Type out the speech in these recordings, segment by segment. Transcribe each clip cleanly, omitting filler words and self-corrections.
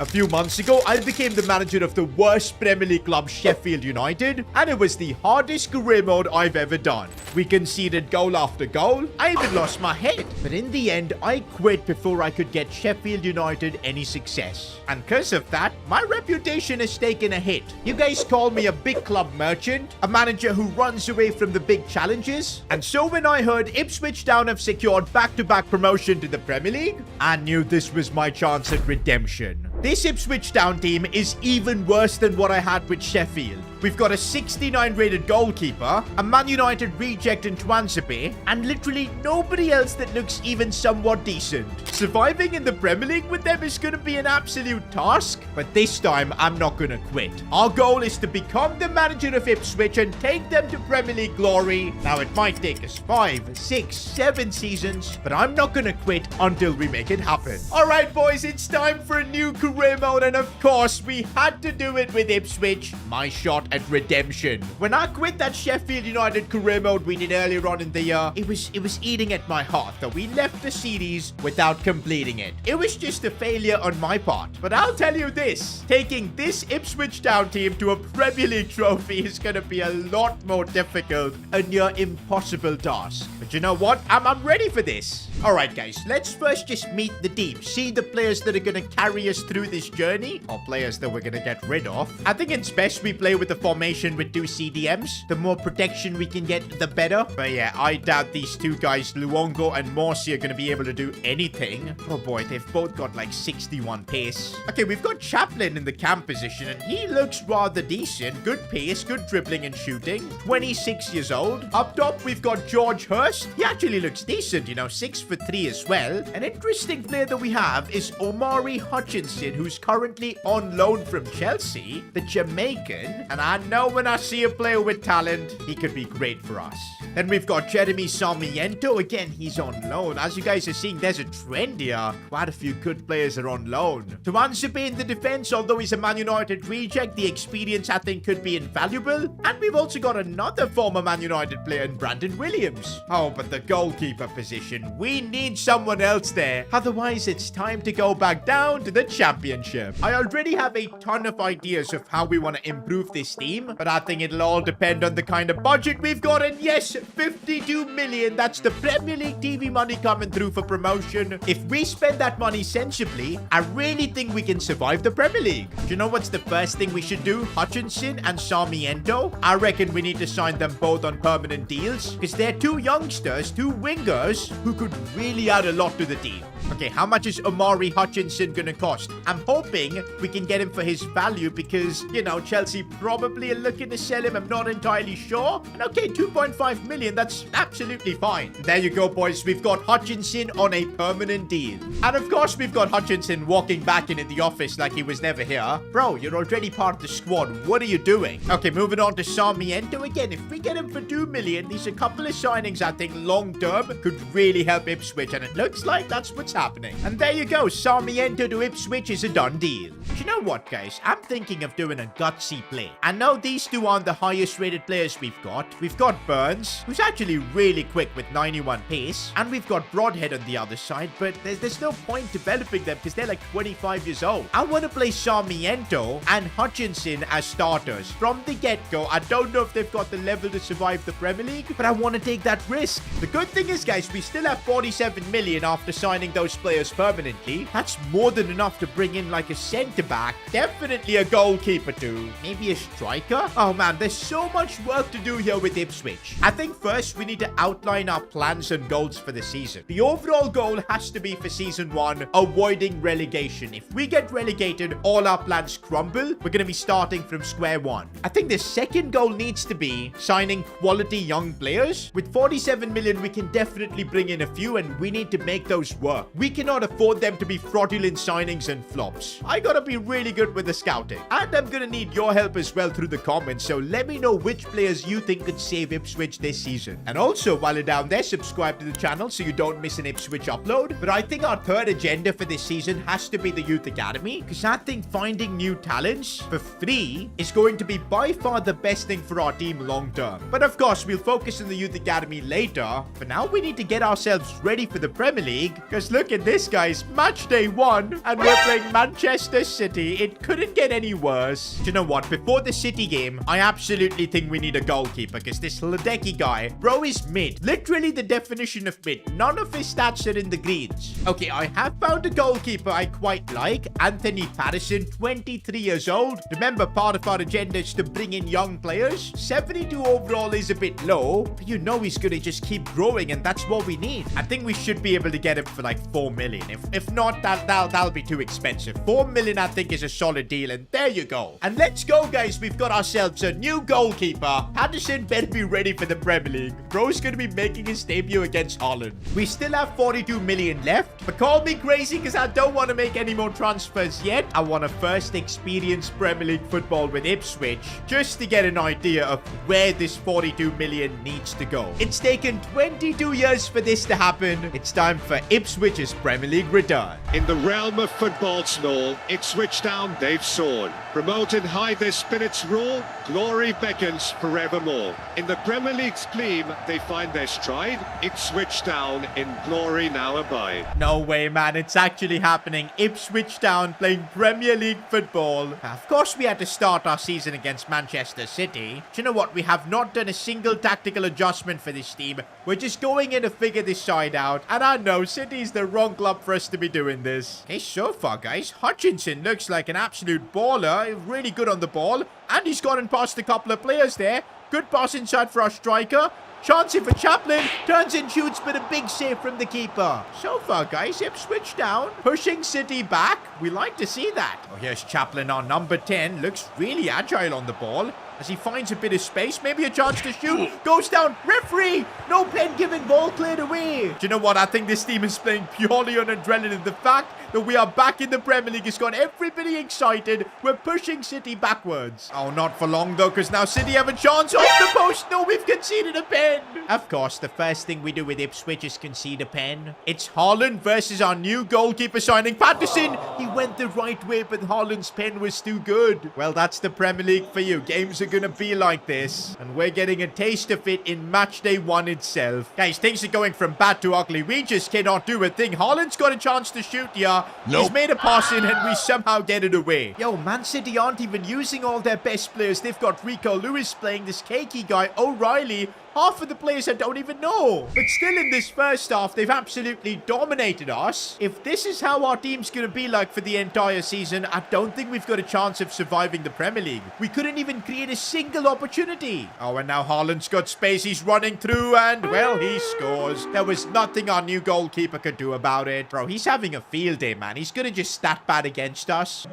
A few months ago, I became the manager of the worst Premier League club, Sheffield United, and it was the hardest career mode I've ever done. We conceded goal after goal. I even lost my head. But in the end, I quit before I could get Sheffield United any success. And because of that, my reputation has taken a hit. You guys call me a big club merchant, a manager who runs away from the big challenges. And so when I heard Ipswich Town have secured back-to-back promotion to the Premier League, I knew this was my chance at redemption. This Ipswich Town team is even worse than what I had with Sheffield. We've got a 69 rated goalkeeper, a Man United reject in Twanzebe, and literally nobody else that looks even somewhat decent. Surviving in the Premier League with them is going to be an absolute task, but this time I'm not going to quit. Our goal is to become the manager of Ipswich and take them to Premier League glory. Now it might take us 5, 6, 7 seasons, but I'm not going to quit until we make it happen. Alright boys, it's time for a new career mode, and of course we had to do it with Ipswich. My shot at redemption. When I quit that Sheffield United career mode we did earlier on in the year, it was eating at my heart that we left the series without completing it. It was just a failure on my part. But I'll tell you this, taking this Ipswich Town team to a Premier League trophy is going to be a lot more difficult, a near impossible task. But you know what? I'm ready for this. Alright guys, let's first just meet the team. See the players that are going to carry us through this journey, or players that we're going to get rid of. I think it's best we play with the formation with 2 CDMs. The more protection we can get, the better. But yeah, I doubt these two guys, Luongo and Morsi, are going to be able to do anything. Oh boy, they've both got like 61 pace. Okay, we've got Chaplin in the cam position, and he looks rather decent. Good pace, good dribbling and shooting. 26 years old. Up top, we've got George Hurst. He actually looks decent, you know, 6'3" as well. An interesting player that we have is Omari Hutchinson, who's currently on loan from Chelsea, the Jamaican. And I know when I see a player with talent, he could be great for us. Then we've got Jeremy Sarmiento. Again, he's on loan. As you guys are seeing, there's a trend here. Quite a few good players are on loan. Twanzebe in the defense, although he's a Man United reject, the experience I think could be invaluable. And we've also got another former Man United player in Brandon Williams. Oh, but the goalkeeper position, we need someone else there. Otherwise, it's time to go back down to the championship. I already have a ton of ideas of how we want to improve this team, but I think it'll all depend on the kind of budget we've got. And yes, 52 million, that's the Premier League TV money coming through for promotion. If we spend that money sensibly, I really think we can survive the Premier League. Do you know what's the first thing we should do? Hutchinson and Sarmiento. I reckon we need to sign them both on permanent deals, because they're two youngsters, two wingers, who could really add a lot to the team. Okay, how much is Omari Hutchinson gonna cost? I'm hoping we can get him for his value because, you know, Chelsea probably are looking to sell him. I'm not entirely sure. And okay, 2.5 million, that's absolutely fine. There you go, boys. We've got Hutchinson on a permanent deal. And of course, we've got Hutchinson walking back into the office like he was never here. Bro, you're already part of the squad. What are you doing? Okay, moving on to Sarmiento. Again, if we get him for 2 million, these are a couple of signings I think long-term could really help Ipswich. And it looks like that's what's happening. And there you go, Sarmiento to Ipswich is a done deal. Do you know what, guys? I'm thinking of doing a gutsy play. I know these two aren't the highest rated players we've got. We've got Burns, who's actually really quick with 91 pace, and we've got Broadhead on the other side, but there's no point developing them because they're like 25 years old. I want to play Sarmiento and Hutchinson as starters from the get-go. I don't know if they've got the level to survive the Premier League, but I want to take that risk. The good thing is, guys, we still have 47 million after signing those players permanently. That's more than enough to bring in like a centre-back, definitely a goalkeeper too, maybe a striker. Oh man, there's so much work to do here with Ipswich. I think first we need to outline our plans and goals for the season. The overall goal has to be for season 1, avoiding relegation. If we get relegated, all our plans crumble. We're going to be starting from square one. I think the second goal needs to be signing quality young players. With 47 million, we can definitely bring in a few, and we need to make those work. We cannot afford them to be fraudulent signings and flops. I gotta be really good with the scouting. And I'm gonna need your help as well through the comments, so let me know which players you think could save Ipswich this season. And also, while you're down there, subscribe to the channel so you don't miss an Ipswich upload. But I think our third agenda for this season has to be the Youth Academy, because I think finding new talents for free is going to be by far the best thing for our team long term. But of course, we'll focus on the Youth Academy later. For now, we need to get ourselves ready for the Premier League, because look look at this, guys. Match day 1, and we're playing Manchester City. It couldn't get any worse. Do you know what? Before the City game, I absolutely think we need a goalkeeper, because this Hladecki guy, bro, is mid. Literally the definition of mid. None of his stats are in the greens. Okay, I have found a goalkeeper I quite like. Anthony Patterson, 23 years old. Remember, part of our agenda is to bring in young players. 72 overall is a bit low, but you know he's gonna just keep growing, and that's what we need. I think we should be able to get him for like 4 million. If not, that'll be too expensive. 4 million, I think, is a solid deal, and there you go. And let's go, guys. We've got ourselves a new goalkeeper. Patterson better be ready for the Premier League. Bro's gonna be making his debut against Holland. We still have 42 million left, but call me crazy because I don't want to make any more transfers yet. I want to first experience Premier League football with Ipswich, just to get an idea of where this 42 million needs to go. It's taken 22 years for this to happen. It's time for Ipswich's Premier League return. In the realm of football, Snore, Ipswich Town, they've soared. Promoted high, their spirits roar, glory beckons forevermore. In the Premier League's gleam, they find their stride. Ipswich Town in glory now abide. No way, man. It's actually happening. Ipswich Town playing Premier League football. Of course, we had to start our season against Manchester City. Do you know what? We have not done a single tactical adjustment for this team. We're just going in to figure this side out. And I know City's the wrong club for us to be doing this. Okay, so far, guys, Hutchinson looks like an absolute baller. Really good on the ball. And he's gotten past a couple of players there. Good pass inside for our striker. Chance for Chaplin. Turns and shoots, but a big save from the keeper. So far, guys, Ipswich down. Pushing City back. We like to see that. Oh, here's Chaplin on number 10. Looks really agile on the ball. As he finds a bit of space, maybe a chance to shoot. Goes down. Referee! No pen given. Ball cleared away. Do you know what? I think this team is playing purely on adrenaline. The fact that we are back in the Premier League has got everybody excited. We're pushing City backwards. Oh, not for long, though, because now City have a chance off the post. No, we've conceded a pen. Of course, the first thing we do with Ipswich is concede a pen. It's Haaland versus our new goalkeeper signing, Patterson. He went the right way, but Haaland's pen was too good. Well, that's the Premier League for you. Games are gonna be like this, and we're getting a taste of it in match day 1 itself. Guys, things are going from bad to ugly. We just cannot do a thing. Haaland's got a chance to shoot here. Nope. He's made a pass in, and we somehow get it away. Yo, Man City aren't even using all their best players. They've got Rico Lewis playing, this cakey guy, O'Reilly. Half of the players I don't even know. But still, in this first half, they've absolutely dominated us. If this is how our team's going to be like for the entire season, I don't think we've got a chance of surviving the Premier League. We couldn't even create a single opportunity. Oh, and now Haaland's got space. He's running through, and, well, he scores. There was nothing our new goalkeeper could do about it. Bro, he's having a field day, man. He's going to just stat bad against us.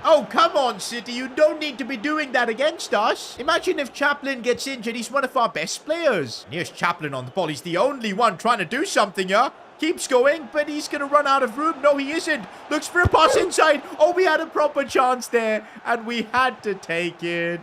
Oh, come on, City. You don't need to be doing that against us. Imagine if Chaplin gets injured. He's one of our best players. And here's Chaplin on the ball. He's the only one trying to do something here. Keeps going, but he's going to run out of room. No, he isn't. Looks for a pass inside. Oh, we had a proper chance there, and we had to take it.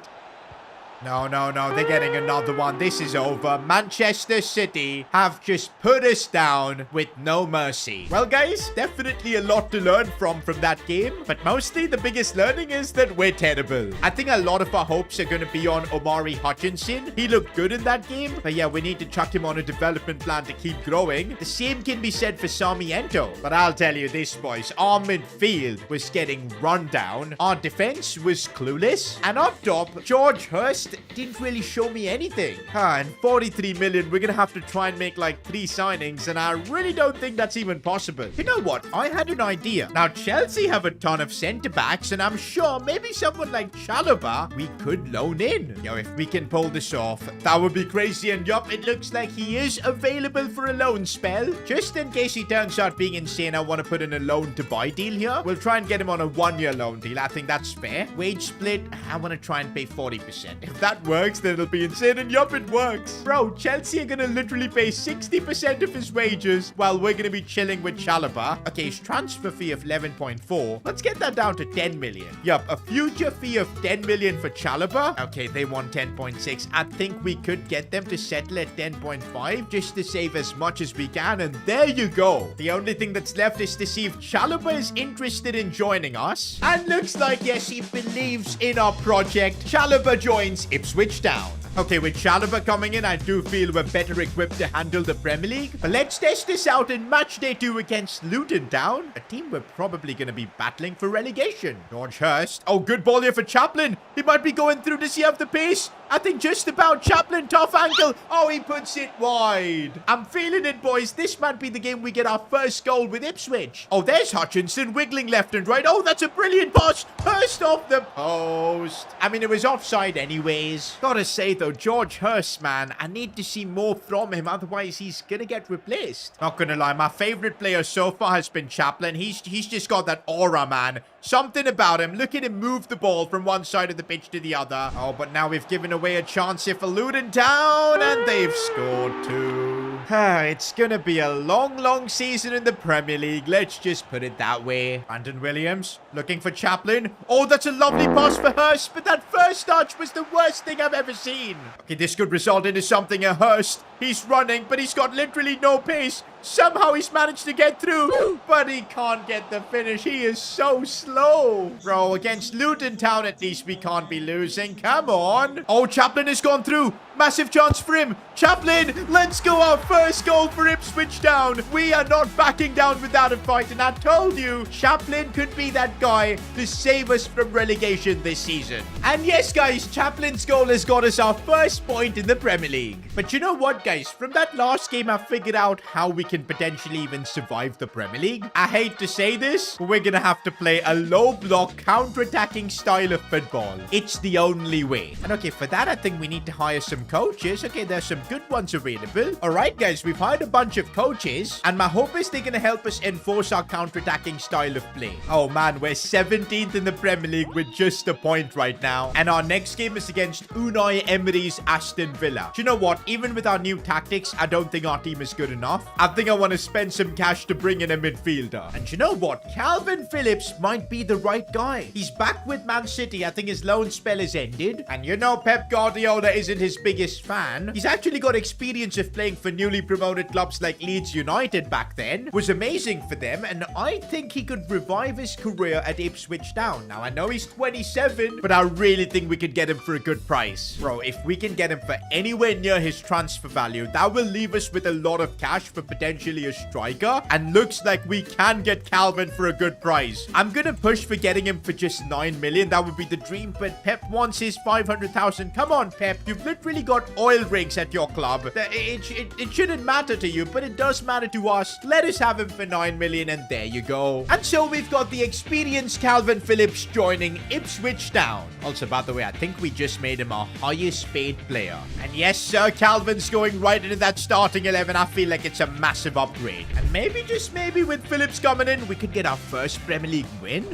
No, they're getting another one. This is over. Manchester City have just put us down with no mercy. Well, guys, definitely a lot to learn from that game. But mostly the biggest learning is that we're terrible. I think a lot of our hopes are going to be on Omari Hutchinson. He looked good in that game. But yeah, we need to chuck him on a development plan to keep growing. The same can be said for Sarmiento. But I'll tell you this, boys. Our midfield was getting run down. Our defense was clueless. And up top, George Hurst didn't really show me anything. And 43 million, we're gonna have to try and make like 3 signings, and I really don't think that's even possible. You know what? I had an idea. Now, Chelsea have a ton of centre-backs, and I'm sure maybe someone like Chalobah we could loan in. Yo, if we can pull this off, that would be crazy. And yup, it looks like he is available for a loan spell. Just in case he turns out being insane, I want to put in a loan-to-buy deal here. We'll try and get him on a 1-year loan deal. I think that's fair. Wage split, I want to try and pay 40%. If that works, then it'll be insane. And yup, it works. Bro, Chelsea are gonna literally pay 60% of his wages while we're gonna be chilling with Chalobah. Okay, his transfer fee of 11.4. Let's get that down to 10 million. Yup, a future fee of 10 million for Chalobah. Okay, they want 10.6. I think we could get them to settle at 10.5 just to save as much as we can. And there you go. The only thing that's left is to see if Chalobah is interested in joining us. And looks like, yes, he believes in our project. Chalobah joins Ipswich Town. Okay, with Chalobah coming in, I do feel we're better equipped to handle the Premier League. But let's test this out in match day 2 against Luton Town, a team we're probably going to be battling for relegation. George Hurst. Oh, good ball here for Chaplin. He might be going through. Does he have the pace? I think just about. Chaplin, tough ankle. Oh, he puts it wide. I'm feeling it, boys. This might be the game we get our first goal with Ipswich. Oh, there's Hutchinson wiggling left and right. Oh, that's a brilliant pass. Hurst off the post. I mean, it was offside anyways. Gotta say, though, George Hurst, man, I need to see more from him. Otherwise, he's gonna get replaced. Not gonna lie, my favorite player so far has been Chaplin. He's just got that aura, man. Something about him. Look at him move the ball from one side of the pitch to the other. Oh, but now we've given away a chance here for Luton Town, and they've scored 2. It's gonna be a long, long season in the Premier League. Let's just put it that way. Brandon Williams looking for Chaplin. Oh, that's a lovely pass for Hurst, but that first touch was the worst thing I've ever seen. Okay, this could result into something. A Hurst. He's running, but he's got literally no pace. Somehow he's managed to get through, but he can't get the finish. He is so slow. Bro, against Luton Town, at least we can't be losing. Come on. Oh, Chaplin has gone through. Massive chance for him. Chaplin, let's go. Our first goal for Ipswich Town. We are not backing down without a fight. And I told you, Chaplin could be that guy to save us from relegation this season. And yes, guys, Chaplin's goal has got us our first point in the Premier League. But you know what, guys? From that last game, I figured out how we can potentially even survive the Premier League. I hate to say this, but we're going to have to play a low-block, counter-attacking style of football. It's the only way. And okay, for that, I think we need to hire some coaches. Okay, there's some good ones available. All right, guys, we've hired a bunch of coaches, and my hope is they're going to help us enforce our counter-attacking style of play. Oh, man, we're 17th in the Premier League with just a point right now. And our next game is against Unai Emery's Aston Villa. Do you know what? Even with our new tactics, I don't think our team is good enough. I think I want to spend some cash to bring in a midfielder. And you know what? Calvin Phillips might be the right guy. He's back with Man City. I think his loan spell has ended. And you know Pep Guardiola isn't his biggest fan. He's actually got experience of playing for newly promoted clubs like Leeds United back then. It was amazing for them. And I think he could revive his career at Ipswich Town. Now, I know he's 27, but I really think we could get him for a good price. Bro, if we can get him for anywhere near his transfer value, that will leave us with a lot of cash for potentially a striker, and looks like we can get Calvin for a good price. I'm gonna push for getting him for just 9 million. That would be the dream, but Pep wants his 500,000. Come on, Pep, you've literally got oil rigs at your club. It shouldn't matter to you, but it does matter to us. Let us have him for 9 million, and there you go. And so we've got the experienced Calvin Phillips joining Ipswich Town. Also, by the way, I think we just made him our highest paid player. And yes, sir, Calvin's going right into that starting 11. I feel like it's a massive upgrade. And maybe, just maybe, with Phillips coming in, we could get our first Premier League win.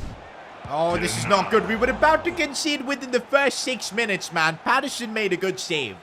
Oh, this is not good. We were about to concede within the first 6 minutes, man. Patterson made a good save.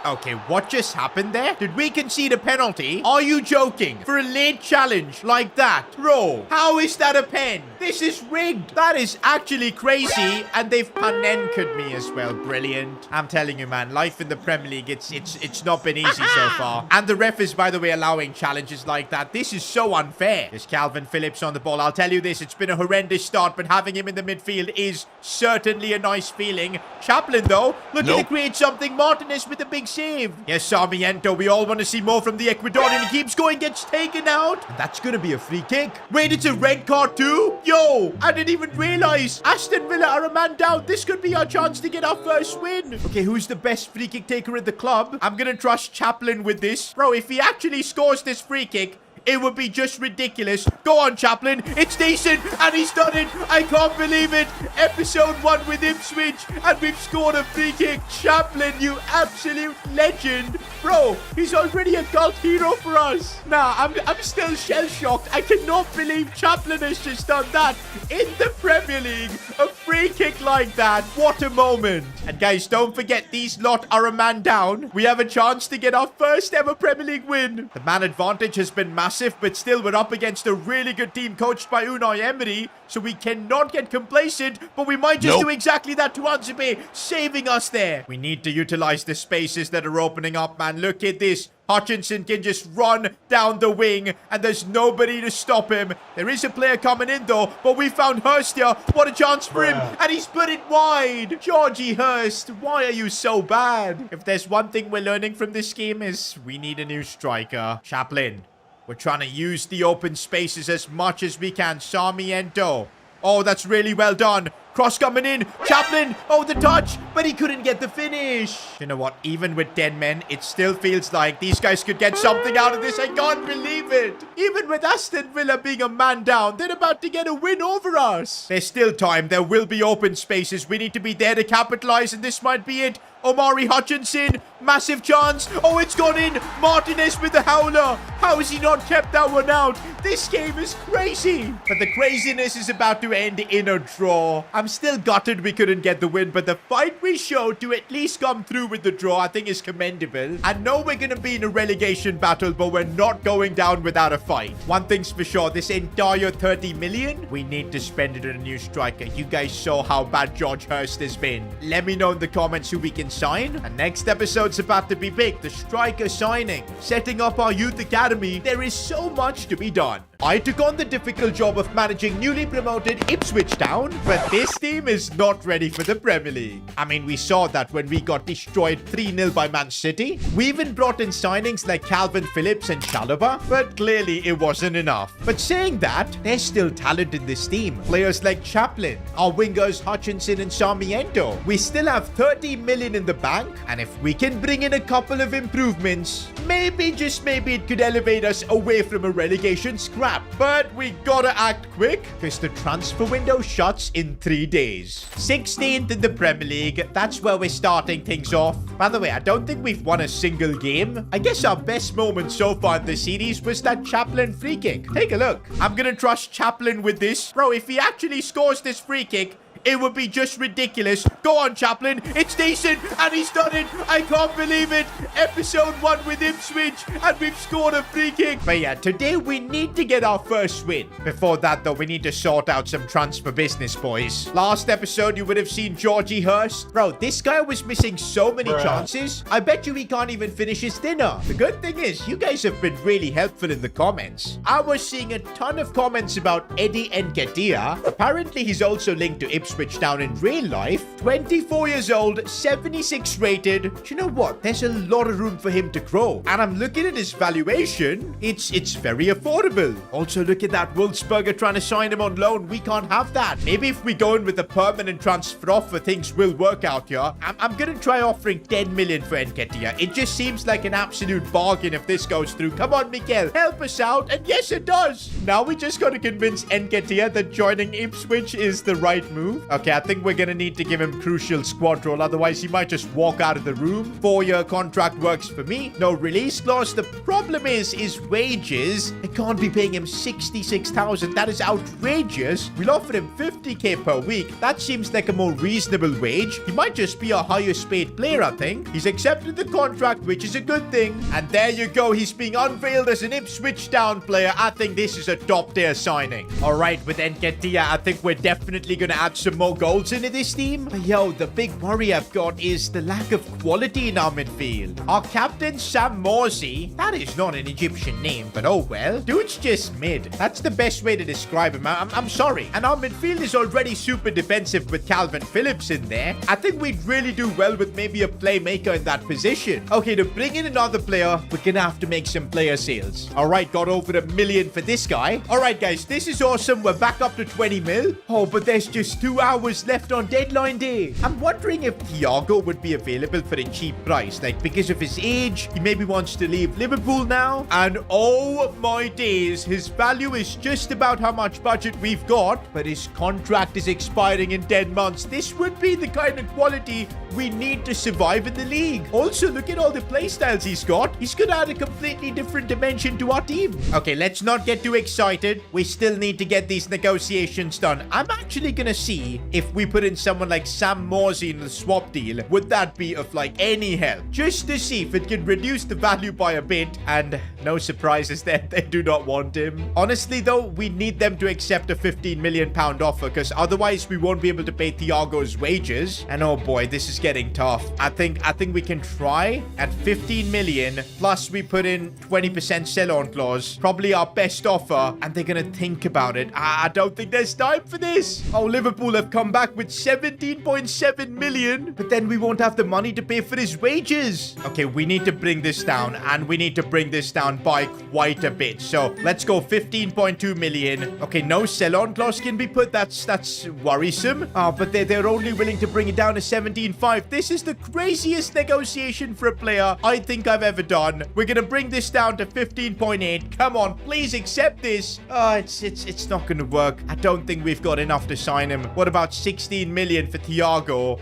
Okay, what just happened there? Did we concede a penalty? Are you joking? For a late challenge like that? Bro, how is that a pen? This is rigged. That is actually crazy. And they've panenkered me as well. Brilliant. I'm telling you, man, life in the Premier League, it's not been easy so far. And the ref is, by the way, allowing challenges like that. This is so unfair. There's Calvin Phillips on the ball. I'll tell you this, it's been a horrendous start, but having him in the midfield is certainly a nice feeling. Chaplin, though, looking to create something. Martinez with a big save. Yes, Sarmiento, we all want to see more from the Ecuadorian. He keeps going, gets taken out. And that's going to be a free kick. Wait, it's a red card too? Yo, I didn't even realize. Aston Villa are a man down. This could be our chance to get our first win. Okay, who's the best free kick taker in the club? I'm going to trust Chaplin with this. Bro, if he actually scores this free kick, it would be just ridiculous. Go on, Chaplin. It's decent. And he's done it. I can't believe it. Episode 1 with Ipswich. And we've scored a free kick. Chaplin, you absolute legend. Bro, he's already a cult hero for us. Nah, I'm still shell-shocked. I cannot believe Chaplin has just done that. In the Premier League, a free kick like that. What a moment. And guys, don't forget, these lot are a man down. We have a chance to get our first ever Premier League win. The man advantage has been massive massive, but still we're up against a really good team coached by Unai Emery. So we cannot get complacent, but we might just do exactly that to Anzebe, saving us there. We need to utilize the spaces that are opening up, man. Look at this. Hutchinson can just run down the wing, and there's nobody to stop him. There is a player coming in, though, but we found Hurst here. What a chance for him, and he's put it wide. Georgie Hurst, why are you so bad? If there's one thing we're learning from this game is we need a new striker. Chaplin. We're trying to use the open spaces as much as we can. Sarmiento. Oh, that's really well done. Cross coming in. Chaplin. Oh, the touch. But he couldn't get the finish. You know what? Even with 10 men, it still feels like these guys could get something out of this. I can't believe it. Even with Aston Villa being a man down, they're about to get a win over us. There's still time. There will be open spaces. We need to be there to capitalize, and this might be it. Omari Hutchinson, massive chance. Oh, it's gone in. Martinez with the howler. How has he not kept that one out? This game is crazy. But the craziness is about to end in a draw. I'm still gutted we couldn't get the win, but the fight we showed to at least come through with the draw, I think, is commendable. I know we're going to be in a relegation battle, but we're not going down without a fight. One thing's for sure, this entire 30 million, we need to spend it on a new striker. You guys saw how bad George Hurst has been. Let me know in the comments who we can sign. And next episode's about to be big, the striker signing. Setting up our youth academy, there is so much to be done. I took on the difficult job of managing newly promoted Ipswich Town, but this team is not ready for the Premier League. I mean, we saw that when we got destroyed 3-0 by Man City. We even brought in signings like Calvin Phillips and Chalobah, but clearly it wasn't enough. But saying that, there's still talent in this team. Players like Chaplin, our wingers Hutchinson and Sarmiento. We still have 30 million in the bank, and if we can bring in a couple of improvements, maybe, just maybe, it could elevate us away from a relegation scrap. But we gotta act quick, because the transfer window shuts in 3 days. 16th in the Premier League, that's where we're starting things off. By the way, I don't think we've won a single game. I guess our best moment so far in the series was that Chaplin free kick. Take a look. I'm gonna trust Chaplin with this. Bro, if he actually scores this free kick, it would be just ridiculous. Go on, Chaplin. It's decent, and he's done it. I can't believe it. Episode 1 with Ipswich, and we've scored a free kick. But yeah, today we need to get our first win. Before that, though, we need to sort out some transfer business, boys. Last episode, you would have seen Georgie Hurst. Bro, this guy was missing so many chances. I bet you he can't even finish his dinner. The good thing is, you guys have been really helpful in the comments. I was seeing a ton of comments about Eddie Nketiah. Apparently, he's also linked to Ipswich Town in real life. 24 years old, 76 rated. Do you know what? There's a lot of room for him to grow. And I'm looking at his valuation. It's very affordable. Also, look at that. Wolfsburger trying to sign him on loan. We can't have that. Maybe if we go in with a permanent transfer offer, things will work out here. I'm gonna try offering 10 million for Nketiah. It just seems like an absolute bargain if this goes through. Come on, Miguel. Help us out. And yes, it does. Now we just gotta convince Nketiah that joining Ipswich is the right move. Okay, I think we're gonna need to give him crucial squad role, otherwise he might just walk out of the room. 4-year contract works for me. No release clause. The problem is wages. I can't be paying him 66,000. That is outrageous. We'll offer him 50k per week. That seems like a more reasonable wage. He might just be a highest paid player, I think. He's accepted the contract, which is a good thing. And there you go. He's being unveiled as an Ipswich Town player. I think this is a top tier signing. All right, with Nketiah, I think we're definitely gonna add some more goals into this team. But yo, the big worry I've got is the lack of quality in our midfield. Our captain, Sam Morsey, that is not an Egyptian name, but oh well. Dude's just mid. That's the best way to describe him. I'm sorry. And our midfield is already super defensive with Calvin Phillips in there. I think we'd really do well with maybe a playmaker in that position. Okay, to bring in another player, we're gonna have to make some player sales. All right, got over $1 million for this guy. All right, guys, this is awesome. We're back up to 20 mil. Oh, but there's just 2 hours left on deadline day. I'm wondering if Thiago would be available for a cheap price. Like, because of his age, he maybe wants to leave Liverpool now. And oh my days, his value is just about how much budget we've got, but his contract is expiring in 10 months. This would be the kind of quality we need to survive in the league. Also, look at all the playstyles he's got. He's gonna add a completely different dimension to our team. Okay, let's not get too excited. We still need to get these negotiations done. I'm actually gonna see see if we put in someone like Sam Morsey in the swap deal, would that be of like any help? Just to see if it can reduce the value by a bit. And no surprises there, they do not want him. Honestly though, we need them to accept a £15 million offer, because otherwise we won't be able to pay Thiago's wages. And oh boy, this is getting tough. I think we can try at 15 million, plus we put in 20% sell-on clause, probably our best offer, and they're gonna think about it. I don't think there's time for this. Oh, Liverpool have come back with 17.7 million, but then we won't have the money to pay for his wages. Okay, we need to bring this down, and we need to bring this down by quite a bit. So let's go 15.2 million. Okay, no sell-on clause can be put. That's worrisome. But they're only willing to bring it down to 17.5. This is the craziest negotiation for a player I think I've ever done. We're gonna bring this down to 15.8. Come on, please accept this. It's not gonna work. I don't think we've got enough to sign him. What about 16 million for Thiago?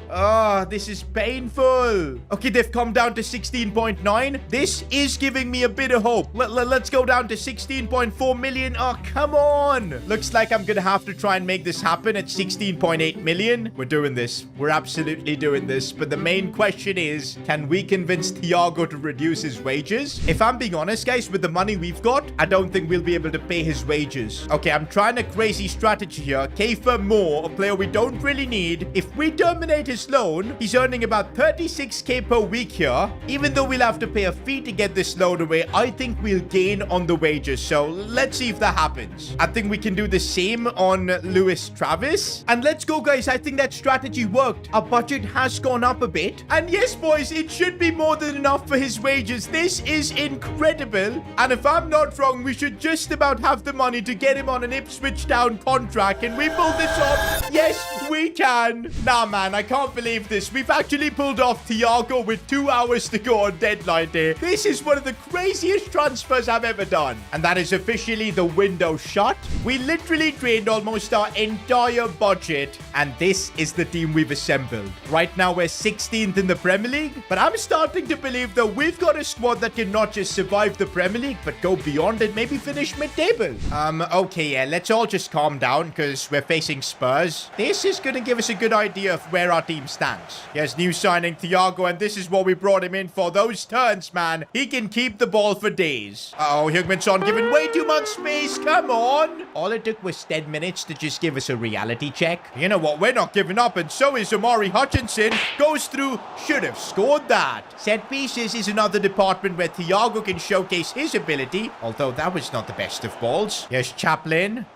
This is painful. Okay, they've come down to 16.9. This is giving me a bit of hope. Let's go down to 16.4 million. Oh, come on. Looks like I'm gonna have to try and make this happen at 16.8 million. We're doing this. We're absolutely doing this. But the main question is, can we convince Thiago to reduce his wages? If I'm being honest, guys, with the money we've got, I don't think we'll be able to pay his wages. Okay, I'm trying a crazy strategy here. Kiefer Moore, a player we don't really need. If we terminate his loan, he's earning about 36k per week here. Even though we'll have to pay a fee to get this loan away, I think we'll gain on the wages. So let's see if that happens. I think we can do the same on Lewis Travis. And let's go, guys. I think that strategy worked. Our budget has gone up a bit. And yes, boys, it should be more than enough for his wages. This is incredible. And if I'm not wrong, we should just about have the money to get him on an Ipswich Town contract. Can we pull this off? Yes, we can. Nah, man, I can't believe this. We've actually pulled off Thiago with 2 hours to go on deadline day. This is one of the craziest transfers I've ever done. And that is officially the window shut. We literally drained almost our entire budget. And this is the team we've assembled. Right now, we're 16th in the Premier League. But I'm starting to believe that we've got a squad that can not just survive the Premier League, but go beyond and maybe finish mid-table. Okay, yeah, let's all just calm down because we're facing Spurs. This is going to give us a good idea of where our team stands. Yes, new signing Thiago, and this is what we brought him in for. Those turns, man. He can keep the ball for days. Uh-oh, Heung-min-Son giving way too much space. Come on. All it took was 10 minutes to just give us a reality check. You know what? We're not giving up, and so is Omari Hutchinson. Goes through. Should have scored that. Set pieces is another department where Thiago can showcase his ability, although that was not the best of balls. Yes, Chaplin.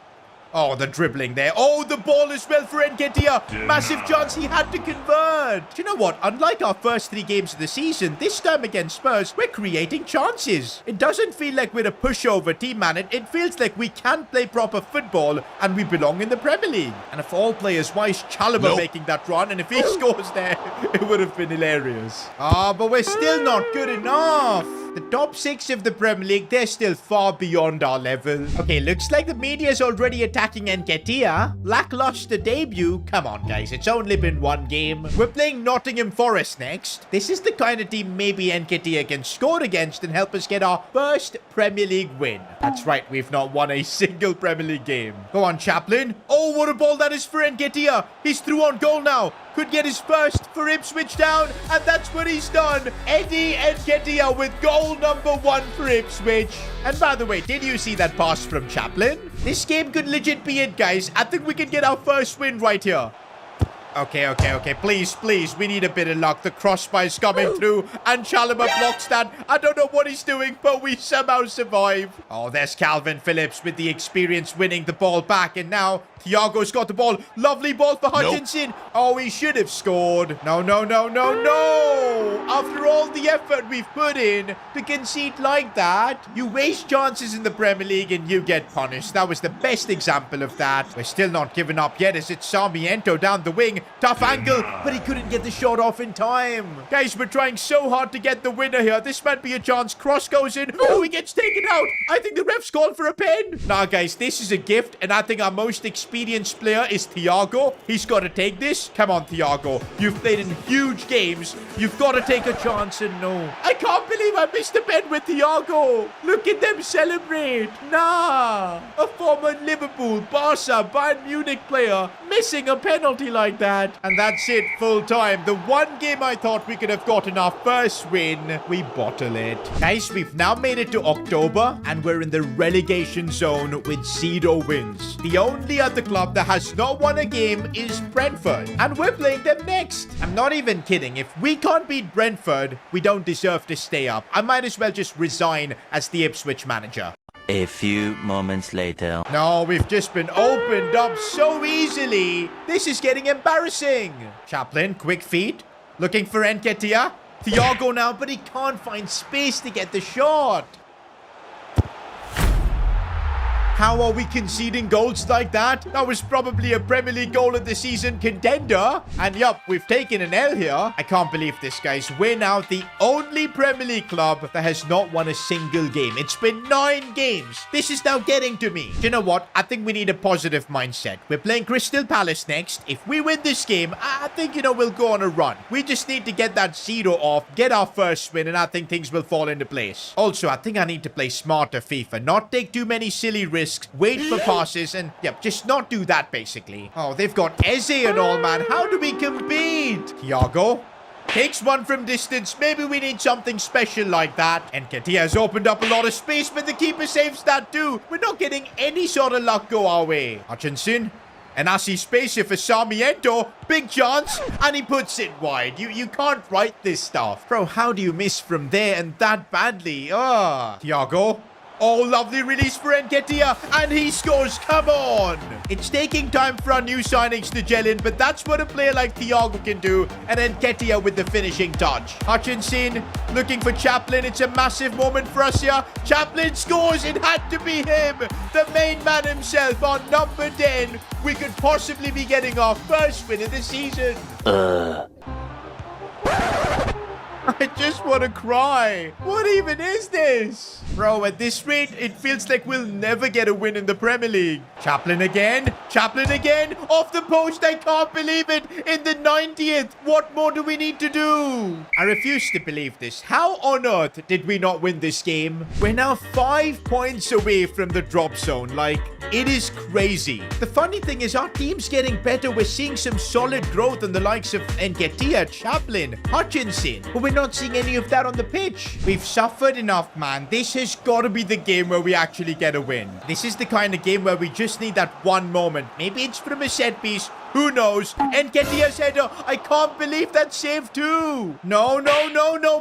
Oh, the dribbling there. Oh, the ball as well for Nketiah. Massive chance he had to convert. Do you know what? Unlike our first 3 games of the season, this time against Spurs, we're creating chances. It doesn't feel like we're a pushover team, man. It feels like we can play proper football and we belong in the Premier League. And if all players, why is Chalobah making that run? And if he scores there, it would have been hilarious. But we're still not good enough. The top 6 of the Premier League, they're still far beyond our level. Okay, looks like the media's already attacking Nketiah. Lackluster debut. Come on, guys. It's only been 1 game. We're playing Nottingham Forest next. This is the kind of team maybe Nketiah can score against and help us get our first Premier League win. That's right. We've not won a single Premier League game. Go on, Chaplin. Oh, what a ball that is for Nketiah. He's through on goal now. Could get his first for Ipswich Town, and that's what he's done. Eddie Nketiah with goal number 1 for Ipswich. And by the way, did you see that pass from Chaplin? This game could legit be it, guys. I think we can get our first win right here. Okay. Please. We need a bit of luck. The crossbar is coming through, and Chalobah blocks that. I don't know what he's doing, but we somehow survive. Oh, there's Calvin Phillips with the experience winning the ball back, and now Thiago's got the ball. Lovely ball for Hutchinson. Nope. Oh, he should have scored. No. After all the effort we've put in to concede like that, you waste chances in the Premier League and you get punished. That was the best example of that. We're still not giving up yet as it's Sarmiento down the wing. Tough angle, but he couldn't get the shot off in time. Guys, we're trying so hard to get the winner here. This might be a chance. Cross goes in. Oh, he gets taken out. I think the ref's called for a pen. Nah, guys, this is a gift, and I think our most experienced player is Thiago. He's got to take this. Come on, Thiago. You've played in huge games. You've got to take a chance, and no. I can't believe I missed a pen with Thiago. Look at them celebrate. Nah. A former Liverpool, Barca, Bayern Munich player missing a penalty like that. And that's it, full time. The one game I thought we could have gotten our first win, we bottle it. Guys, we've now made it to October, and we're in the relegation zone with 0 wins. The only other club that has not won a game is Brentford, and we're playing them next. I'm not even kidding. If we can't beat Brentford, we don't deserve to stay up. I might as well just resign as the Ipswich manager. A few moments later. No, we've just been opened up so easily. This is getting embarrassing. Chaplin, quick feet. Looking for Nketiah. Thiago now, but he can't find space to get the shot. How are we conceding goals like that? That was probably a Premier League goal of the season contender. And yup, we've taken an L here. I can't believe this, guys. We're now the only Premier League club that has not won a single game. It's been 9 games. This is now getting to me. Do you know what? I think we need a positive mindset. We're playing Crystal Palace next. If we win this game, I think, we'll go on a run. We just need to get that 0 off, get our first win, and I think things will fall into place. Also, I think I need to play smarter FIFA, not take too many silly risks. Wait for passes and, just not do that, basically. Oh, they've got Eze and all, man. How do we compete? Thiago takes one from distance. Maybe we need something special like that. And Nketiah has opened up a lot of space, but the keeper saves that too. We're not getting any sort of luck go our way. Hutchinson. And I see space here for Sarmiento. Big chance. And he puts it wide. You can't write this stuff. Bro, how do you miss from there and that badly? Thiago. Oh, lovely release for Nketiah, and he scores. Come on. It's taking time for our new signings to gel in, but that's what a player like Thiago can do, and Nketiah with the finishing touch. Hutchinson looking for Chaplin. It's a massive moment for us here. Chaplin scores. It had to be him, the main man himself on number 10. We could possibly be getting our first win of the season. I just want to cry. What even is this? Bro, at this rate, it feels like we'll never get a win in the Premier League. Chaplin again. Chaplin again. Off the post. I can't believe it. In the 90th. What more do we need to do? I refuse to believe this. How on earth did we not win this game? We're now 5 points away from the drop zone. Like, it is crazy. The funny thing is our team's getting better. We're seeing some solid growth in the likes of Nketiah, Chaplin, Hutchinson. But we're not seeing any of that on the pitch. We've suffered enough, man. This has got to be the game where we actually get a win. This is the kind of game where we just need that one moment. Maybe it's from a set piece. Who knows? Nketiah's header. I can't believe that save too. No.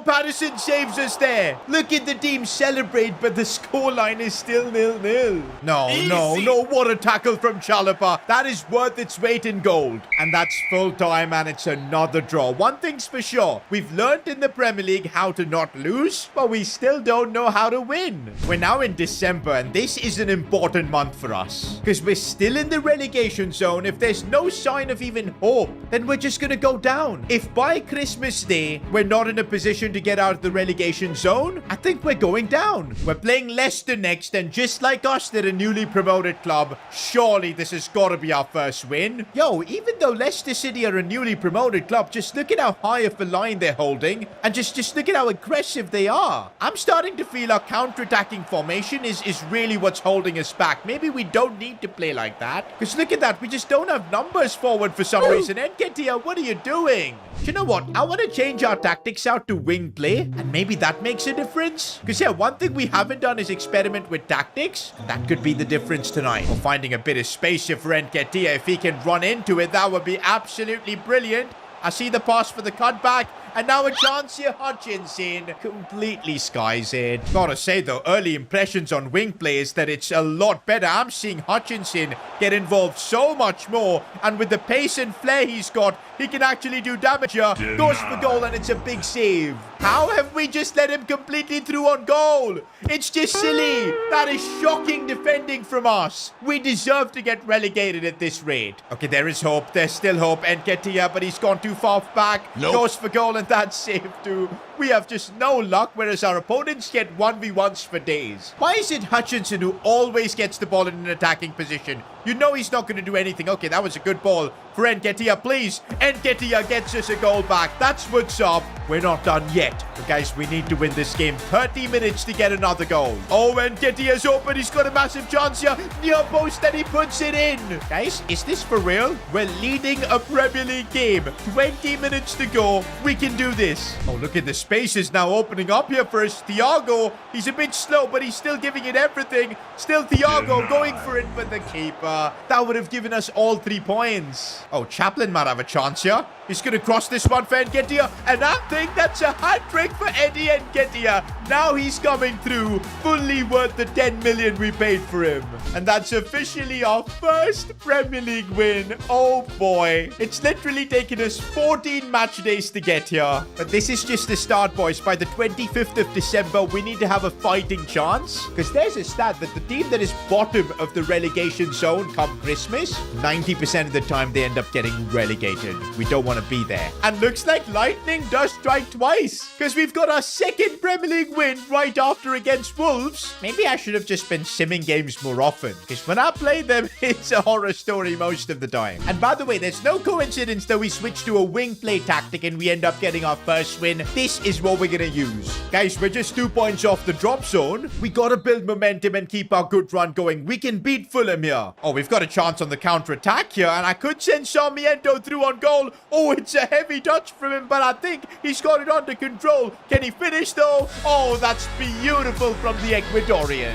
Patterson saves us there. Look at the team celebrate, but the scoreline is still 0-0. No. What a tackle from Chalapa. That is worth its weight in gold. And that's full time, and it's another draw. One thing's for sure. We've learned in the Premier League how to not lose, but we still don't know how to win. We're now in December, and this is an important month for us. Because we're still in the relegation zone. If there's no sign of even hope, then we're just gonna go down. If by Christmas Day we're not in a position to get out of the relegation zone, I think we're going down. We're playing Leicester next, and just like us, they're a newly promoted club. Surely this has got to be our first win. Yo, even though Leicester City are a newly promoted club, just look at how high of a line they're holding, and just look at how aggressive they are. I'm starting to feel our counter-attacking formation is really what's holding us back. Maybe we don't need to play like that, because look at that, we just don't have numbers forward for some reason. Nketiah, what are you doing? You know what? I want to change our tactics out to wing play, and maybe that makes a difference. Because one thing we haven't done is experiment with tactics, and that could be the difference tonight. We're finding a bit of space here for Nketiah. If he can run into it, that would be absolutely brilliant. I see the pass for the cutback. And now a chance here, Hutchinson completely skies it. Gotta say though, early impressions on wing play is that it's a lot better. I'm seeing Hutchinson get involved so much more. And with the pace and flair he's got, he can actually do damage here. Goes for goal, and it's a big save. How have we just let him completely through on goal? It's just silly. That is shocking defending from us. We deserve to get relegated at this rate. Okay, there is hope. There's still hope. Nketiah, but he's gone too far back. Nope. Goes for goal, and that's safe too. We have just no luck, whereas our opponents get 1v1s for days. Why is it Hutchinson who always gets the ball in an attacking position? You know he's not going to do anything. Okay, that was a good ball for Nketiah, please. Nketiah gets us a goal back. That's what's up. We're not done yet. But guys, we need to win this game. 30 minutes to get another goal. Oh, Nketiah's open. He's got a massive chance here. Near post, and he puts it in. Guys, is this for real? We're leading a Premier League game. 20 minutes to go. We can do this. Oh, look at the spaces now opening up here for us. Thiago, he's a bit slow, but he's still giving it everything. Still Thiago going for it for the keeper. That would have given us all 3 points. Oh, Chaplin might have a chance here. He's going to cross this one for Nketiah. And I think that's a hat-trick for Eddie Nketiah. Now he's coming through. Fully worth the 10 million we paid for him. And that's officially our first Premier League win. Oh boy. It's literally taken us 14 match days to get here. But this is just the start, boys. By the 25th of December, we need to have a fighting chance. Because there's a stat that the team that is bottom of the relegation zone come Christmas, 90% of the time they end up getting relegated. We don't want to be there. And looks like lightning does strike twice. Because we've got our second Premier League win right after against Wolves. Maybe I should have just been simming games more often. Because when I play them, it's a horror story most of the time. And by the way, there's no coincidence that we switched to a wing play tactic and we end up getting our first win. This is what we're going to use. Guys, we're just 2 points off the drop zone. We got to build momentum and keep our good run going. We can beat Fulham here. Oh, we've got a chance on the counter-attack here. And I could send Sarmiento through on goal. Oh, it's a heavy touch from him, but I think he's got it under control. Can he finish though? Oh, that's beautiful from the Ecuadorian.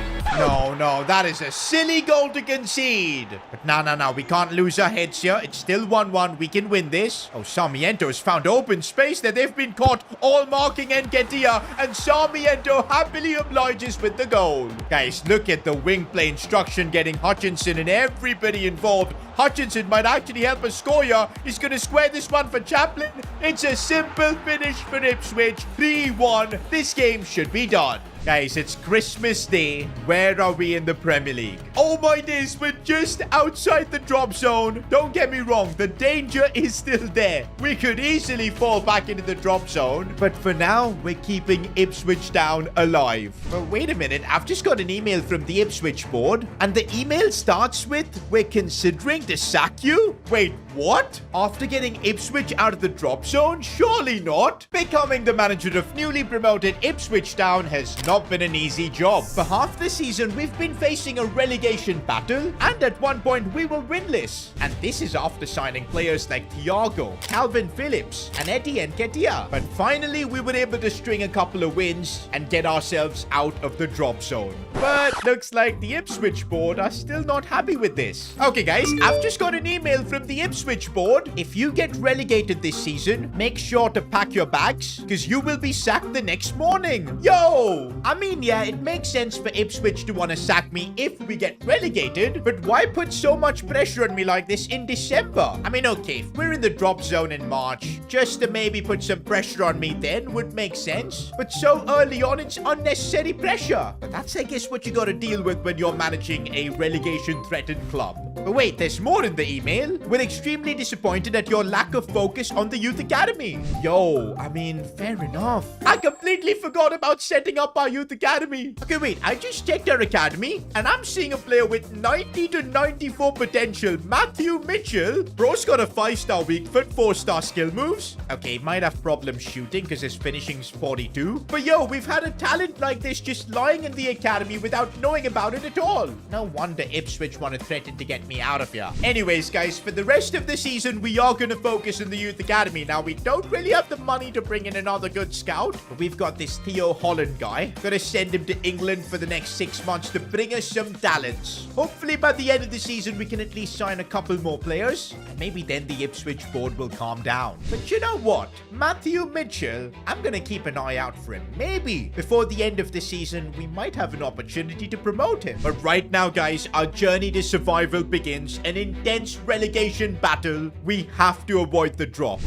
No, that is a silly goal to concede. But no, we can't lose our heads here. It's still 1-1. We can win this. Oh, Sarmiento has found open space there. They've been caught all marking Nketiah, and Sarmiento happily obliges with the goal. Guys, look at the wing play instruction getting Hutchinson and everybody involved. Hutchinson might actually help us score here. He's going to square this one for Chaplin. It's a simple finish for Ipswich. 3-1. This game should be done. Guys, it's Christmas Day. Where are we in the Premier League? Oh my days, we're just outside the drop zone. Don't get me wrong, the danger is still there. We could easily fall back into the drop zone. But for now, we're keeping Ipswich Town alive. But wait a minute, I've just got an email from the Ipswich board. And the email starts with, we're considering to sack you? Wait, what? After getting Ipswich out of the drop zone? Surely not. Becoming the manager of newly promoted Ipswich Town has not been an easy job. For half the season, we've been facing a relegation battle, and at one point we were winless. And this is after signing players like Thiago, Calvin Phillips, and Eddie Nketiah. But finally, we were able to string a couple of wins and get ourselves out of the drop zone. But looks like the Ipswich board are still not happy with this. Okay, guys, I've just got an email from the Ipswich board. If you get relegated this season, make sure to pack your bags, because you will be sacked the next morning. Yo! I mean, yeah, it makes sense for Ipswich to want to sack me if we get relegated, but why put so much pressure on me like this in December? I mean, okay, if we're in the drop zone in March, just to maybe put some pressure on me then would make sense, but so early on, it's unnecessary pressure. But that's, I guess, what you gotta deal with when you're managing a relegation-threatened club. But wait, there's more in the email. We're extremely disappointed at your lack of focus on the youth academy. Yo, I mean, fair enough. I completely forgot about setting up our youth academy. Okay, wait, I just checked our academy, and I'm seeing a player with 90 to 94 potential, Matthew Mitchell. Bro's got a 5-star weak foot, 4-star skill moves. Okay, might have problems shooting because his finishing's 42. But yo, we've had a talent like this just lying in the academy without knowing about it at all. No wonder Ipswich want to threaten to get me out of here. Anyways, guys, for the rest of the season, we are going to focus on the youth academy. Now, we don't really have the money to bring in another good scout, but we've got this Theo Holland guy. Gonna send him to England for the next 6 months to bring us some talents. Hopefully, by the end of the season, we can at least sign a couple more players, and maybe then the Ipswich board will calm down. But you know what? Matthew Mitchell, I'm gonna keep an eye out for him. Maybe before the end of the season, we might have an opportunity to promote him. But right now, guys, our journey to survival begins. An intense relegation battle. We have to avoid the drop.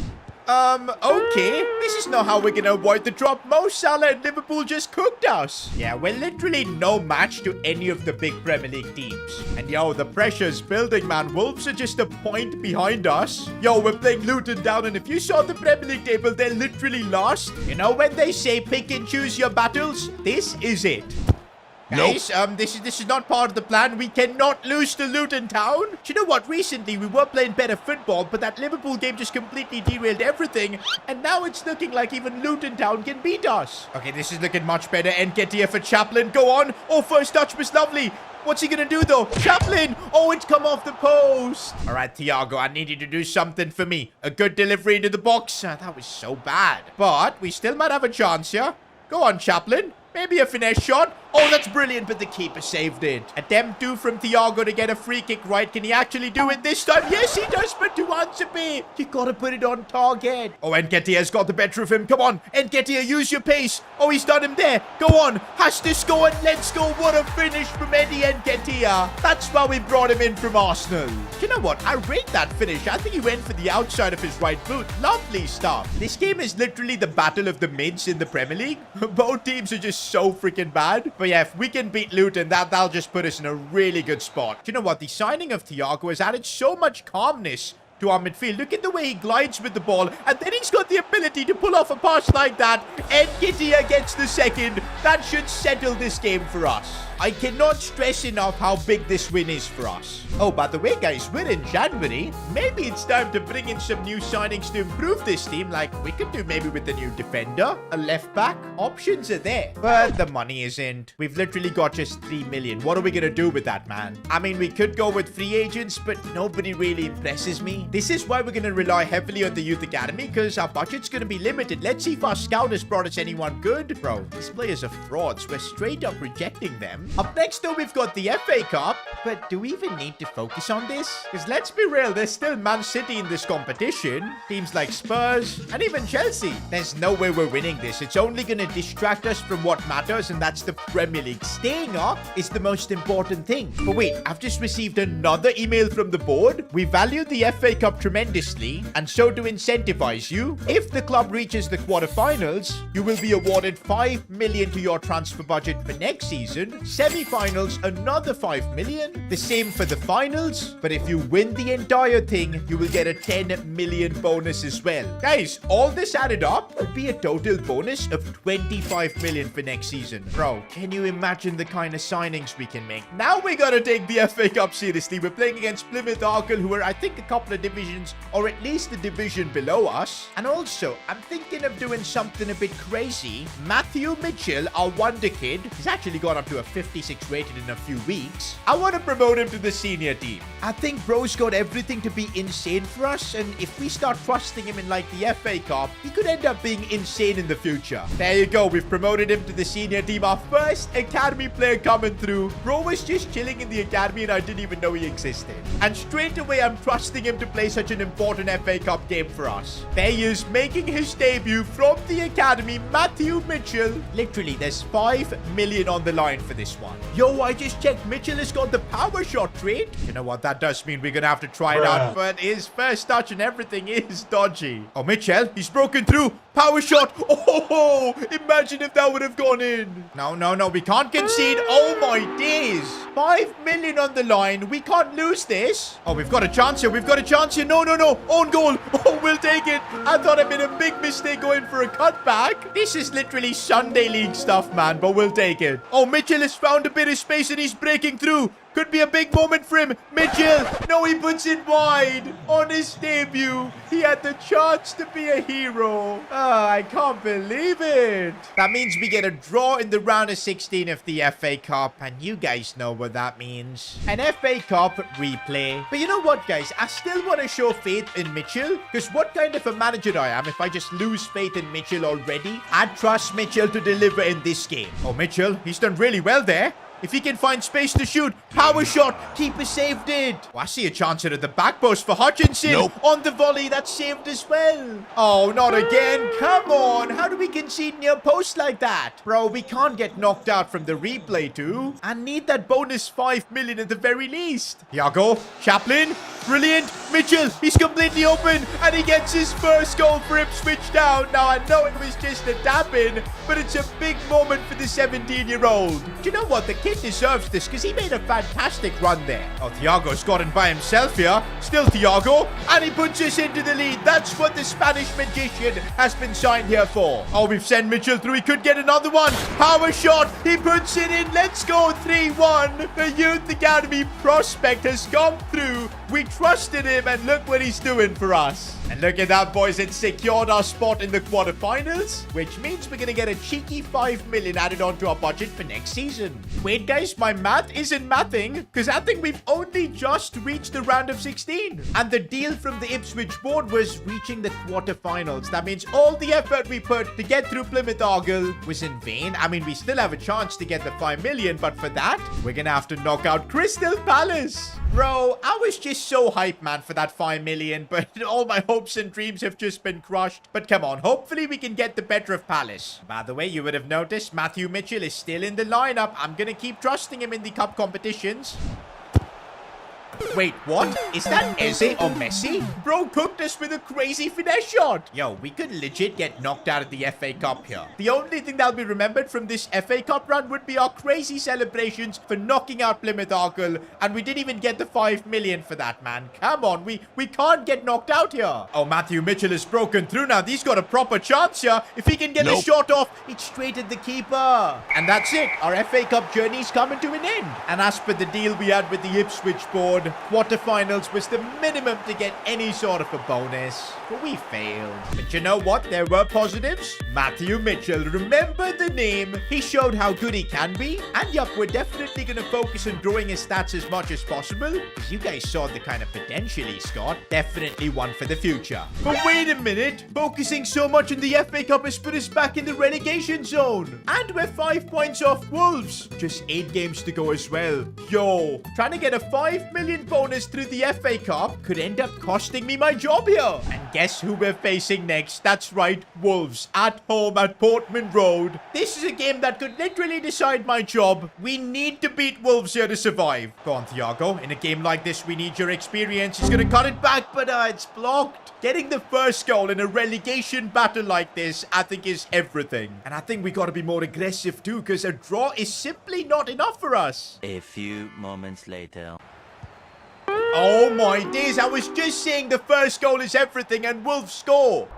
Okay. This is not how we're gonna avoid the drop. Mo Salah and Liverpool just cooked us. Yeah, we're literally no match to any of the big Premier League teams. And yo, the pressure's building, man. Wolves are just a point behind us. Yo, we're playing Luton down, and if you saw the Premier League table, they're literally lost. You know when they say pick and choose your battles? This is it. Guys, this is not part of the plan. We cannot lose to Luton Town. Do you know what? Recently, we were playing better football, but that Liverpool game just completely derailed everything. And now it's looking like even Luton Town can beat us. Okay, this is looking much better. Nketiah for Chaplin. Go on. Oh, first touch was lovely. What's he going to do, though? Chaplin! Oh, it's come off the post. All right, Thiago, I need you to do something for me. A good delivery into the box. That was so bad. But we still might have a chance here. Go on, Chaplin. Maybe a finesse shot. Oh, that's brilliant, but the keeper saved it. Attempt 2 from Thiago to get a free kick right. Can he actually do it this time? Yes, he does, but to answer me, you gotta put it on target. Oh, Nketiah's got the better of him. Come on, Nketiah, use your pace. Oh, he's done him there. Go on, has to score, and let's go. What a finish from Eddie Nketiah. That's why we brought him in from Arsenal. Do you know what? I rate that finish. I think he went for the outside of his right boot. Lovely stuff. This game is literally the battle of the mids in the Premier League. Both teams are just so freaking bad. But yeah, if we can beat Luton, that'll just put us in a really good spot. Do you know what? The signing of Thiago has added so much calmness to our midfield. Look at the way he glides with the ball, and then he's got the ability to pull off a pass like that. Nketiah gets the second. That should settle this game for us. I cannot stress enough how big this win is for us. Oh, by the way, guys, we're in January. Maybe it's time to bring in some new signings to improve this team. Like, we could do maybe with a new defender, a left back. Options are there, but the money isn't. We've literally got just 3 million. What are we going to do with that, man? I mean, we could go with free agents, but nobody really impresses me. This is why we're going to rely heavily on the youth academy, because our budget's going to be limited. Let's see if our scout has brought us anyone good. Bro, these players are frauds. We're straight up rejecting them. Up next, though, we've got the FA Cup. But do we even need to focus on this? Because let's be real, there's still Man City in this competition. Teams like Spurs and even Chelsea. There's no way we're winning this. It's only going to distract us from what matters, and that's the Premier League. Staying up is the most important thing. But wait, I've just received another email from the board. We value the FA Cup tremendously, and so to incentivize you, if the club reaches the quarterfinals, you will be awarded 5 million to your transfer budget for next season. Semi-finals, another 5 million. The same for the finals, but if you win the entire thing, you will get a 10 million bonus as well. Guys, all this added up would be a total bonus of 25 million for next season. Bro, can you imagine the kind of signings we can make? Now we gotta take the FA Cup seriously. We're playing against Plymouth Argyle, who are, I think, a couple of divisions, or at least the division below us. And also, I'm thinking of doing something a bit crazy. Matthew Mitchell, our wonder kid, he's actually gone up to a 56 rated in a few weeks. I want to promote him to the senior team. I think bro's got everything to be insane for us, and if we start trusting him in like the FA Cup, he could end up being insane in the future. There you go, we've promoted him to the senior team. Our first academy player coming through. Bro was just chilling in the academy and I didn't even know he existed. And straight away I'm trusting him to play such an important FA Cup game for us. There he is, making his debut from the academy, Matthew Mitchell. Literally, there's 5 million on the line for this one. Yo, I just checked. Mitchell has got the power shot trait. You know what? That does mean we're gonna have to try it out, but his first touch and everything is dodgy. Oh, Mitchell, he's broken through. Power shot. Oh, imagine if that would have gone in. No, we can't concede. Oh my days. 5 million on the line. We can't lose this. Oh, we've got a chance here. No. Own goal. Oh, we'll take it. I thought I made a big mistake going for a cutback. This is literally Sunday League stuff, man, but we'll take it. Oh, Mitchell has found a bit of space and he's breaking through. Could be a big moment for him. Mitchell. No, he puts it wide. On his debut, he had the chance to be a hero. Oh, I can't believe it. That means we get a draw in the round of 16 of the FA Cup. And you guys know what that means. An FA Cup replay. But you know what, guys? I still want to show faith in Mitchell. Because what kind of a manager I am if I just lose faith in Mitchell already? I trust Mitchell to deliver in this game. Oh, Mitchell, he's done really well there. If he can find space to shoot, power shot, keeper saved it. Oh, I see a chance here at the back post for Hutchinson. Nope. On the volley, that's saved as well. Oh, not again. Come on. How do we concede near post like that? Bro, we can't get knocked out from the replay too. I need that bonus 5 million at the very least. Thiago, Chaplin, brilliant. Mitchell, he's completely open and he gets his first goal for Ipswich Town. Now, I know it was just a tap-in, but it's a big moment for the 17-year-old. Do you know what? The kid deserves this because he made a fantastic fantastic run there. Oh, Thiago's got in by himself here. Still Thiago. And he puts us into the lead. That's what the Spanish magician has been signed here for. Oh, we've sent Mitchell through. He could get another one. Power shot. He puts it in. Let's go 3-1. The Youth Academy prospect has gone through. We trusted him, and look what he's doing for us. And look at that, boys. It secured our spot in the quarterfinals, which means we're going to get a cheeky 5 million added onto our budget for next season. Wait, guys, my math isn't mathing, because I think we've only just reached the round of 16. And the deal from the Ipswich board was reaching the quarterfinals. That means all the effort we put to get through Plymouth Argyle was in vain. I mean, we still have a chance to get the 5 million, but for that, we're going to have to knock out Crystal Palace. Bro, I was just so hyped, man, for that 5 million, but all my hopes and dreams have just been crushed. But come on, hopefully we can get the better of Palace. By the way, you would have noticed Matthew Mitchell is still in the lineup. I'm gonna keep trusting him in the cup competitions. Wait, what? Is that Eze or Messi? Bro cooked us with a crazy finesse shot. Yo, we could legit get knocked out of the FA Cup here. The only thing that'll be remembered from this FA Cup run would be our crazy celebrations for knocking out Plymouth Argyle. And we didn't even get the 5 million for that, man. Come on, we can't get knocked out here. Oh, Matthew Mitchell is broken through now. He's got a proper chance here. If he can get the shot off, it's straight at the keeper. And that's it. Our FA Cup journey's coming to an end. And as per the deal we had with the Ipswich board, quarterfinals was the minimum to get any sort of a bonus, but we failed. But you know what? There were positives. Matthew Mitchell, remember the name. He showed how good he can be. And yup, we're definitely going to focus on growing his stats as much as possible, because you guys saw the kind of potential he's got. Definitely one for the future. But wait a minute. Focusing so much on the FA Cup has put us back in the relegation zone. And we're 5 points off Wolves. Just 8 games to go as well. Yo, trying to get a 5 million bonus through the FA Cup could end up costing me my job here. And guess who we're facing next? That's right, Wolves, at home at Portman Road. This is a game that could literally decide my job. We need to beat Wolves here to survive. Go on, Thiago. In a game like this, we need your experience. He's going to cut it back, but it's blocked. Getting the first goal in a relegation battle like this, I think, is everything. And I think we got to be more aggressive too, because a draw is simply not enough for us. A few moments later. Oh my days, I was just saying the first goal is everything and Wolves score.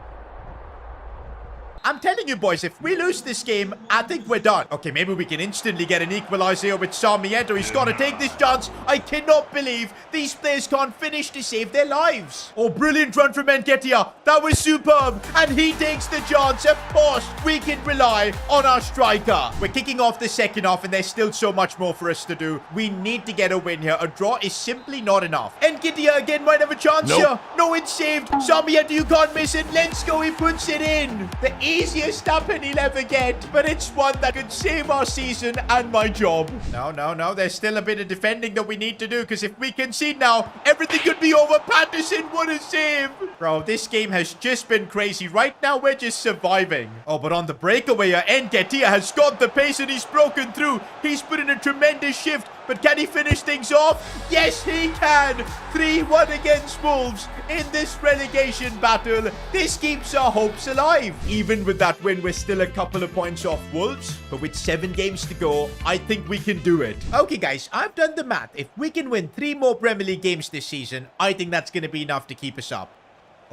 I'm telling you, boys, if we lose this game, I think we're done. Okay, maybe we can instantly get an equalizer here with Sarmiento. He's got to take this chance. I cannot believe these players can't finish to save their lives. Oh, brilliant run from Nketiah. That was superb. And he takes the chance. Of course, we can rely on our striker. We're kicking off the second half, and there's still so much more for us to do. We need to get a win here. A draw is simply not enough. Nketiah again might have a chance here. No, it's saved. Sarmiento, you can't miss it. Let's go. He puts it in. The easiest happen he'll ever get, but it's one that could save our season and my job. No, there's still a bit of defending that we need to do, because if we concede now, everything could be over. Patterson, what a save. Bro, this game has just been crazy. Right now, we're just surviving. Oh, but on the breakaway, Nketiah has got the pace and he's broken through. He's put in a tremendous shift, but can he finish things off? Yes, he can. 3-1 against Wolves in this relegation battle. This keeps our hopes alive. Even with that win, we're still a couple of points off Wolves, but with 7 games to go, I think we can do it. Okay, guys, I've done the math. If we can win 3 more Premier League games this season, I think that's going to be enough to keep us up.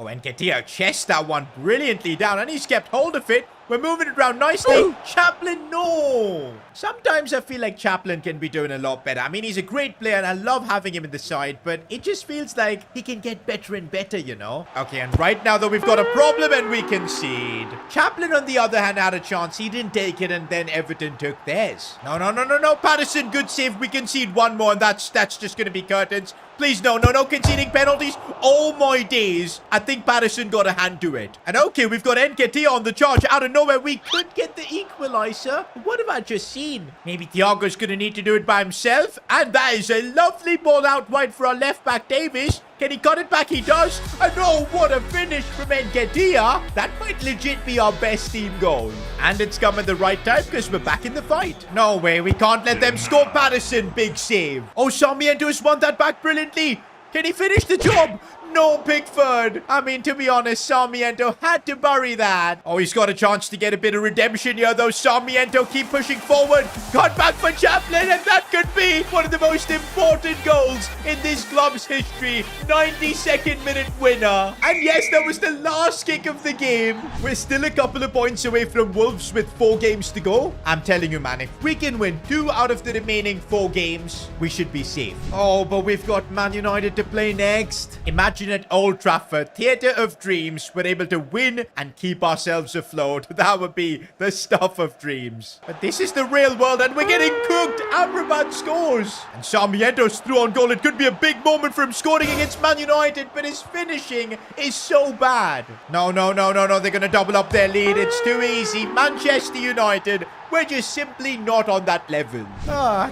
Oh, Nketiah chests that one brilliantly down, and he's kept hold of it. We're moving it around nicely. Chaplin, no. Sometimes I feel like Chaplin can be doing a lot better. I mean, he's a great player, and I love having him in the side, but it just feels like he can get better and better, you know? Okay, and right now, though, we've got a problem, and we concede. Chaplin, on the other hand, had a chance. He didn't take it, and then Everton took theirs. No. Patterson, good save. We concede one more, and that's just going to be curtains. Please, no conceding penalties. Oh, my days. I think Patterson got a hand to it. And okay, we've got Nketiah on the charge. Out of nowhere, we could get the equalizer. What have I just seen? Maybe Thiago's going to need to do it by himself. And that is a lovely ball out wide for our left back, Davies. Can he cut it back? He does. And oh, what a finish from Nketiah. That might legit be our best team goal. And it's come at the right time, because we're back in the fight. No way, we can't let them score. Patterson, big save. Oh, Sarmiento has won that back brilliantly. Can he finish the job? No, Pickford. I mean, to be honest, Sarmiento had to bury that. Oh, he's got a chance to get a bit of redemption here, though. Sarmiento keep pushing forward. Cut back for Chaplin, and that could be one of the most important goals in this club's history. 92nd minute winner. And yes, that was the last kick of the game. We're still a couple of points away from Wolves with 4 games to go. I'm telling you, man, if we can win 2 out of the remaining 4 games, we should be safe. Oh, but we've got Man United to play next. Imagine at Old Trafford, theatre of dreams, we're able to win and keep ourselves afloat. That would be the stuff of dreams. But this is the real world, and we're getting cooked. Amrabat scores. And Sarmiento's through on goal. It could be a big moment for him scoring against Man United, but his finishing is so bad. No. They're going to double up their lead. It's too easy. Manchester United, we're just simply not on that level.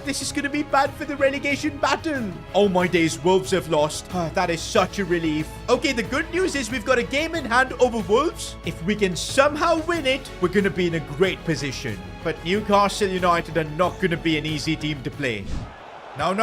This is going to be bad for the relegation battle. Oh my days, Wolves have lost. That is such a relief. Okay, the good news is we've got a game in hand over Wolves. If we can somehow win it, we're going to be in a great position. But Newcastle United are not going to be an easy team to play. No.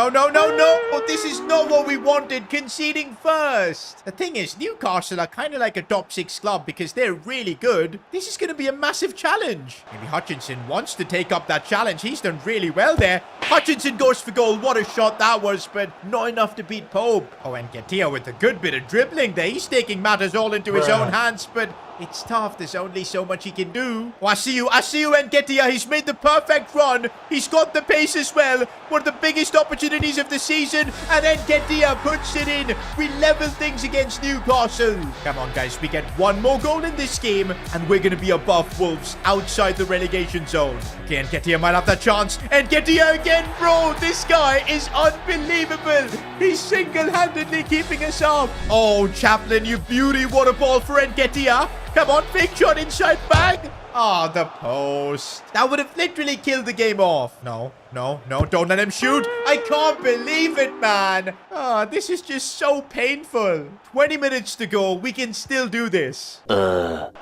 This is not what we wanted. Conceding first. The thing is, Newcastle are kind of like a top 6 club because they're really good. This is going to be a massive challenge. Maybe Hutchinson wants to take up that challenge. He's done really well there. Hutchinson goes for goal. What a shot that was, but not enough to beat Pope. Oh, and Nketiah with a good bit of dribbling there. He's taking matters all into his own hands, but it's tough. There's only so much he can do. Oh, I see you, Nketiah. He's made the perfect run. He's got the pace as well. One of the biggest opportunities of the season. And Nketiah puts it in. We level things against Newcastle. Come on, guys. We get one more goal in this game, and we're going to be above Wolves outside the relegation zone. Okay, Nketiah might have that chance. Nketiah again, bro. This guy is unbelievable. He's single-handedly keeping us up. Oh, Chaplin, you beauty. What a ball for Nketiah. Come on, big shot inside bag. Ah, the post. That would have literally killed the game off. No, don't let him shoot. I can't believe it, man. This is just so painful. 20 minutes to go. We can still do this. No.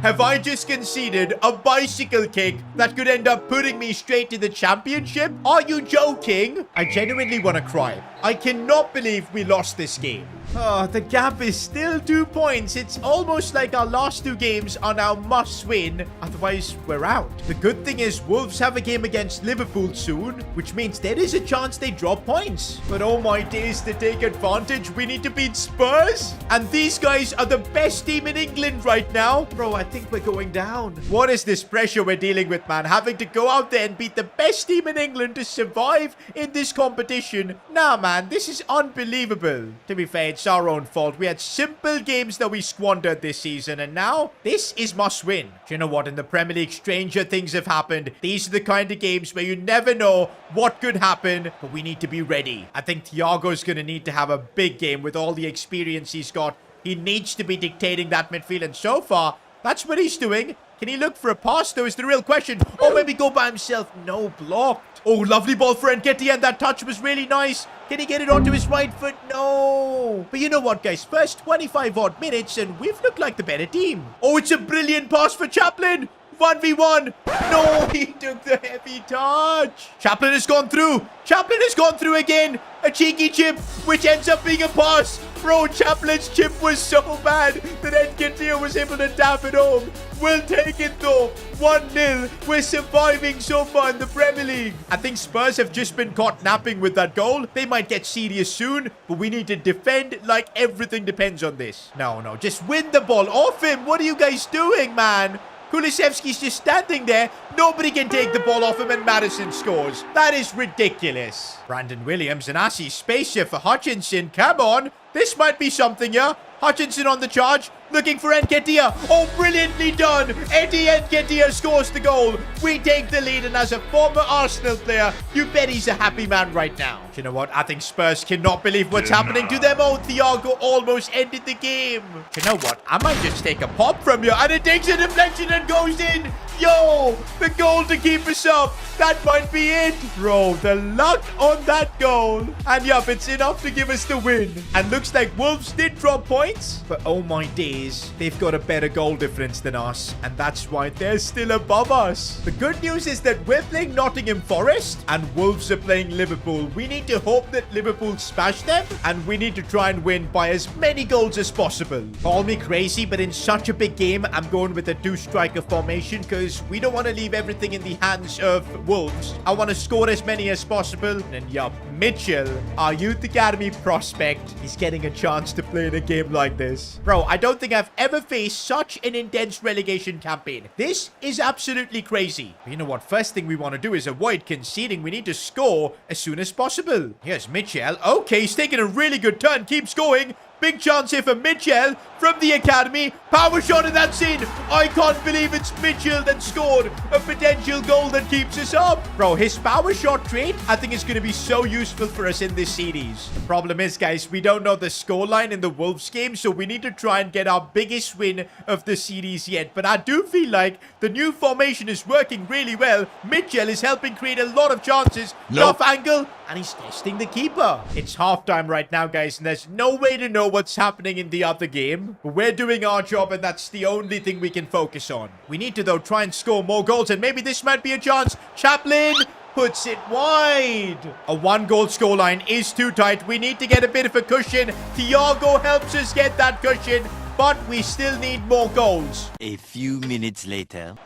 Have I just conceded a bicycle kick that could end up putting me straight to the championship? Are you joking? I genuinely want to cry. I cannot believe we lost this game. The gap is still 2 points. It's almost like our last 2 games are now must win. Otherwise, we're out. The good thing is Wolves have a game against Liverpool soon, which means there is a chance they drop points. But oh my days, to take advantage, we need to beat Spurs. And these guys are the best team in England right now. Bro, I think we're going down. What is this pressure we're dealing with, man? Having to go out there and beat the best team in England to survive in this competition. Nah, man, this is unbelievable. To be fair, it's our own fault. We had simple games that we squandered this season, and now this is must win. Do you know what? In the Premier League, stranger things have happened. These are the kind of games where you never know what could happen, but we need to be ready. I think Thiago's going to need to have a big game with all the experience he's got. He needs to be dictating that midfield, and so far, that's what he's doing. Can he look for a pass, though, is the real question. Or maybe go by himself. No, blocked. Oh, lovely ball for Nketiah, and that touch was really nice. Can he get it onto his right foot? No. But you know what, guys? First 25 odd minutes, and we've looked like the better team. Oh, it's a brilliant pass for Chaplin. 1v1. No, he took the heavy touch. Chaplin has gone through. Chaplin has gone through again. A cheeky chip, which ends up being a pass. Bro, Chaplin's chip was so bad that Nketiah was able to tap it home. We'll take it though. 1-0. We're surviving so far in the Premier League. I think Spurs have just been caught napping with that goal. They might get serious soon, but we need to defend like everything depends on this. No, just win the ball off him. What are you guys doing, man? Kulusevski's just standing there. Nobody can take the ball off him, and Maddison scores. That is ridiculous. Brandon Williams, and I see space here for Hutchinson. Come on. This might be something here. Hutchinson on the charge, looking for Nketiah. Oh, brilliantly done. Eddie Nketiah scores the goal. We take the lead, and as a former Arsenal player, you bet he's a happy man right now. Do you know what? I think Spurs cannot believe what's happening to them. Oh, Thiago almost ended the game. Do you know what? I might just take a pop from you, and it takes a deflection and goes in. Yo, the goal to keep us up. That might be it. Bro, the luck on that goal. And yup, it's enough to give us the win. And looks like Wolves did drop points. But oh my days, they've got a better goal difference than us. And that's why they're still above us. The good news is that we're playing Nottingham Forest and Wolves are playing Liverpool. We need need to hope that Liverpool smash them, and we need to try and win by as many goals as possible. Call me crazy, but in such a big game, I'm going with a 2-striker formation because we don't want to leave everything in the hands of Wolves. I want to score as many as possible. And yup, Mitchell, our youth academy prospect, he's getting a chance to play in a game like this. Bro, I don't think I've ever faced such an intense relegation campaign. This is absolutely crazy. But you know what? First thing we want to do is avoid conceding. We need to score as soon as possible. Here's Mitchell. Okay, he's taking a really good turn. Keeps going. Big chance here for Mitchell from the academy. Power shot, and that's in. I can't believe it's Mitchell that scored a potential goal that keeps us up. Bro, his power shot trait, I think is going to be so useful for us in this series. The problem is, guys, we don't know the scoreline in the Wolves game, so we need to try and get our biggest win of the series yet. But I do feel like the new formation is working really well. Mitchell is helping create a lot of chances. Tough angle, and he's testing the keeper. It's halftime right now, guys, and there's no way to know what's happening in the other game. But we're doing our job, and that's the only thing we can focus on. We need to, though, try and score more goals, and maybe this might be a chance. Chaplin puts it wide. A 1-goal scoreline is too tight. We need to get a bit of a cushion. Thiago helps us get that cushion, but we still need more goals. A few minutes later.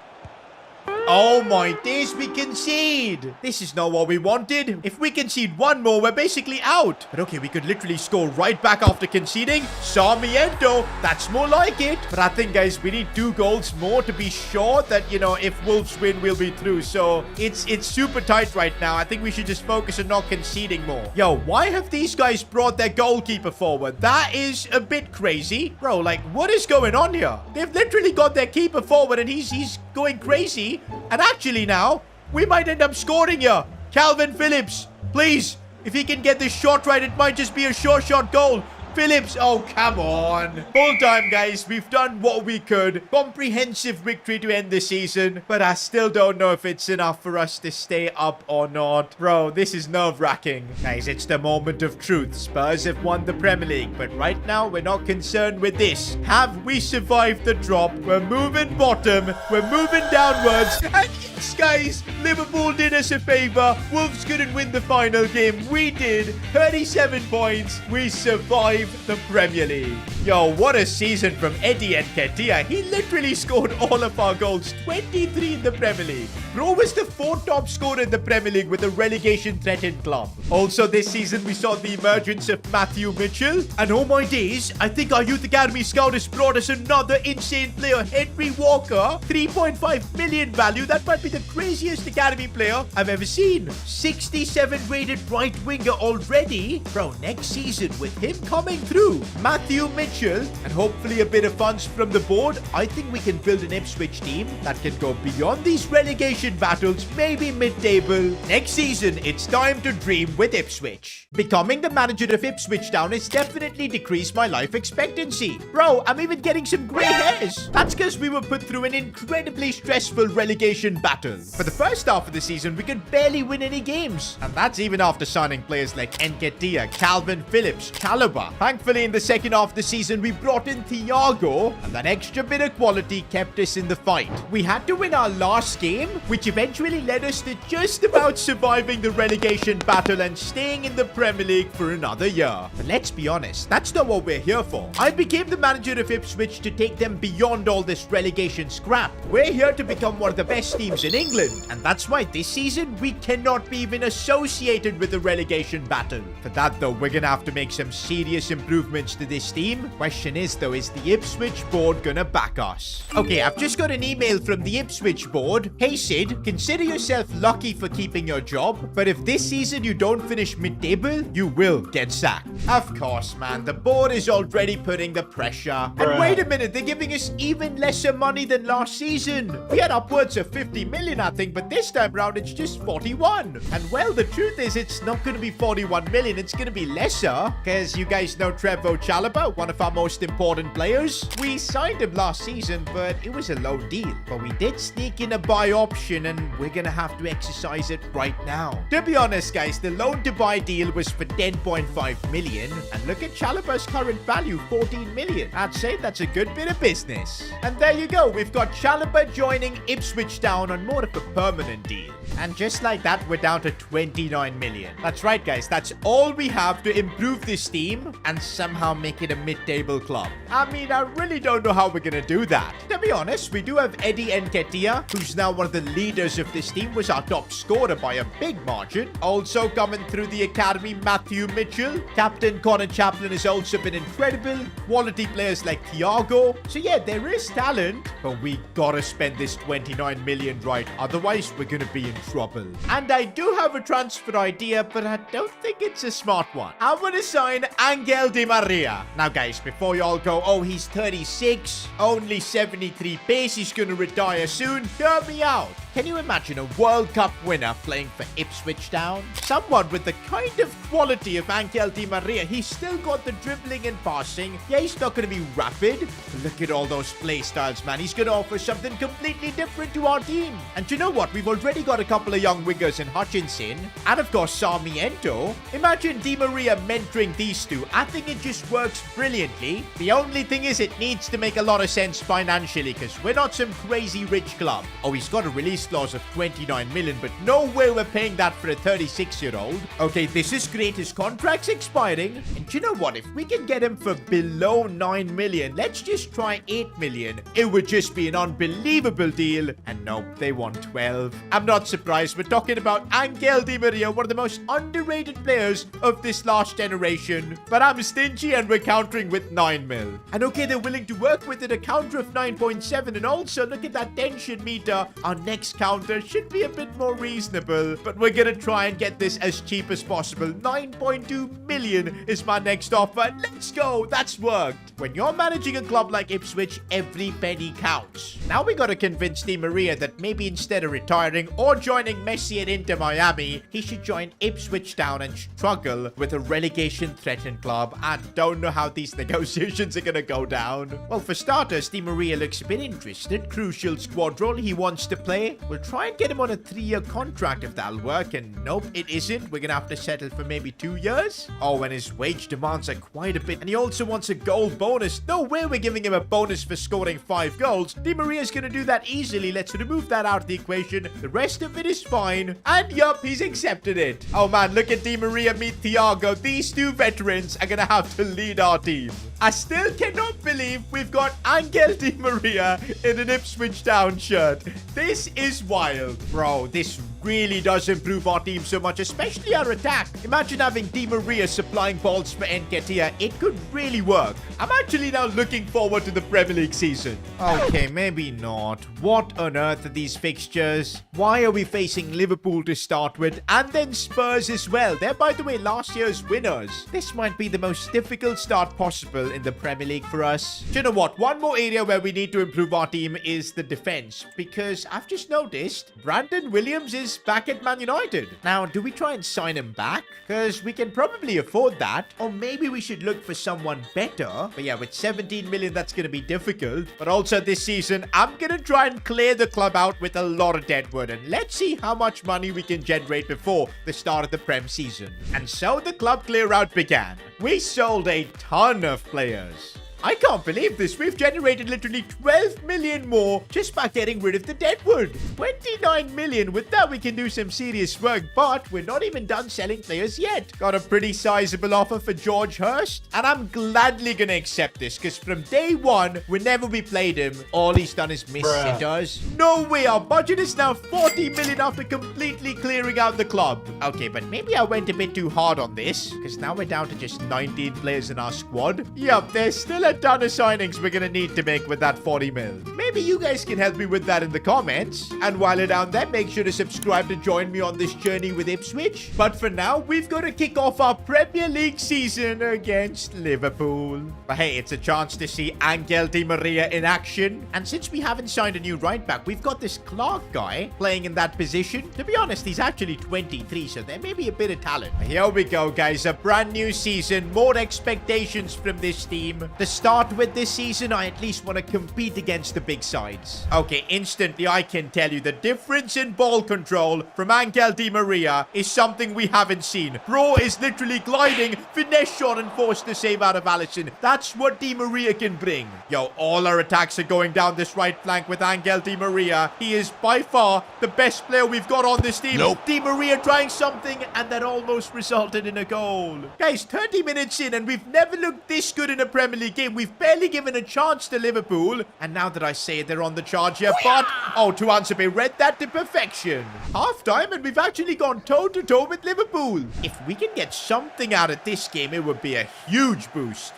Oh my days, we concede. This is not what we wanted. If we concede one more, we're basically out. But okay, we could literally score right back after conceding. Sarmiento, that's more like it. But I think, guys, we need 2 goals more to be sure that, you know, if Wolves win, we'll be through. So it's super tight right now. I think we should just focus on not conceding more. Yo, why have these guys brought their goalkeeper forward? That is a bit crazy. Bro, like, what is going on here? They've literally got their keeper forward, and he's going crazy. And actually now, we might end up scoring here. Calvin Phillips, please. If he can get this shot right, it might just be a sure shot goal. Phillips, oh, come on. Full time, guys. We've done what we could. Comprehensive victory to end the season. But I still don't know if it's enough for us to stay up or not. Bro, this is nerve-wracking. Guys, it's the moment of truth. Spurs have won the Premier League. But right now, we're not concerned with this. Have we survived the drop? We're moving bottom. We're moving downwards. And yes, guys, Liverpool did us a favor. Wolves couldn't win the final game. We did. 37 points. We survived the Premier League. Yo, what a season from Eddie Nketiah. He literally scored all of our goals. 23 in the Premier League. Bro was the 4th top scorer in the Premier League with a relegation-threatened club. Also this season, we saw the emergence of Matthew Mitchell. And oh my days, I think our Youth Academy scout has brought us another insane player, Henry Walker. 3.5 million value. That might be the craziest academy player I've ever seen. 67 rated right winger already. Bro, next season with him coming through, Matthew Mitchell, and hopefully a bit of funds from the board, I think we can build an Ipswich team that can go beyond these relegation battles, maybe mid-table. Next season, it's time to dream with Ipswich. Becoming the manager of Ipswich Town has definitely decreased my life expectancy. Bro, I'm even getting some grey hairs. That's because we were put through an incredibly stressful relegation battle. For the first half of the season, we could barely win any games. And that's even after signing players like Nketiah, Calvin Phillips, Chalobah. Thankfully, in the second half of the season, we brought in Thiago, and that extra bit of quality kept us in the fight. We had to win our last game, which eventually led us to just about surviving the relegation battle and staying in the Premier League for another year. But let's be honest, that's not what we're here for. I became the manager of Ipswich to take them beyond all this relegation scrap. We're here to become one of the best teams in England, and that's why this season we cannot be even associated with the relegation battle. For that, though, we're gonna have to make some serious improvements to this team. Question is, though, is the Ipswich board gonna back us? Okay, I've just got an email from the Ipswich board. Hey Sid, consider yourself lucky for keeping your job, but if this season you don't finish mid-table, you will get sacked. Of course, man, the board is already putting the pressure. And wait a minute, they're giving us even lesser money than last season. We had upwards of 50 million, I think, but this time round it's just 41. And well, the truth is, it's not gonna be 41 million, it's gonna be lesser, because you guys know Trevoh Chalobah, one of our most important players. We signed him last season, but it was a low deal. But we did sneak in a buy option, and we're gonna have to exercise it right now. To be honest, guys, the loan to buy deal was for 10.5 million, and look at Chalobah's current value, 14 million. I'd say that's a good bit of business. And there you go, we've got Chalobah joining Ipswich Town on more of a permanent deal. And just like that, we're down to 29 million. That's right, guys. That's all we have to improve this team and somehow make it a mid-table club. I mean, I really don't know how we're going to do that. To be honest, we do have Eddie Nketiah, who's now one of the leaders of this team, was our top scorer by a big margin. Also coming through the academy, Matthew Mitchell. Captain Connor Chaplin has also been incredible. Quality players like Thiago. So yeah, there is talent, but we gotta spend this 29 million right. Otherwise, we're gonna be in trouble. And I do have a transfer idea, but I don't think it's a smart one. I want to sign Angel Di Maria. Now, guys, before you all go, oh, he's 36, only 73 pace, he's gonna retire soon. Hear me out. Can you imagine a World Cup winner playing for Ipswich Town? Someone with the kind of quality of Angel Di Maria. He's still got the dribbling and passing. Yeah, he's not going to be rapid. But look at all those play styles, man. He's going to offer something completely different to our team. And you know what? We've already got a couple of young wingers in Hutchinson. And of course, Sarmiento. Imagine Di Maria mentoring these two. I think it just works brilliantly. The only thing is it needs to make a lot of sense financially because we're not some crazy rich club. Oh, he's got a release clause of 29 million, but no way we're paying that for a 36-year-old. Okay, this is great. His contract's expiring. And you know what? If we can get him for below 9 million, let's just try 8 million. It would just be an unbelievable deal. And nope, they want 12. I'm not surprised. We're talking about Angel Di Maria, one of the most underrated players of this last generation. But I'm stingy and we're countering with 9 mil. And okay, they're willing to work with it, a counter of 9.7. And also, look at that tension meter. Our next counter should be a bit more reasonable, but we're gonna try and get this as cheap as possible. 9.2 million is my next offer. Let's go. That's worked. When you're managing a club like Ipswich, every penny counts. Now we gotta convince Di Maria that maybe instead of retiring or joining Messi at Inter Miami, he should join Ipswich Town and struggle with a relegation-threatened club. I don't know how these negotiations are gonna go down. Well, for starters, Di Maria looks a bit interested. Crucial squad role he wants to play. We'll try and get him on a 3-year contract if that'll work, and nope, it isn't. We're gonna have to settle for maybe 2 years. Oh, and his wage demands are quite a bit, and he also wants a goal bonus. No way we're giving him a bonus for scoring 5 goals. Di Maria's gonna do that easily. Let's remove that out of the equation. The rest of it is fine, and yup, he's accepted it. Oh man, look at Di Maria meet Thiago. These two veterans are gonna have to lead our team. I still cannot believe we've got Angel Di Maria in an Ipswich Town shirt. This is wild. Bro, this really does improve our team so much, especially our attack. Imagine having Di Maria supplying balls for Nketiah. It could really work. I'm actually now looking forward to the Premier League season. Okay, maybe not. What on earth are these fixtures? Why are we facing Liverpool to start with and then Spurs as well? They're, by the way, last year's winners. This might be the most difficult start possible in the Premier League for us. Do you know what? One more area where we need to improve our team is the defense, because I've just noticed Brandon Williams is back at Man United. Now, do we try and sign him back? Because we can probably afford that. Or maybe we should look for someone better. But yeah, with 17 million, that's going to be difficult. But also this season, I'm going to try and clear the club out with a lot of deadwood. And let's see how much money we can generate before the start of the Prem season. And so the club clear out began. We sold a ton of players. I can't believe this. We've generated literally 12 million more just by getting rid of the deadwood. 29 million. With that, we can do some serious work, but we're not even done selling players yet. Got a pretty sizable offer for George Hurst, and I'm gladly going to accept this because from day one, whenever we played him, all he's done is miss sitters. No way. Our budget is now 40 million after completely clearing out the club. Okay, but maybe I went a bit too hard on this because now we're down to just 19 players in our squad. Yup, there's still a ton of signings we're gonna need to make with that 40 mil. Maybe you guys can help me with that in the comments. And while you're down there, make sure to subscribe to join me on this journey with Ipswich. But for now, we've got to kick off our Premier League season against Liverpool. But hey, it's a chance to see Angel Di Maria in action. And since we haven't signed a new right back, we've got this Clark guy playing in that position. To be honest, he's actually 23, so there may be a bit of talent. Here we go, guys. A brand new season. More expectations from this team. To start with this season, I at least want to compete against the big sides. Okay, instantly I can tell you the difference in ball control from Angel Di Maria is something we haven't seen. Bro is literally gliding, finesse shot and forced the save out of Alisson. That's what Di Maria can bring. Yo, all our attacks are going down this right flank with Angel Di Maria. He is by far the best player we've got on this team. Nope. Di Maria trying something and that almost resulted in a goal. Guys, 30 minutes in and we've never looked this good in a Premier League game. We've barely given a chance to Liverpool. And now that I say it, they're on the charge here. But, oh, Tuanzebe read that to perfection. Half time and we've actually gone toe-to-toe with Liverpool. If we can get something out of this game, it would be a huge boost.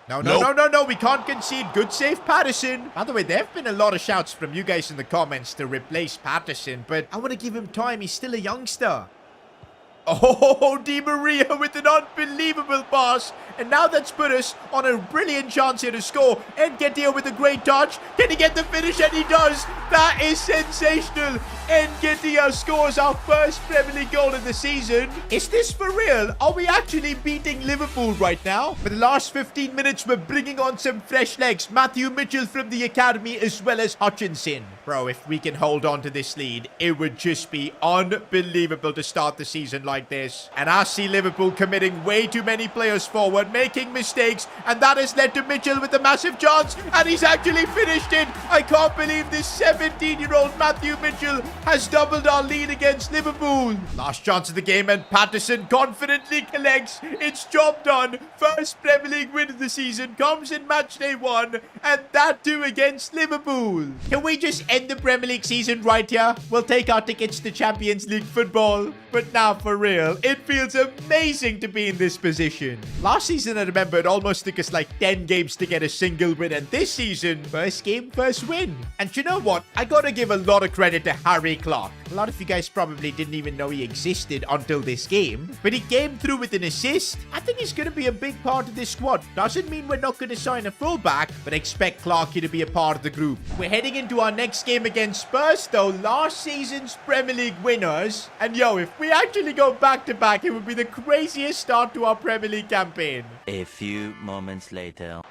No, we can't concede. Good save, Patterson. By the way, there have been a lot of shouts from you guys in the comments to replace Patterson, but I want to give him time. He's still a youngster. Oh, Di Maria with an unbelievable pass. And now that's put us on a brilliant chance here to score. Nketiah with a great touch. Can he get the finish? And he does. That is sensational. Nketiah scores our first Premier League goal of the season. Is this for real? Are we actually beating Liverpool right now? For the last 15 minutes, we're bringing on some fresh legs. Matthew Mitchell from the academy as well as Hutchinson. Bro, if we can hold on to this lead, it would just be unbelievable to start the season like this. And I see Liverpool committing way too many players forward, making mistakes, and that has led to Mitchell with a massive chance, and he's actually finished it. I can't believe this 17-year-old Matthew Mitchell has doubled our lead against Liverpool. Last chance of the game, and Patterson confidently collects. It's job done. First Premier League win of the season comes in match day 1, and that too against Liverpool. Can we just end the Premier League season right here? We'll take our tickets to Champions League football. But now for real, it feels amazing to be in this position. Last season, I remember it almost took us like 10 games to get a single win, and this season, first game, first win. And you know what? I gotta give a lot of credit to Harry Clark. A lot of you guys probably didn't even know he existed until this game, but he came through with an assist. I think he's gonna be a big part of this squad. Doesn't mean we're not gonna sign a fullback, but expect Clarky to be a part of the group. We're heading into our next game against Spurs, though, last season's Premier League winners. And yo, if we actually go back-to-back, it would be the craziest start to our Premier League campaign. A few moments later.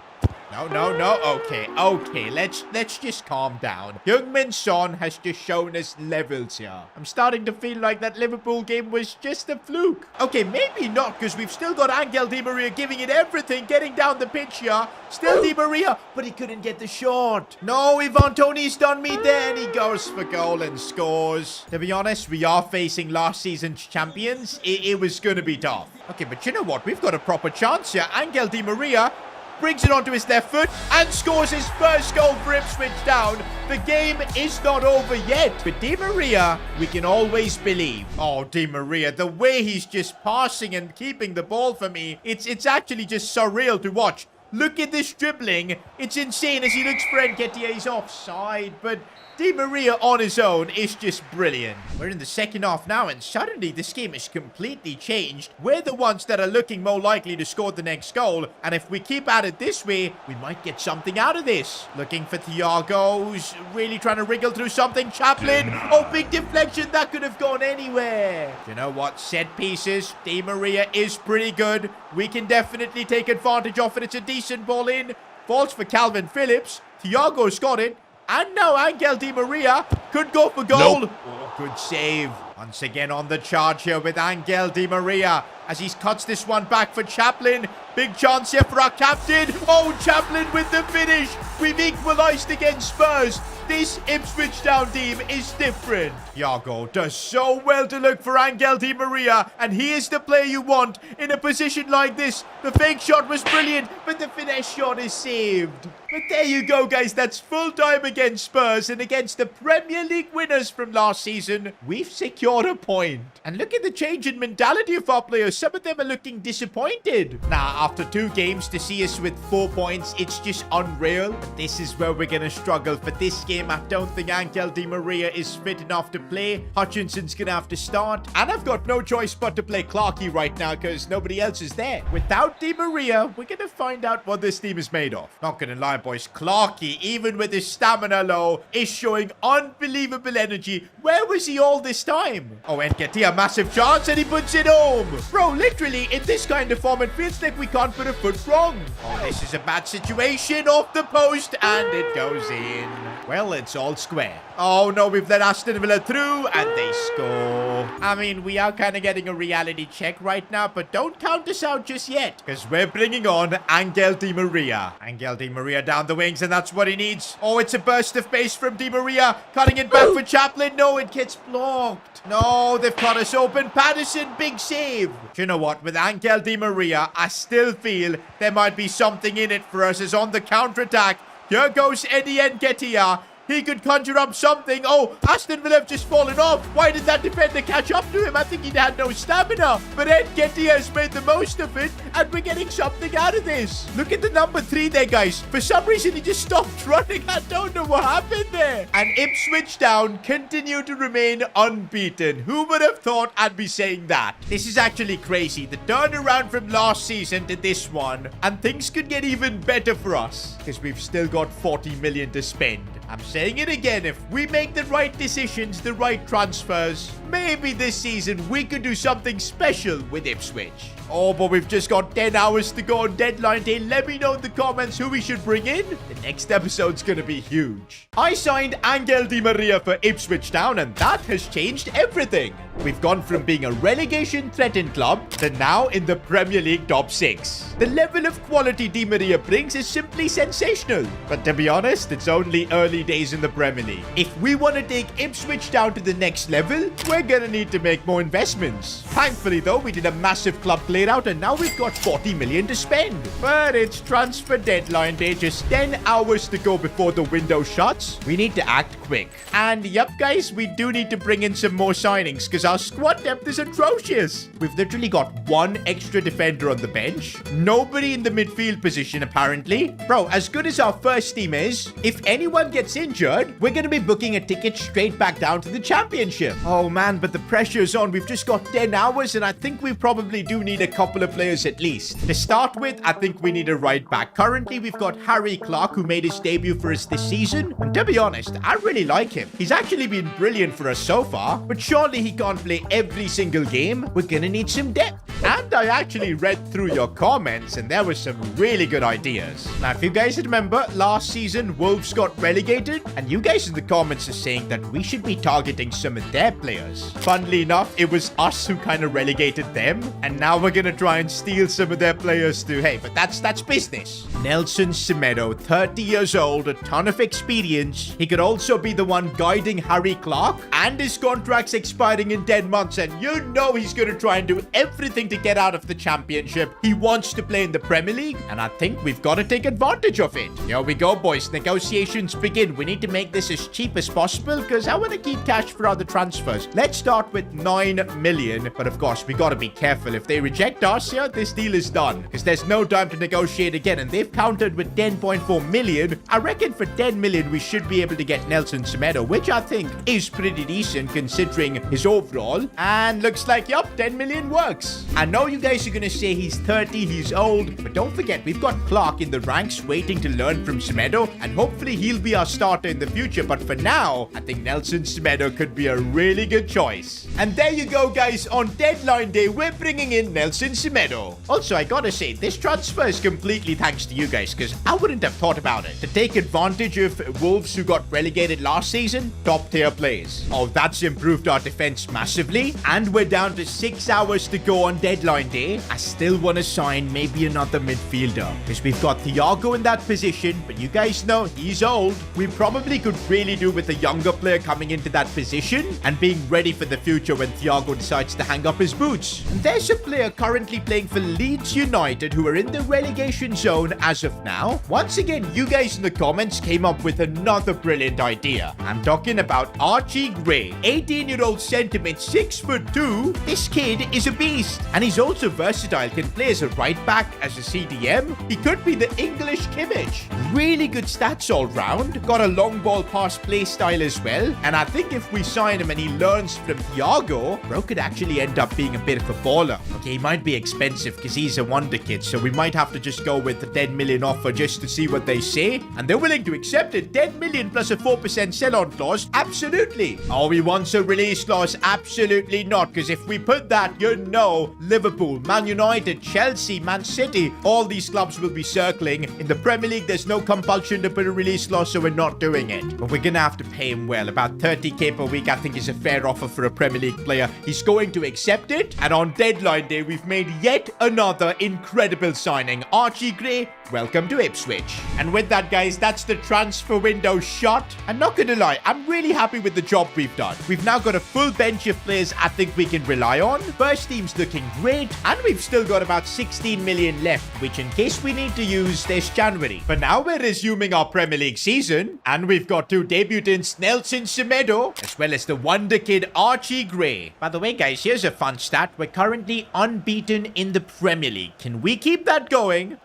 No. Okay. Let's just calm down. Heung-min Son has just shown us levels here. I'm starting to feel like that Liverpool game was just a fluke. Okay, maybe not, because we've still got Angel Di Maria giving it everything, getting down the pitch here. Still Di Maria, but he couldn't get the shot. No, Ivan Toney's done me there, and he goes for goal and scores. To be honest, we are facing last season's champions. It was going to be tough. Okay, but you know what? We've got a proper chance here. Angel Di Maria brings it onto his left foot and scores his first goal for Ipswich Town. The game is not over yet. But Di Maria, we can always believe. Oh, Di Maria, the way he's just passing and keeping the ball for me, it's actually just surreal to watch. Look at this dribbling. It's insane as he looks for Nketiah. He's offside, but Di Maria on his own is just brilliant. We're in the second half now, and suddenly this game is completely changed. We're the ones that are looking more likely to score the next goal, and if we keep at it this way, we might get something out of this. Looking for Thiago, who's really trying to wriggle through something. Chaplin, oh, big deflection. That could have gone anywhere. You know what? Set pieces. Di Maria is pretty good. We can definitely take advantage of it. It's a decent ball in. Falls for Calvin Phillips. Thiago's got it. And now Angel Di Maria could go for goal. Nope. Oh, good save. Once again on the charge here with Angel Di Maria as he cuts this one back for Chaplin. Big chance here for our captain. Oh, Chaplin with the finish. We've equalised against Spurs. This Ipswich Town team is different. Thiago does so well to look for Angel Di Maria, and he is the player you want in a position like this. The fake shot was brilliant, but the finesse shot is saved. But there you go, guys. That's full time against Spurs, and against the Premier League winners from last season, we've secured a point. And look at the change in mentality of our players. Some of them are looking disappointed. Now, after 2 games, to see us with 4 points, it's just unreal. But this is where we're going to struggle. For this game, I don't think Angel Di Maria is fit enough to play. Hutchinson's going to have to start. And I've got no choice but to play Clarky right now because nobody else is there. Without without Di Maria, we're going to find out what this team is made of. Not going to lie, boys. Clarky, even with his stamina low, is showing unbelievable energy. Where was he all this time? Oh, Nketiah, massive chance, and he puts it home. Bro, literally, in this kind of form, it feels like we can't put a foot wrong. Oh, this is a bad situation. Off the post, and it goes in. Well, it's all square. Oh, no, we've let Aston Villa through, and they score. I mean, we are kind of getting a reality check right now, but don't count us out just yet, because we're bringing on Angel Di Maria. Angel Di Maria down the wings, and that's what he needs. Oh, it's a burst of pace from Di Maria, cutting it back for Chaplin. No, it gets blocked. No, they've cut us open. Patterson, big save. Do you know what? With Angel Di Maria, I still feel there might be something in it for us as on the counter-attack. Here goes Eddie Nketiah. He could conjure up something. Oh, Aston Villa have just fallen off. Why did that defender catch up to him? I think he had no stamina. But Nketiah has made the most of it, and we're getting something out of this. Look at the number 3 there, guys. For some reason, he just stopped running. I don't know what happened there. And Ipswich Town continue to remain unbeaten. Who would have thought I'd be saying that? This is actually crazy. The turnaround from last season to this one. And things could get even better for us, because we've still got 40 million to spend. I'm saying it again, if we make the right decisions, the right transfers, maybe this season we could do something special with Ipswich. Oh, but we've just got 10 hours to go on deadline day. Let me know in the comments who we should bring in. The next episode's gonna be huge. I signed Angel Di Maria for Ipswich Town, and that has changed everything. We've gone from being a relegation-threatened club to now in the Premier League top 6. The level of quality Di Maria brings is simply sensational. But to be honest, it's only early days in the Premier League. If we want to take Ipswich Town to the next level, we're gonna need to make more investments. Thankfully, though, we did a massive club clear out, and now we've got 40 million to spend. But it's transfer deadline day, just 10 hours to go before the window shuts. We need to act quick. And yep, guys, we do need to bring in some more signings, because our squad depth is atrocious. We've literally got 1 extra defender on the bench. Nobody in the midfield position, apparently. Bro, as good as our first team is, if anyone gets injured, we're going to be booking a ticket straight back down to the championship. Oh man, but the pressure's on. We've just got 10 hours, and I think we probably do need a couple of players at least. To start with, I think we need a right back. Currently, we've got Harry Clark, who made his debut for us this season. And to be honest, I really like him. He's actually been brilliant for us so far, but surely he can't play every single game. We're gonna need some depth. And I actually read through your comments, and there were some really good ideas. Now, if you guys remember, last season, Wolves got relegated, and you guys in the comments are saying that we should be targeting some of their players. Funnily enough, it was us who kind of relegated them, and now we're gonna try and steal some of their players too. Hey, but that's business. Nelson Semedo, 30 years old, a ton of experience. He could also be the one guiding Harry Clark, and his contract's expiring in 10 months, and you know he's gonna try and do everything to get out of the championship. He wants to play in the Premier League, and I think we've got to take advantage of it. Here we go, boys. Negotiations begin. We need to make this as cheap as possible, because I want to keep cash for other transfers. Let's start with 9 million, but of course, we got to be careful. If they reject us here, this deal is done, because there's no time to negotiate again, and they've countered with 10.4 million. I reckon for 10 million, we should be able to get Nelson Semedo, which I think is pretty decent considering his overall. And looks like, yup, 10 million works. I know you guys are going to say he's 30, he's old, but don't forget, we've got Clark in the ranks waiting to learn from Semedo, and hopefully he'll be our starter in the future. But for now, I think Nelson Semedo could be a really good choice. And there you go, guys. On deadline day, we're bringing in Nelson Semedo. Also, I gotta say, this transfer is completely thanks to you guys, because I wouldn't have thought about it. To take advantage of Wolves, who got relegated last season, top tier plays. Oh, that's improved our defense massively, and we're down to 6 hours to go on deadline day. I still want to sign maybe another midfielder, because we've got Thiago in that position, but you guys know he's old. We probably could really do with a younger player coming into that position and being ready for the future when Thiago decides to hang up his boots. And there's a player currently playing for Leeds United who are in the relegation zone as of now. Once again, you guys in the comments came up with another brilliant idea. I'm talking about Archie Gray, 18-year-old centre at 6'2", this kid is a beast. And he's also versatile, can play as a right back, as a CDM. He could be the English Kimmich. Really good stats all round. Got a long ball pass play style as well. And I think if we sign him and he learns from Thiago, bro could actually end up being a bit of a baller. Okay, he might be expensive because he's a wonder kid, so we might have to just go with the 10 million offer just to see what they say. And they're willing to accept it. 10 million plus a 4% sell-on clause? Absolutely. Oh, we want a release clause? Absolutely not, because if we put that, you know, Liverpool, Man United, Chelsea, Man City, all these clubs will be circling. In the Premier League, there's no compulsion to put a release clause, so we're not doing it. But we're gonna have to pay him well. About 30k per week, I think, is a fair offer for a Premier League player. He's going to accept it. And on deadline day, we've made yet another incredible signing. Archie Gray, welcome to Ipswich. And with that, guys, that's the transfer window shot. I'm not gonna lie, I'm really happy with the job we've done. We've now got a full bench of players I think we can rely on. First team's looking great, and we've still got about 16 million left, which in case we need to use this January. But now we're resuming our Premier League season, and we've got two debutants, Nelson Semedo, as well as the wonder kid Archie Gray. By the way, guys, here's a fun stat. We're currently unbeaten in the Premier League. Can we keep that going?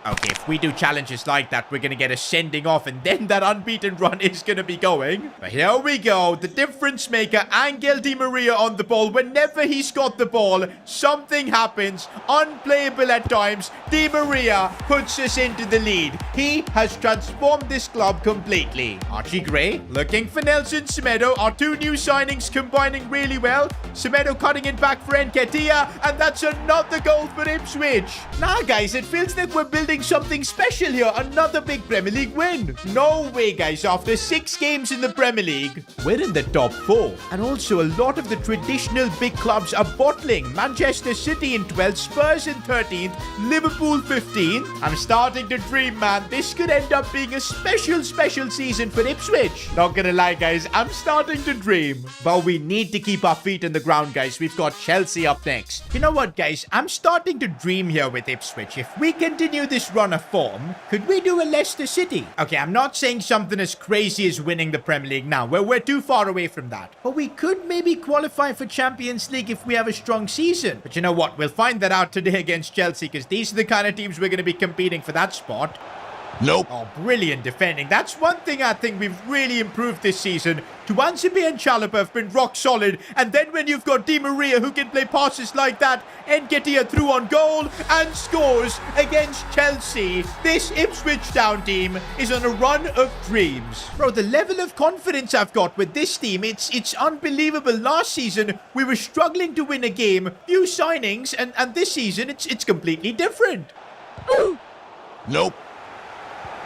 Okay, if we do challenges like that, we're going to get a sending off, and then that unbeaten run is going to be going. But here we go. The difference maker, Angel Di Maria on the ball. Whenever he's got the ball, something happens. Unplayable at times. Di Maria puts us into the lead. He has transformed this club completely. Archie Gray looking for Nelson Semedo. Our two new signings combining really well. Semedo cutting it back for Nketiah, and that's another goal for Ipswich. Now, guys, it feels like we're building something special here. Another big Premier League win. No way, guys. After 6 games in the Premier League, we're in the top 4. And also, a lot of the traditional big clubs are bottling. Manchester City in 12th, Spurs in 13th, Liverpool 15th. I'm starting to dream, man. This could end up being a special season for Ipswich. Not gonna lie, guys. I'm starting to dream. But we need to keep our feet on the ground, guys. We've got Chelsea up next. You know what, guys? I'm starting to dream here with Ipswich. If we continue this run of form, could we do a Leicester City? Okay, I'm not saying something as crazy as winning the Premier League now. We're too far away from that. But we could maybe qualify for Champions League if we have a strong season. But you know what? We'll find that out today against Chelsea, because these are the kind of teams we're going to be competing for that spot. Nope. Oh, brilliant defending. That's one thing I think we've really improved this season. Tuanzebe and Chalobah have been rock solid. And then when you've got Di Maria who can play passes like that, Nketiah through on goal and scores against Chelsea. This Ipswich Town team is on a run of dreams. Bro, the level of confidence I've got with this team, it's unbelievable. Last season, we were struggling to win a game. Few signings, and this season, it's completely different. Nope.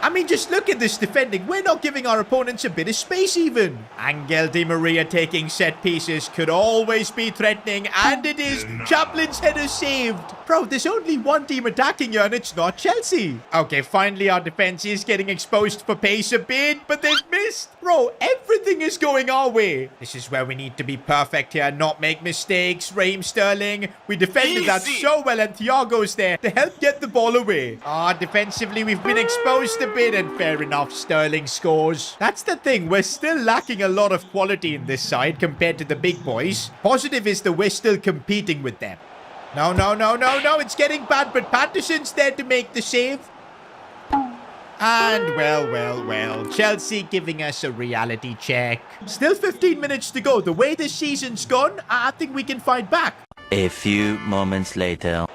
I mean, just look at this defending. We're not giving our opponents a bit of space even. Angel Di Maria taking set pieces could always be threatening, and it is. Chaplin's header saved. Bro, there's only one team attacking you, and it's not Chelsea. Okay, finally our defense is getting exposed for pace a bit, but they've missed. Bro, everything is going our way. This is where we need to be perfect here, not make mistakes. Raheem Sterling, we defended that so well, and Thiago's there to help get the ball away. Defensively, we've been exposed a bit, and fair enough, Sterling scores. That's the thing, we're still lacking a lot of quality in this side compared to the big boys. Positive is that we're still competing with them. No, it's getting bad, but Patterson's there to make the save. And well, Chelsea giving us a reality check. Still 15 minutes to go. The way this season's gone, I think we can fight back. A few moments later.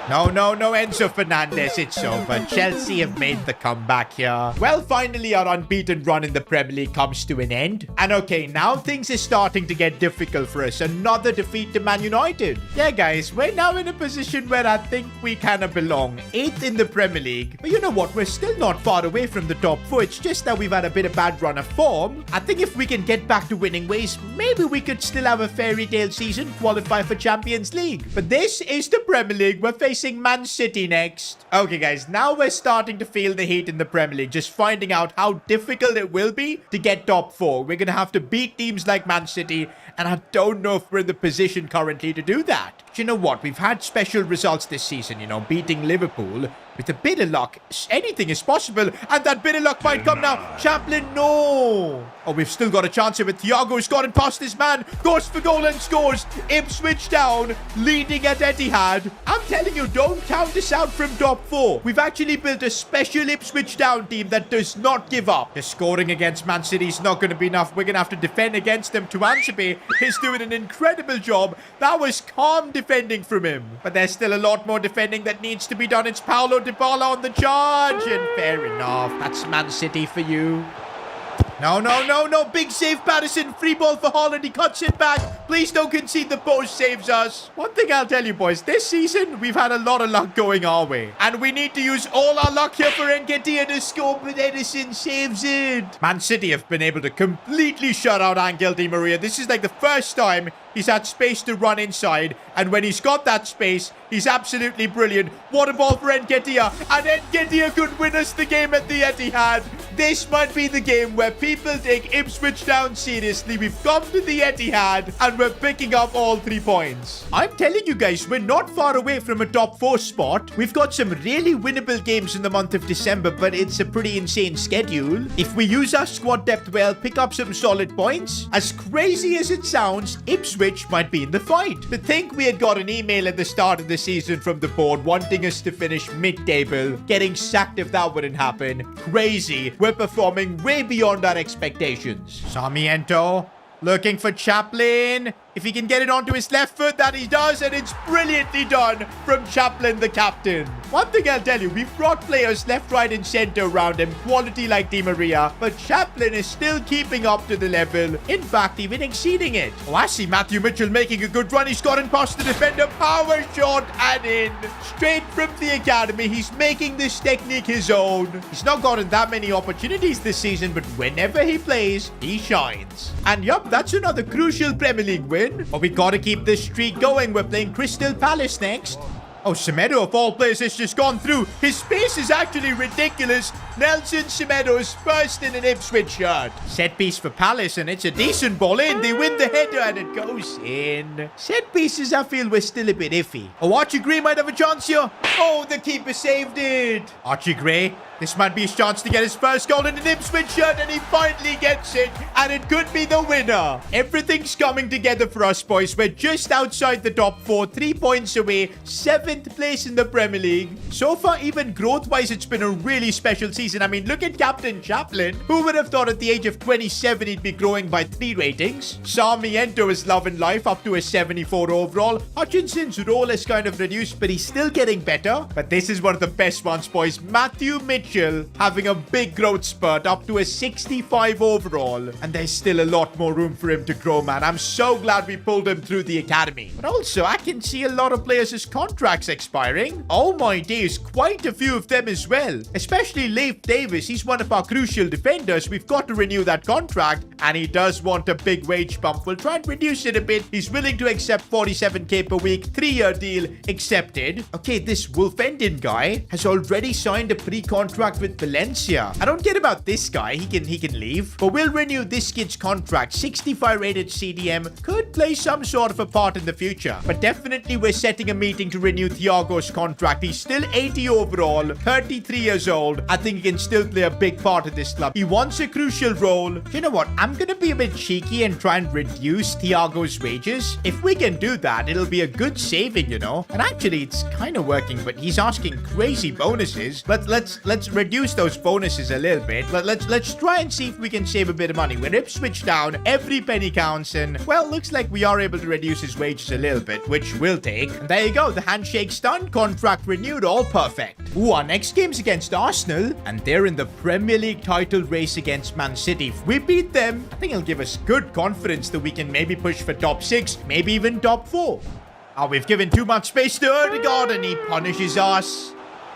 No, Enzo Fernandez, it's over. Chelsea have made the comeback here. Well, finally, our unbeaten run in the Premier League comes to an end. And okay, now things are starting to get difficult for us. Another defeat to Man United. Yeah, guys, we're now in a position where I think we kind of belong. 8th in the Premier League. But you know what? We're still not far away from the top 4. It's just that we've had a bit of bad run of form. I think if we can get back to winning ways, maybe we could still have a fairy tale season, qualify for Champions League. But this is the Premier League. We're facing Man City next. Okay, guys, now we're starting to feel the heat in the Premier League. Just finding out how difficult it will be to get top 4. We're going to have to beat teams like Man City, and I don't know if we're in the position currently to do that. Do you know what? We've had special results this season, you know, beating Liverpool. With a bit of luck, anything is possible. And that bit of luck might come now. Chaplin, no. Oh, we've still got a chance here with Thiago's got it past this man. Goes for goal and scores. Ipswich Town leading at Etihad. I'm telling you, don't count us out from top 4. We've actually built a special Ipswich Town team that does not give up. The scoring against Man City is not going to be enough. We're going to have to defend against them. Tuanzebe is doing an incredible job. That was calm defending from him. But there's still a lot more defending that needs to be done. It's Paulo Dybala on the charge. And fair enough. That's Man City for you. No, no, no, no. Big save, Patterson. Free ball for Holland. He cuts it back. Please don't concede. The post saves us. One thing I'll tell you, boys. This season, we've had a lot of luck going our way. And we need to use all our luck here for Nketiah to score, but Edison saves it. Man City have been able to completely shut out Angel Di Maria. This is like the first time he's had space to run inside. And when he's got that space, he's absolutely brilliant. What a ball for Nketiah. And Nketiah could win us the game at the Etihad. This might be the game where people take Ipswich Town seriously. We've come to the Etihad and we're picking up all 3 points. I'm telling you guys, we're not far away from a top 4 spot. We've got some really winnable games in the month of December, but it's a pretty insane schedule. If we use our squad depth well, pick up some solid points, as crazy as it sounds, Ipswich might be in the fight. To think we had got an email at the start of the season from the board wanting us to finish mid-table, getting sacked if that wouldn't happen. Crazy. We're performing way beyond our expectations. Sarmiento looking for Chaplin. If he can get it onto his left foot, that he does, and it's brilliantly done from Chaplin, the captain. One thing I'll tell you, we've brought players left, right, and center around him, quality like Di Maria, but Chaplin is still keeping up to the level, in fact, even exceeding it. Oh, I see Matthew Mitchell making a good run. He's gotten past the defender, power shot, and in. Straight from the academy, he's making this technique his own. He's not gotten that many opportunities this season, but whenever he plays, he shines. And yup, that's another crucial Premier League win. But we gotta keep this streak going. We're playing Crystal Palace next. Oh, Semedo, of all players, has just gone through. His space is actually ridiculous. Nelson Semedo's first in an Ipswich shirt. Set piece for Palace, and it's a decent ball in. They win the header, and it goes in. Set pieces, I feel, were still a bit iffy. Oh, Archie Gray might have a chance here. Oh, the keeper saved it. Archie Gray. This might be his chance to get his first goal in an Ipswich shirt, and he finally gets it, and it could be the winner. Everything's coming together for us, boys. We're just outside the top 4, 3 points away, 7th place in the Premier League. So far, even growth-wise, it's been a really special season. I mean, look at Captain Chaplin. Who would have thought at the age of 27 he'd be growing by 3 ratings? Sarmiento is loving life, up to a 74 overall. Hutchinson's role has kind of reduced, but he's still getting better. But this is one of the best ones, boys. Matthew Mitchell having a big growth spurt, up to a 65 overall, and there's still a lot more room for him to grow, man. I'm so glad we pulled him through the academy. But also, I can see a lot of players' contracts expiring. Oh my days, quite a few of them as well, especially Leif Davis. He's one of our crucial defenders. We've got to renew that contract, and he does want a big wage bump. We'll try and reduce it a bit. He's willing to accept 47k per week, 3-year deal accepted. Okay, this Wolfenden guy has already signed a pre-contract with Valencia. I don't get about this guy. He can leave. But we'll renew this kid's contract. 65 rated CDM. Could play some sort of a part in the future. But definitely we're setting a meeting to renew Thiago's contract. He's still 80 overall. 33 years old. I think he can still play a big part of this club. He wants a crucial role. You know what? I'm going to be a bit cheeky and try and reduce Thiago's wages. If we can do that, it'll be a good saving, you know. And actually, it's kind of working, but he's asking crazy bonuses. But let's reduce those bonuses a little bit. Let's try and see if we can save a bit of money. We're Ipswich Town, every penny counts, and well, looks like we are able to reduce his wages a little bit, which we'll take. And there you go, the handshake's done, contract renewed, all perfect. Ooh, our next game's against Arsenal, and they're in the Premier League title race against Man City. If we beat them, I think it'll give us good confidence that we can maybe push for top 6, maybe even top 4. Oh, we've given too much space to Odegaard, and he punishes us.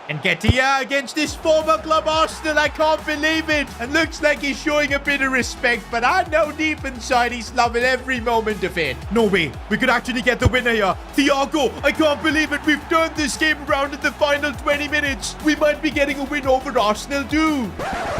Nketiah against this former club Arsenal. I can't believe it. And looks like he's showing a bit of respect, but I know deep inside he's loving every moment of it. No way. We could actually get the winner here. Thiago, I can't believe it. We've turned this game around in the final 20 minutes. We might be getting a win over Arsenal too.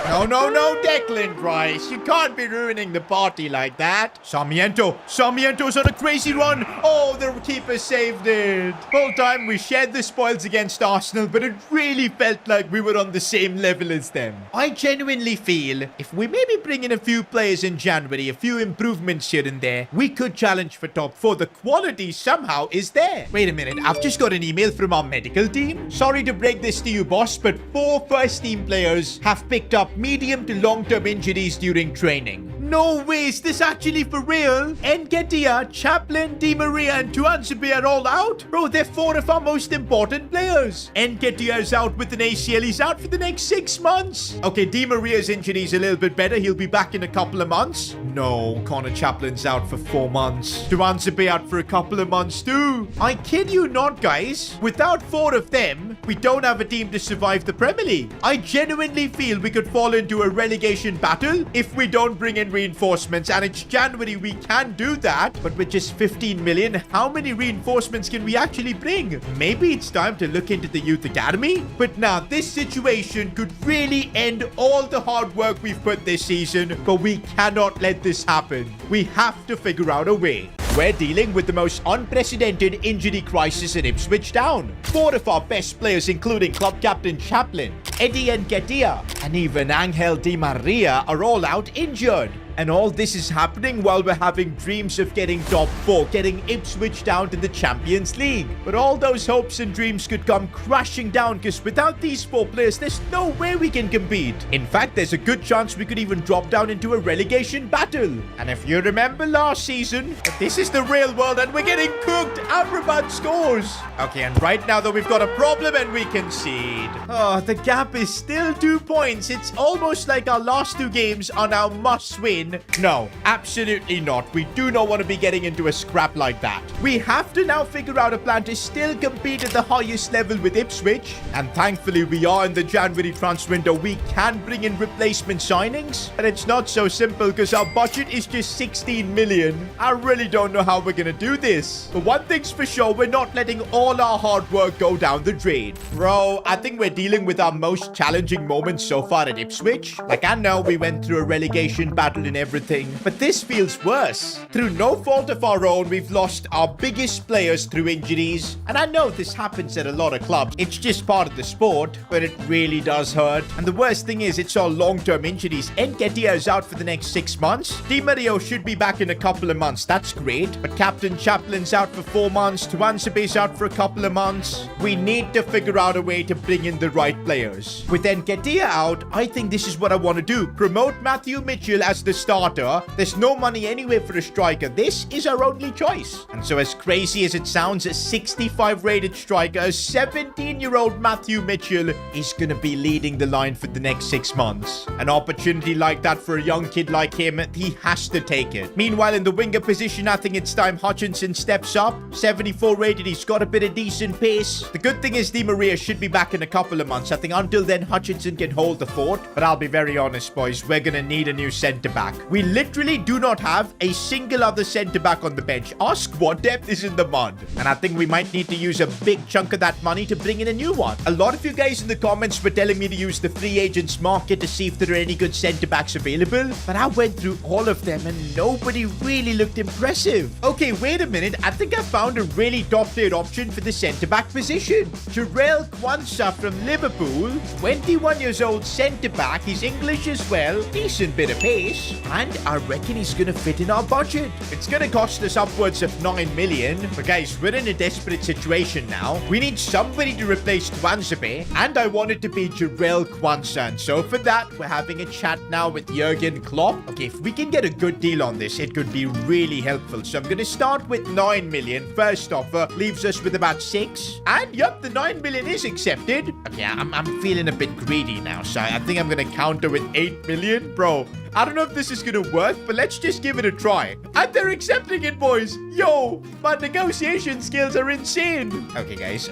No, Declan Rice. You can't be ruining the party like that. Sarmiento's on a crazy run. Oh, the keeper saved it. Whole time we shared the spoils against Arsenal, but it really felt like we were on the same level as them. I genuinely feel if we maybe bring in a few players in January, a few improvements here and there, we could challenge for top 4. The quality somehow is there. Wait a minute, I've just got an email from our medical team. Sorry to break this to you, boss, but 4 first team players have picked up medium to long-term injuries during training. No way, is this actually for real? Nketiah, Chaplin, Di Maria, and Tuanzebe are all out? Bro, they're 4 of our most important players. Nketiah is out with an ACL. He's out for the next 6 months. Okay, Di Maria's injury is a little bit better. He'll be back in a couple of months. No, Connor Chaplin's out for 4 months. Tuanzebe out for a couple of months too. I kid you not, guys. Without 4 of them, we don't have a team to survive the Premier League. I genuinely feel we could fall into a relegation battle if we don't bring in reinforcements, and it's January. We can do that, but with just 15 million, how many reinforcements can we actually bring? Maybe it's time to look into the youth academy. But now this situation could really end all the hard work we've put this season, but we cannot let this happen. We have to figure out a way. We're dealing with the most unprecedented injury crisis at Ipswich Town. 4 of our best players, including club captain Chaplin, Eddie Nketiah, and even Angel Di Maria, are all out injured. And all this is happening while we're having dreams of getting top 4, getting Ipswich Town to the Champions League. But all those hopes and dreams could come crashing down, because without these 4 players, there's no way we can compete. In fact, there's a good chance we could even drop down into a relegation battle. And if you remember last season, this is the real world and we're getting cooked. Amrabat scores. Okay, and right now though, we've got a problem and we concede. Oh, the gap is still 2 points. It's almost like our last 2 games are now must win. No, absolutely not. We do not want to be getting into a scrap like that. We have to now figure out a plan to still compete at the highest level with Ipswich. And thankfully, we are in the January transfer window. We can bring in replacement signings. And it's not so simple because our budget is just 16 million. I really don't know how we're going to do this. But one thing's for sure, we're not letting all our hard work go down the drain. Bro, I think we're dealing with our most challenging moments so far at Ipswich. Like, I know we went through a relegation battle in everything, but this feels worse. Through no fault of our own, we've lost our biggest players through injuries. And I know this happens at a lot of clubs. It's just part of the sport, but it really does hurt. And the worst thing is, it's all long-term injuries. Nketiah is out for the next 6 months. Di Maria should be back in a couple of months. That's great. But Captain Chaplin's out for 4 months. Tuanzebe's out for a couple of months. We need to figure out a way to bring in the right players. With Nketiah out, I think this is what I want to do. Promote Matthew Mitchell as the starter. There's no money anyway for a striker. This is our only choice. And so as crazy as it sounds, a 65 rated striker, a 17-year-old Matthew Mitchell is going to be leading the line for the next 6 months. An opportunity like that for a young kid like him, he has to take it. Meanwhile, in the winger position, I think it's time Hutchinson steps up. 74 rated, he's got a bit of decent pace. The good thing is Di Maria should be back in a couple of months. I think until then, Hutchinson can hold the fort. But I'll be very honest, boys, we're going to need a new centre-back. We literally do not have a single other centre-back on the bench. Our squad depth is in the mud. And I think we might need to use a big chunk of that money to bring in a new one. A lot of you guys in the comments were telling me to use the free agents market to see if there are any good centre-backs available. But I went through all of them and nobody really looked impressive. Okay, wait a minute. I think I found a really top-tier option for the centre-back position. Jarell Quansah from Liverpool. 21 years old centre-back. He's English as well. Decent bit of pace. And I reckon he's going to fit in our budget. It's going to cost us upwards of 9 million. But guys, we're in a desperate situation now. We need somebody to replace Tuanzebe. And I want it to be Jarell Quansah. And so for that, we're having a chat now with Jurgen Klopp. Okay, if we can get a good deal on this, it could be really helpful. So I'm going to start with 9 million. First offer leaves us with about 6. And yep, the 9 million is accepted. Okay, I'm feeling a bit greedy now. So I think I'm going to counter with 8 million. Bro, I don't know if this is gonna work, but let's just give it a try. And they're accepting it, boys. Yo, my negotiation skills are insane. Okay, guys,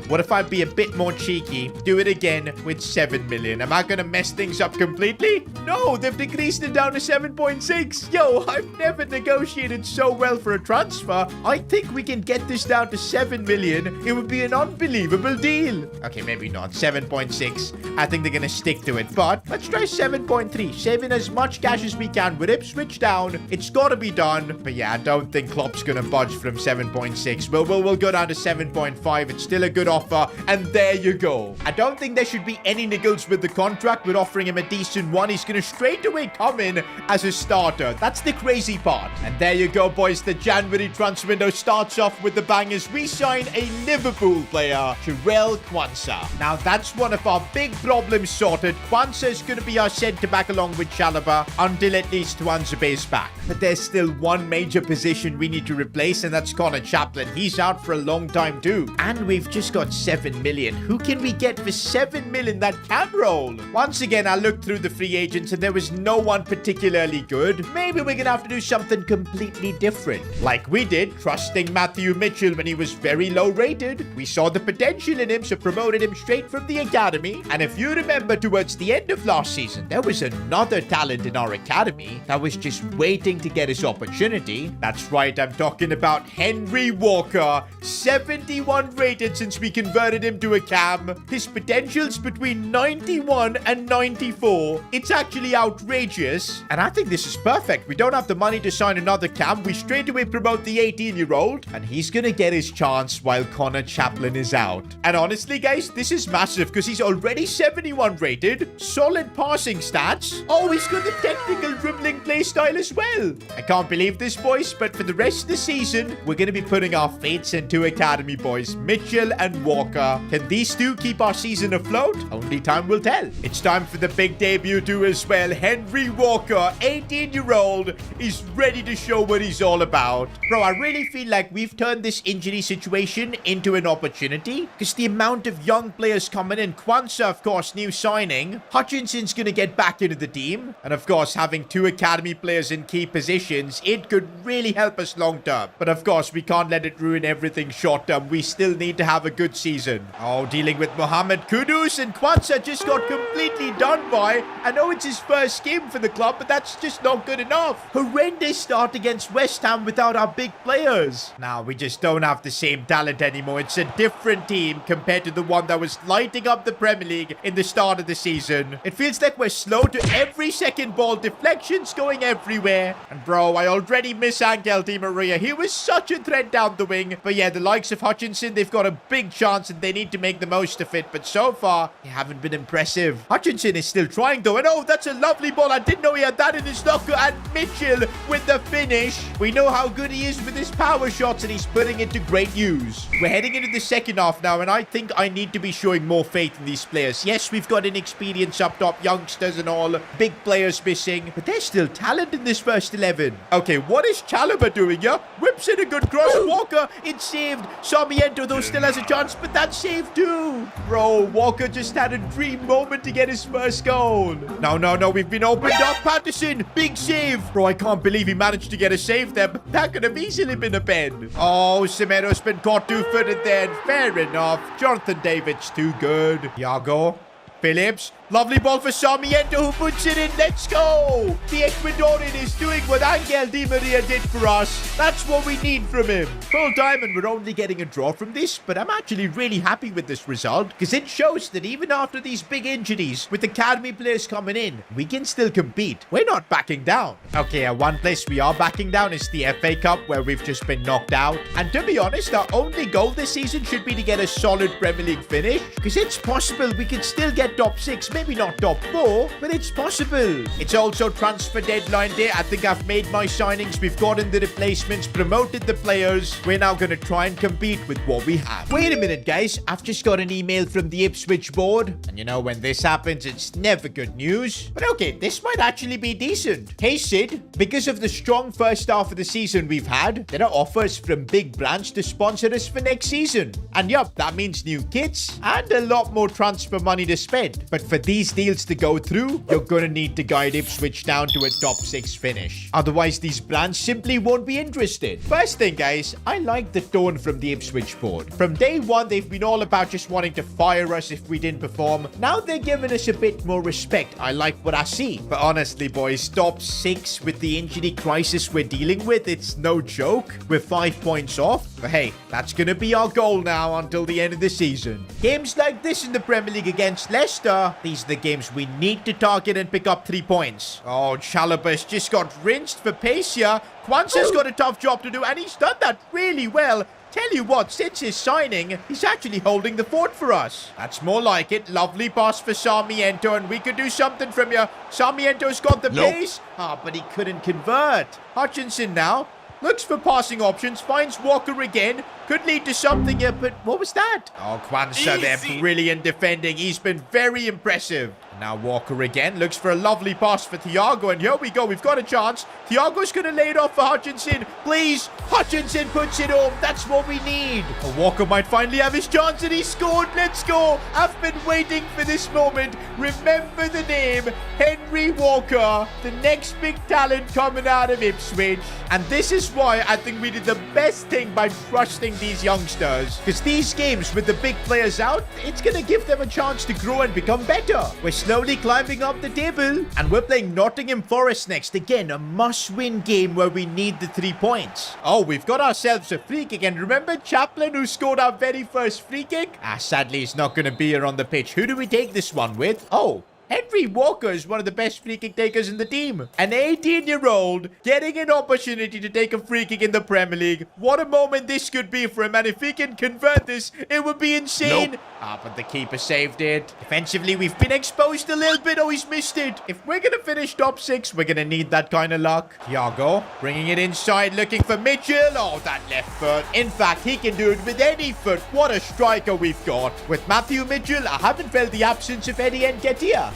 what if I be a bit more cheeky? Do it again with 7 million. Am I gonna mess things up completely? No, they've decreased it down to 7.6. Yo, I've never negotiated so well for a transfer. I think we can get this down to 7 million. It would be an unbelievable deal. Okay, maybe not. 7.6. I think they're gonna stick to it, but let's try 7.3. Saving as much cash as we can with Ipswich Town. It's gotta be done. But yeah, I don't think Klopp's gonna budge from 7.6. We'll go down to 7.5. It's still a good offer, and there you go. I don't think there should be any niggles with the contract. We're offering him a decent one. He's gonna straight away come in as a starter. That's the crazy part. And there you go, boys. The January transfer window starts off with the bangers. We sign a Liverpool player, Jarell Quansah. Now, that's one of our big problems sorted. Quansah is going to be our centre-back along with Chalobah until at least Tuanzebe's back. But there's still one major position we need to replace, and that's Connor Chaplin. He's out for a long time too. And we've just got 7 million. Who can we get for 7 million that can roll? Once again, I looked through the free agents and there was no one particularly good. Maybe we're going to have to do something completely different. Like we did, trusting Matthew Mitchell when he was very low rated. We saw the potential in him, so promoted him straight from the academy. And if you remember, towards the end of last season, there was another talent in our academy that was just waiting to get his opportunity. That's right, I'm talking about Henry Walker. 71 rated since we converted him to a cam. His potential's between 91 and 94. It's actually outrageous. And I think this is perfect. We don't have the money to sign another cam. We straight away promote the 18-year-old. And he's gonna get his chance while Connor Chaplin is out. And honestly, guys, this is massive because he's already 71 rated. Solid passing stats. Oh, he's got the technical dribbling play style as well. I can't believe this, boys, but for the rest of the season, we're going to be putting our fates into academy, boys. Mitchell and Walker. Can these two keep our season afloat? Only time will tell. It's time for the big debut too as well. Henry Walker, 18-year-old, is ready to show what he's all about. Bro, I really feel like we've turned this injury situation into an opportunity because the amount of young players coming in. Quansah, of course, new signing. Hutchinson's going to get back into the team. And of course, having two academy players in key positions, it could really help us long term. But of course, we can't let it ruin everything short term. We still need to have a good season. Oh, dealing with Mohamed Kudus, and Quansah just got completely done by. I know it's his first game for the club, but that's just not good enough. Horrendous start against West Ham without our big players. Now, we just don't have the same talent anymore. It's a different team compared to the one that was lighting up the Premier League in the start of the season. It feels like we're slow to every second ball, deflections going everywhere. And bro, I already miss Angel Di Maria. He was such a threat down the wing. But yeah, the likes of Hutchinson, they've got a big chance and they need to make the most of it. But so far, they haven't been impressive. Hutchinson is still trying though. And oh, that's a lovely ball. I didn't know he had that in his locker. And Mitchell with the finish. We know how good he is with his power shots and he's putting it to great use. We're heading into the second half now and I think I need to be showing more faith in these players. Yes, we've got inexperience up top, youngsters and all, big players missing, but there's still talent in this first 11. Okay, what is Chalobah doing here? Whips in a good cross. Walker, it's saved. Sarmiento though still has a chance, but that's saved too. Bro, Walker just had a dream moment to get his first goal. No, we've been opened up. Patterson, big save. Bro, I can't believe he managed to get a save there, but that could have easily been a pen. Oh, Semedo's been caught two-footed then. Fair enough. Jonathan David's too good. Iago. Phillips. Lovely ball for Sarmiento who puts it in. Let's go. The Ecuadorian is doing what Angel Di Maria did for us. That's what we need from him. Full time and we're only getting a draw from this, but I'm actually really happy with this result because it shows that even after these big injuries with academy players coming in, we can still compete. We're not backing down. Okay, one place we are backing down is the FA Cup where we've just been knocked out. And to be honest, our only goal this season should be to get a solid Premier League finish because it's possible we could still get top 6, maybe not top 4, but it's possible. It's also transfer deadline day. I think I've made my signings. We've gotten the replacements, promoted the players. We're now going to try and compete with what we have. Wait a minute, guys. I've just got an email from the Ipswich board. And you know, when this happens, it's never good news. But okay, this might actually be decent. Hey, Sid, because of the strong first half of the season we've had, there are offers from big brands to sponsor us for next season. And yup, that means new kits and a lot more transfer money to spend. spread. But for these deals to go through, you're going to need to guide Ipswich Town to a top 6 finish. Otherwise, these brands simply won't be interested. First thing, guys, I like the tone from the Ipswich board. From day one, they've been all about just wanting to fire us if we didn't perform. Now they're giving us a bit more respect. I like what I see. But honestly, boys, top 6 with the injury crisis we're dealing with, it's no joke. We're 5 points off. But hey, that's going to be our goal now until the end of the season. Games like this in the Premier League against Leicester, these are the games we need to target and pick up 3 points. Oh, Chalobah's just got rinsed for pace here. Kwanzaa's got a tough job to do, and he's done that really well. Tell you what, since his signing, he's actually holding the fort for us. That's more like it. Lovely pass for Sarmiento, and we could do something from here. Sarmiento's got the pace. But he couldn't convert. Hutchinson now looks for passing options, finds Walker again. Could lead to something here, but what was that? Oh, Kwanzaa there, brilliant defending. He's been very impressive. Now Walker again looks for a lovely pass for Thiago, and here we go. We've got a chance. Thiago's going to lay it off for Hutchinson. Please, Hutchinson puts it home. That's what we need. Walker might finally have his chance, and he scored. Let's go. I've been waiting for this moment. Remember the name, Henry Walker, the next big talent coming out of Ipswich. And this is why I think we did the best thing by trusting these youngsters. Because these games with the big players out, it's going to give them a chance to grow and become better. We're slowly climbing up the table, and we're playing Nottingham Forest next. Again, a must-win game where we need the 3 points. Oh, we've got ourselves a free kick, and remember Chaplin who scored our very first free kick? Sadly, he's not going to be here on the pitch. Who do we take this one with? Oh, Henry Walker is one of the best free kick takers in the team. An 18-year-old getting an opportunity to take a free kick in the Premier League. What a moment this could be for him. And if he can convert this, it would be insane. Nope. But the keeper saved it. Defensively, we've been exposed a little bit. Oh, he's missed it. If we're going to finish top 6, we're going to need that kind of luck. Thiago bringing it inside, looking for Mitchell. Oh, that left foot. In fact, he can do it with any foot. What a striker we've got. With Matthew Mitchell, I haven't felt the absence of Eddie Nketiah.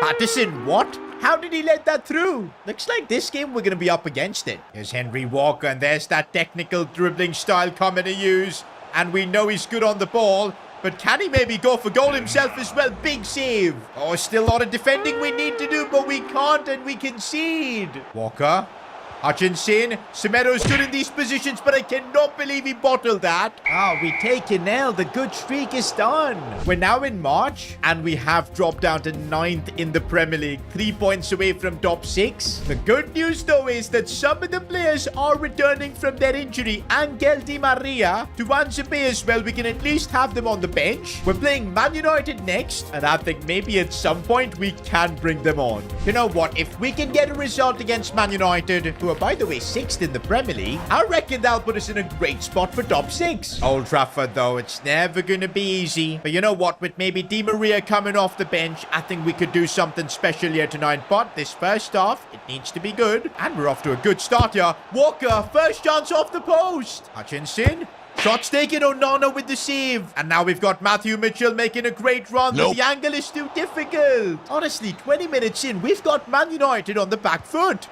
Patterson, what? How did he let that through? Looks like this game we're going to be up against it. Here's Henry Walker, and there's that technical dribbling style coming to use. And we know he's good on the ball. But can he maybe go for goal himself as well? Big save. Oh, still a lot of defending we need to do, but we can't, and we concede. Walker. Hutchinson. Semedo's good in these positions, but I cannot believe he bottled that. We take an L. The good streak is done. We're now in March, and we have dropped down to 9th in the Premier League. 3 points away from top 6. The good news, though, is that some of the players are returning from their injury. Angel Di Maria, Tuanzebe as well. We can at least have them on the bench. We're playing Man United next, and I think maybe at some point we can bring them on. You know what? If we can get a result against Man United, who by the way 6th in the Premier League, I reckon that'll put us in a great spot for top 6. Old Trafford, though, it's never going to be easy. But you know what? With maybe Di Maria coming off the bench, I think we could do something special here tonight. But this first half, it needs to be good. And we're off to a good start here. Walker, first chance off the post. Hutchinson. Shots taken, Onana with the save. And now we've got Matthew Mitchell making a great run. But the angle is too difficult. Honestly, 20 minutes in, we've got Man United on the back foot.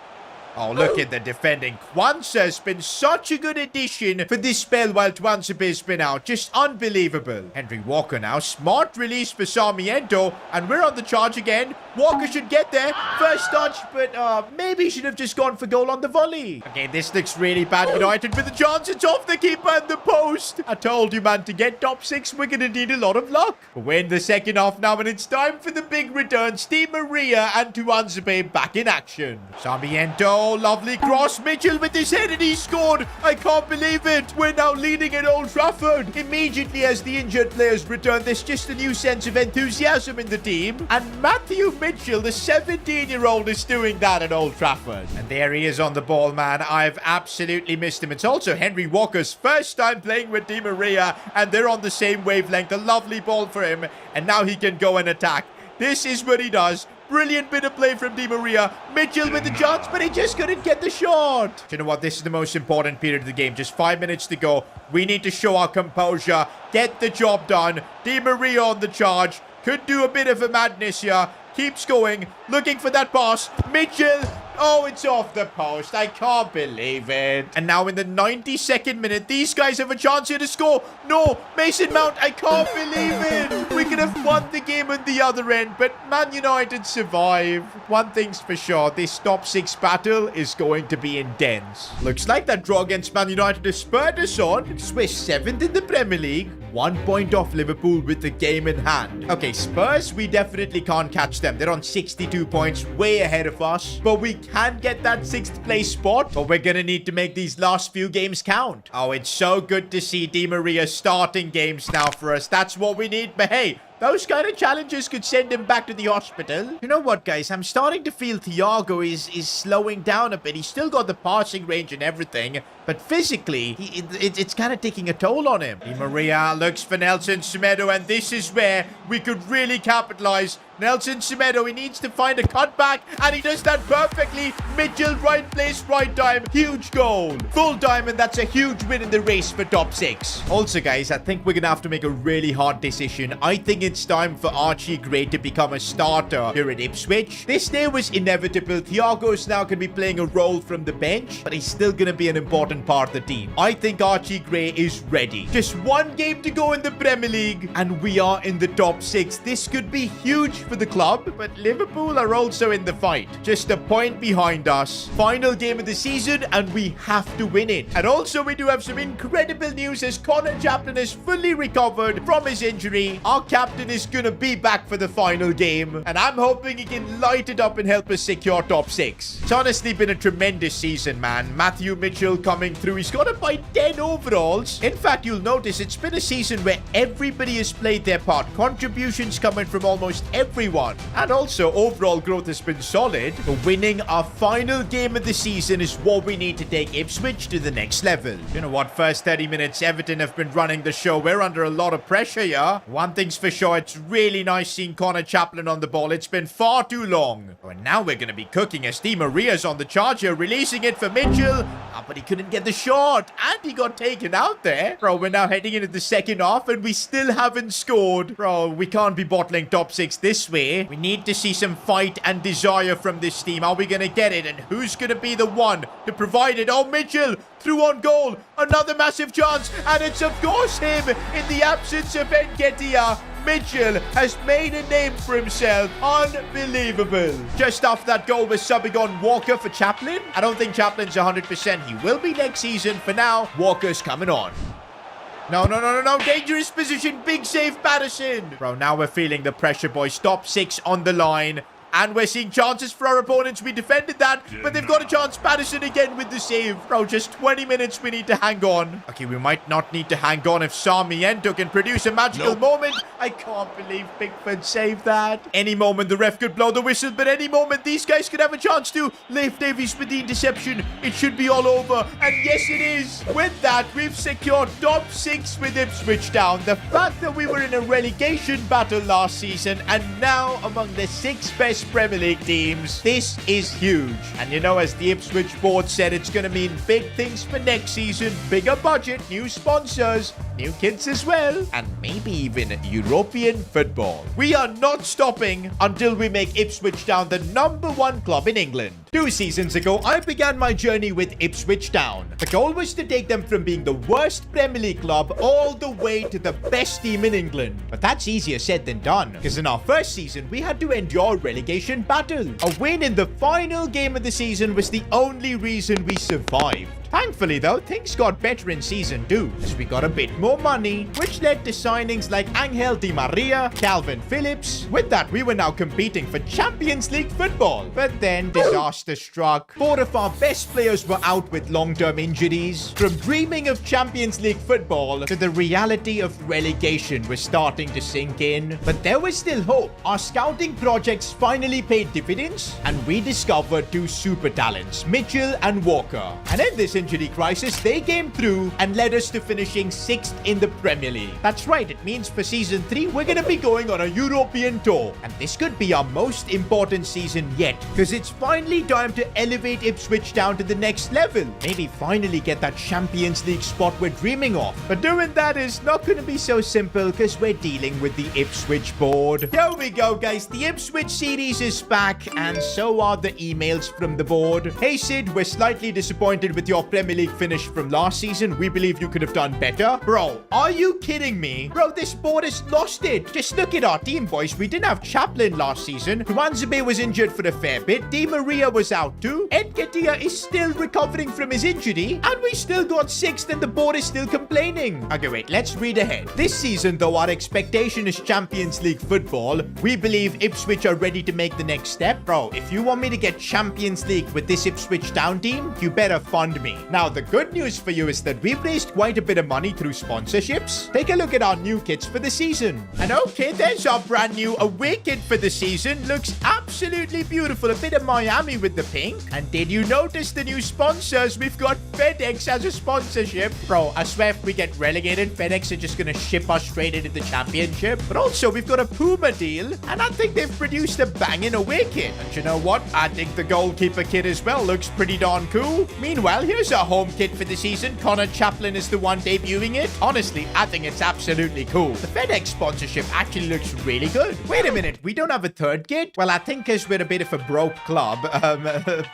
Oh, look at the defending. Kwanzaa's been such a good addition for this spell while Tuanzebe's been out. Just unbelievable. Henry Walker now. Smart release for Sarmiento. And we're on the charge again. Walker should get there. First touch, but maybe he should have just gone for goal on the volley. Okay, this looks really bad. United with a chance. It's off the keeper and the post. I told you, man, to get top 6, we're going to need a lot of luck. But we're in the second half now, and it's time for the big returns. Di Maria and Tuanzebe back in action. Sarmiento. Oh, lovely cross. Mitchell with his head, and he scored. I can't believe it. We're now leading at Old Trafford. Immediately as the injured players return, there's just a new sense of enthusiasm in the team. And Matthew Mitchell, the 17-year-old, is doing that at Old Trafford. And there he is on the ball, man. I've absolutely missed him. It's also Henry Walker's first time playing with Di Maria, and they're on the same wavelength. A lovely ball for him, and now he can go and attack. This is what he does. Brilliant bit of play from Di Maria. Mitchell with the chance, but he just couldn't get the shot. Do you know what? This is the most important period of the game. Just 5 minutes to go. We need to show our composure. Get the job done. Di Maria on the charge. Could do a bit of a madness here. Keeps going. Looking for that pass. Mitchell. Oh, it's off the post. I can't believe it. And now in the 92nd minute, these guys have a chance here to score. No, Mason Mount, I can't believe it. We could have won the game on the other end, but Man United survive. One thing's for sure, this top 6 battle is going to be intense. Looks like that draw against Man United has spurred us on. Swiss 7th in the Premier League. 1 point off Liverpool with the game in hand. Okay, Spurs, we definitely can't catch them. They're on 62 points, way ahead of us. But we can get that 6th place spot. But we're gonna need to make these last few games count. Oh, it's so good to see Di Maria starting games now for us. That's what we need. But hey, those kind of challenges could send him back to the hospital. You know what, guys? I'm starting to feel Thiago is slowing down a bit. He's still got the passing range and everything, but physically, it's kind of taking a toll on him. Di Maria looks for Nelson Semedo, and this is where we could really capitalize. Nelson Semedo, he needs to find a cutback, and he does that perfectly. Mitchell, right place, right time. Huge goal. Full diamond, that's a huge win in the race for top 6. Also, guys, I think we're going to have to make a really hard decision. I think it's time for Archie Gray to become a starter here at Ipswich. This day was inevitable. Thiago is now going to be playing a role from the bench, but he's still going to be an important part of the team. I think Archie Gray is ready. Just 1 game to go in the Premier League, and we are in the top 6. This could be huge for the club, but Liverpool are also in the fight. Just a point behind us. Final game of the season, and we have to win it. And also, we do have some incredible news as Connor Chaplin is fully recovered from his injury. Our captain is gonna be back for the final game, and I'm hoping he can light it up and help us secure top 6. It's honestly been a tremendous season, man. Matthew Mitchell coming through. He's got it by 10 overalls. In fact, you'll notice it's been a season where everybody has played their part. Contributions coming from almost everyone. And also, overall growth has been solid. But winning our final game of the season is what we need to take Ipswich to the next level. You know what? First 30 minutes, Everton have been running the show. We're under a lot of pressure here. One thing's for sure, it's really nice seeing Connor Chaplin on the ball. It's been far too long. Oh, and now we're going to be cooking as Di Maria's on the charge here, releasing it for Mitchell. But he couldn't get the shot, and he got taken out there. Bro, we're now heading into the second half, and we still haven't scored. Bro, we can't be bottling top 6 this way. We need to see some fight and desire from this team. Are we going to get it? And who's going to be the one to provide it? Oh, Mitchell through on goal. Another massive chance, and it's of course him in the absence of Nketiah. Mitchell has made a name for himself. Unbelievable. Just after that goal, we're subbing on Walker for Chaplin. I don't think Chaplin's 100%. He will be next season. For now, Walker's coming on. No. Dangerous position. Big save, Patterson. Bro, now we're feeling the pressure, boys. Top 6 on the line. And we're seeing chances for our opponents. We defended that, but they've got a chance. Patterson again with the save. Bro, just 20 minutes we need to hang on. Okay, we might not need to hang on if Sarmiento can produce a magical moment. I can't believe Pickford saved that. Any moment the ref could blow the whistle, but any moment these guys could have a chance to. Leif Davies with the interception. It should be all over. And yes, it is. With that, we've secured top 6 with Ipswich Town. The fact that we were in a relegation battle last season and now among the 6 best Premier League teams, this is huge. And you know, as the Ipswich board said, it's going to mean big things for next season. Bigger budget, new sponsors, new kits as well, and maybe even European football. We are not stopping until we make Ipswich Town the #1 club in England. 2 seasons ago, I began my journey with Ipswich Town. The goal was to take them from being the worst Premier League club all the way to the best team in England. But that's easier said than done, because in our first season, we had to endure relegation battle. A win in the final game of the season was the only reason we survived. Thankfully though, things got better in season 2 as we got a bit more money, which led to signings like Angel Di Maria, Calvin Phillips. With that, we were now competing for Champions League football. But then disaster struck. 4 of our best players were out with long-term injuries. From dreaming of Champions League football to the reality of relegation was starting to sink in. But there was still hope. Our scouting projects finally paid dividends, and we discovered 2 super talents, Mitchell and Walker. And in this injury crisis, they came through and led us to finishing 6th in the Premier League. That's right, it means for season 3, we're going to be going on a European tour. And this could be our most important season yet, because it's finally time to elevate Ipswich Town to the next level. Maybe finally get that Champions League spot we're dreaming of. But doing that is not going to be so simple, because we're dealing with the Ipswich board. Here we go, guys. The Ipswich series is back, and so are the emails from the board. Hey Sid, we're slightly disappointed with your Premier League finish from last season. We believe you could have done better. Bro, are you kidding me? Bro, this board has lost it. Just look at our team, boys. We didn't have Chaplin last season. Tuanzebe was injured for a fair bit. Di Maria was out too. Nketiah is still recovering from his injury. And we still got 6th and the board is still complaining. Okay, wait. Let's read ahead. This season, though our expectation is Champions League football, we believe Ipswich are ready to make the next step. Bro, if you want me to get Champions League with this Ipswich Town team, you better fund me. Now, the good news for you is that we've raised quite a bit of money through sponsorships. Take a look at our new kits for the season. And okay, there's our brand new away kit for the season. Looks absolutely beautiful. A bit of Miami with the pink. And did you notice the new sponsors? We've got FedEx as a sponsorship. Bro, I swear if we get relegated, FedEx are just going to ship us straight into the championship. But also, we've got a Puma deal. And I think they've produced a banging away kit. And you know what? I think the goalkeeper kit as well looks pretty darn cool. Meanwhile, here's our home kit for the season. Connor Chaplin is the one debuting it. Honestly, I think it's absolutely cool. The FedEx sponsorship actually looks really good. Wait a minute, we don't have a third kit? Well, I think because we're a bit of a broke club,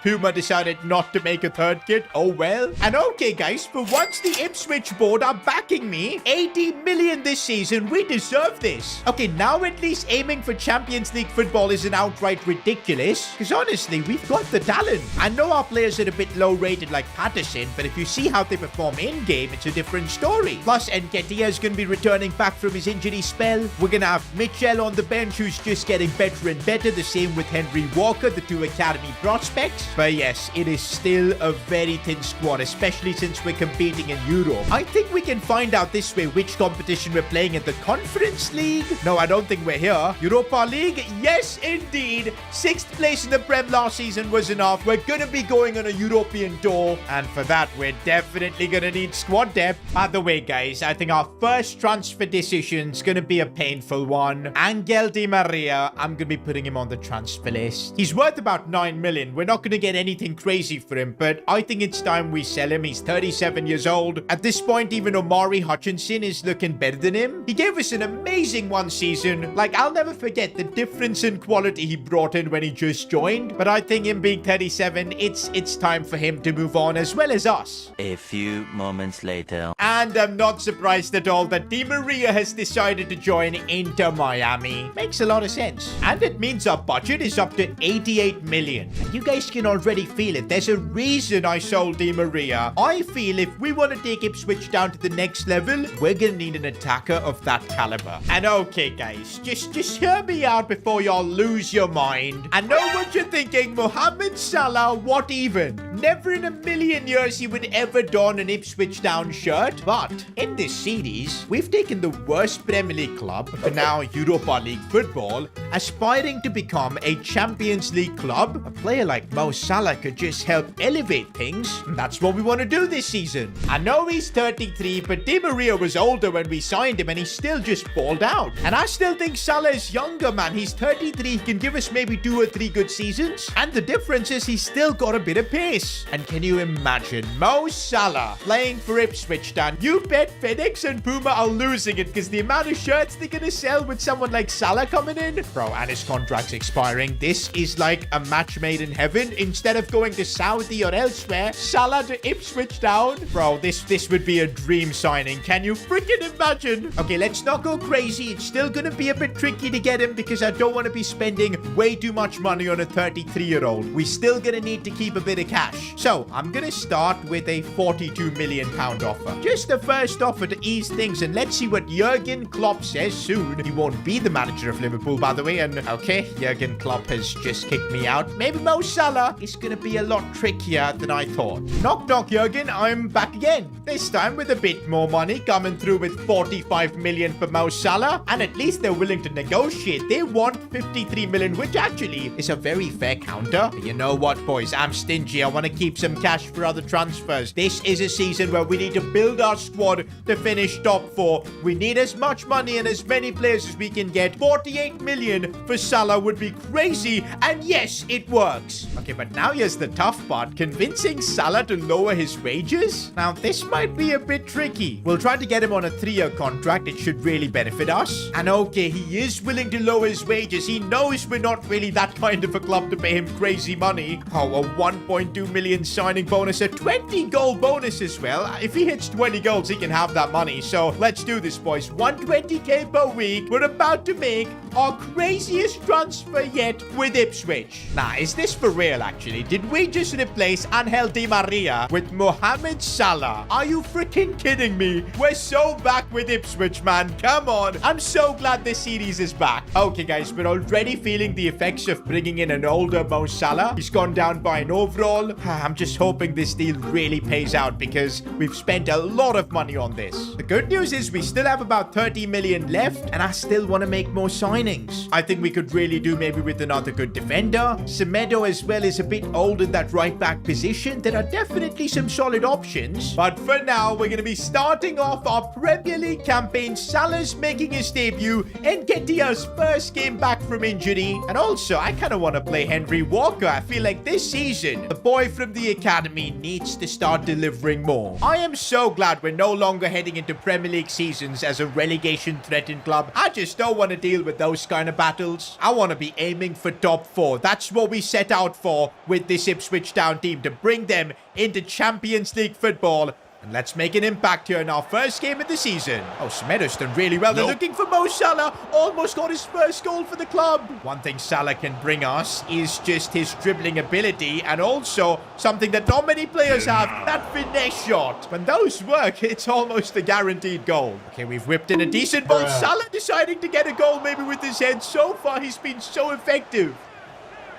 Puma decided not to make a third kit. Oh well. And okay, guys, for once the Ipswich board are backing me. 80 million this season. We deserve this. Okay, now at least aiming for Champions League football isn't outright ridiculous. Because honestly, we've got the talent. I know our players are a bit low rated like Patterson, but if you see how they perform in-game, it's a different story. Plus, Nketiah is going to be returning back from his injury spell. We're going to have Mitchell on the bench, who's just getting better and better. The same with Henry Walker, the 2 academy prospects. But yes, it is still a very thin squad, especially since we're competing in Europe. I think we can find out this way which competition we're playing in the Conference League. No, I don't think we're here. Europa League? Yes, indeed. 6th place in the Prem last season was enough. We're going to be going on a European tour. And for that, we're definitely going to need squad depth. By the way, guys, I think our first transfer decision is going to be a painful one. Angel Di Maria, I'm going to be putting him on the transfer list. He's worth about 9 million. We're not going to get anything crazy for him, but I think it's time we sell him. He's 37 years old. At this point, even Omari Hutchinson is looking better than him. He gave us an amazing one season. Like, I'll never forget the difference in quality he brought in when he just joined. But I think him being 37, it's time for him to move on as well as us. A few moments later. And I'm not surprised at all that Di Maria has decided to join Inter Miami. Makes a lot of sense. And it means our budget is up to 88 million. And you guys can already feel it. There's a reason I sold Di Maria. I feel if we want to take Ipswich down to the next level, we're gonna need an attacker of that caliber. And okay, guys, just hear me out before y'all lose your mind. I know what you're thinking. Mohamed Salah, what even? Never in a million years he would ever don an Ipswich Town shirt. But in this series, we've taken the worst Premier League club to now Europa League football, aspiring to become a Champions League club. A player like Mo Salah could just help elevate things. And that's what we want to do this season. I know he's 33, but Di Maria was older when we signed him and he still just balled out. And I still think Salah is younger, man. He's 33. He can give us maybe 2 or 3 good seasons. And the difference is he's still got a bit of pace. And can you imagine Mo Salah playing for Ipswich Town? You bet FedEx and Puma are losing it because the amount of shirts they're going to sell with someone like Salah coming in. Bro, and his contract's expiring. This is like a match made in heaven. Instead of going to Saudi or elsewhere, Salah to Ipswich Town. Bro, this would be a dream signing. Can you freaking imagine? Okay, let's not go crazy. It's still going to be a bit tricky to get him because I don't want to be spending way too much money on a 33-year-old. We're still going to need to keep a bit of cash. So I'm going to start with a £42 million offer. Just the first offer to ease things, and let's see what Jurgen Klopp says soon. He won't be the manager of Liverpool, by the way, and okay, Jurgen Klopp has just kicked me out. Maybe Mo Salah is going to be a lot trickier than I thought. Knock knock, Jurgen, I'm back again. This time with a bit more money, coming through with 45 million for Mo Salah, and at least they're willing to negotiate. They want 53 million, which actually is a very fair counter. But you know what, boys? I'm stingy. I want to keep some cash for other other transfers. This is a season where we need to build our squad to finish top 4. We need as much money and as many players as we can get. 48 million for Salah would be crazy, and yes, it works. Okay, but now here's the tough part. Convincing Salah to lower his wages? Now, this might be a bit tricky. We'll try to get him on a 3-year contract. It should really benefit us. And okay, he is willing to lower his wages. He knows we're not really that kind of a club to pay him crazy money. Oh, a 1.2 million signing bonus, a 20-goal bonus as well. If he hits 20 goals, he can have that money. So let's do this, boys. 120k per week. We're about to make our craziest transfer yet with Ipswich. Nah, is this for real, actually? Did we just replace Angel Di Maria with Mohamed Salah? Are you freaking kidding me? We're so back with Ipswich, man. Come on. I'm so glad this series is back. Okay, guys, we're already feeling the effects of bringing in an older Mo Salah. He's gone down by an overall. I'm just hoping this deal really pays out because we've spent a lot of money on this. The good news is we still have about 30 million left, and I still want to make more signings. I think we could really do maybe with another good defender. Semedo as well is a bit old in that right back position. There are definitely some solid options. But for now, we're going to be starting off our Premier League campaign. Salah's making his debut and Nketiah's first game back from injury. And also, I kind of want to play Henry Walker. I feel like this season, the boy from the academy needs to start delivering more. I am so glad we're no longer heading into Premier League seasons as a relegation-threatened club. I just don't want to deal with those kind of battles. I want to be aiming for top 4. That's what we set out for with this Ipswich Town team, to bring them into Champions League football. And let's make an impact here in our first game of the season. Oh, Semedo's done really well. They're looking for Mo Salah. Almost got his first goal for the club. One thing Salah can bring us is just his dribbling ability, and also something that not many players have, that finesse shot. When those work, it's almost a guaranteed goal. Okay, we've whipped in a decent ball. Salah deciding to get a goal maybe with his head. So far, he's been so effective.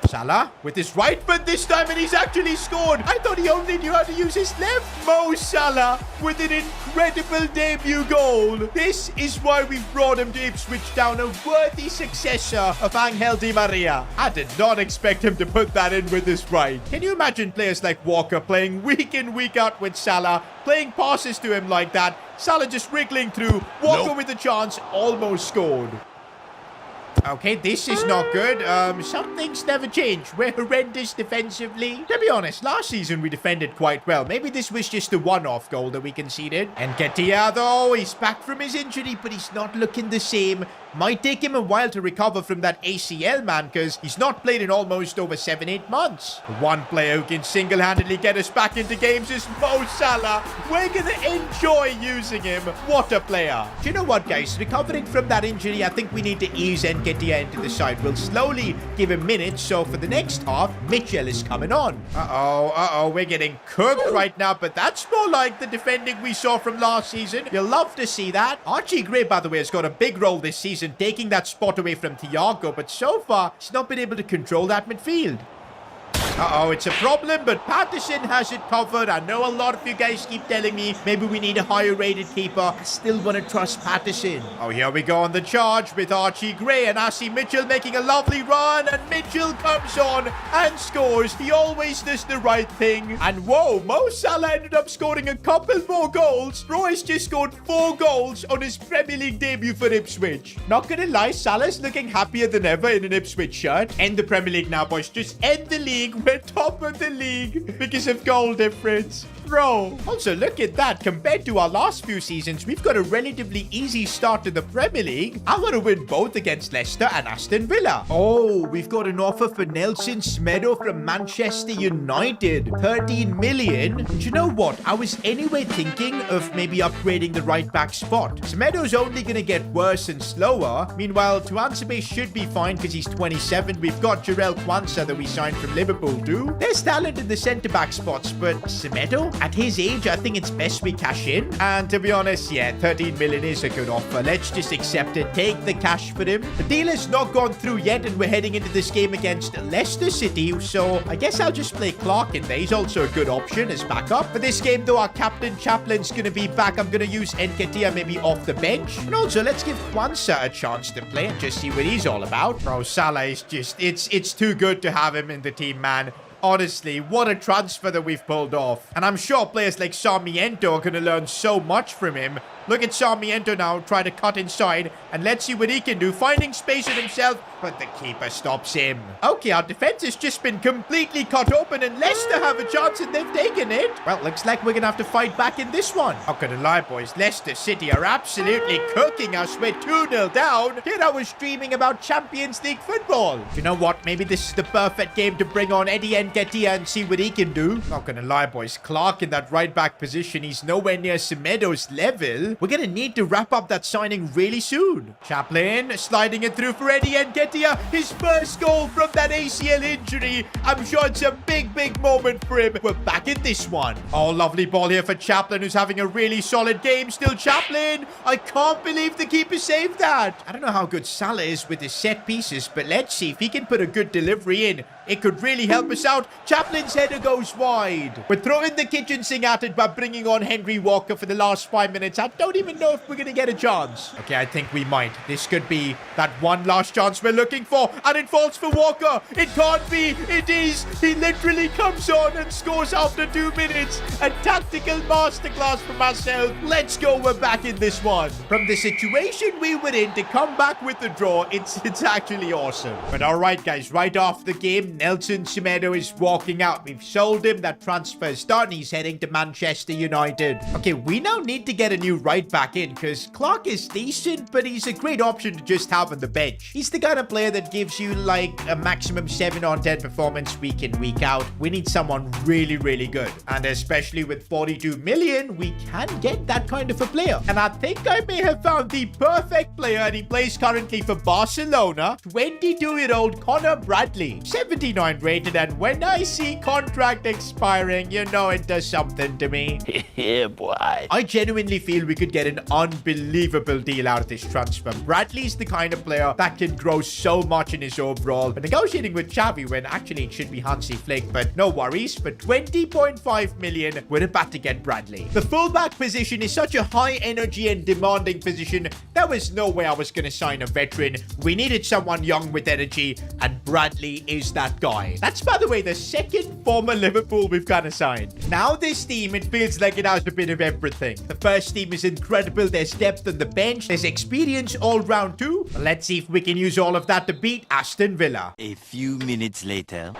Salah with his right foot this time, and he's actually scored. I thought he only knew how to use his left. Mo Salah with an incredible debut goal. This is why we've brought him to Ipswich Town, a worthy successor of Angel Di Maria. I did not expect him to put that in with his right. Can you imagine players like Walker playing week in, week out with Salah, playing passes to him like that? Salah just wriggling through. Walker with a chance, almost scored. Okay, this is not good. Some things never change. We're horrendous defensively. To be honest, last season we defended quite well. Maybe this was just a one-off goal that we conceded. And Nketiah, though, he's back from his injury, but he's not looking the same. Might take him a while to recover from that ACL, man, because he's not played in almost over 7-8 months. One player who can single-handedly get us back into games is Mo Salah. We're going to enjoy using him. What a player. Do you know what, guys? Recovering from that injury, I think we need to ease Nketiah into the side. We'll slowly give him minutes, so for the next half, Mitchell is coming on. We're getting cooked right now, but that's more like the defending we saw from last season. You'll love to see that. Archie Gray, by the way, has got a big role this season, taking that spot away from Thiago, but so far, he's not been able to control that midfield. It's a problem, but Patterson has it covered. I know a lot of you guys keep telling me maybe we need a higher rated keeper. I still want to trust Patterson. Oh, here we go on the charge with Archie Gray, and I see Mitchell making a lovely run, and Mitchell comes on and scores. He always does the right thing. And whoa, Mo Salah ended up scoring a couple more goals. Royce just scored 4 goals on his Premier League debut for Ipswich. Not gonna lie, Salah's looking happier than ever in an Ipswich shirt. End the Premier League now, boys. Just end the league. We're top of the league because of goal difference. Bro. Also, look at that. Compared to our last few seasons, we've got a relatively easy start to the Premier League. I want to win both against Leicester and Aston Villa. Oh, we've got an offer for Nelson Semedo from Manchester United. 13 million. Do you know what? I was anyway thinking of maybe upgrading the right back spot. Semedo's only going to get worse and slower. Meanwhile, Tuanzebe should be fine because he's 27. We've got Jarell Quansah that we signed from Liverpool too. There's talent in the centre-back spots, but Semedo? At his age, I think it's best we cash in. And to be honest, yeah, 13 million is a good offer. Let's just accept it. Take the cash for him. The deal has not gone through yet, and we're heading into this game against Leicester City. So I guess I'll just play Clark in there. He's also a good option as backup. For this game, though, our captain Chaplin's going to be back. I'm going to use Nketiah maybe off the bench. And also, let's give Quansah a chance to play and just see what he's all about. Bro, Salah is just, it's too good to have him in the team, man. Honestly, what a transfer that we've pulled off. And I'm sure players like Sarmiento are going to learn so much from him. Look at Sarmiento now try to cut inside, and let's see what he can do, finding space in himself, but the keeper stops him. Okay, our defense has just been completely cut open, and Leicester have a chance, and they've taken it. Well, looks like we're going to have to fight back in this one. Not gonna lie, boys, Leicester City are absolutely cooking us. We're 2-0 down. Here I was dreaming about Champions League football. You know what? Maybe this is the perfect game to bring on Eddie Nketiah and see what he can do. Not gonna lie, boys, Clark in that right back position, he's nowhere near Semedo's level. We're gonna need to wrap up that signing really soon. Chaplin sliding it through for Eddie Nketiah. His first goal from that ACL injury. I'm sure it's a big, big moment for him. We're back in this one. Oh, lovely ball here for Chaplin, who's having a really solid game. Still Chaplin. I can't believe the keeper saved that. I don't know how good Salah is with his set pieces, but let's see if he can put a good delivery in. It could really help us out. Chaplin's header goes wide. We're throwing the kitchen sink at it by bringing on Henry Walker for the last 5 minutes. I don't even know if we're going to get a chance. Okay, I think we might. This could be that one last chance we're looking for. And it falls for Walker. It can't be. It is. He literally comes on and scores after 2 minutes. A tactical masterclass from Marcel. Let's go. We're back in this one. From the situation we were in to come back with the draw, it's actually awesome. But all right, guys, right off the game, Nelson Semedo is walking out. We've sold him. That transfer is done. He's heading to Manchester United. Okay, we now need to get a new right back in because Clark is decent, but he's a great option to just have on the bench. He's the kind of player that gives you like a maximum 7 on 10 performance week in, week out. We need someone really, really good. And especially with 42 million, we can get that kind of a player. And I think I may have found the perfect player, and he plays currently for Barcelona. 22-year-old Connor Bradley. 79 rated, and when I see contract expiring, you know it does something to me. Yeah, boy. I genuinely feel we could get an unbelievable deal out of this transfer. Bradley's the kind of player that can grow so much in his overall. But negotiating with Xavi when actually it should be Hansi Flick, but no worries. For 20.5 million, we're about to get Bradley. The fullback position is such a high energy and demanding position. There was no way I was going to sign a veteran. We needed someone young with energy, and Bradley is that guy. That's, by the way, the second former Liverpool we've got assigned. Now this team, it feels like it has a bit of everything. The first team is incredible. There's depth on the bench. There's experience all round too. Let's see if we can use all of that to beat Aston Villa. A few minutes later.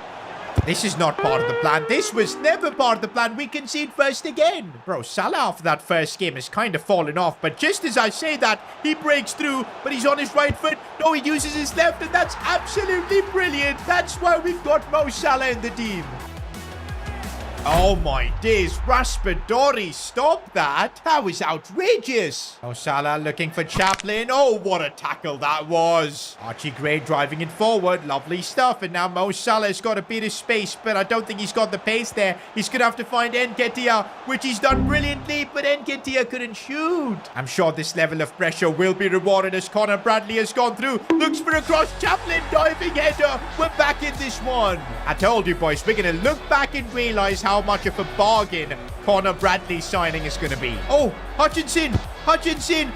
This is not part of the plan. This was never part of the plan. We concede first again. Bro, Salah after that first game has kind of fallen off. But just as I say that, he breaks through. But he's on his right foot. No, he uses his left. And that's absolutely brilliant. That's why we've got Mo Salah in the team. Oh my days, Raspadori, stop that. That was outrageous. Oh, Salah looking for Chaplin. Oh, what a tackle that was. Archie Gray driving it forward. Lovely stuff. And now Mo Salah's got a bit of space, but I don't think he's got the pace there. He's going to have to find Nketiah, which he's done brilliantly, but Nketiah couldn't shoot. I'm sure this level of pressure will be rewarded as Connor Bradley has gone through. Looks for a cross. Chaplin diving header. We're back in this one. I told you, boys, we're going to look back and realize how much of a bargain Connor Bradley signing is going to be. Oh, Hutchinson.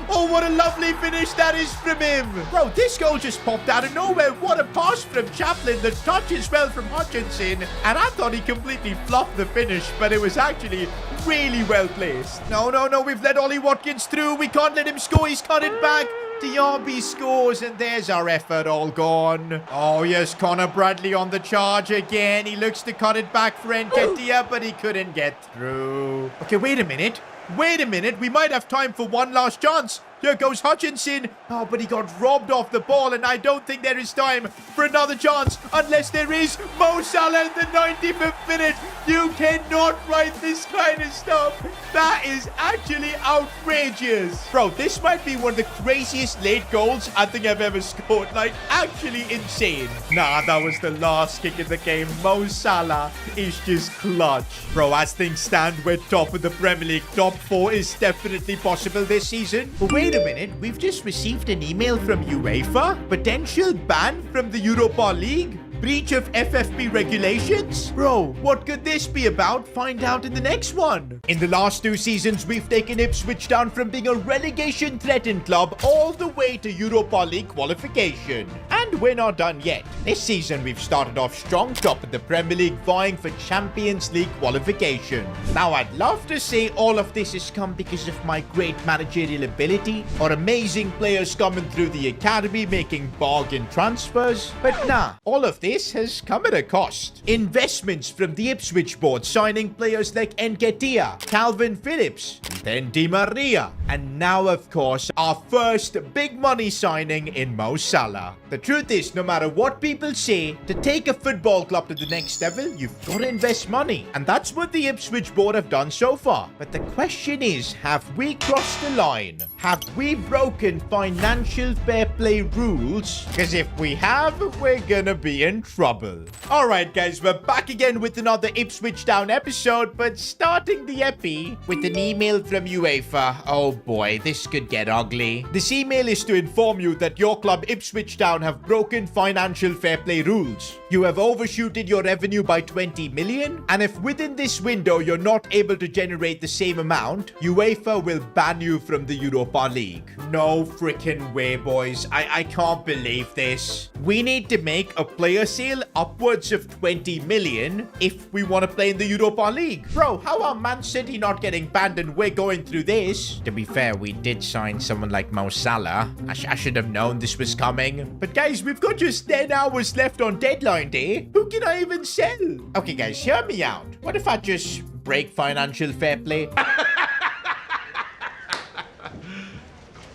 Oh, what a lovely finish that is from him. Bro, this goal just popped out of nowhere. What a pass from Chaplin. The touch as well from Hutchinson. And I thought he completely fluffed the finish, but it was actually really well placed. No. We've let Ollie Watkins through. We can't let him score. He's cut it back. Diaby scores, and there's our effort all gone. Oh, yes, Connor Bradley on the charge again. He looks to cut it back for Nketiah, but he couldn't get through. Okay, wait a minute. We might have time for one last chance. Here goes Hutchinson. Oh, but he got robbed off the ball, and I don't think there is time for another chance unless there is. Mo Salah in the 95th minute. You cannot write this kind of stuff. That is actually outrageous. Bro, this might be one of the craziest late goals I think I've ever scored. Like, actually insane. Nah, that was the last kick in the game. Mo Salah is just clutch. Bro, as things stand, we're top of the Premier League. Top 4 is definitely possible this season. But wait a minute, we've just received an email from UEFA. Potential ban from the Europa League. Breach of FFP regulations? Bro, what could this be about? Find out in the next one. In the last 2 seasons, we've taken Ipswich Town from being a relegation-threatened club all the way to Europa League qualification. And we're not done yet. This season, we've started off strong, top of the Premier League, vying for Champions League qualification. Now, I'd love to say all of this has come because of my great managerial ability or amazing players coming through the academy making bargain transfers, but nah, all of this has come at a cost. Investments from the Ipswich board signing players like Nketiah, Calvin Phillips, then Di Maria, and now of course our first big money signing in Mo Salah. The truth is, no matter what people say, to take a football club to the next level, you've got to invest money, and that's what the Ipswich board have done so far. But the question is, have we crossed the line? Have we broken financial fair play rules? Because if we have, we're gonna be in trouble. Alright guys, we're back again with another Ipswich Town episode, but starting the epi with an email from UEFA. Oh boy, this could get ugly. This email is to inform you that your club Ipswich Town have broken financial fair play rules. You have overshooted your revenue by 20 million, and if within this window you're not able to generate the same amount, UEFA will ban you from the Europa League. No freaking way, boys. I can't believe this. We need to make a player sale upwards of 20 million if we want to play in the Europa League. Bro, how are Man City not getting banned and we're going through this? To be fair, we did sign someone like Mo Salah. I should have known this was coming. But guys, we've got just 10 hours left on deadline day. Who can I even sell? Okay guys, hear me out. What if I just break financial fair play?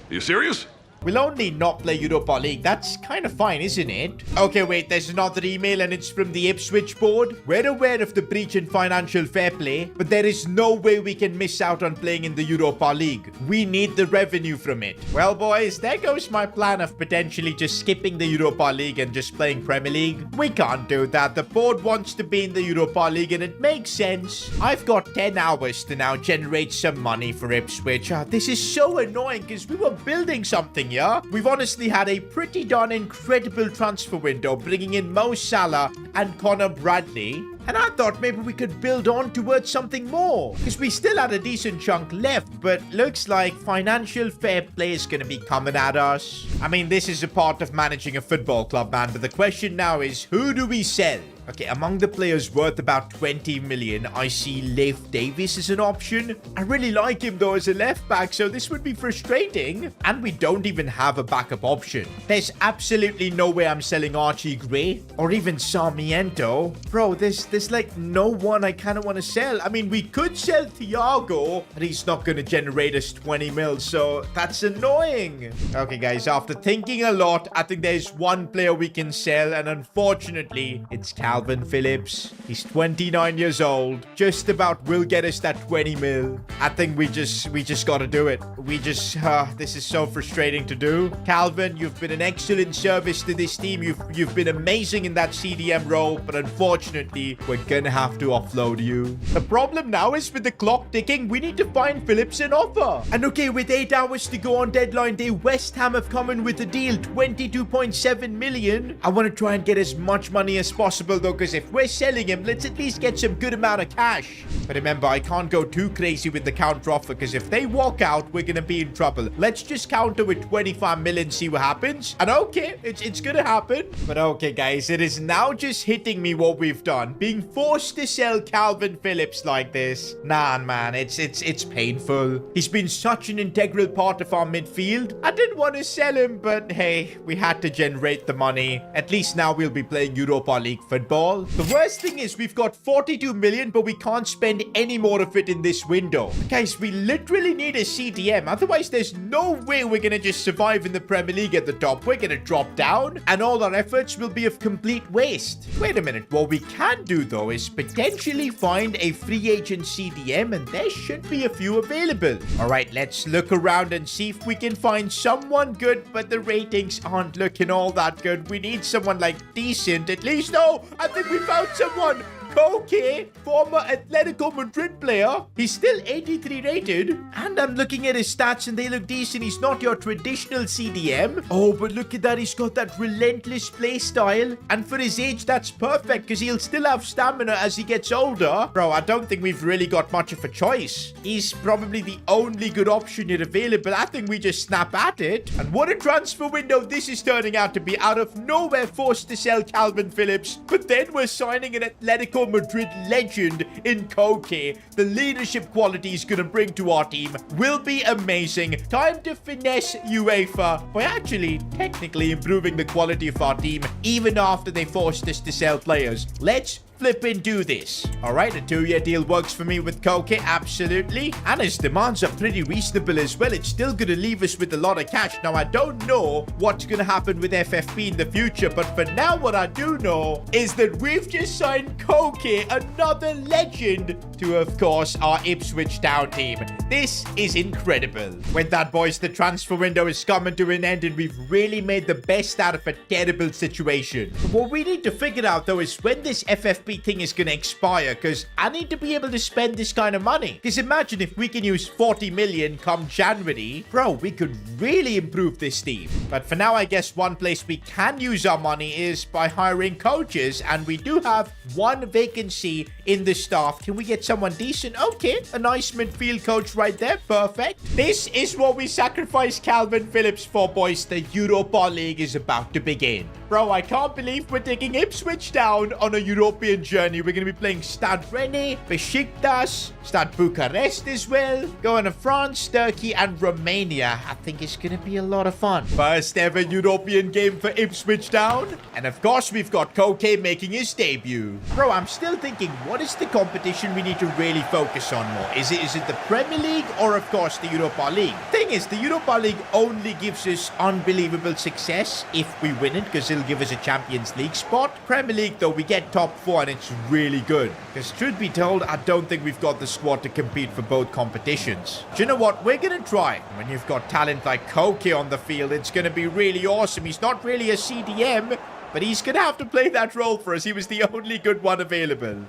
You serious? We'll only not play Europa League. That's kind of fine, isn't it? Okay, wait, there's another email and it's from the Ipswich board. We're aware of the breach in financial fair play, but there is no way we can miss out on playing in the Europa League. We need the revenue from it. Well, boys, there goes my plan of potentially just skipping the Europa League and just playing Premier League. We can't do that. The board wants to be in the Europa League and it makes sense. I've got 10 hours to now generate some money for Ipswich. This is so annoying because we were building something. Yeah? We've honestly had a pretty darn incredible transfer window, bringing in Mo Salah and Connor Bradley. And I thought maybe we could build on towards something more, because we still had a decent chunk left, but looks like financial fair play is going to be coming at us. I mean, this is a part of managing a football club, man, but the question now is, who do we sell? Okay, among the players worth about 20 million, I see Leif Davis as an option. I really like him though as a left back, so this would be frustrating. And we don't even have a backup option. There's absolutely no way I'm selling Archie Gray or even Sarmiento. Bro, there's like no one I kind of want to sell. I mean, we could sell Thiago, but he's not going to generate us 20 mil, so that's annoying. Okay, guys, after thinking a lot, I think there's one player we can sell, and unfortunately, it's Calvin Phillips. He's 29 years old. Just about will get us that 20 mil. I think we just got to do it. This is so frustrating to do. Calvin, you've been an excellent service to this team. You've been amazing in that CDM role, but unfortunately, we're gonna have to offload you. The problem now is with the clock ticking, we need to find Phillips an offer. And okay, with 8 hours to go on deadline day, West Ham have come in with a deal, 22.7 million. I want to try and get as much money as possible though, because if we're selling him, let's at least get some good amount of cash. But remember, I can't go too crazy with the counter offer, because if they walk out, we're gonna be in trouble. Let's just counter with 25 million, see what happens. And okay, it's gonna happen. But okay, guys, it is now just hitting me what we've done. Being forced to sell Calvin Phillips like this. Nah, man, it's painful. He's been such an integral part of our midfield. I didn't want to sell him, but hey, we had to generate the money. At least now we'll be playing Europa League football. The worst thing is we've got 42 million, but we can't spend any more of it in this window. Guys, we literally need a CDM. Otherwise, there's no way we're gonna just survive in the Premier League at the top. We're gonna drop down, and all our efforts will be of complete waste. Wait a minute. What we can do, though, is potentially find a free agent CDM, and there should be a few available. All right, let's look around and see if we can find someone good, but the ratings aren't looking all that good. We need someone like decent at least. Oh, I think we found someone. Koke, former Atletico Madrid player. He's still 83 rated. And I'm looking at his stats and they look decent. He's not your traditional CDM. Oh, but look at that. He's got that relentless play style. And for his age, that's perfect because he'll still have stamina as he gets older. Bro, I don't think we've really got much of a choice. He's probably the only good option yet available. I think we just snap at it. And what a transfer window this is turning out to be. Out of nowhere, forced to sell Calvin Phillips. But then we're signing an Atletico Madrid legend in Koke. The leadership quality he's going to bring to our team will be amazing. Time to finesse UEFA by actually technically improving the quality of our team even after they forced us to sell players. Let's flip and do this. All right, a 2-year deal works for me with Koke, absolutely. And his demands are pretty reasonable as well. It's still going to leave us with a lot of cash. Now, I don't know what's going to happen with FFP in the future, but for now, what I do know is that we've just signed Koke, another legend, to, of course, our Ipswich Town team. This is incredible. With that, boys, the transfer window is coming to an end, and we've really made the best out of a terrible situation. What we need to figure out, though, is when this FFP thing is going to expire, because I need to be able to spend this kind of money. Because imagine if we can use 40 million come January. Bro, we could really improve this team. But for now, I guess one place we can use our money is by hiring coaches, and we do have one vacancy in the staff. Can we get someone decent? Okay, a nice midfield coach right there. Perfect. This is what we sacrificed Calvin Phillips for, boys. The Europa League is about to begin. Bro, I can't believe we're taking Ipswich Town on a European journey. We're going to be playing Stade Rennais, Besiktas, Stade Bucharest as well. Going to France, Turkey, and Romania. I think it's going to be a lot of fun. First ever European game for Ipswich Town. And of course, we've got Koke making his debut. Bro, I'm still thinking, what is the competition we need to really focus on more? Is it the Premier League or, of course, the Europa League? Thing is, the Europa League only gives us unbelievable success if we win it, because it'll give us a Champions League spot. Premier League, though, we get top 4 and it's really good. Because truth be told, I don't think we've got the squad to compete for both competitions. Do you know what? We're going to try. When you've got talent like Koke on the field, it's going to be really awesome. He's not really a CDM, but he's going to have to play that role for us. He was the only good one available.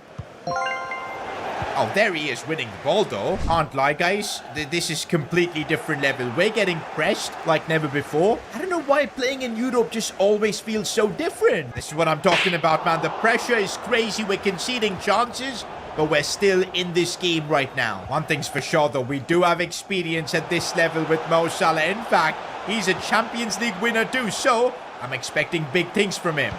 Oh, there he is winning the ball, though. Can't lie, guys. This is completely different level. We're getting pressed like never before. I don't know why playing in Europe just always feels so different. This is what I'm talking about, man. The pressure is crazy. We're conceding chances, but we're still in this game right now. One thing's for sure, though. We do have experience at this level with Mo Salah. In fact, he's a Champions League winner too, so I'm expecting big things from him.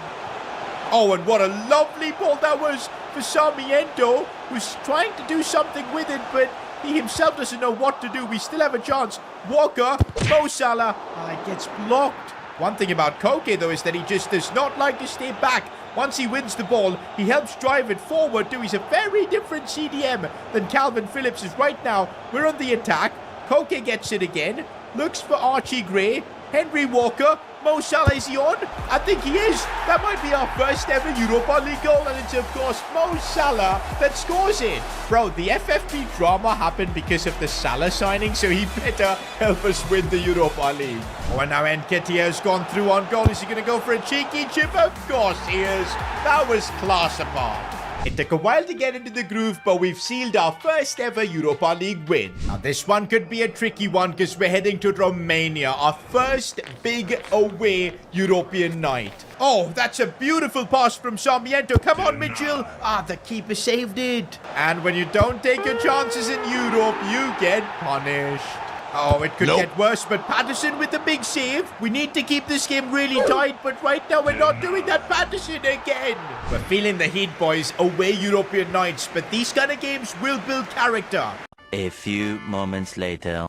Oh, and what a lovely ball that was for Sarmiento, who's trying to do something with it, but he himself doesn't know what to do. We still have a chance. Walker, Mo Salah, it gets blocked. One thing about Koke, though, is that he just does not like to stay back. Once he wins the ball, he helps drive it forward, too. He's a very different CDM than Calvin Phillips is right now. We're on the attack. Koke gets it again. Looks for Archie Gray. Henry Walker. Mo Salah, is he on? I think he is. That might be our first ever Europa League goal, and it's, of course, Mo Salah that scores it. Bro, the FFP drama happened because of the Salah signing, so he better help us win the Europa League. Oh, and now Nketiah has gone through on goal. Is he going to go for a cheeky chip? Of course he is. That was class apart. It took a while to get into the groove, but we've sealed our first ever Europa League win. Now, this one could be a tricky one because we're heading to Romania, our first big away European night. Oh, that's a beautiful pass from Sarmiento. Come on, Mitchell. The keeper saved it. And when you don't take your chances in Europe, you get punished. Oh, it could get worse, but Patterson with the big save. We need to keep this game really tight, but right now we're not doing that. Patterson again. We're feeling the heat, boys. Away European nights, but these kind of games will build character. A few moments later.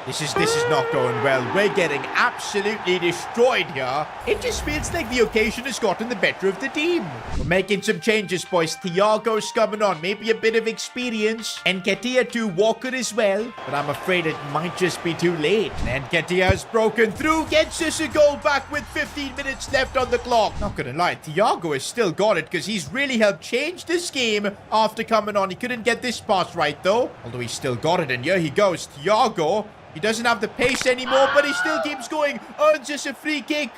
This is not going well. We're getting absolutely destroyed here. It just feels like the occasion has gotten the better of the team. We're making some changes, boys. Thiago's coming on. Maybe a bit of experience. Nketiah to Walker as well. But I'm afraid it might just be too late. And Nketiah has broken through. Gets us a goal back with 15 minutes left on the clock. Not gonna lie, Thiago has still got it because he's really helped change this game after coming on. He couldn't get this pass right, though. Although he's still got it. And here he goes. Thiago. He doesn't have the pace anymore, but he still keeps going. Earns us a free kick.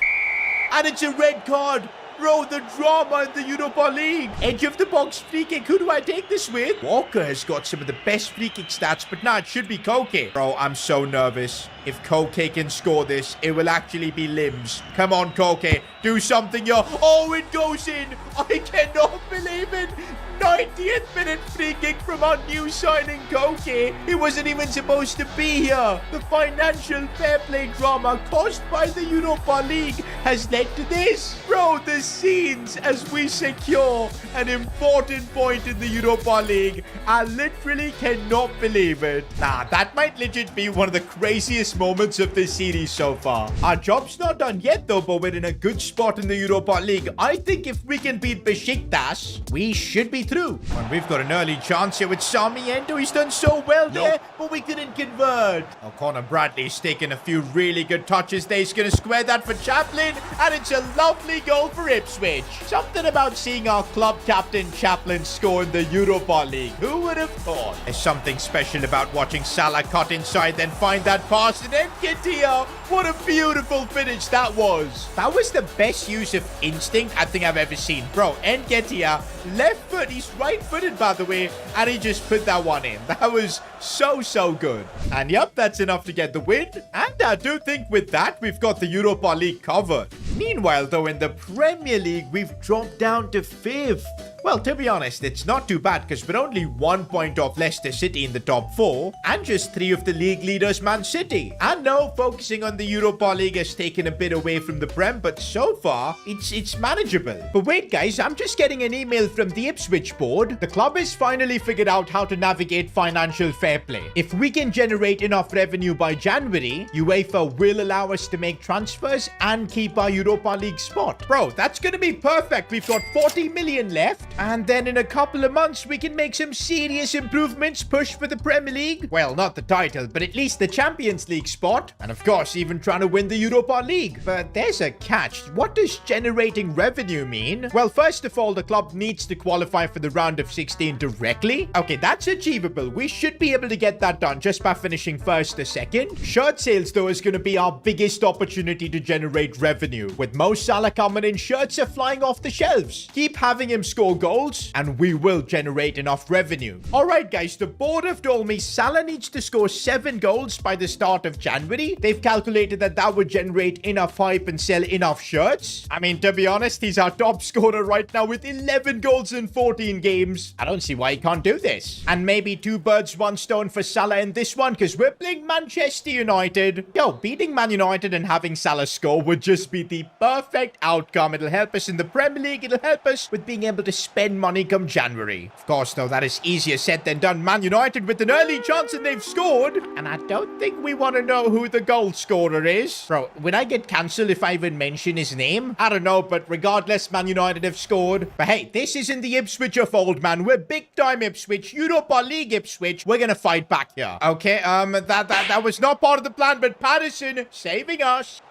And it's a red card. Bro, the drama in the Europa League. Edge of the box free kick. Who do I take this with? Walker has got some of the best free kick stats, but nah, it should be Koke. Bro, I'm so nervous. If Koke can score this, it will actually be limbs. Come on, Koke. Do something, yo. Oh, it goes in. I cannot believe it. 90th minute free kick from our new signing, Koke. He wasn't even supposed to be here. The financial fair play drama caused by the Europa League has led to this. Bro, the scenes as we secure an important point in the Europa League. I literally cannot believe it. Nah, that might legit be one of the craziest moments of this series so far. Our job's not done yet though, but we're in a good spot in the Europa League. I think if we can beat Besiktas, we should be through. And we've got an early chance here with Sami Endo. He's done so well there, but we couldn't convert. Oh, Connor Bradley's taken a few really good touches there. He's going to square that for Chaplin, and it's a lovely goal for Ipswich. Something about seeing our club captain Chaplin score in the Europa League. Who would have thought? There's something special about watching Salah cut inside, then find that pass, and then Nketiah. What a beautiful finish that was. That was the best use of instinct I think I've ever seen. Bro, Nketiah, left foot. He's right-footed, by the way, and he just put that one in. That was so good. And yep, that's enough to get the win. And I do think with that, we've got the Europa League covered. Meanwhile, though, in the Premier League, we've dropped down to 5th. Well, to be honest, it's not too bad because we're only 1 point off Leicester City in the top 4 and just 3 of the league leaders, Man City. I know focusing on the Europa League has taken a bit away from the Prem, but so far, it's manageable. But wait, guys, I'm just getting an email from the Ipswich board. The club has finally figured out how to navigate financial fair play. If we can generate enough revenue by January, UEFA will allow us to make transfers and keep our Europa League spot. Bro, that's going to be perfect. We've got 40 million left. And then in a couple of months, we can make some serious improvements, push for the Premier League. Well, not the title, but at least the Champions League spot. And of course, even trying to win the Europa League. But there's a catch. What does generating revenue mean? Well, first of all, the club needs to qualify for the round of 16 directly. Okay, that's achievable. We should be able to get that done just by finishing first or second. Shirt sales, though, is going to be our biggest opportunity to generate revenue. With Mo Salah coming in, shirts are flying off the shelves. Keep having him score goals and we will generate enough revenue. All right, guys, the board have told me Salah needs to score 7 goals by the start of January. They've calculated that would generate enough hype and sell enough shirts. I mean, to be honest, he's our top scorer right now with 11 goals in 14 games. I don't see why he can't do this. And maybe 2 birds, 1 stone for Salah in this one because we're playing Manchester United. Yo, beating Man United and having Salah score would just be the perfect outcome. It'll help us in the Premier League. It'll help us with being able to spend money come January. Of course, though, that is easier said than done. Man United with an early chance and they've scored. And I don't think we want to know who the goal scorer is. Bro, would I get cancelled if I even mention his name? I don't know, but regardless, Man United have scored. But hey, this isn't the Ipswich of old, man. We're big time Ipswich, Europa League Ipswich. We're gonna fight back here. Okay, that was not part of the plan, but Patterson saving us.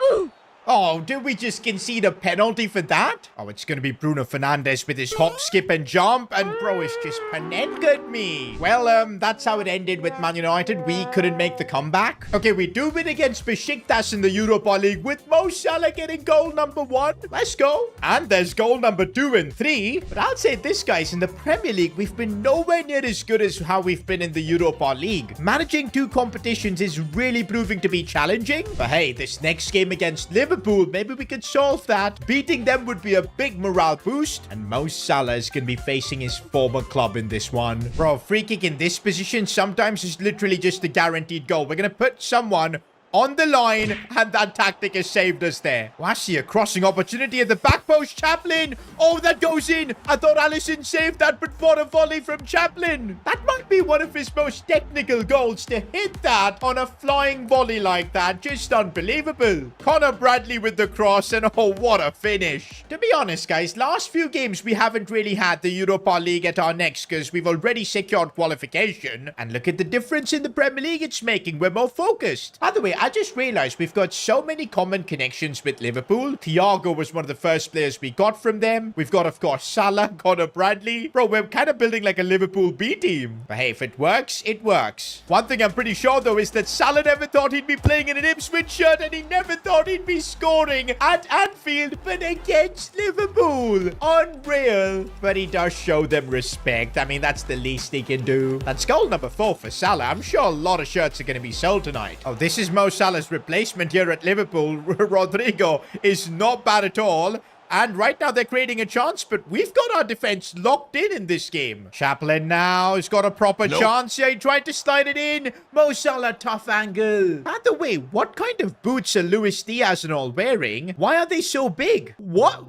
Ooh. Oh, did we just concede a penalty for that? Oh, it's going to be Bruno Fernandes with his hop, skip, and jump. And bro, it's just Panenka'd me. Well, that's how it ended with Man United. We couldn't make the comeback. Okay, we do win against Besiktas in the Europa League with Mo Salah getting goal number 1. Let's go. And there's goal number 2 and 3. But I'll say this, guys, in the Premier League, we've been nowhere near as good as how we've been in the Europa League. Managing 2 competitions is really proving to be challenging. But hey, this next game against Liverpool, maybe we could solve that. Beating them would be a big morale boost. And Mo Salah is going to be facing his former club in this one. Bro, free kick in this position sometimes is literally just a guaranteed goal. We're going to put someone on the line, and that tactic has saved us there. Oh, I see a crossing opportunity at the back post. Chaplin. Oh, that goes in. I thought Allison saved that, but what a volley from Chaplin. That might be one of his most technical goals to hit that on a flying volley like that. Just unbelievable. Connor Bradley with the cross, and oh, what a finish. To be honest, guys, last few games, we haven't really had the Europa League at our necks because we've already secured qualification. And look at the difference in the Premier League it's making. We're more focused. By the way, I just realized we've got so many common connections with Liverpool. Thiago was one of the first players we got from them. We've got, of course, Salah, Connor Bradley. Bro, we're kind of building like a Liverpool B team. But hey, if it works, it works. One thing I'm pretty sure, though, is that Salah never thought he'd be playing in an Ipswich shirt, and he never thought he'd be scoring at Anfield, but against Liverpool. Unreal. But he does show them respect. I mean, that's the least he can do. That's goal number 4 for Salah. I'm sure a lot of shirts are going to be sold tonight. Oh, this is Mo Salah's replacement here at Liverpool. Rodrigo is not bad at all. And right now they're creating a chance, but we've got our defense locked in this game. Chaplin now has got a proper chance here. He tried to slide it in. Mo Salah, tough angle. By the way, what kind of boots are Luis Diaz and all wearing? Why are they so big? What?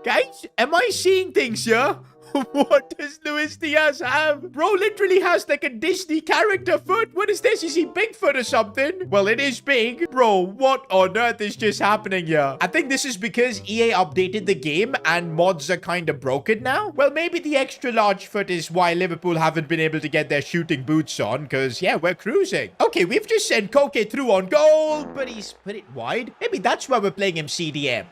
Guys, am I seeing things here? What does Luis Diaz have? Bro literally has like a Disney character foot. What is this? Is he Bigfoot or something? Well, it is big. Bro, what on earth is just happening here? I think this is because EA updated the game and mods are kind of broken now. Well, maybe the extra large foot is why Liverpool haven't been able to get their shooting boots on, because, yeah, we're cruising. Okay, we've just sent Koke through on goal, but he's put it wide. Maybe that's why we're playing him CDM.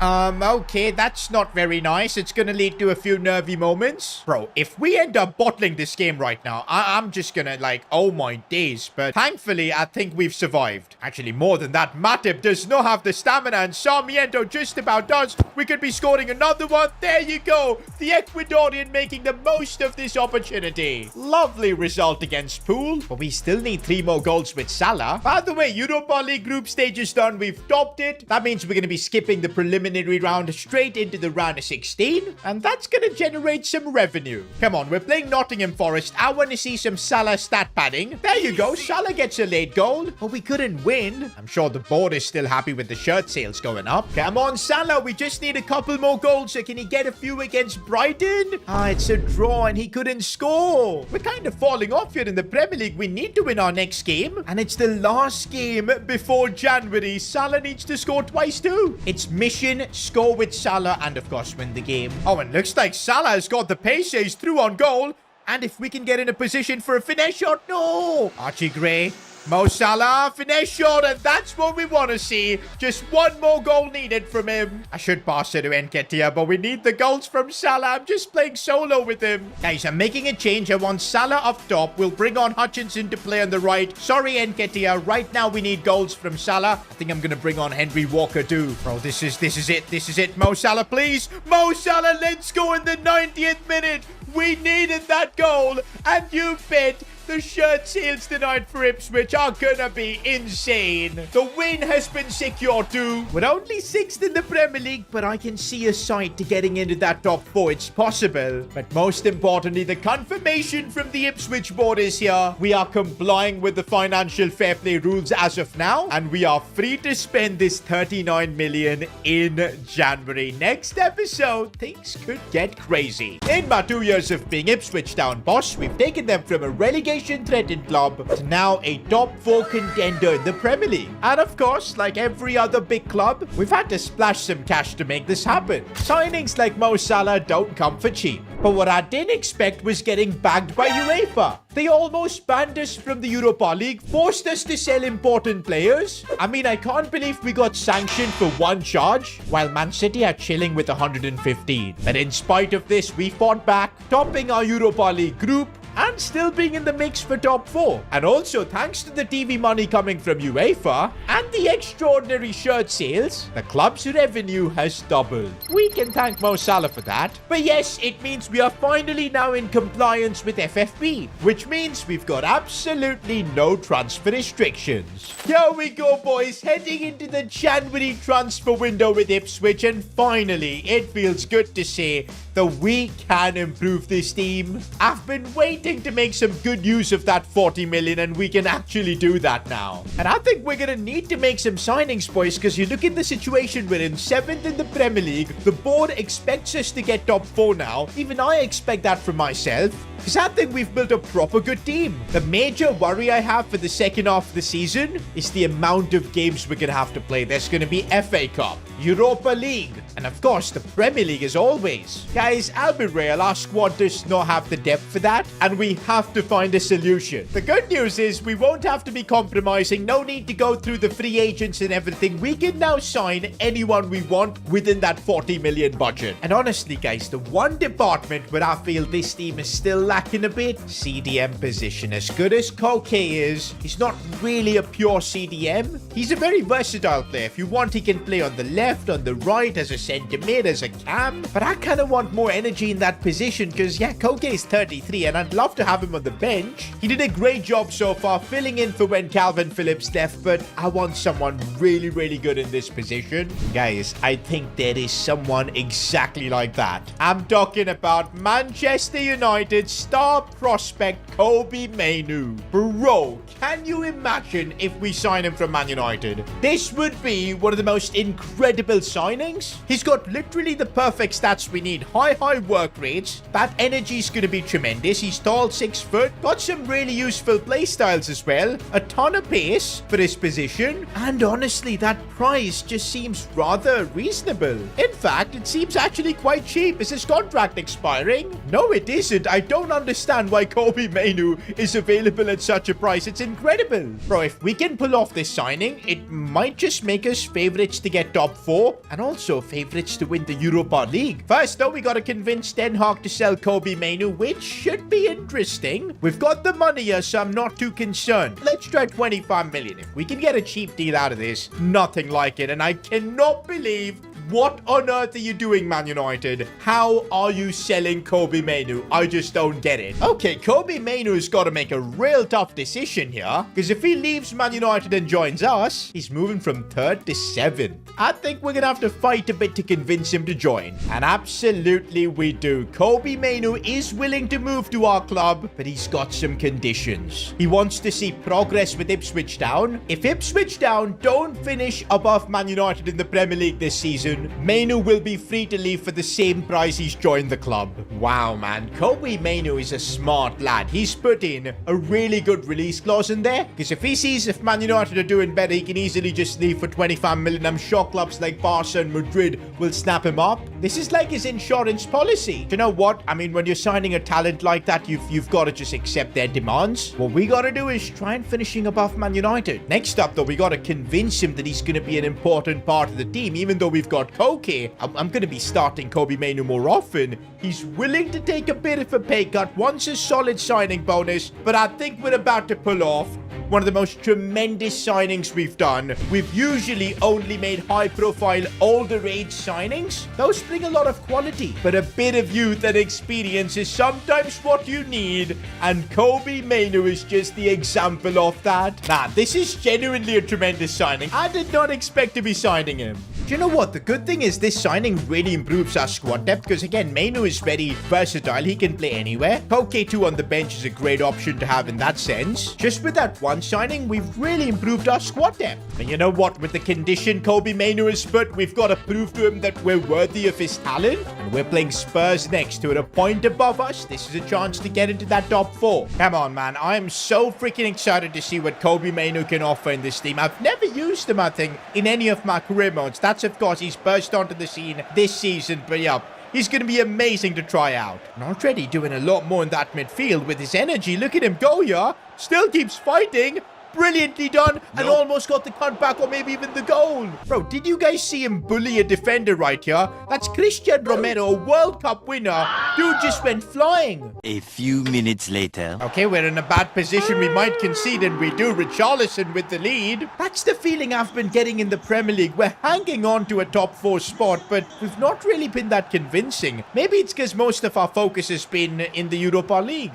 Okay, that's not very nice. It's gonna lead to a few nervy moments. Bro, if we end up bottling this game right now, I'm just gonna, like, oh my days. But thankfully, I think we've survived. Actually, more than that, Matip does not have the stamina, and Sarmiento just about does. We could be scoring another one. There you go. The Ecuadorian making the most of this opportunity. Lovely result against Pool, but we still need 3 more goals with Salah. By the way, Europa League group stage is done. We've topped it. That means we're gonna be skipping the preliminary round straight into the round of 16, and that's gonna generate some revenue. Come on, we're playing Nottingham Forest. I want to see some Salah stat padding. There you go. Salah gets a late goal, but we couldn't win. I'm sure the board is still happy with the shirt sales going up. Come on, Salah. We just need a couple more goals. So can he get a few against Brighton? It's a draw and he couldn't score. We're kind of falling off here in the Premier League. We need to win our next game, and it's the last game before January. Salah needs to score twice too. It's mission score with Salah and, of course, win the game. Oh, and looks like Salah has got the pace. He's through on goal. And if we can get in a position for a finesse shot, no! Archie Gray, Mo Salah, finesse shot, and that's what we want to see. Just one more goal needed from him. I should pass it to Nketiah, but we need the goals from Salah. I'm just playing solo with him. Guys, I'm making a change. I want Salah up top. We'll bring on Hutchinson to play on the right. Sorry, Nketiah. Right now, we need goals from Salah. I think I'm going to bring on Henry Walker too. Bro, this is it. This is it. Mo Salah, please. Mo Salah, let's go in the 90th minute. We needed that goal, and you bet the shirt sales tonight for Ipswich are gonna be insane. The win has been secured too. We're only 6th in the Premier League, but I can see a sight to getting into that top 4. It's possible. But most importantly, the confirmation from the Ipswich board is here. We are complying with the financial fair play rules as of now, and we are free to spend this 39 million in January. Next episode, things could get crazy. In my 2 years of being Ipswich Town boss, we've taken them from a relegation threatened club to now a top 4 contender in the Premier League. And of course, like every other big club, we've had to splash some cash to make this happen. Signings like Mo Salah don't come for cheap. But what I didn't expect was getting bagged by UEFA. They almost banned us from the Europa League, forced us to sell important players. I mean, I can't believe we got sanctioned for 1 charge, while Man City are chilling with 115. But in spite of this, we fought back, topping our Europa League group, and still being in the mix for top 4. And also, thanks to the TV money coming from UEFA and the extraordinary shirt sales, the club's revenue has doubled. We can thank Mo Salah for that. But yes, it means we are finally now in compliance with FFP, which means we've got absolutely no transfer restrictions. Here we go, boys, heading into the January transfer window with Ipswich, and finally, it feels good to say that we can improve this team. I've been waiting to make some good use of that 40 million, and we can actually do that now. And I think we're gonna need to make some signings, boys, because you look at the situation we're in, 7th in the Premier League. The board expects us to get top 4 now. Even I expect that from myself, because I think we've built a proper good team. The major worry I have for the second half of the season is the amount of games we're gonna have to play. There's gonna be FA Cup, Europa League, And of course, the Premier League as always. Guys, I'll be real, our squad does not have the depth for that, and we have to find a solution. The good news is we won't have to be compromising. No need to go through the free agents and everything. We can now sign anyone we want within that 40 million budget. And honestly, guys, the one department where I feel this team is still lacking a bit, CDM position. As good as Koke is, he's not really a pure CDM. He's a very versatile player. If you want, he can play on the left, on the right, as a centre mid, as a cam. But I kind of want more energy in that position because, yeah, Koke is 33 and I'd love to have him on the bench. He did a great job so far filling in for when Calvin Phillips left, but I want someone really, really good in this position. Guys, I think there is someone exactly like that. I'm talking about Manchester United star prospect Kobe Mainoo. Bro, can you imagine if we sign him from Man United? This would be one of the most incredible signings. He's got literally the perfect stats we need. High work rates. That energy is going to be tremendous. He's tall, 6 foot. Got some really useful play styles as well. A ton of pace for his position. And honestly, that price just seems rather reasonable. In fact, it seems actually quite cheap. Is his contract expiring? No, it isn't. I don't understand why Kobe Mainoo is available at such a price. It's incredible. Bro, if we can pull off this signing, it might just make us favorites to get top 4 and also favorites to win the Europa League. First, though, we got to convince Den Haag to sell Kobe Mainoo, which should be interesting. We've got the money here, so I'm not too concerned. Let's try 25 million. If we can get a cheap deal out of this, nothing like it. And I cannot believe... What on earth are you doing, Man United? How are you selling Kobe Mainoo? I just don't get it. Okay, Kobe Mainoo's got to make a real tough decision here. Because if he leaves Man United and joins us, he's moving from 3rd to 7th. I think we're going to have to fight a bit to convince him to join. And absolutely we do. Kobe Mainoo is willing to move to our club, but he's got some conditions. He wants to see progress with Ipswich Town. If Ipswich Town don't finish above Man United in the Premier League this season, Mainoo will be free to leave for the same price he's joined the club. Wow, man. Kobe Mainoo is a smart lad. He's put in a really good release clause in there. Because if he sees if Man United are doing better, he can easily just leave for 25 million. I'm sure clubs like Barca and Madrid will snap him up. This is like his insurance policy. Do you know what? I mean, when you're signing a talent like that, you've got to just accept their demands. What we got to do is try and finishing above Man United. Next up, though, we got to convince him that he's going to be an important part of the team, even though we've got Koke. I'm going to be starting Kobe Mainoo more often. He's willing to take a bit of a pay cut, wants a solid signing bonus, but I think we're about to pull off one of the most tremendous signings we've done. We've usually only made high-profile, older-age signings. Those bring a lot of quality, but a bit of youth and experience is sometimes what you need, and Kobe Mainoo is just the example of that. Nah, this is genuinely a tremendous signing. I did not expect to be signing him. Do you know what? The good thing is this signing really improves our squad depth because, again, Mainoo is very versatile. He can play anywhere. Koke 2 on the bench is a great option to have in that sense. Just with that one signing, we've really improved our squad depth. And you know what? With the condition Kobe Mainoo is put, we've got to prove to him that we're worthy of his talent. And we're playing Spurs next, who are a point above us. This is a chance to get into that top 4. Come on, man. I am so freaking excited to see what Kobe Mainoo can offer in this team. I've never used him, I think, in any of my career modes. That's, of course, he's burst onto the scene this season, but yeah, he's going to be amazing to try out. And already doing a lot more in that midfield with his energy. Look at him go, yeah. Still keeps fighting. Brilliantly done, and almost got the cutback or maybe even the goal. Bro, did you guys see him bully a defender right here? That's Christian Romero, World Cup winner. Dude just went flying. A few minutes later. Okay, we're in a bad position. We might concede, and we do. Richarlison with the lead. That's the feeling I've been getting in the Premier League. We're hanging on to a top 4 spot, but we've not really been that convincing. Maybe it's because most of our focus has been in the Europa League.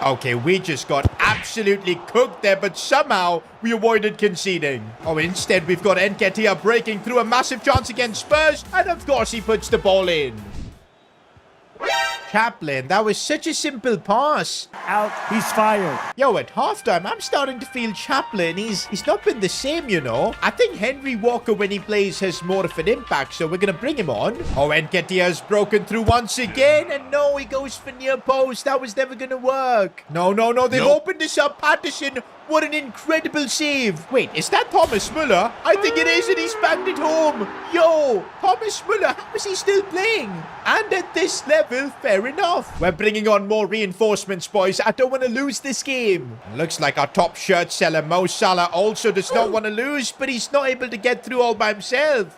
Okay, we just got absolutely cooked there, but somehow we avoided conceding. Oh, instead we've got Nketiah breaking through a massive chance against Spurs, and of course he puts the ball in. Chaplin, that was such a simple pass. Out, he's fired. Yo, at halftime, I'm starting to feel Chaplin. He's not been the same, you know. I think Henry Walker, when he plays, has more of an impact, so we're going to bring him on. Oh, Nketiah's broken through once again, and no, he goes for near post. That was never going to work. No, they've opened this up. Patterson What an incredible save. Wait, is that Thomas Muller? I think it is, and he's banged it home. Yo, Thomas Muller, how is he still playing? And at this level, fair enough. We're bringing on more reinforcements, boys. I don't want to lose this game. Looks like our top shirt seller, Mo Salah, also does not want to lose, but he's not able to get through all by himself.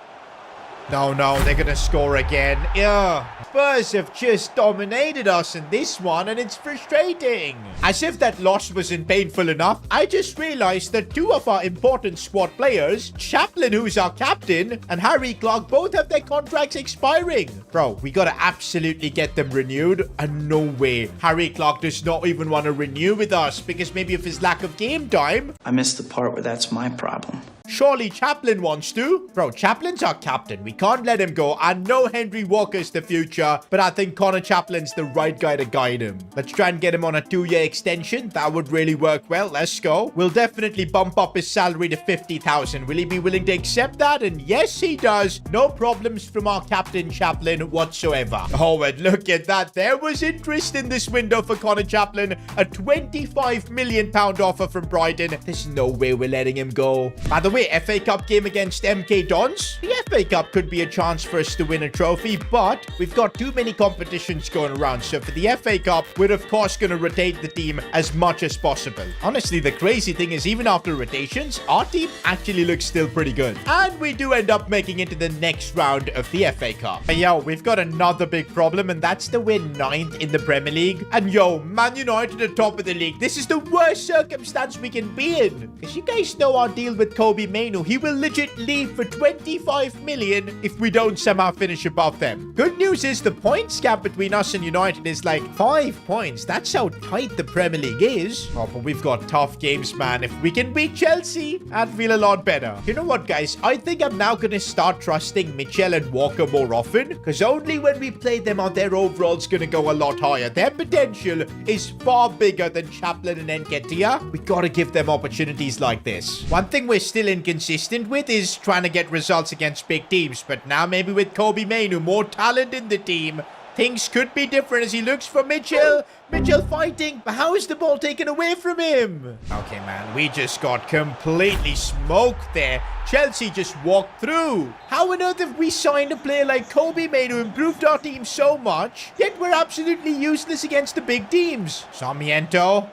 No, they're going to score again. Yeah. Spurs have just dominated us in this one, and it's frustrating. As if that loss wasn't painful enough, I just realized that two of our important squad players, Chaplin, who's our captain, and Harry Clark, both have their contracts expiring. Bro, we gotta absolutely get them renewed, and no way. Harry Clark does not even want to renew with us because maybe of his lack of game time. I missed the part where that's my problem. Surely Chaplin wants to. Bro, Chaplin's our captain. We can't let him go. I know Henry Walker's the future, but I think Connor Chaplin's the right guy to guide him. Let's try and get him on a 2-year extension. That would really work well. Let's go. We'll definitely bump up his salary to 50,000. Will he be willing to accept that? And yes, he does. No problems from our captain Chaplin whatsoever. Oh, and look at that. There was interest in this window for Connor Chaplin. A £25 million offer from Brighton. There's no way we're letting him go. By the way, FA Cup game against MK Dons. The FA Cup could be a chance for us to win a trophy, but we've got too many competitions going around. So for the FA Cup, we're of course going to rotate the team as much as possible. Honestly, the crazy thing is even after rotations, our team actually looks still pretty good. And we do end up making it to the next round of the FA Cup. But yo, we've got another big problem, and that's that we're 9th in the Premier League. And yo, Man United at top of the league. This is the worst circumstance we can be in. Because you guys know our deal with Kobe Mainu. He will legit leave for 25 million if we don't somehow finish above them. Good news is the points gap between us and United is like 5 points. That's how tight the Premier League is. Oh, but we've got tough games, man. If we can beat Chelsea, I'd feel a lot better. You know what, guys? I think I'm now going to start trusting Mitchell and Walker more often, because only when we play them are their overalls going to go a lot higher. Their potential is far bigger than Chaplin and Nketiah. We got to give them opportunities like this. One thing we're still inconsistent with is trying to get results against big teams, but now maybe with Kobe Mainu, more talent in the team, things could be different as he looks for Mitchell. Mitchell fighting, but how is the ball taken away from him? Okay, man, we just got completely smoked there. Chelsea just walked through. How on earth have we signed a player like Kobe Mainu, improved our team so much, yet we're absolutely useless against the big teams? Sarmiento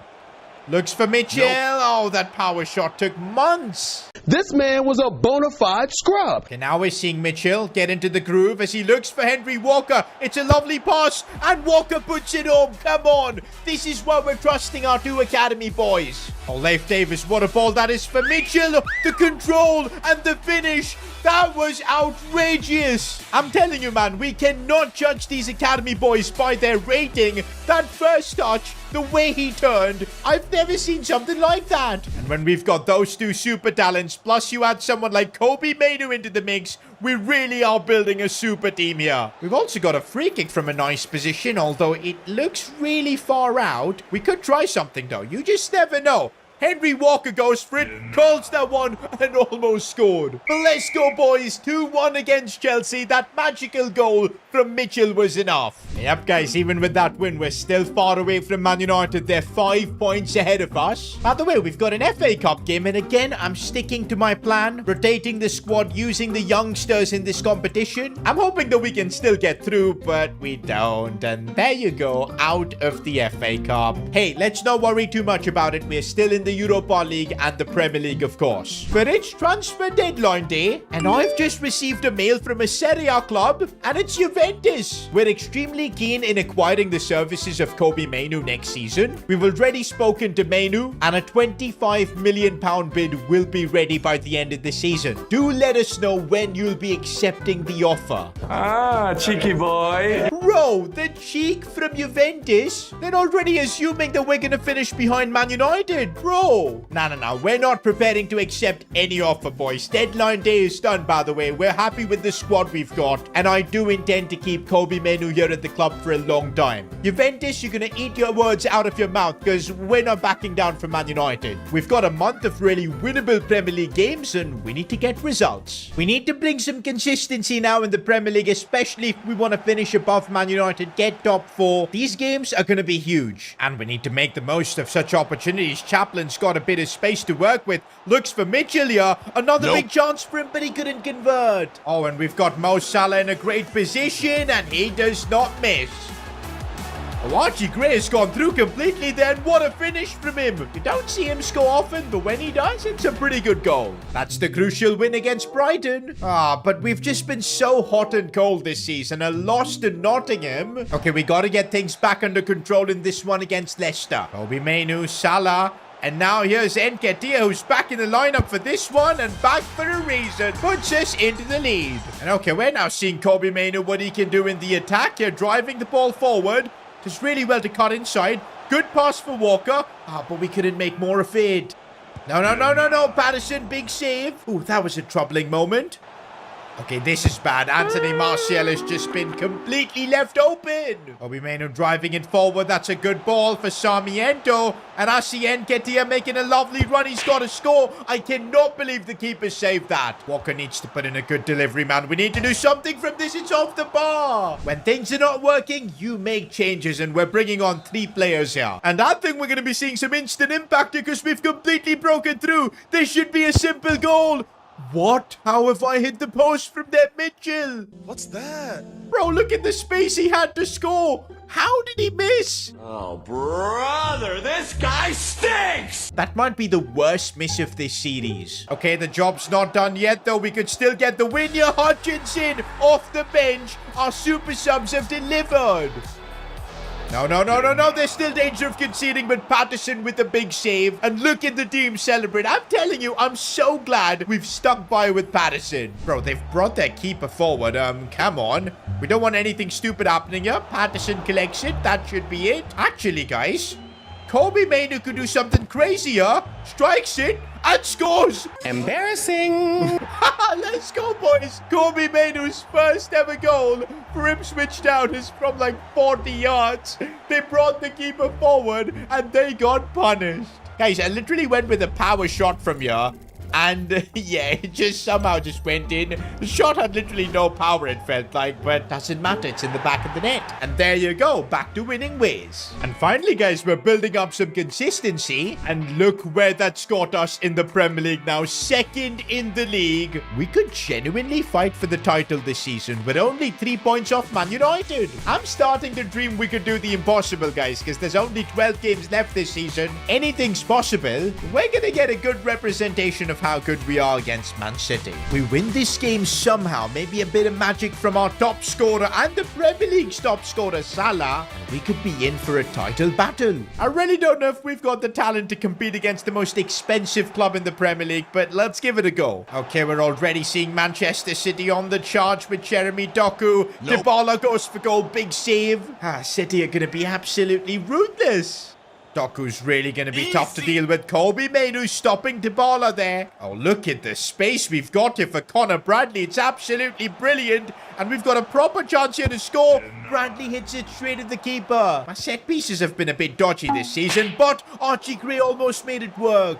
looks for Mitchell. Nope. Oh, that power shot took months. This man was a bona fide scrub. Okay, now we're seeing Mitchell get into the groove as he looks for Henry Walker. It's a lovely pass, and Walker puts it home. Come on. This is why we're trusting our 2 academy boys. Oh, Leif Davis, what a ball that is for Mitchell. The control and the finish. That was outrageous. I'm telling you, man, we cannot judge these academy boys by their rating. That first touch, the way he turned, I've never seen something like that. And when we've got those 2 super talents, plus you add someone like Kobe Mainu into the mix, we really are building a super team here. We've also got a free kick from a nice position, although it looks really far out. We could try something, though. You just never know. Henry Walker goes for it, calls that one, and almost scored. But let's go, boys. 2-1 against Chelsea. That magical goal from Mitchell was enough. Yep, guys, even with that win, we're still far away from Man United. They're 5 points ahead of us. By the way, we've got an FA Cup game, and again, I'm sticking to my plan, rotating the squad, using the youngsters in this competition. I'm hoping that we can still get through, but we don't. And there you go, out of the FA Cup. Hey, let's not worry too much about it. We're still in the Europa League and the Premier League, of course. But it's transfer deadline day, and I've just received a mail from a Serie A club, and it's Juventus. We're extremely keen in acquiring the services of Kobe Mainu next season. We've already spoken to Mainu, and a £25 million bid will be ready by the end of the season. Do let us know when you'll be accepting the offer. Ah, cheeky boy. Bro, the cheek from Juventus? They're already assuming that we're gonna finish behind Man United. Bro, No. We're not preparing to accept any offer, boys. Deadline day is done, by the way. We're happy with the squad we've got, and I do intend to keep Kobe Mainu here at the club for a long time. Juventus, you're gonna eat your words out of your mouth, because we're not backing down from Man United. We've got a month of really winnable Premier League games, and we need to get results. We need to bring some consistency now in the Premier League, especially if we want to finish above Man United, get top 4. These games are gonna be huge, and we need to make the most of such opportunities. Chaplin Patterson's got a bit of space to work with. Looks for Mitchell here. Another big chance for him, but he couldn't convert. Oh, and we've got Mo Salah in a great position, and he does not miss. Oh, Archie Gray has gone through completely then. What a finish from him. You don't see him score often, but when he does, it's a pretty good goal. That's the crucial win against Brighton. But we've just been so hot and cold this season. A loss to Nottingham. Okay, we got to get things back under control in this one against Leicester. Kobbie Mainoo, Salah. And now here's Nketiah, who's back in the lineup for this one, and back for a reason. Puts us into the lead. And okay, we're now seeing Kobbie Mainoo, what he can do in the attack. Here, driving the ball forward. Does really well to cut inside. Good pass for Walker. But we couldn't make more of it. No. Patterson, big save. Ooh, that was a troubling moment. Okay, this is bad. Anthony Martial has just been completely left open. Kobbie Mainoo driving it forward. That's a good ball for Sarmiento. And I see Nketiah making a lovely run. He's got to score. I cannot believe the keeper saved that. Walker needs to put in a good delivery, man. We need to do something from this. It's off the bar. When things are not working, you make changes. And we're bringing on 3 players here. And I think we're going to be seeing some instant impact because we've completely broken through. This should be a simple goal. What? How have I hit the post from that Mitchell? What's that? Bro, look at the space he had to score. How did he miss? Oh, brother, this guy stinks! That might be the worst miss of this series. Okay, the job's not done yet, though. We could still get the win here. Hutchinson off the bench. Our super subs have delivered. No. There's still danger of conceding, but Patterson with a big save. And look at the team celebrate. I'm telling you, I'm so glad we've stuck by with Patterson. Bro, they've brought their keeper forward. Come on. We don't want anything stupid happening here. Patterson collects it. That should be it. Actually, guys, Kobbie Mainoo could do something crazy here. Strikes it and scores. Embarrassing. Let's go, boys. Kobbie Mainoo's first ever goal for Ipswich Town is from like 40 yards. They brought the keeper forward and they got punished. Guys, I literally went with a power shot from here. And yeah, it just somehow just went in. The shot had literally no power, it felt like, but doesn't matter. It's in the back of the net. And there you go, back to winning ways. And finally, guys, we're building up some consistency. And look where that's got us in the Premier League now. Second in the league. We could genuinely fight for the title this season. We're only 3 points off Man United. I'm starting to dream we could do the impossible, guys, because there's only 12 games left this season. Anything's possible. We're going to get a good representation of how good we are against Man City. We win this game somehow, maybe a bit of magic from our top scorer and the Premier League's top scorer, Salah, and we could be in for a title battle. I really don't know if we've got the talent to compete against the most expensive club in the Premier League, but let's give it a go. Okay, we're already seeing Manchester City on the charge with Jeremy Doku. Dybala goes for goal, big save. City are going to be absolutely ruthless. Doku's really going to be tough to deal with. Kobbie Mainoo stopping Dybala there. Oh, look at the space we've got here for Connor Bradley. It's absolutely brilliant. And we've got a proper chance here to score. Bradley hits it straight at the keeper. My set pieces have been a bit dodgy this season, but Archie Gray almost made it work.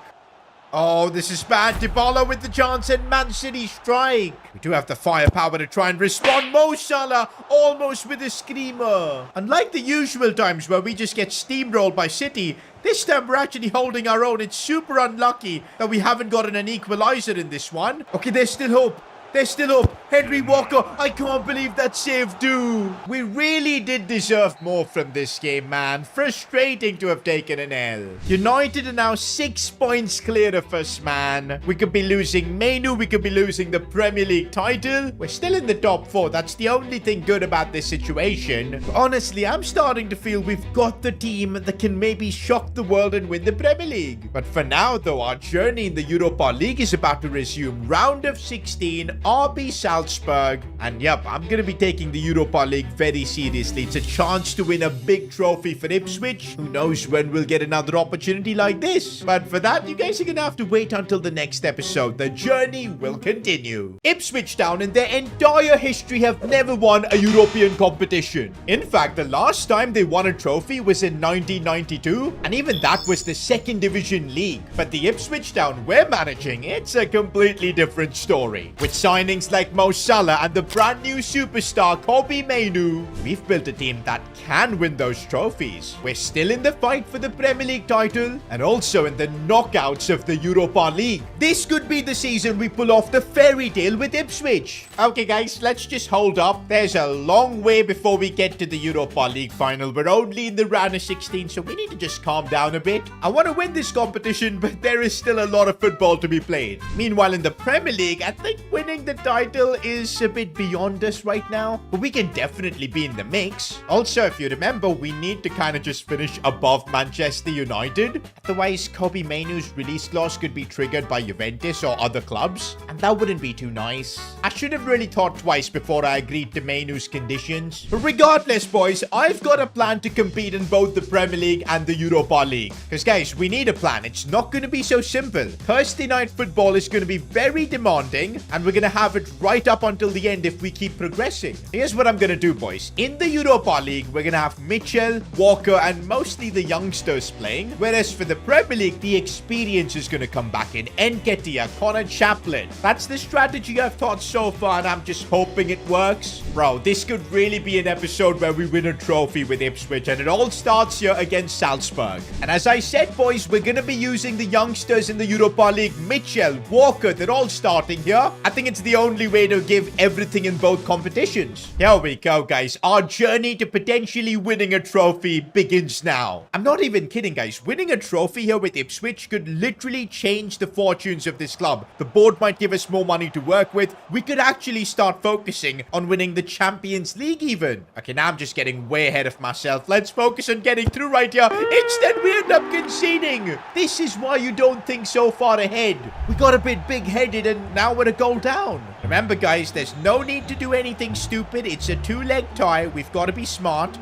Oh, this is bad. Dybala with the chance and Man City strike. We do have the firepower to try and respond. Mo Salah almost with a screamer. Unlike the usual times where we just get steamrolled by City, this time we're actually holding our own. It's super unlucky that we haven't gotten an equalizer in this one. Okay, there's still hope. There's still hope. Henry Walker, I can't believe that save do. We really did deserve more from this game, man. Frustrating to have taken an L. United are now 6 points clear of us, man. We could be losing Mainoo. We could be losing the Premier League title. We're still in the top 4. That's the only thing good about this situation. But honestly, I'm starting to feel we've got the team that can maybe shock the world and win the Premier League. But for now, though, our journey in the Europa League is about to resume. Round of 16. RB Salzburg. And yep, I'm going to be taking the Europa League very seriously. It's a chance to win a big trophy for Ipswich. Who knows when we'll get another opportunity like this. But for that, you guys are going to have to wait until the next episode. The journey will continue. Ipswich Town in their entire history have never won a European competition. In fact, the last time they won a trophy was in 1992. And even that was the second division league. But the Ipswich Town we're managing, it's a completely different story. With some signings like Mo Salah and the brand new superstar Kobe Mainoo, we've built a team that can win those trophies. We're still in the fight for the Premier League title and also in the knockouts of the Europa League. This could be the season we pull off the fairy tale with Ipswich. Okay guys, let's just hold up. There's a long way before we get to the Europa League final. We're only in the round of 16, so we need to just calm down a bit. I want to win this competition, but there is still a lot of football to be played. Meanwhile, in the Premier League, I think winning the title is a bit beyond us right now, but we can definitely be in the mix. Also, if you remember, we need to kind of just finish above Manchester United. Otherwise, Kobe Mainoo's release clause could be triggered by Juventus or other clubs, and that wouldn't be too nice. I should have really thought twice before I agreed to Mainoo's conditions. But regardless, boys, I've got a plan to compete in both the Premier League and the Europa League. Because guys, we need a plan. It's not going to be so simple. Thursday night football is going to be very demanding, and we're going to have it right up until the end if we keep progressing. Here's what I'm going to do, boys. In the Europa League, we're going to have Mitchell, Walker, and mostly the youngsters playing. Whereas for the Premier League, the experience is going to come back in. Nketiah, Connor Chaplin. That's the strategy I've thought so far, and I'm just hoping it works. Bro, this could really be an episode where we win a trophy with Ipswich, and it all starts here against Salzburg. And as I said, boys, we're going to be using the youngsters in the Europa League. Mitchell, Walker, they're all starting here. I think it's the only way to give everything in both competitions. Here we go, guys. Our journey to potentially winning a trophy begins now. I'm not even kidding, guys. Winning a trophy here with Ipswich could literally change the fortunes of this club. The board might give us more money to work with. We could actually start focusing on winning the Champions League even. Okay, now I'm just getting way ahead of myself. Let's focus on getting through right here. Instead, we end up conceding. This is why you don't think so far ahead. We got a bit big-headed and now we're a goal down. Remember, guys, there's no need to do anything stupid. It's a two-leg tie. We've got to be smart.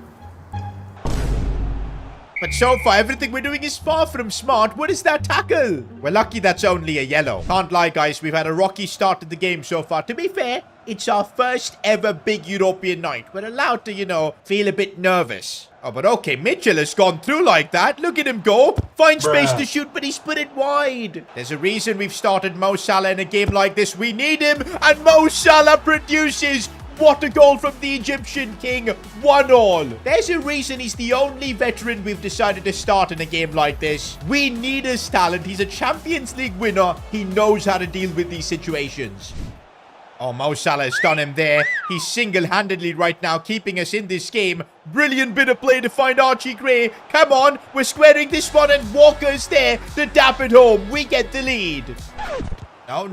But so far, everything we're doing is far from smart. What is that tackle? We're lucky that's only a yellow. Can't lie, guys. We've had a rocky start to the game so far. To be fair, it's our first ever big European night. We're allowed to, you know, feel a bit nervous. Oh, but okay, Mitchell has gone through like that. Look at him go. Find space to shoot, but he's put it wide. There's a reason we've started Mo Salah in a game like this. We need him, and Mo Salah produces. What a goal from the Egyptian king. 1-1. There's a reason he's the only veteran we've decided to start in a game like this. We need his talent. He's a Champions League winner. He knows how to deal with these situations. Oh, Mo Salah has done him there. He's single-handedly right now keeping us in this game. Brilliant bit of play to find Archie Gray. Come on, we're squaring this one, and Walker's there to dap it home. We get the lead. No.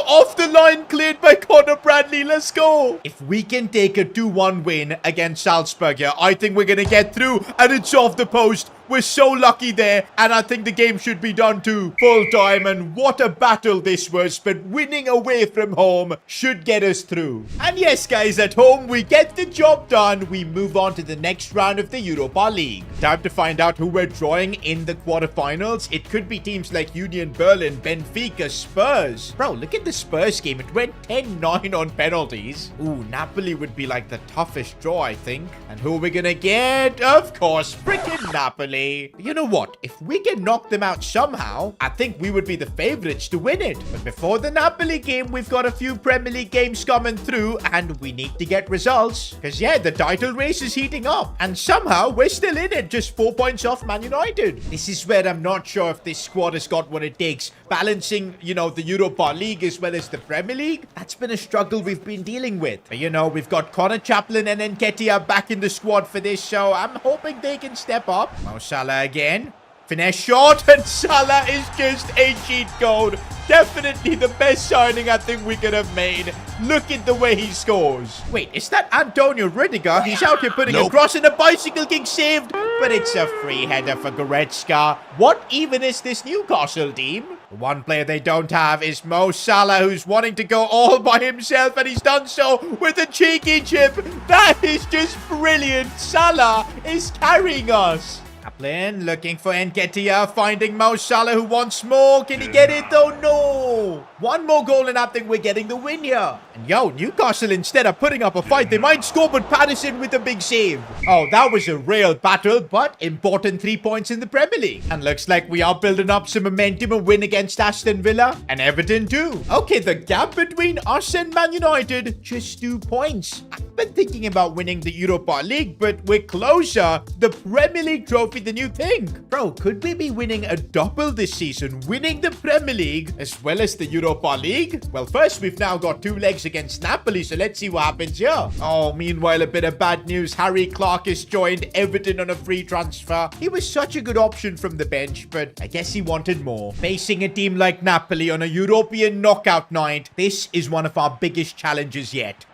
Off the line, cleared by Connor Bradley. Let's go. If we can take a 2-1 win against Salzburg here, I think we're going to get through, and it's off the post. We're so lucky there, and I think the game should be done too. Full time, and what a battle this was, but winning away from home should get us through. And yes, guys, at home, we get the job done. We move on to the next round of the Europa League. Time to find out who we're drawing in the quarterfinals. It could be teams like Union Berlin, Benfica, Spurs. Bro, look at the Spurs game. It went 10-9 on penalties. Ooh, Napoli would be like the toughest draw, I think. And who are we gonna get? Of course, freaking Napoli. You know what? If we can knock them out somehow, I think we would be the favorites to win it. But before the Napoli game, we've got a few Premier League games coming through, and we need to get results. Because, yeah, the title race is heating up. And somehow, we're still in it, just 4 points off Man United. This is where I'm not sure if this squad has got what it takes. Balancing, you know, the Europa League as well as the Premier League, that's been a struggle we've been dealing with. But, you know, we've got Connor Chaplin and Nketiah back in the squad for this, so I'm hoping they can step up. Mo Salah again. Finesse shot, and Salah is just a cheat code. Definitely the best signing I think we could have made. Look at the way he scores. Wait, is that Antonio Rudiger? He's out here putting a cross and a bicycle kick saved. But it's a free header for Goretzka. What even is this Newcastle team? The one player they don't have is Mo Salah, who's wanting to go all by himself, and he's done so with a cheeky chip. That is just brilliant. Salah is carrying us. Chaplin looking for Nketiah, finding Mo Salah, who wants more. Can he get it though? No. One more goal and I think we're getting the win here. And yo, Newcastle, instead of putting up a fight, they might score, but Patterson with a big save. Oh, that was a real battle, but important 3 points in the Premier League. And looks like we are building up some momentum and win against Aston Villa and Everton too. Okay, the gap between us and Man United, just 2 points. I've been thinking about winning the Europa League, but we're closer. The Premier League trophy than you think. Bro, could we be winning a double this season? Winning the Premier League as well as the Europa League? Well, first, we've now got 2 legs against Napoli, so let's see what happens here. Oh, meanwhile, a bit of bad news. Harry Clark has joined Everton on a free transfer. He was such a good option from the bench, but I guess he wanted more. Facing a team like Napoli on a European knockout night, this is one of our biggest challenges yet.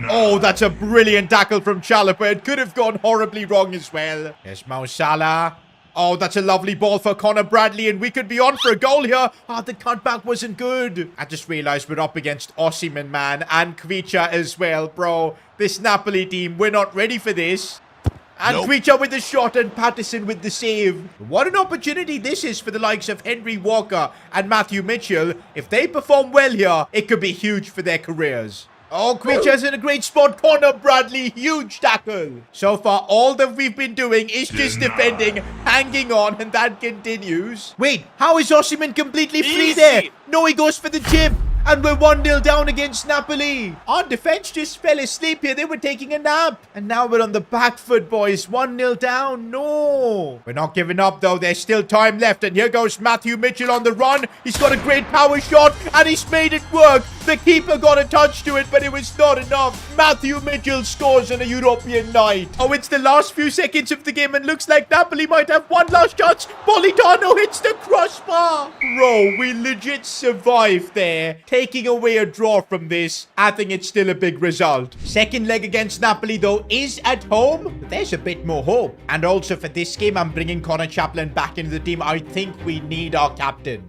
Oh, that's a brilliant tackle from Chalobah. It could have gone horribly wrong as well. There's Mo Salah. Oh, that's a lovely ball for Connor Bradley, and we could be on for a goal here. Oh, the cutback wasn't good. I just realized we're up against Osimhen, man, and Kvicha as well, bro. This Napoli team, we're not ready for this. And Kvicha with the shot and Patterson with the save. What an opportunity this is for the likes of Henry Walker and Matthew Mitchell. If they perform well here, it could be huge for their careers. Oh, Kvicha's in a great spot. Connor Bradley, huge tackle. So far, all that we've been doing is just defending, hanging on, and that continues. Wait, how is Osimhen completely free there? No, he goes for the chip. And we're 1-0 down against Napoli. Our defense just fell asleep here. They were taking a nap. And now we're on the back foot, boys. 1-0 down. No. We're not giving up, though. There's still time left. And here goes Matthew Mitchell on the run. He's got a great power shot. And he's made it work. The keeper got a touch to it, but it was not enough. Matthew Mitchell scores on a European night. Oh, it's the last few seconds of the game. And looks like Napoli might have one last chance. Politano hits the crossbar. Bro, we legit survived there. Taking away a draw from this, I think it's still a big result. Second leg against Napoli, though, is at home. But there's a bit more hope. And also for this game, I'm bringing Connor Chaplin back into the team. I think we need our captain.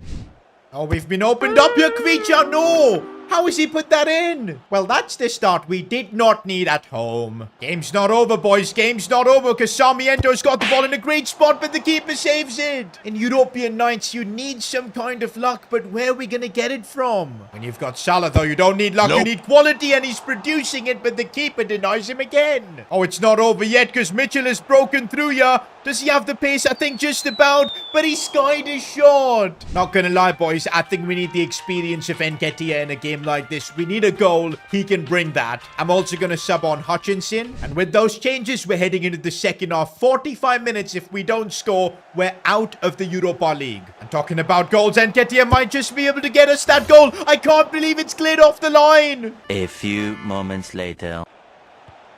Oh, we've been opened up here, Kvicha. No! How has he put that in? Well, that's the start we did not need at home. Game's not over, boys. Game's not over because Sarmiento's got the ball in a great spot, but the keeper saves it. In European nights, you need some kind of luck, but where are we going to get it from? When you've got Salah, though, you don't need luck. You need quality, and he's producing it, but the keeper denies him again. Oh, it's not over yet because Mitchell has broken through here. Does he have the pace? I think just about, but he skied his shot. Not gonna lie, boys. I think we need the experience of Nketiah in a game like this. We need a goal. He can bring that. I'm also gonna sub on Hutchinson. And with those changes, we're heading into the second half. 45 minutes. If we don't score, we're out of the Europa League. And talking about goals, Nketiah might just be able to get us that goal. I can't believe it's cleared off the line. A few moments later.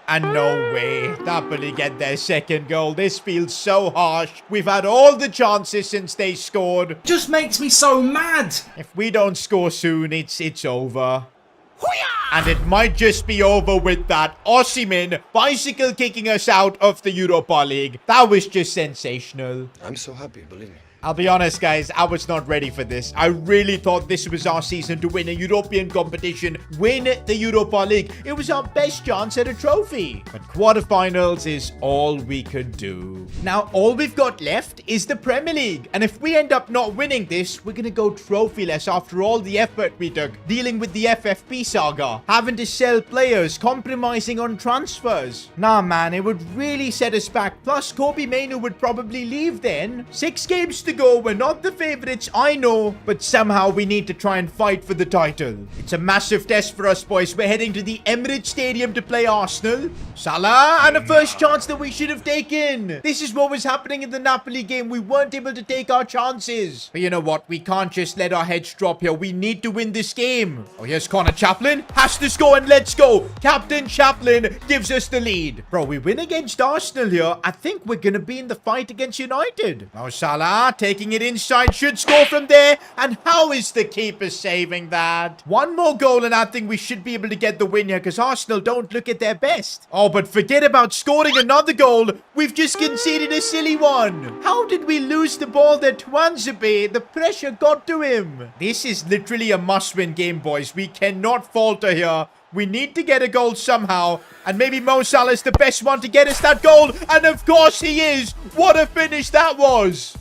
And no way. Napoli get their second goal. This feels so harsh. We've had all the chances since they scored. Just makes me so mad. If we don't score soon, it's over. And it might just be over with that. Osimhen bicycle kicking us out of the Europa League. That was just sensational. I'm so happy, believe me. I'll be honest, guys, I was not ready for this. I really thought this was our season to win a European competition, win the Europa League. It was our best chance at a trophy. But quarterfinals is all we could do. Now, all we've got left is the Premier League. And if we end up not winning this, we're going to go trophyless after all the effort we took, dealing with the FFP saga, having to sell players, compromising on transfers. Nah, man, it would really set us back. Plus, Kobe Mainoo would probably leave then. 6 games to go. We're not the favorites, I know, but somehow we need to try and fight for the title. It's a massive test for us, boys. We're heading to the Emirates Stadium to play Arsenal. Salah, and a first chance that we should have taken. This is what was happening in the Napoli game. We weren't able to take our chances. But you know what? We can't just let our heads drop here. We need to win this game. Oh, here's Connor Chaplin. Has to score, and let's go. Captain Chaplin gives us the lead. Bro, we win against Arsenal here. I think we're going to be in the fight against United. Now, Salah taking it inside, should score from there. And how is the keeper saving that? One more goal and I think we should be able to get the win here because Arsenal don't look at their best. Oh, but forget about scoring another goal. We've just conceded a silly one. How did we lose the ball there? Twanzebe, the pressure got to him. This is literally a must-win game, boys. We cannot falter here. We need to get a goal somehow. And maybe Mo Salah is the best one to get us that goal. And of course he is. What a finish that was.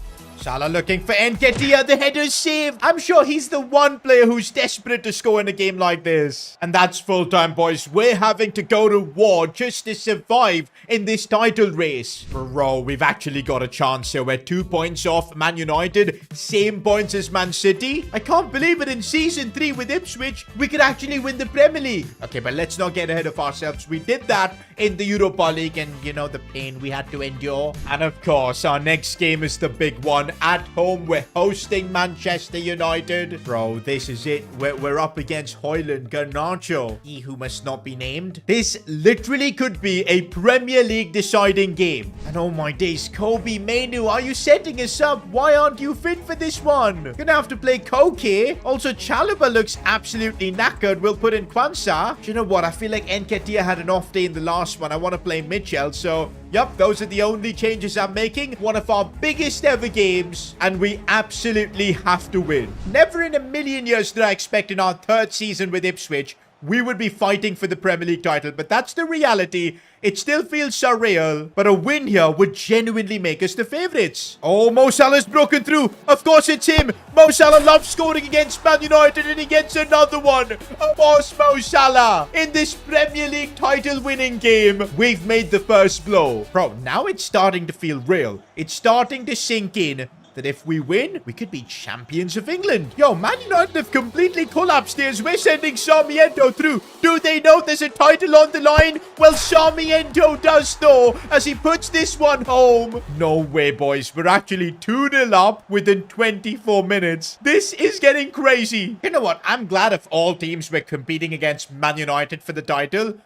Salah looking for Nketiah. The header's saved. I'm sure he's the one player who's desperate to score in a game like this. And that's full time, boys. We're having to go to war just to survive in this title race. Bro, we've actually got a chance here. We're 2 points off Man United. Same points as Man City. I can't believe it. In Season 3 with Ipswich, we could actually win the Premier League. Okay, but let's not get ahead of ourselves. We did that in the Europa League and, you know, the pain we had to endure. And of course, our next game is the big one. At home, we're hosting Manchester United. Bro, this is it. We're up against Højlund Garnacho, he who must not be named. This literally could be a Premier League deciding game. And oh my days, Kobe Mainu, are you setting us up? Why aren't you fit for this one? Gonna have to play Koke. Also, Chalobah looks absolutely knackered. We'll put in Kwanzaa. Do you know what? I feel like Nketiah had an off day in the last one. I want to play Mitchell, so yep, those are the only changes I'm making. One of our biggest ever games, and we absolutely have to win. Never in a million years did I expect in our third season with Ipswich we would be fighting for the Premier League title, but that's the reality. It still feels surreal, but a win here would genuinely make us the favourites. Oh, Mo Salah's broken through. Of course it's him. Mo Salah loves scoring against Man United, and he gets another one. Of course, Mo Salah. In this Premier League title winning game, we've made the first blow. Bro, now it's starting to feel real. It's starting to sink in that if we win, we could be champions of England. Yo, Man United have completely collapsed here as we're sending Sarmiento through. Do they know there's a title on the line? Well, Sarmiento does know as he puts this one home. No way, boys. We're actually 2-0 up within 24 minutes. This is getting crazy. You know what? I'm glad if all teams were competing against Man United for the title.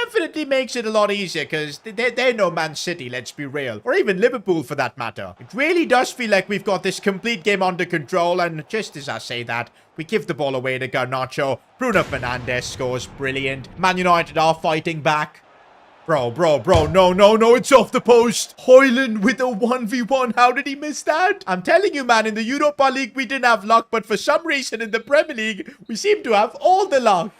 Definitely makes it a lot easier because they're no Man City, let's be real. Or even Liverpool for that matter. It really does feel like we've got this complete game under control, and just as I say that, we give the ball away to Garnacho. Bruno Fernandes scores. Brilliant. Man United are fighting back. Bro, no, it's off the post. Højlund with a 1v1. How did he miss that? I'm telling you, man, in the Europa League, we didn't have luck, but for some reason in the Premier League, we seem to have all the luck.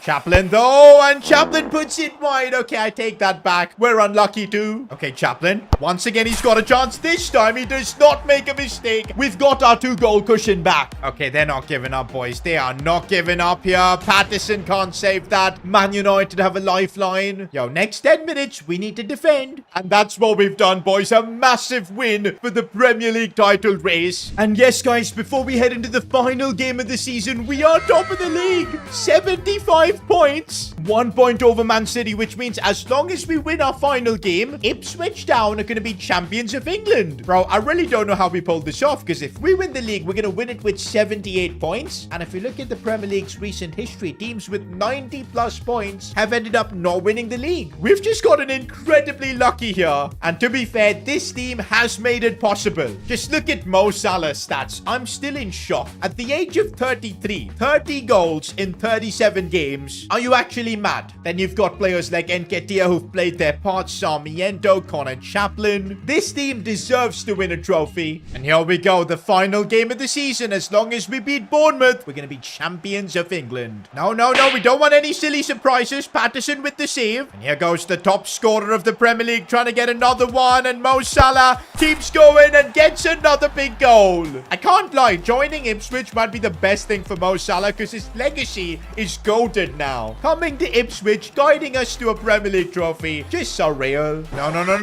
Chaplin, though, and Chaplin puts it wide. Okay, I take that back. We're unlucky, too. Okay, Chaplin. Once again, he's got a chance. This time, he does not make a mistake. We've got our 2-goal cushion back. Okay, they're not giving up, boys. They are not giving up here. Patterson can't save that. Man United have a lifeline. Yo, next 10 minutes, we need to defend. And that's what we've done, boys. A massive win for the Premier League title race. And yes, guys, before we head into the final game of the season, we are top of the league. 75 points, 1 point over Man City, which means as long as we win our final game, Ipswich Town are going to be champions of England. Bro, I really don't know how we pulled this off, because if we win the league, we're going to win it with 78 points. And if you look at the Premier League's recent history, teams with 90 plus points have ended up not winning the league. We've just gotten incredibly lucky here. And to be fair, this team has made it possible. Just look at Mo Salah's stats. I'm still in shock. At the age of 33, 30 goals in 37 games. Are you actually mad? Then you've got players like Nketiah who've played their part, Sarmiento, Connor Chaplin. This team deserves to win a trophy. And here we go, the final game of the season. As long as we beat Bournemouth, we're going to be champions of England. No, we don't want any silly surprises. Patterson with the save. And here goes the top scorer of the Premier League trying to get another one. And Mo Salah keeps going and gets another big goal. I can't lie, joining Ipswich might be the best thing for Mo Salah because his legacy is golden now. Coming to Ipswich, guiding us to a Premier League trophy. Just surreal.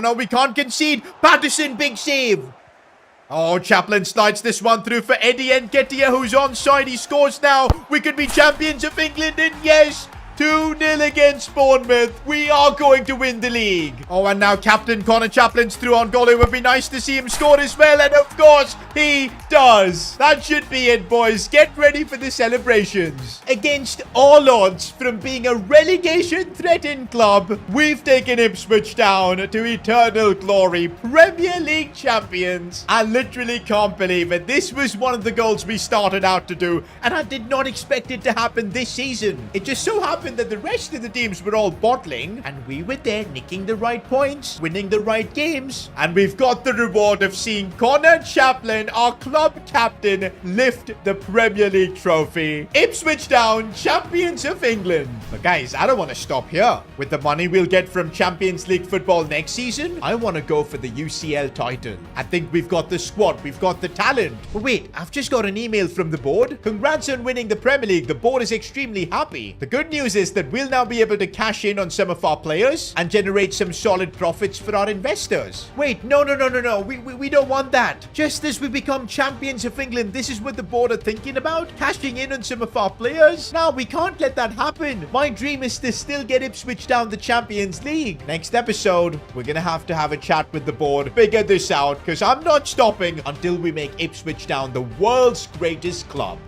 No, we can't concede. Patterson, big save. Oh, Chaplin slides this one through for Eddie Nketiah, who's onside. He scores now. We could be champions of England, and yes, 2-0 against Bournemouth. We are going to win the league. Oh, and now Captain Connor Chaplin's through on goal. It would be nice to see him score as well. And of course, he does. That should be it, boys. Get ready for the celebrations. Against all odds, from being a relegation-threatened club, we've taken Ipswich Town to eternal glory. Premier League champions. I literally can't believe it. This was one of the goals we started out to do, and I did not expect it to happen this season. It just so happened happened that the rest of the teams were all bottling, and we were there nicking the right points, winning the right games, and we've got the reward of seeing Connor Chaplin, our club captain, lift the Premier League trophy. Ipswich Town, champions of England. But guys, I don't want to stop here. With the money we'll get from Champions League football next season, I want to go for the UCL title. I think we've got the squad, we've got the talent. But wait, I've just got an email from the board. Congrats on winning the Premier League. The board is extremely happy. The good news is that we'll now be able to cash in on some of our players and generate some solid profits for our investors. Wait, no. We don't want that. Just as we become champions of England, this is what the board are thinking about? Cashing in on some of our players? No, we can't let that happen. My dream is to still get Ipswich Town the Champions League. Next episode, we're gonna have to have a chat with the board, figure this out, because I'm not stopping until we make Ipswich Town the world's greatest club.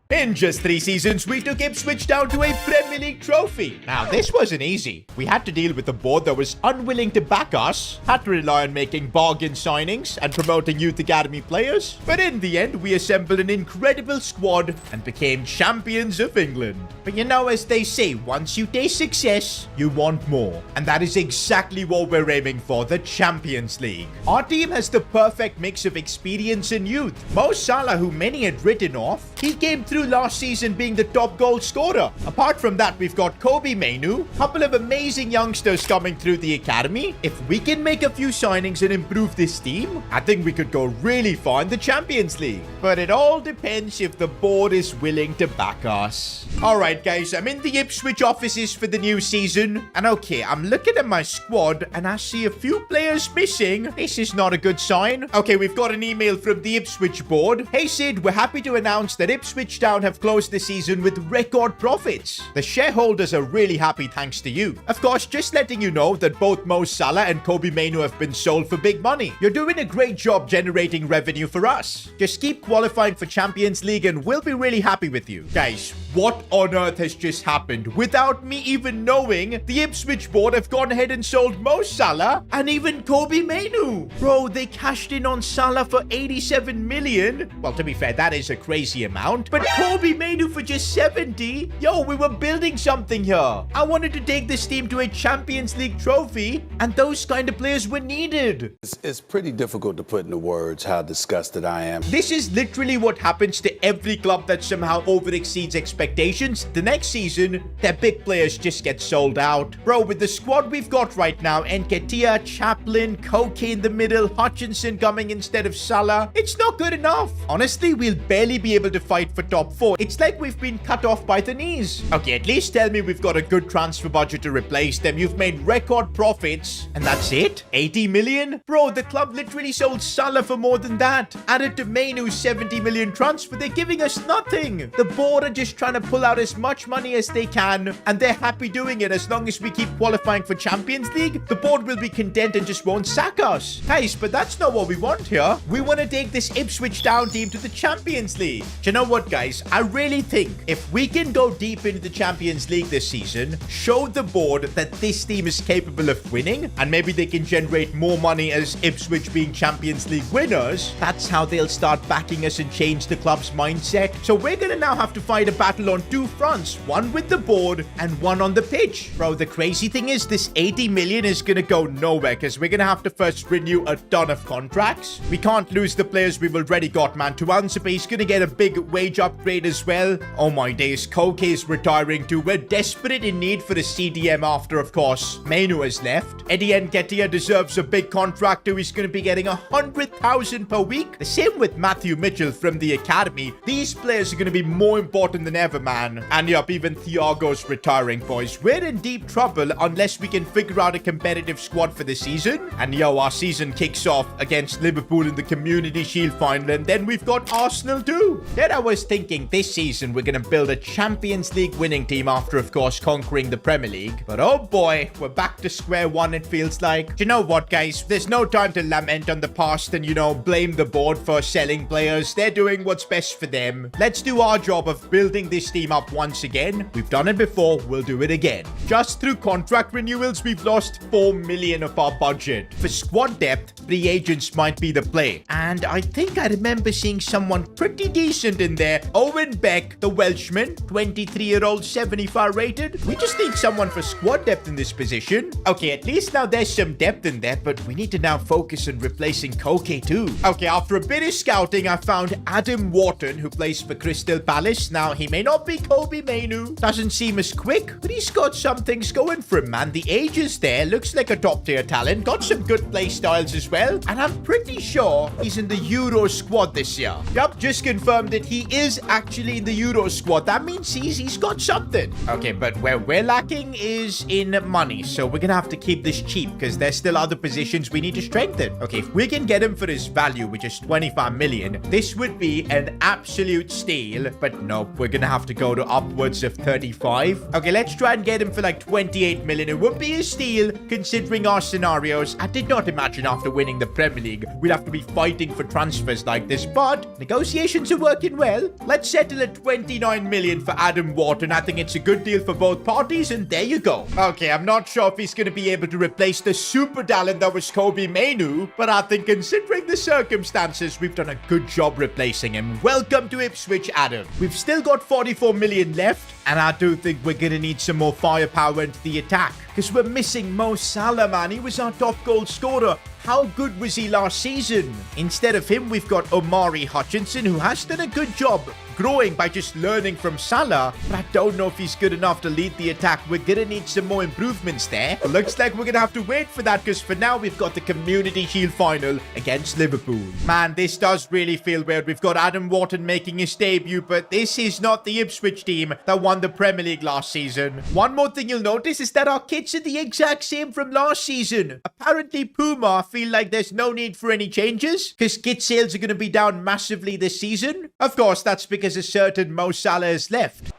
In just 3 seasons, we took Ipswich Town to a Premier League trophy. Now, this wasn't easy. We had to deal with a board that was unwilling to back us, had to rely on making bargain signings and promoting youth academy players. But in the end, we assembled an incredible squad and became champions of England. But you know, as they say, once you taste success, you want more. And that is exactly what we're aiming for, the Champions League. Our team has the perfect mix of experience and youth. Mo Salah, who many had written off, he came through last season being the top goal scorer. Apart from that, we've got Kobe Mainu, a couple of amazing youngsters coming through the academy. If we can make a few signings and improve this team, I think we could go really far in the Champions League. But it all depends if the board is willing to back us. Alright guys, I'm in the Ipswich offices for the new season. And okay, I'm looking at my squad and I see a few players missing. This is not a good sign. Okay, we've got an email from the Ipswich board. Hey Sid, we're happy to announce that Ipswich Town have closed the season with record profits. The shareholders are really happy thanks to you. Of course, just letting you know that both Mo Salah and Kobe Mainu have been sold for big money. You're doing a great job generating revenue for us. Just keep qualifying for Champions League and we'll be really happy with you. Guys, what on earth has just happened? Without me even knowing, the Ipswich board have gone ahead and sold Mo Salah and even Kobe Mainu. Bro, they cashed in on Salah for 87 million. Well, to be fair, that is a crazy amount. But Kobe Mainu for just 70? Yo, we were building something here. I wanted to take this team to a Champions League trophy, and those kind of players were needed. It's pretty difficult to put into words how disgusted I am. This is literally what happens to every club that somehow overexceeds expectations. The next season, their big players just get sold out. Bro, with the squad we've got right now, Nketiah, Chaplin, Koke in the middle, Hutchinson coming instead of Salah, it's not good enough. Honestly, we'll barely be able to fight for top 4. It's like we've been cut off by the knees. Okay, at least tell me we've got a good transfer budget to replace them. You've made record profits, and that's it? 80 million? Bro, the club literally sold Salah for more than that. Added to Mainu's 70 million transfer, they're giving us nothing. The board are just trying to pull out as much money as they can, and they're happy doing it as long as we keep qualifying for Champions League. The board will be content and just won't sack us. Guys, but that's not what we want here. We want to take this Ipswich Town team to the Champions League. Do you know what, guys? I really think if we can go deep into the Champions League this season, show the board that this team is capable of winning, and maybe they can generate more money as Ipswich being Champions League winners, that's how they'll start backing us and change the club's mindset. So we're gonna now have to fight a battle on 2 fronts, one with the board and one on the pitch. Bro, the crazy thing is this 80 million is gonna go nowhere because we're gonna have to first renew a ton of contracts. We can't lose the players we've already got, man. Tuanzebe is gonna get a big wage upgrade as well. Oh my days, Koke is retiring too. We're desperate in need for a CDM after, of course, Mainu has left. Eddie Nketiah deserves a big contract too. He's going to be getting 100,000 per week. The same with Matthew Mitchell from the academy. These players are going to be more important than ever, man. And yup, even Thiago's retiring, boys. We're in deep trouble unless we can figure out a competitive squad for the season. And yo, our season kicks off against Liverpool in the Community Shield final, and then we've got Arsenal too. Then I was thinking this season we're going to build a Champions League winning team after, of course, conquering the Premier League. But oh boy, we're back to square one, it feels like. Do you know what, guys? There's no time to lament on the past and, you know, blame the board for selling players. They're doing what's best for them. Let's do our job of building this team up once again. We've done it before, we'll do it again. Just through contract renewals, we've lost 4 million of our budget. For squad depth, free agents might be the play. And I think I remember seeing someone pretty decent in in there. Owen Beck, the Welshman, 23-year-old, 75 rated. We just need someone for squad depth in this position. Okay, at least now there's some depth in there, but we need to now focus on replacing Koke too. Okay, after a bit of scouting, I found Adam Wharton, who plays for Crystal Palace. Now, he may not be Kobe Mainu, doesn't seem as quick, but he's got some things going for him, man. The age is there, looks like a top-tier talent, got some good play styles as well, and I'm pretty sure he's in the Euro squad this year. Yup, just confirmed that he is actually in the Euro squad. That means he's got something. Okay, but where we're lacking is in money, so we're gonna have to keep this cheap because there's still other positions we need to strengthen. Okay, if we can get him for his value, which is 25 million, this would be an absolute steal, but nope, we're gonna have to go to upwards of 35. Okay, let's try and get him for like 28 million. It would be a steal considering our scenarios. I did not imagine after winning the Premier League we'd have to be fighting for transfers like this, but negotiations are working well. Let's settle at 29 million for Adam Wharton. I think it's a good deal for both parties, and there you go. Okay, I'm not sure if he's going to be able to replace the super talent that was Kobe Mainu, but I think considering the circumstances, we've done a good job replacing him. Welcome to Ipswich, Adam. We've still got 44 million left, and I do think we're going to need some more firepower into the attack, because we're missing Mo Salah, man. He was our top goal scorer. How good was he last season? Instead of him, we've got Omari Hutchinson, who has done a good job growing by just learning from Salah, but I don't know if he's good enough to lead the attack. We're gonna need some more improvements there. Looks like we're gonna have to wait for that, because for now we've got the Community Shield final against Liverpool. Man, this does really feel weird. We've got Adam Wharton making his debut, but this is not the Ipswich team that won the Premier League last season. One more thing you'll notice is that our kits are the exact same from last season. Apparently Puma feel like there's no need for any changes, because kit sales are going to be down massively this season. Of course, that's because a certain Mo Salah has left.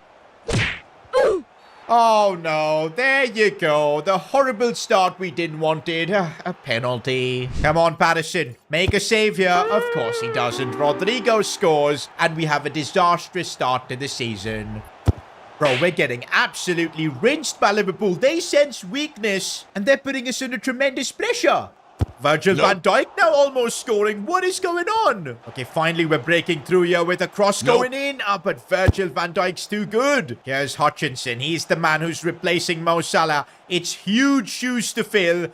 Oh no, there you go. The horrible start we didn't wanted. A penalty. Come on, Patterson. Make a save here. Of course he doesn't. Rodrigo scores, and we have a disastrous start to the season. Bro, we're getting absolutely rinsed by Liverpool. They sense weakness, and they're putting us under tremendous pressure. Virgil van Dijk now almost scoring. What is going on? Okay, finally we're breaking through here with a cross going in. But Virgil van Dijk's too good. Here's Hutchinson. He's the man who's replacing Mo Salah. It's huge shoes to fill.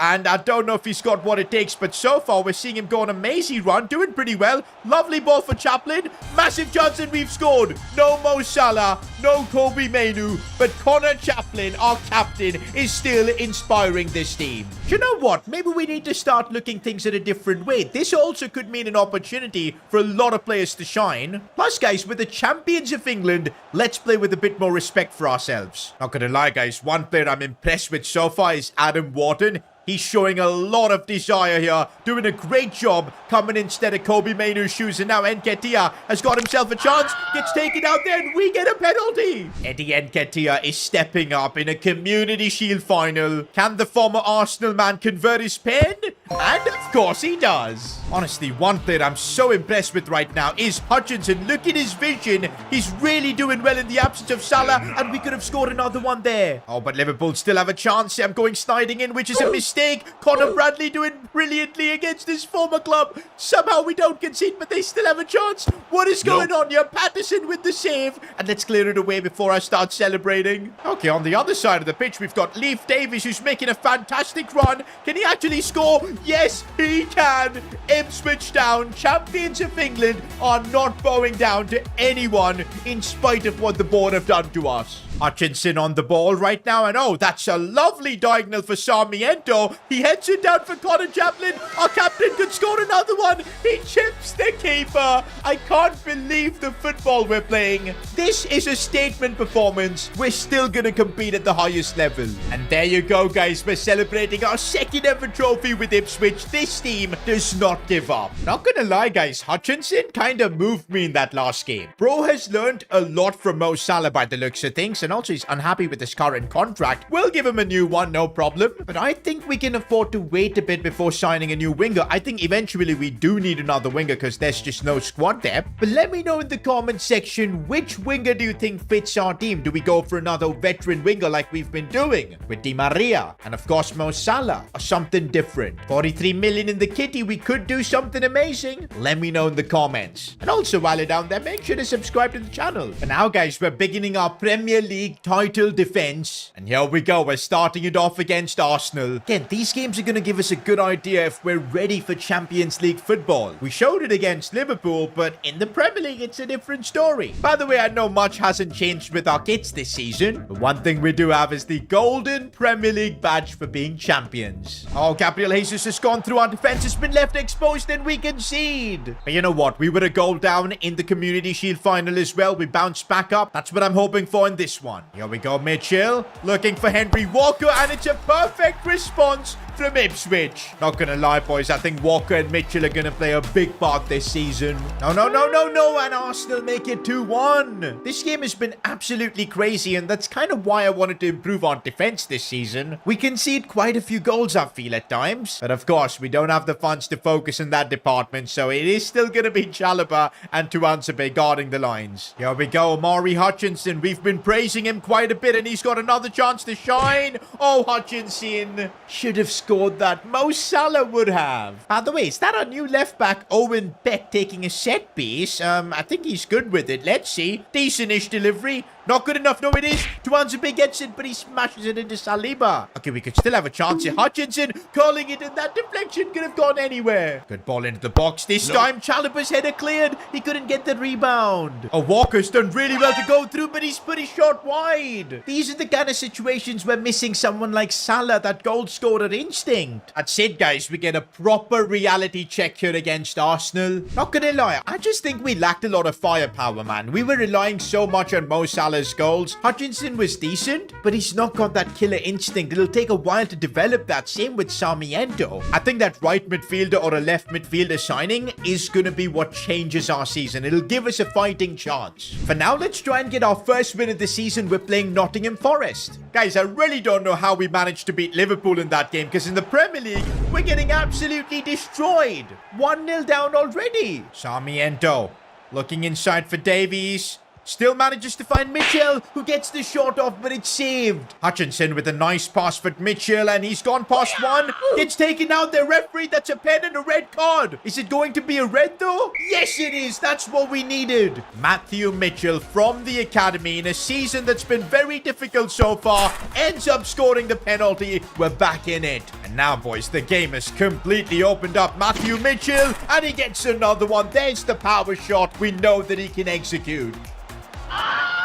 And I don't know if he's got what it takes, but so far we're seeing him go on a mazy run, doing pretty well. Lovely ball for Chaplin. Massive chance and we've scored. No Mo Salah, no Kobe Mainu, but Connor Chaplin, our captain, is still inspiring this team. Do you know what? Maybe we need to start looking things in a different way. This also could mean an opportunity for a lot of players to shine. Plus, guys, we're the champions of England. Let's play with a bit more respect for ourselves. Not gonna lie, guys, one player I'm impressed with so far is Adam Wharton. He's showing a lot of desire here, doing a great job coming instead of Kobe Mainu's shoes, and now Nketiah has got himself a chance, gets taken out there, and we get a penalty. Eddie Nketiah is stepping up in a Community Shield final. Can the former Arsenal man convert his pen? And of course he does. Honestly, one player I'm so impressed with right now is Hutchinson. Look at his vision. He's really doing well in the absence of Salah, and we could have scored another one there. Oh, but Liverpool still have a chance. I'm going sliding in, which is a mistake. Conor Bradley doing brilliantly against his former club. Somehow we don't concede, but they still have a chance. What is going on here? Patterson with the save. And let's clear it away before I start celebrating. Okay, on the other side of the pitch, we've got Leif Davis, who's making a fantastic run. Can he actually score? Yes, he can. Ipswich Town, champions of England, are not bowing down to anyone in spite of what the board have done to us. Hutchinson on the ball right now, and oh, that's a lovely diagonal for Sarmiento. He heads it down for Connor Chaplin. Our captain could score another one. He chips the keeper. I can't believe the football we're playing. This is a statement performance. We're still going to compete at the highest level. And there you go, guys. We're celebrating our second ever trophy with Ipswich. This team does not give up. Not gonna lie, guys. Hutchinson kind of moved me in that last game. Bro has learned a lot from Mo Salah by the looks of things, and and also he's unhappy with his current contract. We'll give him a new one, no problem. But I think we can afford to wait a bit before signing a new winger. I think eventually we do need another winger because there's just no squad depth. But let me know in the comment section, which winger do you think fits our team? Do we go for another veteran winger like we've been doing with Di Maria and of course Mo Salah, or something different? 43 million in the kitty, we could do something amazing. Let me know in the comments. And also while you're down there, make sure to subscribe to the channel. For now guys, we're beginning our Premier League title defense. And here we go, we're starting it off against Arsenal. Again, these games are going to give us a good idea if we're ready for Champions League football. We showed it against Liverpool, but in the Premier League, it's a different story. By the way, I know much hasn't changed with our kits this season, but one thing we do have is the golden Premier League badge for being champions. Oh, Gabriel Jesus has gone through, our defense has been left exposed and we concede. But you know what? We were a goal down in the Community Shield final as well. We bounced back up. That's what I'm hoping for in this one. Here we go, Mitchell, looking for Henry Walker, and it's a perfect response from Ipswich. Not gonna lie, boys, I think Walker and Mitchell are gonna play a big part this season. No, and Arsenal make it 2-1. This game has been absolutely crazy, and that's kind of why I wanted to improve our defense this season. We concede quite a few goals, I feel, at times. But of course, we don't have the funds to focus in that department, so it is still gonna be Chalobah and Tuanzebe guarding the lines. Here we go, Amari Hutchinson. We've been praising him quite a bit, and he's got another chance to shine. Oh, Hutchinson should have scored that. Mo Salah would have. By the way, is that our new left back, Owen Beck, taking a set piece? I think he's good with it. Let's see. Decent-ish delivery. Not good enough. No, it is. Tuanzebe gets it, but he smashes it into Saliba. Okay, we could still have a chance here. Hutchinson calling it, and that deflection could have gone anywhere. Good ball into the box. This time, Chalobah's header cleared. He couldn't get the rebound. Oh, Walker's done really well to go through, but he's put his shot wide. These are the kind of situations where missing someone like Salah, that goal scorer instinct. That's it, guys. We get a proper reality check here against Arsenal. Not gonna lie, I just think we lacked a lot of firepower, man. We were relying so much on Mo Salah's goals. Hutchinson was decent, but he's not got that killer instinct. It'll take a while to develop that. Same with Sarmiento. I think that right midfielder or a left midfielder signing is going to be what changes our season. It'll give us a fighting chance. For now, let's try and get our first win of the season. We're playing Nottingham Forest. Guys, I really don't know how we managed to beat Liverpool in that game, because in the Premier League, we're getting absolutely destroyed. 1-0 down already. Sarmiento looking inside for Davies. Still manages to find Mitchell, who gets the shot off, but it's saved. Hutchinson with a nice pass for Mitchell, and he's gone past one. Gets taken out. The referee, that's a pen and a red card. Is it going to be a red, though? Yes, it is. That's what we needed. Matthew Mitchell from the academy in a season that's been very difficult so far ends up scoring the penalty. We're back in it. And now, boys, the game has completely opened up. Matthew Mitchell, and he gets another one. There's the power shot. We know that he can execute.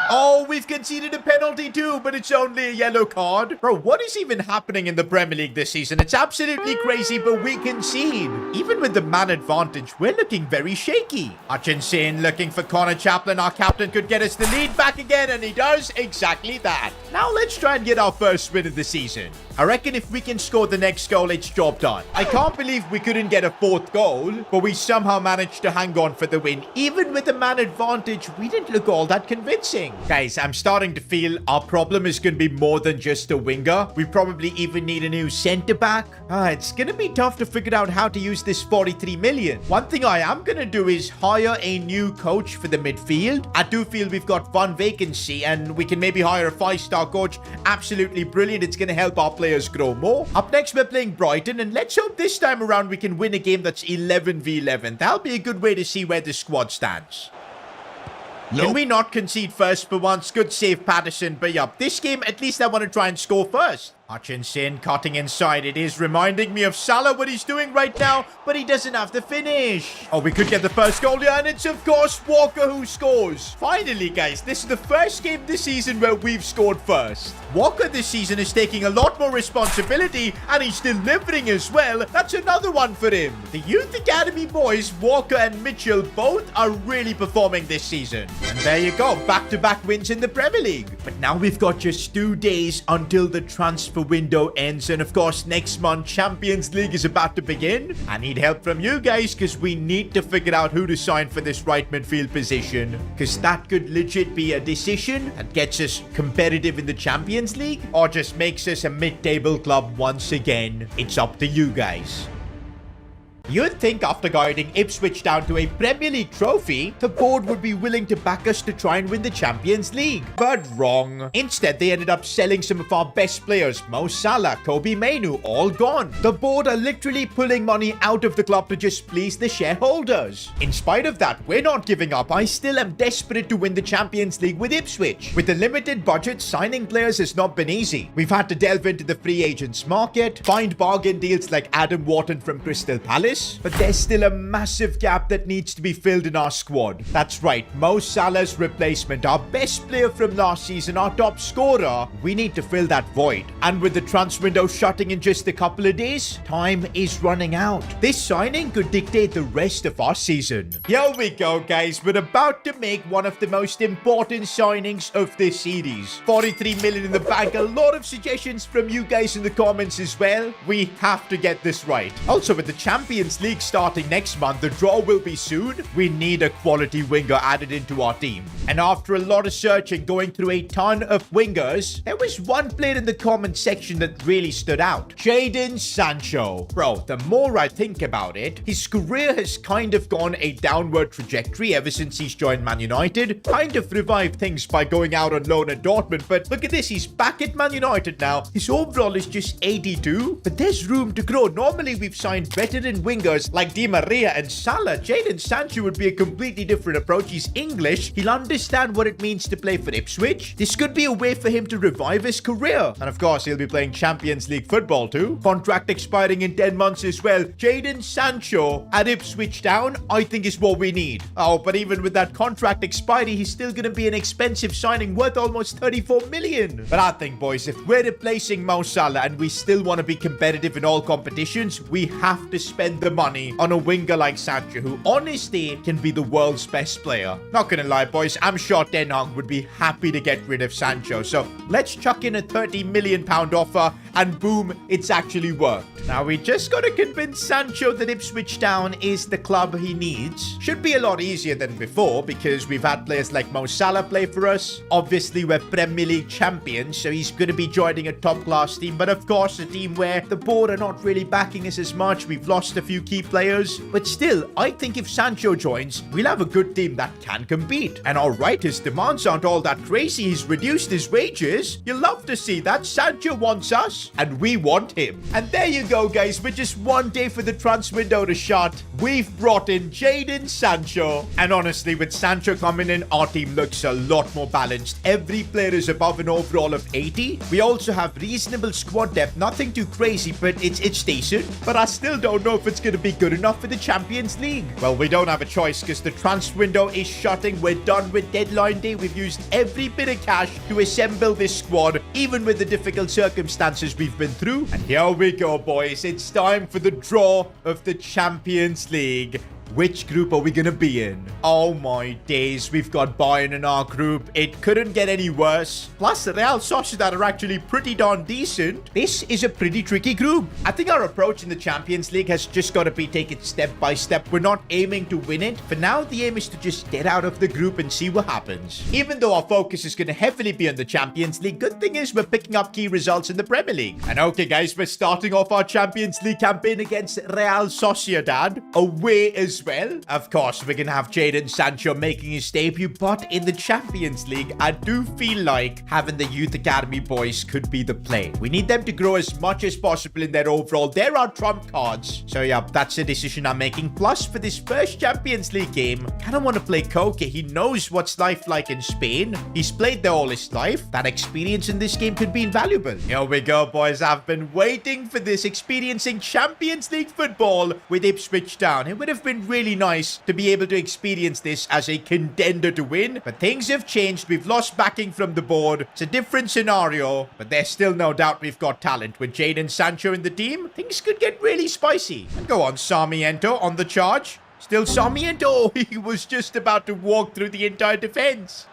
Oh, we've conceded a penalty too, but it's only a yellow card. Bro, what is even happening in the Premier League this season? It's absolutely crazy, but we concede. Even with the man advantage, we're looking very shaky. Hutchinson looking for Connor Chaplin. Our captain could get us the lead back again, and he does exactly that. Now let's try and get our first win of the season. I reckon if we can score the next goal, it's job done. I can't believe we couldn't get a fourth goal, but we somehow managed to hang on for the win. Even with the man advantage, we didn't look all that convincing. Guys, I'm starting to feel our problem is going to be more than just a winger. We probably even need a new centre-back. It's going to be tough to figure out how to use this 43 million. One thing I am going to do is hire a new coach for the midfield. I do feel we've got one vacancy, and we can maybe hire a 5-star coach. Absolutely brilliant. It's going to help our players grow more. Up next, we're playing Brighton, and let's hope this time around we can win a game that's 11v11. That'll be a good way to see where the squad stands. Can we not concede first for once? Good save, Patterson. But yeah, this game, at least I want to try and score first. Hutchinson cutting inside. It is reminding me of Salah, what he's doing right now, but he doesn't have the finish. Oh, we could get the first goal here, and it's, of course, Walker who scores. Finally, guys, this is the first game this season where we've scored first. Walker this season is taking a lot more responsibility, and he's delivering as well. That's another one for him. The Youth Academy boys, Walker and Mitchell, both are really performing this season. And there you go, back-to-back wins in the Premier League. But now we've got just 2 days until the transfer transfer window ends, and of course next month Champions League is about to begin. I need help from you guys because we need to figure out who to sign for this right midfield position, because that could legit be a decision that gets us competitive in the Champions League or just makes us a mid-table club once again. It's up to you guys. You'd think after guiding Ipswich Town to a Premier League trophy, the board would be willing to back us to try and win the Champions League. But wrong. Instead, they ended up selling some of our best players, Mo Salah, Kobe Mainoo, all gone. The board are literally pulling money out of the club to just please the shareholders. In spite of that, we're not giving up. I still am desperate to win the Champions League with Ipswich. With the limited budget, signing players has not been easy. We've had to delve into the free agents market, find bargain deals like Adam Wharton from Crystal Palace, but there's still a massive gap that needs to be filled in our squad. That's right, Mo Salah's replacement, our best player from last season, our top scorer. We need to fill that void. And with the transfer window shutting in just a couple of days, time is running out. This signing could dictate the rest of our season. Here we go, guys. We're about to make one of the most important signings of this series. 43 million in the bank. A lot of suggestions from you guys in the comments as well. We have to get this right. Also, with the Champions League starting next month, the draw will be soon. We need a quality winger added into our team. And after a lot of searching, going through a ton of wingers, there was one player in the comment section that really stood out. Jadon Sancho. Bro, the more I think about it, his career has kind of gone a downward trajectory ever since he's joined Man United. Kind of revived things by going out on loan at Dortmund, but look at this, he's back at Man United now. His overall is just 82, but there's room to grow. Normally we've signed veteran wingers like Di Maria and Salah. Jadon Sancho would be a completely different approach. He's English. He'll understand what it means to play for Ipswich. This could be a way for him to revive his career. And of course, he'll be playing Champions League football too. Contract expiring in 10 months as well. Jadon Sancho at Ipswich Town, I think is what we need. Oh, but even with that contract expiry, he's still going to be an expensive signing worth almost 34 million. But I think, boys, if we're replacing Mo Salah and we still want to be competitive in all competitions, we have to spend the money on a winger like Sancho, who honestly can be the world's best player. Not gonna lie, boys, I'm sure Ten Hag would be happy to get rid of Sancho. So let's chuck in a £30 million offer, and boom, it's actually worked. Now we just gotta convince Sancho that Ipswich Town is the club he needs. Should be a lot easier than before because we've had players like Mo Salah play for us. Obviously, we're Premier League champions, so he's gonna be joining a top-class team, but of course a team where the board are not really backing us as much. We've lost a few key players, but still, I think if Sancho joins, we'll have a good team that can compete. And alright, his demands aren't all that crazy. He's reduced his wages. You'll love to see that. Sancho wants us, and we want him. And there you go, guys. With just one day for the transfer window to shut, we've brought in Jadon Sancho. And honestly, with Sancho coming in, our team looks a lot more balanced. Every player is above an overall of 80. We also have reasonable squad depth. Nothing too crazy, but it's decent. But I still don't know if it's going to be good enough for the Champions League. Well, we don't have a choice because the transfer window is shutting. We're done with deadline day. We've used every bit of cash to assemble this squad, even with the difficult circumstances we've been through. And here we go, boys. It's time for the draw of the Champions League. Which group are we going to be in? Oh my days, we've got Bayern in our group. It couldn't get any worse. Plus, the Real Sociedad are actually pretty darn decent. This is a pretty tricky group. I think our approach in the Champions League has just got to be taken step by step. We're not aiming to win it. For now, the aim is to just get out of the group and see what happens. Even though our focus is going to heavily be on the Champions League, good thing is we're picking up key results in the Premier League. And okay, guys, we're starting off our Champions League campaign against Real Sociedad away as well. Of course, we're going to have Jadon Sancho making his debut, but in the Champions League, I do feel like having the Youth Academy boys could be the play. We need them to grow as much as possible in their overall. There are trump cards. So yeah, that's a decision I'm making. Plus, for this first Champions League game, I kind of want to play Koke. He knows what's life like in Spain. He's played there all his life. That experience in this game could be invaluable. Here we go, boys. I've been waiting for this, experiencing Champions League football with Ipswich Town. It would have been really nice to be able to experience this as a contender to win, but things have changed. We've lost backing from the board. It's a different scenario, but there's still no doubt we've got talent. With Jadon Sancho in the team, things could get really spicy. And go on, Sarmiento on the charge. Still Sarmiento. He was just about to walk through the entire defense.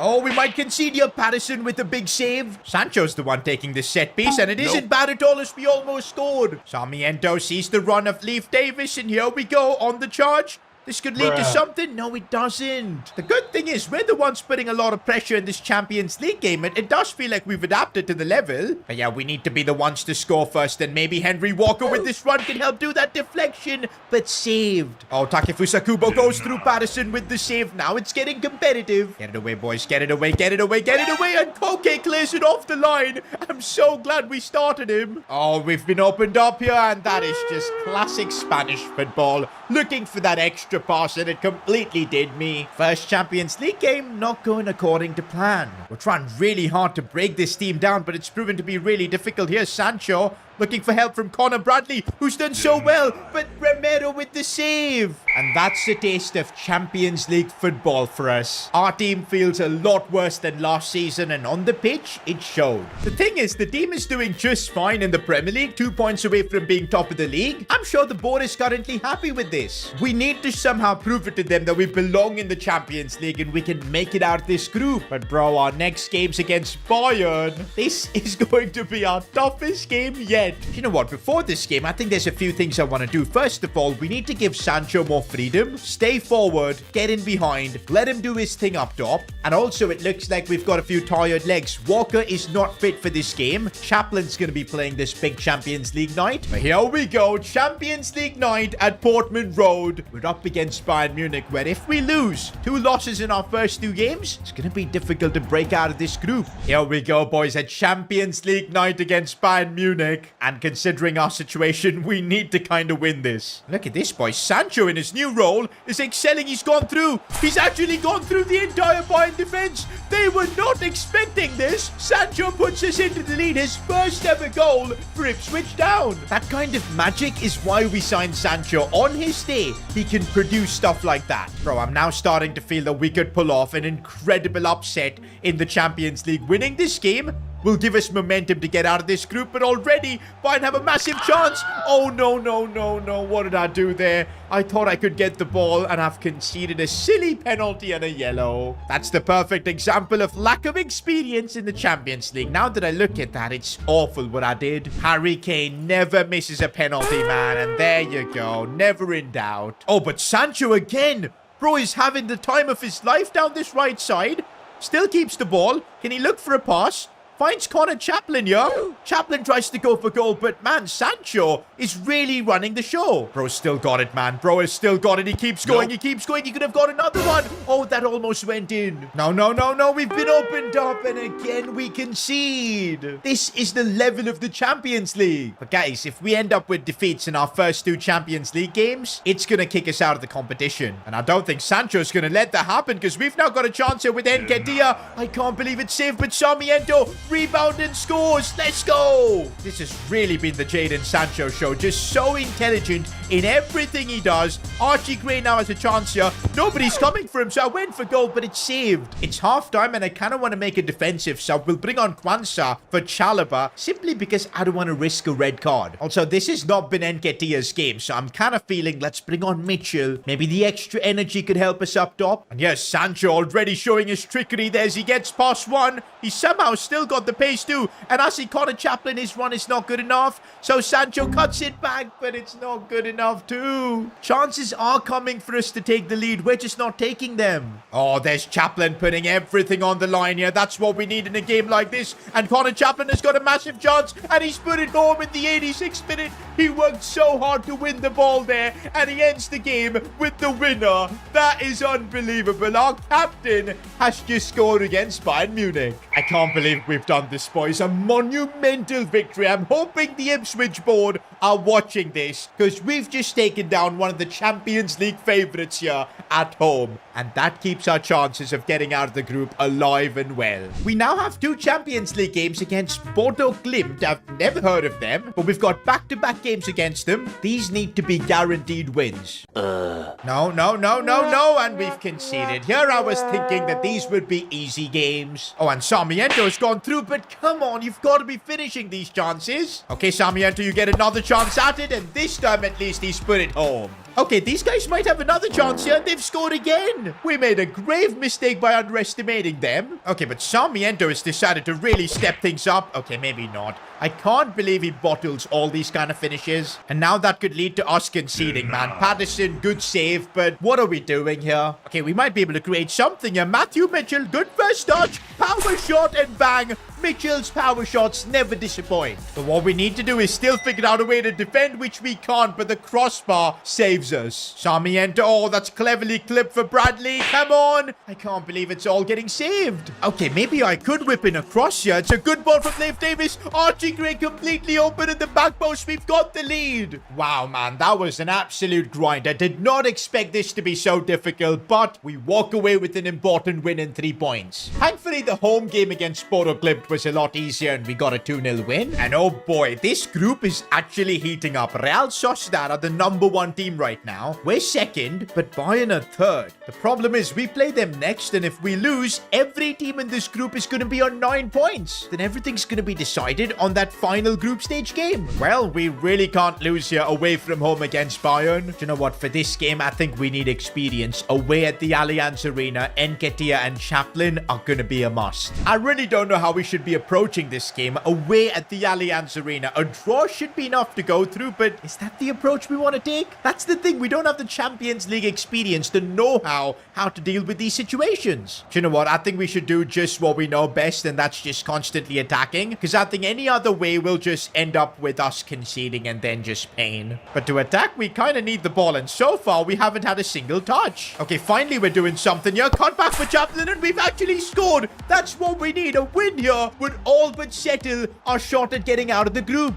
Oh, we might concede here. Patterson with a big save. Sancho's the one taking the set piece, and it isn't bad at all as we almost scored. Sarmiento sees the run of Leif Davis, and here we go on the charge. This could lead to something. No, it doesn't. The good thing is we're the ones putting a lot of pressure in this Champions League game. It does feel like we've adapted to the level. But yeah, we need to be the ones to score first. And maybe Henry Walker with this run can help do that deflection. But saved. Oh, Takefusa Kubo goes through Patterson with the save. Now it's getting competitive. Get it away, boys. Get it away. Get it away. Get it away. And Koke clears it off the line. I'm so glad we started him. Oh, we've been opened up here. And that is just classic Spanish football. Looking for that extra pass, and it completely did me. First Champions League game not going according to plan. We're trying really hard to break this team down, but it's proven to be really difficult. Here's Sancho looking for help from Connor Bradley, who's done so well, but Romero with the save. And that's a taste of Champions League football for us. Our team feels a lot worse than last season, and on the pitch, it showed. The thing is, the team is doing just fine in the Premier League, 2 points away from being top of the league. I'm sure the board is currently happy with this. We need to somehow prove it to them that we belong in the Champions League and we can make it out of this group. But bro, our next game's against Bayern. This is going to be our toughest game yet. You know what? Before this game, I think there's a few things I want to do. First of all, we need to give Sancho more freedom. Stay forward, get in behind, let him do his thing up top. And also, it looks like we've got a few tired legs. Walker is not fit for this game. Chaplin's going to be playing this big Champions League night. But here we go. Champions League night at Portman Road. We're up against Bayern Munich, where if we lose 2 losses in our first 2 games, it's going to be difficult to break out of this group. Here we go, boys. A Champions League night against Bayern Munich. And considering our situation, we need to kind of win this. Look at this, boy. Sancho in his new role is excelling. He's gone through. He's actually gone through the entire Bayern defense. They were not expecting this. Sancho puts us into the lead. His first ever goal for Ipswich Town. That kind of magic is why we signed Sancho. On his day, he can produce stuff like that. Bro, I'm now starting to feel that we could pull off an incredible upset in the Champions League. Winning this game will give us momentum to get out of this group, but already Bayern have a massive chance. Oh, no, no, no, no. What did I do there? I thought I could get the ball, and I've conceded a silly penalty and a yellow. That's the perfect example of lack of experience in the Champions League. Now that I look at that, it's awful what I did. Harry Kane never misses a penalty, man, and there you go. Never in doubt. Oh, but Sancho again. Bro is having the time of his life down this right side. Still keeps the ball. Can he look for a pass? Finds Connor Chaplin here. Chaplin tries to go for goal, but man, Sancho is really running the show. Bro's still got it, man. Bro has still got it. He keeps going. He keeps going. He could have got another one. Oh, that almost went in. No, no, no, no. We've been opened up, and again we concede. This is the level of the Champions League. But guys, if we end up with defeats in our first 2 Champions League games, it's going to kick us out of the competition. And I don't think Sancho's going to let that happen, because we've now got a chance here with Nketiah. I can't believe it's saved, but Sarmiento rebound and scores. Let's go. This has really been the Jadon Sancho show. Just so intelligent in everything he does. Archie Gray now has a chance here. Nobody's coming for him, so I went for goal, but it's saved. It's half-time, and I kind of want to make a defensive sub. We'll bring on Kwanzaa for Chalobah, simply because I don't want to risk a red card. Also, this has not been Nketiah's game, so I'm kind of feeling let's bring on Mitchell. Maybe the extra energy could help us up top. And yes, Sancho already showing his trickery there as he gets past one. He somehow still got the pace too, and I see Connor Chaplin, his run is not good enough, so Sancho cuts it back, but it's not good enough too. Chances are coming for us to take the lead, we're just not taking them. Oh, there's Chaplin putting everything on the line here. That's what we need in a game like this, and Connor Chaplin has got a massive chance, and he's put it home in the 86th minute. He worked so hard to win the ball there, and he ends the game with the winner. That is unbelievable. Our captain has just scored against Bayern Munich. I can't believe we've done this, boys. A monumental victory. I'm hoping the Ipswich board are watching this, because we've just taken down one of the Champions League favourites here at home, and that keeps our chances of getting out of the group alive and well. We now have 2 Champions League games against Bodo Glimt. I've never heard of them, but we've got back-to-back games against them. These need to be guaranteed wins. No, no, no, no, no, and we've conceded. Here I was thinking that these would be easy games. Oh, and Sarmiento's gone through, but come on, you've got to be finishing these chances. Okay, Sarmiento, you get another chance at it, and this time at least he's put it home. Okay, these guys might have another chance here, and they've scored again. We made a grave mistake by underestimating them. Okay, but Sarmiento has decided to really step things up. Okay, maybe not. I can't believe he bottles all these kind of finishes. And now that could lead to us conceding, man. Patterson, good save, but what are we doing here? Okay, we might be able to create something here. Matthew Mitchell, good first touch, power shot, and bang. Mitchell's power shots never disappoint. But what we need to do is still figure out a way to defend, which we can't, but the crossbar saves us. Sarmiento, oh, that's cleverly clipped for Bradley. Come on. I can't believe it's all getting saved. Okay, maybe I could whip in a cross here. It's a good ball from Leif Davis. Archie Gray completely open at the back post. We've got the lead. Wow, man, that was an absolute grind. I did not expect this to be so difficult, but we walk away with an important win in 3 points. Thankfully, the home game against Porto Clipped was a lot easier and we got a 2-0 win. And oh boy, this group is actually heating up. Real Sociedad are the #1 team right now. We're second, but Bayern are third. The problem is we play them next, and if we lose, every team in this group is going to be on 9 points. Then everything's going to be decided on that final group stage game. Well, we really can't lose here away from home against Bayern. Do you know what? For this game, I think we need experience. Away at the Allianz Arena, Nketiah and Chaplin are going to be a must. I really don't know how we should be approaching this game away at the Allianz Arena. A draw should be enough to go through, but is that the approach we want to take? That's the thing. We don't have the Champions League experience, the know-how, how to deal with these situations. Do you know what? I think we should do just what we know best, and that's just constantly attacking, because I think any other way will just end up with us conceding and then just pain. But to attack, we kind of need the ball, and so far, we haven't had a single touch. Okay, finally, we're doing something here. Cut back for Chaplin, and we've actually scored. That's what we need. A win here would all but settle our shot at getting out of the group.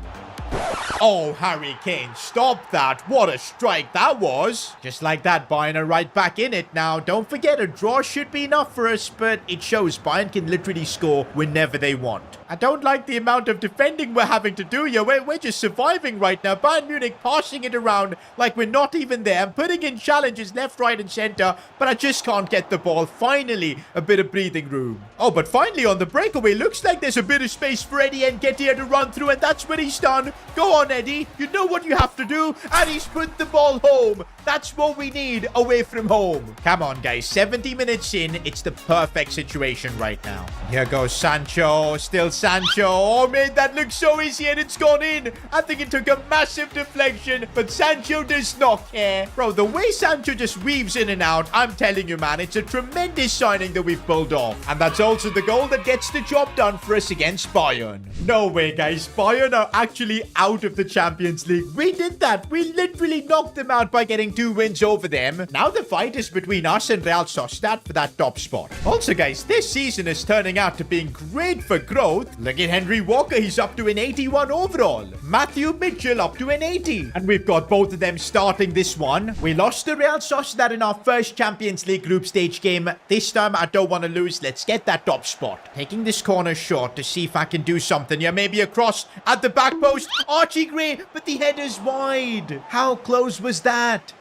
Oh, Harry Kane, stop that. What a strike that was. Just like that, Bayern are right back in it now. Don't forget, a draw should be enough for us, but it shows Bayern can literally score whenever they want. I don't like the amount of defending we're having to do here. We're just surviving right now. Bayern Munich passing it around like we're not even there. I'm putting in challenges left, right, and center, but I just can't get the ball. Finally, a bit of breathing room. Oh, but finally on the breakaway, looks like there's a bit of space for Eddie Nketiah to run through, and that's what he's done. Go on, Eddie. You know what you have to do, and he's put the ball home. That's what we need away from home. Come on, guys. 70 minutes in, it's the perfect situation right now. Here goes Sancho. Still Sancho. Oh, man, that looks so easy, and it's gone in. I think it took a massive deflection, but Sancho does not care. Bro, the way Sancho just weaves in and out, I'm telling you, man, it's a tremendous signing that we've pulled off. And that's also the goal that gets the job done for us against Bayern. No way, guys. Bayern are actually out of the Champions League. We did that. We literally knocked them out by getting 2 wins over them. Now the fight is between us and Real Sociedad for that top spot. Also, guys, this season is turning out to being great for growth. Look at Henry Walker. He's up to an 81 overall. Matthew Mitchell up to an 80. And we've got both of them starting this one. We lost to Real Sociedad in our first Champions League group stage game. This time, I don't want to lose. Let's get that top spot. Taking this corner shot to see if I can do something. Yeah, maybe a cross at the back post. Archie Gray, but the header's wide. How close was that?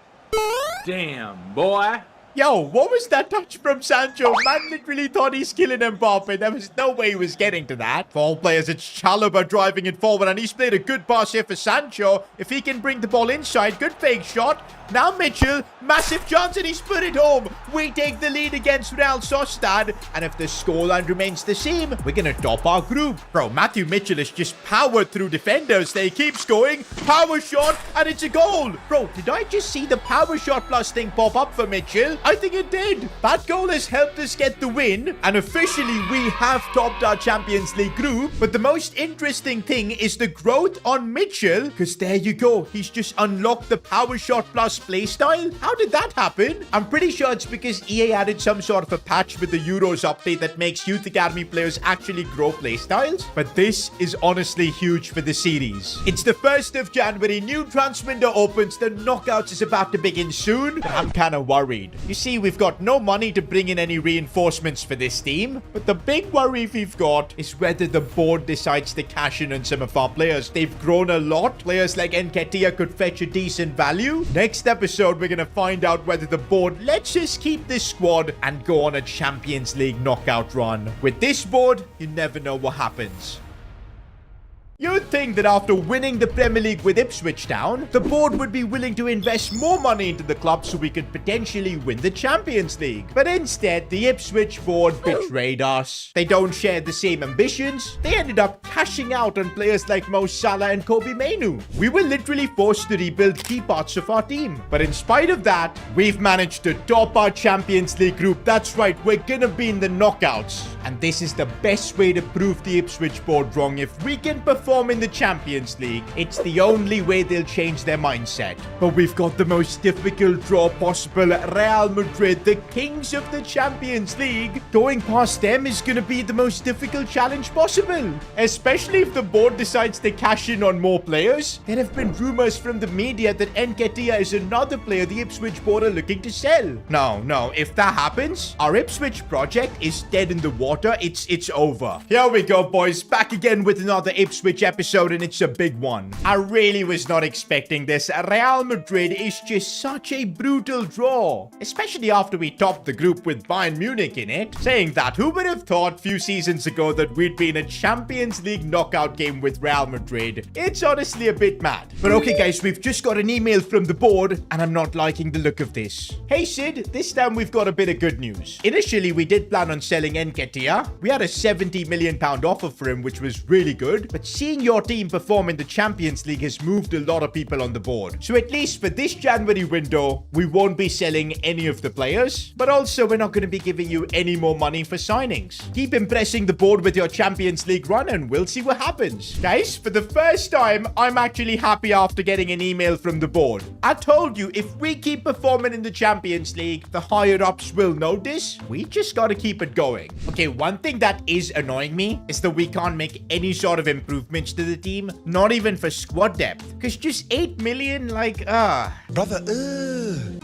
Damn, boy. Yo, what was that touch from Sancho? Man literally thought he's killing Mbappe. There was no way he was getting to that. For all players, it's Chalobah driving it forward, and he's played a good pass here for Sancho. If he can bring the ball inside, good fake shot. Now Mitchell, massive chance, and he's put it home. We take the lead against Real Sociedad, and if the scoreline remains the same, we're going to top our group. Bro, Matthew Mitchell has just powered through defenders. They keep scoring. Power shot, and it's a goal. Bro, did I just see the power shot plus thing pop up for Mitchell? I think it did. That goal has helped us get the win, and officially we have topped our Champions League group. But the most interesting thing is the growth on Mitchell, because there you go. He's just unlocked the power shot plus playstyle. How did that happen? I'm pretty sure it's because EA added some sort of a patch with the Euros update that makes Youth Academy players actually grow playstyles. But this is honestly huge for the series. It's the 1st of January. New transfer window opens. The knockouts is about to begin soon. But I'm kind of worried. You see, we've got no money to bring in any reinforcements for this team. But the big worry we've got is whether the board decides to cash in on some of our players. They've grown a lot. Players like Nketiah could fetch a decent value. Next episode, we're going to find out whether the board lets us keep this squad and go on a Champions League knockout run. With this board, you never know what happens. You'd think that after winning the Premier League with Ipswich Town, the board would be willing to invest more money into the club so we could potentially win the Champions League. But instead, the Ipswich board betrayed us. They don't share the same ambitions. They ended up cashing out on players like Mo Salah and Kobe Mainoo. We were literally forced to rebuild key parts of our team. But in spite of that, we've managed to top our Champions League group. That's right, we're gonna be in the knockouts. And this is the best way to prove the Ipswich board wrong. If we can perform in the Champions League, it's the only way they'll change their mindset. But we've got the most difficult draw possible. Real Madrid, the kings of the Champions League. Going past them is gonna be the most difficult challenge possible. Especially if the board decides to cash in on more players. There have been rumors from the media that Nketiah is another player the Ipswich board are looking to sell. No, if that happens, our Ipswich project is dead in the water. It's over. Here we go, boys. Back again with another Ipswich episode, and it's a big one. I really was not expecting this. Real Madrid is just such a brutal draw. Especially after we topped the group with Bayern Munich in it. Saying that, who would have thought a few seasons ago that we'd be in a Champions League knockout game with Real Madrid? It's honestly a bit mad. But okay, guys, we've just got an email from the board, and I'm not liking the look of this. Hey, Sid, this time we've got a bit of good news. Initially, we did plan on selling Nketiah. We had a £70 million offer for him, which was really good. But seeing your team perform in the Champions League has moved a lot of people on the board. So at least for this January window, we won't be selling any of the players. But also, we're not going to be giving you any more money for signings. Keep impressing the board with your Champions League run, and we'll see what happens. Guys, for the first time, I'm actually happy after getting an email from the board. I told you, if we keep performing in the Champions League, the higher-ups will notice. We just got to keep it going. Okay, one thing that is annoying me is that we can't make any sort of improvements to the team, not even for squad depth. Because just 8 million, like, Brother,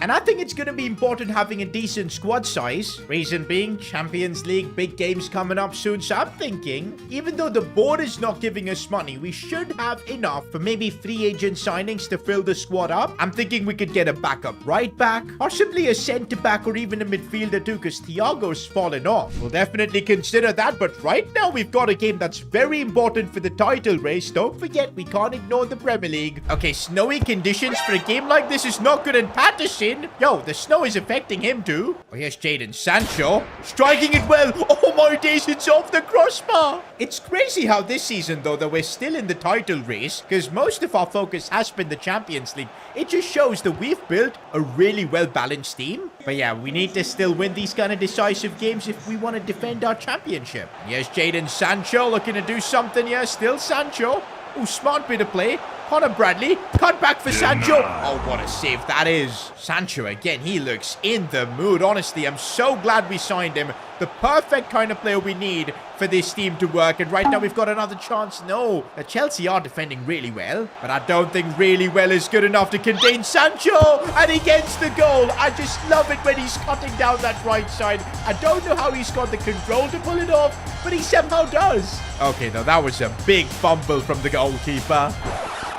And I think it's going to be important having a decent squad size. Reason being, Champions League, big games coming up soon. So I'm thinking, even though the board is not giving us money, we should have enough for maybe free agent signings to fill the squad up. I'm thinking we could get a backup right back, possibly a centre back or even a midfielder too, because Thiago's fallen off. We'll definitely consider that, but right now we've got a game that's very important for the title race. Don't forget, we can't ignore the Premier League. Okay, snowy conditions for a game like this is not good in Patterson. Yo, the snow is affecting him too. Oh, here's Jadon Sancho. Striking it well. Oh my days, it's off the crossbar. It's crazy how this season, though, that we're still in the title race, because most of our focus has been the Champions League. It just shows that we've built a really well-balanced team. But yeah, we need to still win these kind of decisive games if we want to defend our championship. Here's Jadon Sancho looking to do something here. Still Sancho. Oh, smart bit of play. Connor Bradley, cut back for Sancho. Oh, what a save that is. Sancho again, he looks in the mood. Honestly, I'm so glad we signed him. The perfect kind of player we need for this team to work. And right now we've got another chance. No, the Chelsea are defending really well, but I don't think really well is good enough to contain Sancho. And he gets the goal. I just love it when he's cutting down that right side. I don't know how he's got the control to pull it off, but he somehow does. Okay, though, that was a big fumble from the goalkeeper.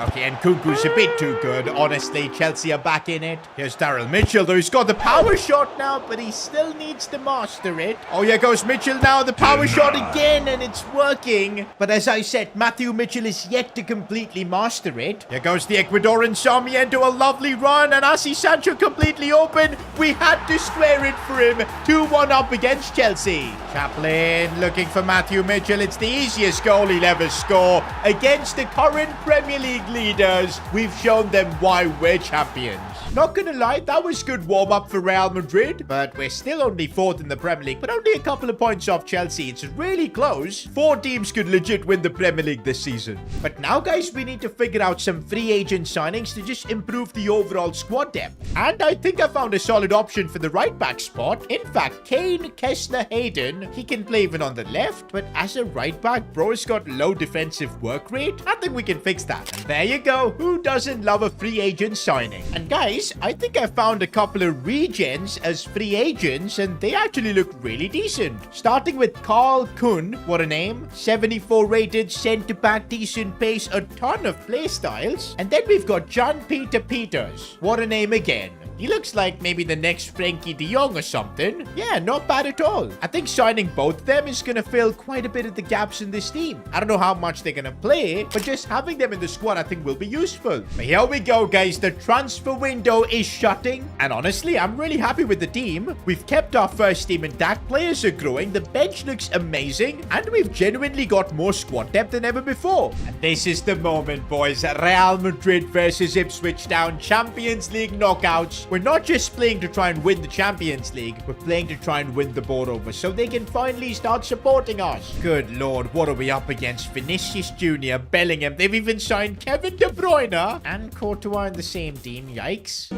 Okay, and Kunku's a bit too good. Honestly, Chelsea are back in it. Here's Daryl Mitchell, though. He's got the power shot now, but he still needs to master it. Oh, here goes Mitchell now. The power shot again, and it's working. But as I said, Matthew Mitchell is yet to completely master it. Here goes the Ecuadorian Sarmiento, a lovely run, and I see Sancho completely open. We had to square it for him. 2-1 up against Chelsea. Chaplin looking for Matthew Mitchell. It's the easiest goal he'll ever score against the current Premier League leaders. We've shown them why we're champions. Not gonna lie, that was good warm-up for Real Madrid, but we're still only 4th in the Premier League, but only a couple of points off Chelsea. It's really close. 4 teams could legit win the Premier League this season. But now, guys, we need to figure out some free agent signings to just improve the overall squad depth. And I think I found a solid option for the right-back spot. In fact, Kane Kessler Hayden, he can play even on the left, but as a right-back, bro has got low defensive work rate. I think we can fix that. And there you go. Who doesn't love a free agent signing? And guys, I think I found a couple of regens as free agents, and they actually look really decent. Starting with Carl Kuhn, what a name. 74 rated, centre-back, decent pace, a ton of play styles. And then we've got John Peter Peters. What a name again. He looks like maybe the next Frankie de Jong or something. Yeah, not bad at all. I think signing both of them is going to fill quite a bit of the gaps in this team. I don't know how much they're going to play, but just having them in the squad I think will be useful. But here we go, guys. The transfer window is shutting. And honestly, I'm really happy with the team. We've kept our first team intact. Players are growing. The bench looks amazing. And we've genuinely got more squad depth than ever before. And this is the moment, boys. Real Madrid versus Ipswich Town, Champions League knockouts. We're not just playing to try and win the Champions League. We're playing to try and win the board over so they can finally start supporting us. Good lord, what are we up against? Vinicius Jr., Bellingham. They've even signed Kevin De Bruyne and Courtois in the same team. Yikes.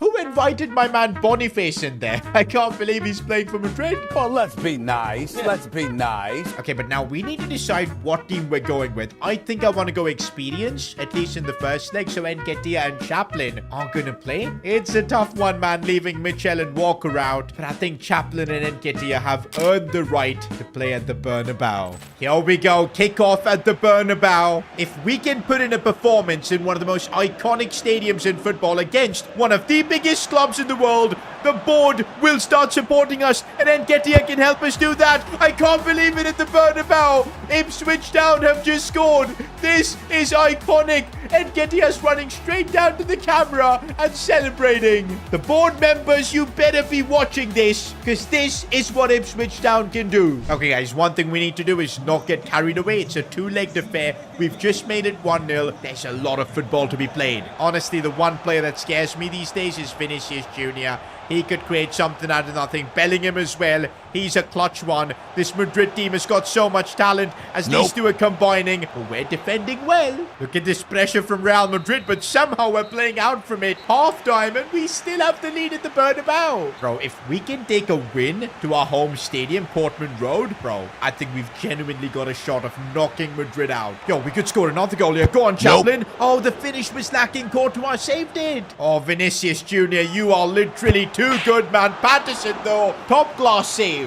Who invited my man Boniface in there? I can't believe he's playing for Madrid. Well, let's be nice. Let's be nice. Okay, but now we need to decide what team we're going with. I think I want to go experience, at least in the first leg, so Nketiah and Chaplin are going to play. It's a tough one, man, leaving Mitchell and Walker out, but I think Chaplin and Nketiah have earned the right to play at the Bernabeu. Here we go, kickoff at the Bernabeu. If we can put in a performance in one of the most iconic stadiums in football against one of the biggest clubs in the world, the board will start supporting us, and Nketiah can help us do that. I can't believe it at the Bernabeu. Ipswich Town have just scored. This is iconic. Nketiah's running straight down to the camera and celebrating. The board members, you better be watching this, because this is what Ipswich Town can do. Okay, guys, one thing we need to do is not get carried away. It's a two-legged affair. We've just made it 1-0. There's a lot of football to be played. Honestly, the one player that scares me these days is Vinicius Jr. He could create something out of nothing. Bellingham as well. He's a clutch one. This Madrid team has got so much talent as these two are combining. But we're defending well. Look at this pressure from Real Madrid, but somehow we're playing out from it. Half-time, and we still have the lead at the Bernabeu. Bro, if we can take a win to our home stadium, Portman Road, bro, I think we've genuinely got a shot of knocking Madrid out. Yo, we could score another goal here. Go on, Chaplin. Oh, the finish was lacking. Courtois saved it. Oh, Vinicius Jr., you are literally too good, man. Patterson, though, top class save.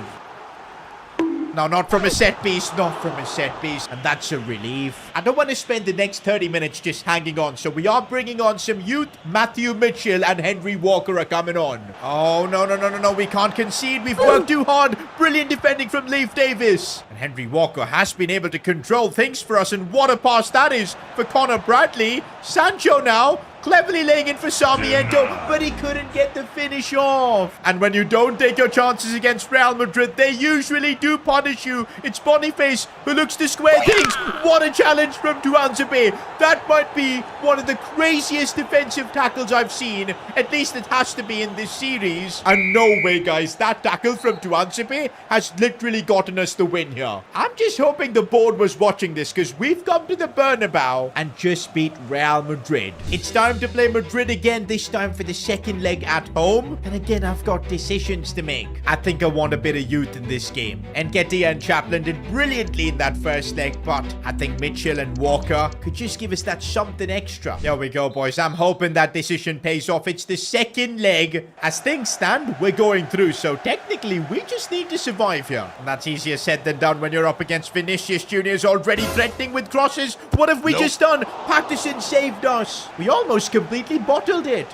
No, not from a set piece, not from a set piece. And that's a relief. I don't want to spend the next 30 minutes just hanging on. So we are bringing on some youth. Matthew Mitchell and Henry Walker are coming on. Oh, no. We can't concede. We've worked too hard. Brilliant defending from Leif Davis. And Henry Walker has been able to control things for us. And what a pass that is for Connor Bradley. Sancho now. Cleverly laying in for Sarmiento, but he couldn't get the finish off. And when you don't take your chances against Real Madrid, they usually do punish you. It's Boniface who looks to square things. What a challenge from Tuanzebe. That might be one of the craziest defensive tackles I've seen. At least it has to be in this series. And no way, guys. That tackle from Tuanzebe has literally gotten us the win here. I'm just hoping the board was watching this, because we've come to the Bernabeu and just beat Real Madrid. It's time to play Madrid again, this time for the second leg at home. And again, I've got decisions to make. I think I want a bit of youth in this game. Nketiah and Chaplin did brilliantly in that first leg, but I think Mitchell and Walker could just give us that something extra. There we go, boys. I'm hoping that decision pays off. It's the second leg. As things stand, we're going through, so technically we just need to survive here. And that's easier said than done when you're up against Vinicius Jr.'s already threatening with crosses. What have we just done? Patterson saved us. We almost completely bottled it.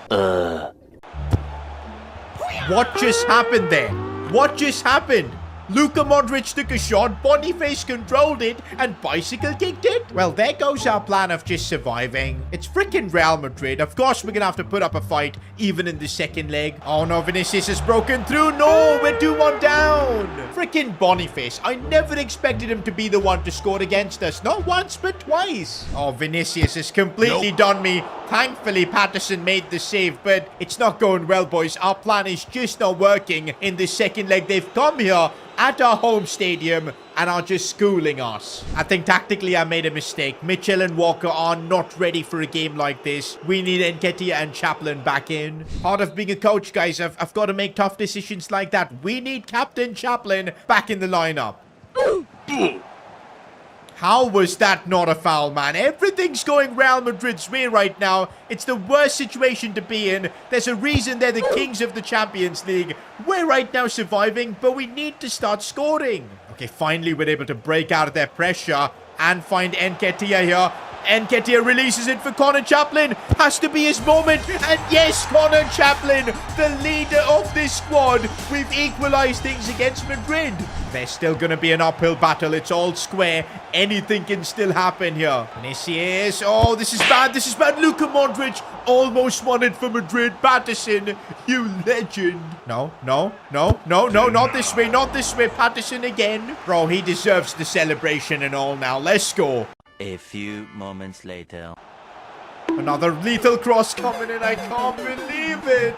What just happened there? What just happened? Luka Modric took a shot, Boniface controlled it, and Bicycle kicked it? Well, there goes our plan of just surviving. It's freaking Real Madrid. Of course, we're gonna have to put up a fight, even in the second leg. Oh no, Vinicius has broken through. No, we're 2-1 down. Freaking Boniface. I never expected him to be the one to score against us. Not once, but twice. Oh, Vinicius has completely done me. Thankfully, Patterson made the save, but it's not going well, boys. Our plan is just not working in the second leg. They've come here at our home stadium and are just schooling us. I think tactically I made a mistake. Mitchell and Walker are not ready for a game like this. We need Nketiah and Chaplin back in. Part of being a coach, guys, I've got to make tough decisions like that. We need Captain Chaplin back in the lineup. How was that not a foul, man? Everything's going Real Madrid's way right now. It's the worst situation to be in. There's a reason they're the kings of the Champions League. We're right now surviving, but we need to start scoring. Okay, finally we're able to break out of their pressure and find Nketiah here. Nketiah releases it for Connor Chaplin. Has to be his moment. And yes, Connor Chaplin, the leader of this squad. We've equalized things against Madrid. There's still going to be an uphill battle. It's all square. Anything can still happen here. Vinicius. Oh, this is bad. This is bad. Luka Modric almost won it for Madrid. Patterson, you legend. No, not this way. Not this way. Patterson again. Bro, he deserves the celebration and all now. Let's go. A few moments later. Another lethal cross coming in. I can't believe it.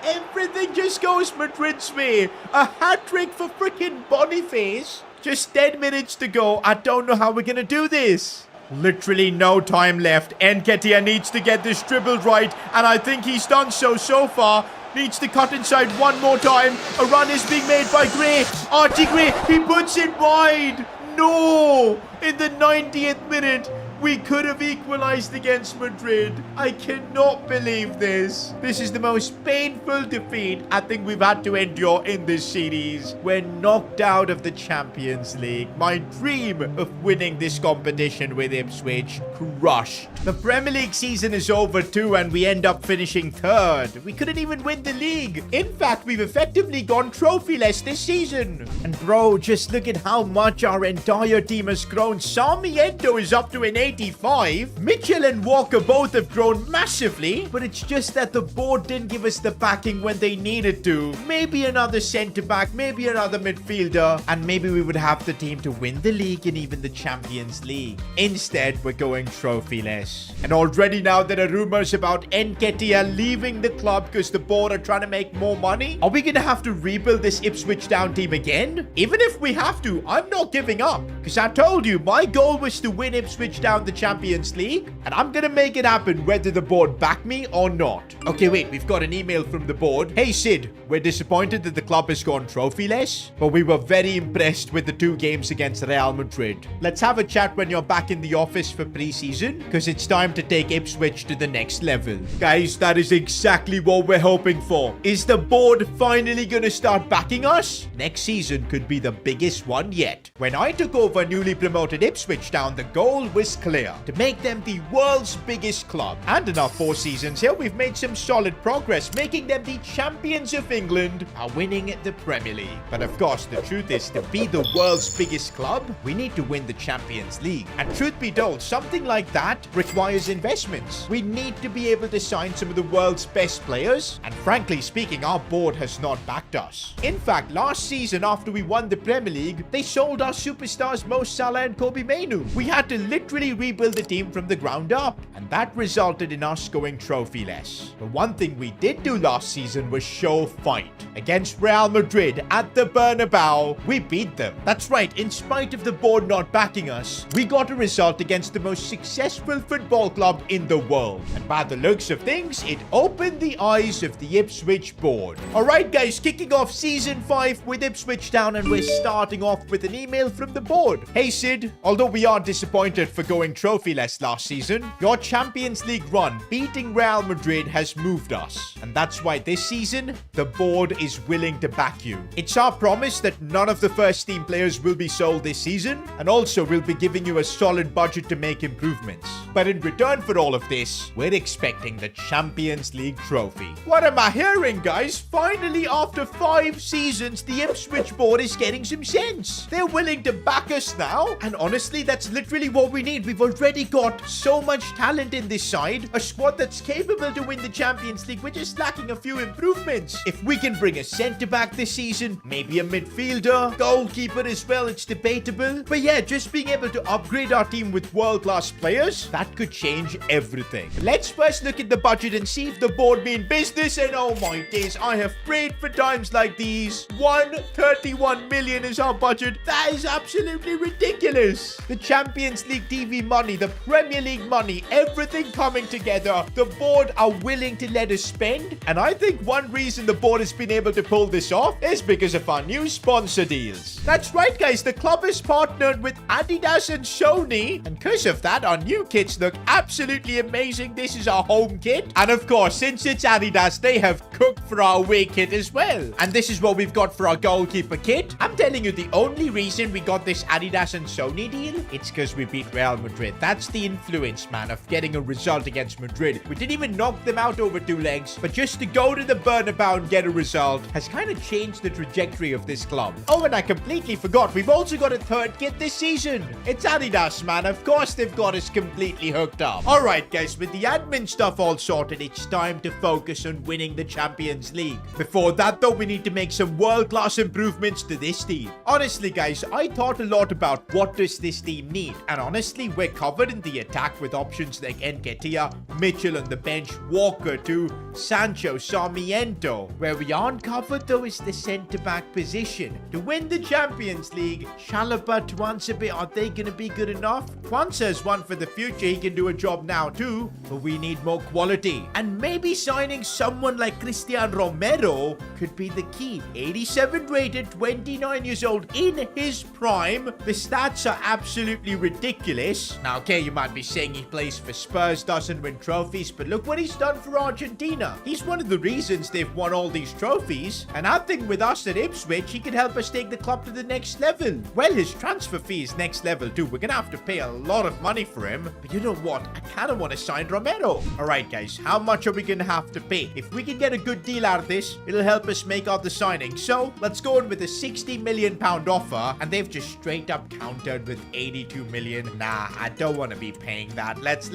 Everything just goes Madrid's way. A hat-trick for freaking Boniface. Just 10 minutes to go. I don't know how we're going to do this. Literally no time left. Nketiah needs to get this dribble right. And I think he's done so far. Needs to cut inside one more time. A run is being made by Gray. Archie Gray. He puts it wide. No. In the 90th minute. We could have equalized against Madrid. I cannot believe this. This is the most painful defeat I think we've had to endure in this series. We're knocked out of the Champions League. My dream of winning this competition with Ipswich crushed. The Premier League season is over too, and we end up finishing third. We couldn't even win the league. In fact, we've effectively gone trophyless this season. And bro, just look at how much our entire team has grown. Sarmiento is up to an 85. Mitchell and Walker both have grown massively, but it's just that the board didn't give us the backing when they needed to. Maybe another centre-back, maybe another midfielder, and maybe we would have the team to win the league and even the Champions League. Instead, we're going trophyless. And already now there are rumors about Nketiah leaving the club because the board are trying to make more money. Are we going to have to rebuild this Ipswich Town team again? Even if we have to, I'm not giving up. Because I told you, my goal was to win Ipswich Town the Champions League, and I'm gonna make it happen whether the board back me or not. Okay, wait, we've got an email from the board. Hey Sid, we're disappointed that the club has gone trophyless, but we were very impressed with the 2 games against Real Madrid. Let's have a chat when you're back in the office for pre-season, because it's time to take Ipswich to the next level. Guys, that is exactly what we're hoping for. Is the board finally gonna start backing us? Next season could be the biggest one yet. When I took over newly promoted Ipswich Town, the goal was clear: to make them the world's biggest club. And in our 4 seasons here, we've made some solid progress, making them the champions of England by winning the Premier League. But of course, the truth is, to be the world's biggest club, we need to win the Champions League. And truth be told, something like that requires investments. We need to be able to sign some of the world's best players. And frankly speaking, our board has not backed us. In fact, last season, after we won the Premier League, they sold our superstars Mo Salah and Kobe Mainoo. We had to literally rebuild the team from the ground up, and that resulted in us going trophyless. But one thing we did do last season was show fight. Against Real Madrid at the Bernabeu, we beat them. That's right, in spite of the board not backing us, we got a result against the most successful football club in the world. And by the looks of things, it opened the eyes of the Ipswich board. Alright guys, kicking off season 5 with Ipswich Town, and we're starting off with an email from the board. Hey Sid, although we are disappointed for going trophyless last season, your Champions League run beating Real Madrid has moved us. And that's why this season, the board is willing to back you. It's our promise that none of the first team players will be sold this season, and also we'll be giving you a solid budget to make improvements. But in return for all of this, we're expecting the Champions League trophy. What am I hearing, guys? Finally, after 5 seasons, the Ipswich board is getting some sense. They're willing to back us now, and honestly, that's literally what we need. We've already got so much talent in this side, a squad that's capable to win the Champions League. We're just lacking a few improvements. If we can bring a centre-back this season, maybe a midfielder, goalkeeper as well, it's debatable. But yeah, just being able to upgrade our team with world-class players, that could change everything. Let's first look at the budget and see if the board mean business. And oh my days, I have prayed for times like these. 131 million is our budget. That is absolutely ridiculous. The Champions League TV money, the Premier League money, everything coming together. The board are willing to let us spend. And I think one reason the board has been able to pull this off is because of our new sponsor deals. That's right, guys. The club is partnered with Adidas and Sony. And because of that, our new kits look absolutely amazing. This is our home kit. And of course, since it's Adidas, they have cooked for our away kit as well. And this is what we've got for our goalkeeper kit. I'm telling you, the only reason we got this Adidas and Sony deal, it's because we beat Real Madrid. Madrid. That's the influence, man, of getting a result against Madrid. We didn't even knock them out over 2 legs, but just to go to the Bernabeu and get a result has kind of changed the trajectory of this club. Oh, and I completely forgot, we've also got a 3rd kit this season. It's Adidas, man. Of course they've got us completely hooked up. All right, guys, with the admin stuff all sorted, it's time to focus on winning the Champions League. Before that, though, we need to make some world-class improvements to this team. Honestly, guys, I thought a lot about what does this team need, and honestly, we're covered in the attack with options like Nketiah, Mitchell on the bench, Walker too, Sancho, Sarmiento. Where we aren't covered, though, is the centre-back position. To win the Champions League, Chalobah, Tuanzebe, are they going to be good enough? Kwanzaa is one for the future. He can do a job now too, but we need more quality. And maybe signing someone like Christian Romero could be the key. 87 rated, 29 years old, in his prime. The stats are absolutely ridiculous. Now, okay, you might be saying he plays for Spurs, doesn't win trophies, but look what he's done for Argentina. He's one of the reasons they've won all these trophies. And I think with us at Ipswich, he can help us take the club to the next level. Well, his transfer fee is next level too. We're gonna have to pay a lot of money for him, but you know what? I kind of want to sign Romero. All right, guys, how much are we gonna have to pay? If we can get a good deal out of this, it'll help us make out the signing. So let's go in with a £60 million offer, and they've just straight up countered with 82 million. Nah, I don't want to be paying that. Let's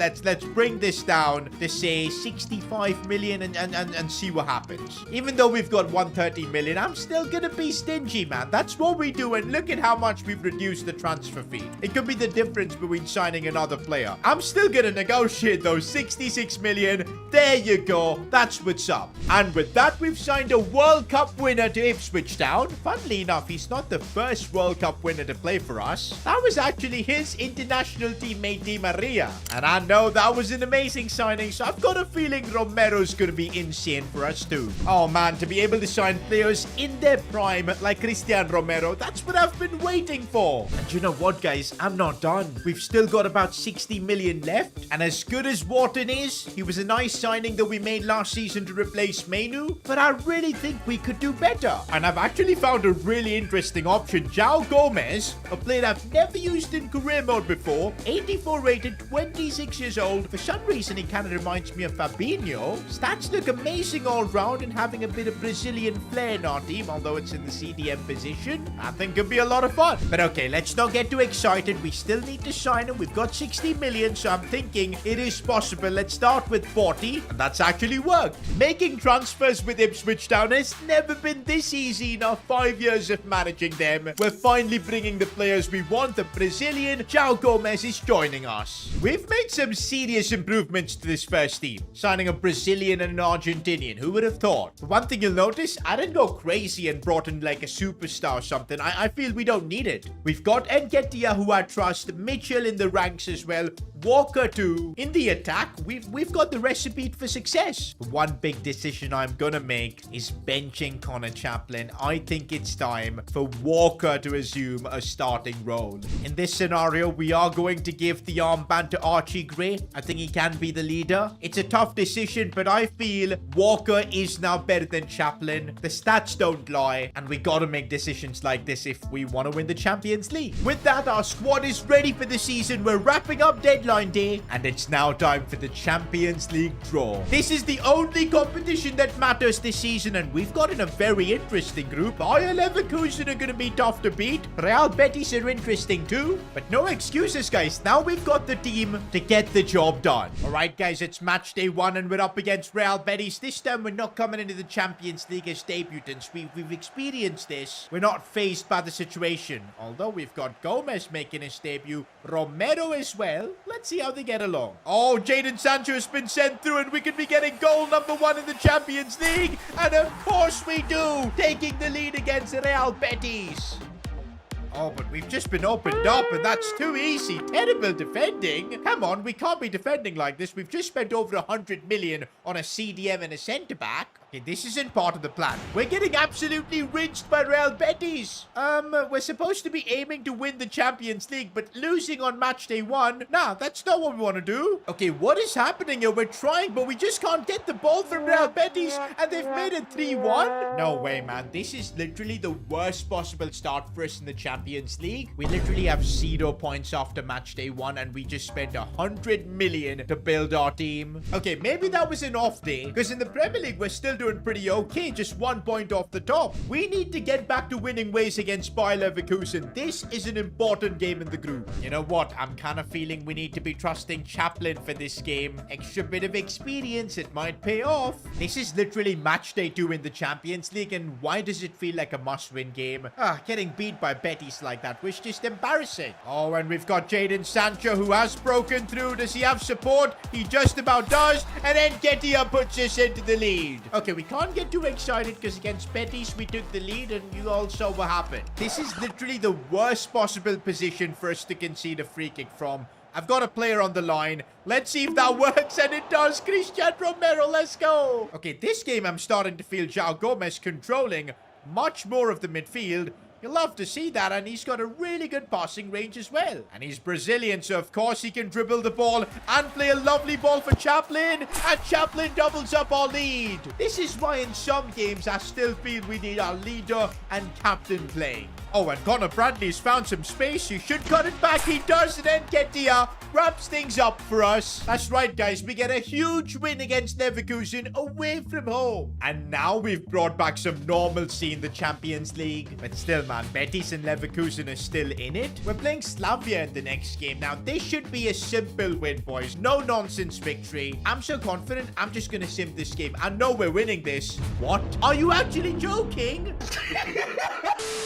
bring this down to say 65 million and see what happens. Even though we've got 130 million, I'm still gonna be stingy, man. That's what we do, and look at how much we've reduced the transfer fee. It could be the difference between signing another player. I'm still gonna negotiate those 66 million. There you go. That's what's up. And with that, we've signed a World Cup winner to Ipswich Town. Funnily enough, he's not the first World Cup winner to play for us. That was actually his international teammate Di Maria. And I know that was an amazing signing, so I've got a feeling Romero's gonna be insane for us too. Oh man, to be able to sign players in their prime like Christian Romero, that's what I've been waiting for. And you know what, guys? I'm not done. We've still got about 60 million left. And as good as Wharton is, he was a nice signing that we made last season to replace Mainu, but I really think we could do better. And I've actually found a really interesting option. João Gomez, a player I've never used in career mode before, 84 rated, 26 years old. For some reason, he kind of reminds me of Fabinho. Stats look amazing all round, and having a bit of Brazilian flair in our team, although it's in the CDM position, I think could be a lot of fun. But okay, let's not get too excited. We still need to sign him. We've got 60 million, so I'm thinking it is possible. Let's start with 40, and that's actually worked. Making transfers with Ipswich Town has never been this easy in our 5 years of managing them. We're finally bringing the players we want. The Brazilian João Gomez is joining us. We've made some serious improvements to this first team, signing a Brazilian and an Argentinian. Who would have thought? But one thing you'll notice, I didn't go crazy and brought in like a superstar or something. I feel we don't need it. We've got Nketiah, who I trust, Mitchell in the ranks as well, Walker too. In the attack, we've got the recipe for success. But one big decision I'm gonna make is benching Connor Chaplin. I think it's time for Walker to assume a starting role. In this scenario, we are going to give the armband to Archie Gray. I think he can be the leader. It's a tough decision, but I feel Walker is now better than Chaplin. The stats don't lie, and we gotta make decisions like this if we want to win the Champions League. With that, our squad is ready for the season. We're wrapping up deadline day, and it's now time for the Champions League draw. This is the only competition that matters this season, and we've got in a very interesting group. Bayer Leverkusen are gonna be tough to beat. Real Betis are interesting too, but no excuses, guys. Now we've got the team to get the job done. All right, guys, it's match day 1, and we're up against Real Betis. This time, we're not coming into the Champions League as debutants. We've experienced this. We're not phased by the situation. Although we've got Gomez making his debut, Romero as well. Let's see how they get along. Oh, Jadon Sancho has been sent through, and we could be getting goal number 1 in the Champions League. And of course we do, taking the lead against Real Betis. Oh, but we've just been opened up, and that's too easy. Terrible defending. Come on, we can't be defending like this. We've just spent over 100 million on a CDM and a centre-back. Okay, this isn't part of the plan. We're getting absolutely rinsed by Real Betis. We're supposed to be aiming to win the Champions League, but losing on match day 1? Nah, that's not what we want to do. Okay, what is happening here? We're trying, but we just can't get the ball from Real Betis, and they've made it 3-1? No way, man. This is literally the worst possible start for us in the Champions Champions League. We literally have 0 points after match day 1, and we just spent 100 million to build our team. Okay, maybe that was an off day, because in the Premier League, we're still doing pretty okay, just 1 point off the top. We need to get back to winning ways against Bayer Leverkusen. This is an important game in the group. You know what? I'm kind of feeling we need to be trusting Chaplin for this game. Extra bit of experience, it might pay off. This is literally match day 2 in the Champions League, and why does it feel like a must-win game? Getting beat by Betis like that was just embarrassing. Oh, and we've got Jadon Sancho, who has broken through. Does he have support? He just about does. And then Ketia puts us into the lead. Okay, we can't get too excited because against Betis, we took the lead and you all saw what happened. This is literally the worst possible position for us to concede a free kick from. I've got a player on the line. Let's see if that works, and it does. Christian Romero, let's go. Okay, this game I'm starting to feel João Gomez controlling much more of the midfield. You'll love to see that, and he's got a really good passing range as well. And he's Brazilian, so of course he can dribble the ball and play a lovely ball for Chaplin. And Chaplin doubles up our lead. This is why in some games I still feel we need our leader and captain playing. Oh, and Connor Bradley's found some space. He should cut it back. He does, and then Ketia wraps things up for us. That's right, guys. We get a huge win against Leverkusen away from home. And now we've brought back some normalcy in the Champions League. But still, man, Betis and Leverkusen are still in it. We're playing Slavia in the next game. Now, this should be a simple win, boys. No nonsense victory. I'm so confident. I'm just going to sim this game. I know we're winning this. What? Are you actually joking?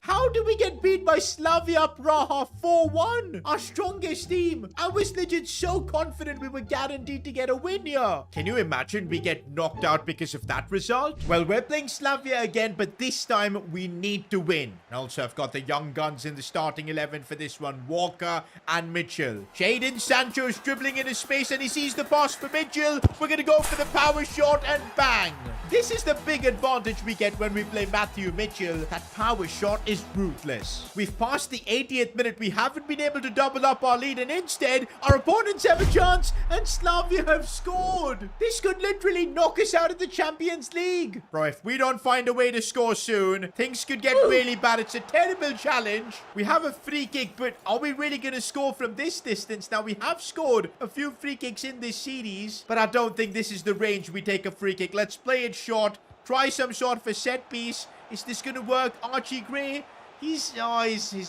How do we get beat by Slavia Praha 4-1? Our strongest team. I was legit so confident we were guaranteed to get a win here. Can you imagine we get knocked out because of that result? Well, we're playing Slavia again, but this time we need to win. And also, I've got the young guns in the starting 11 for this one. Walker and Mitchell. Jadon Sancho is dribbling into space, and he sees the pass for Mitchell. We're going to go for the power shot, and bang. This is the big advantage we get when we play Matthew Mitchell. That power shot is ruthless. We've passed the 80th minute. We haven't been able to double up our lead, and instead, our opponents have a chance, and Slavia have scored. This could literally knock us out of the Champions League. Bro, if we don't find a way to score soon, things could get really bad. It's a terrible challenge. We have a free kick, but are we really going to score from this distance? Now, we have scored a few free kicks in this series, but I don't think this is the range we take a free kick. Let's play it short. Try some sort of a set piece. Is this going to work? Archie Gray. He's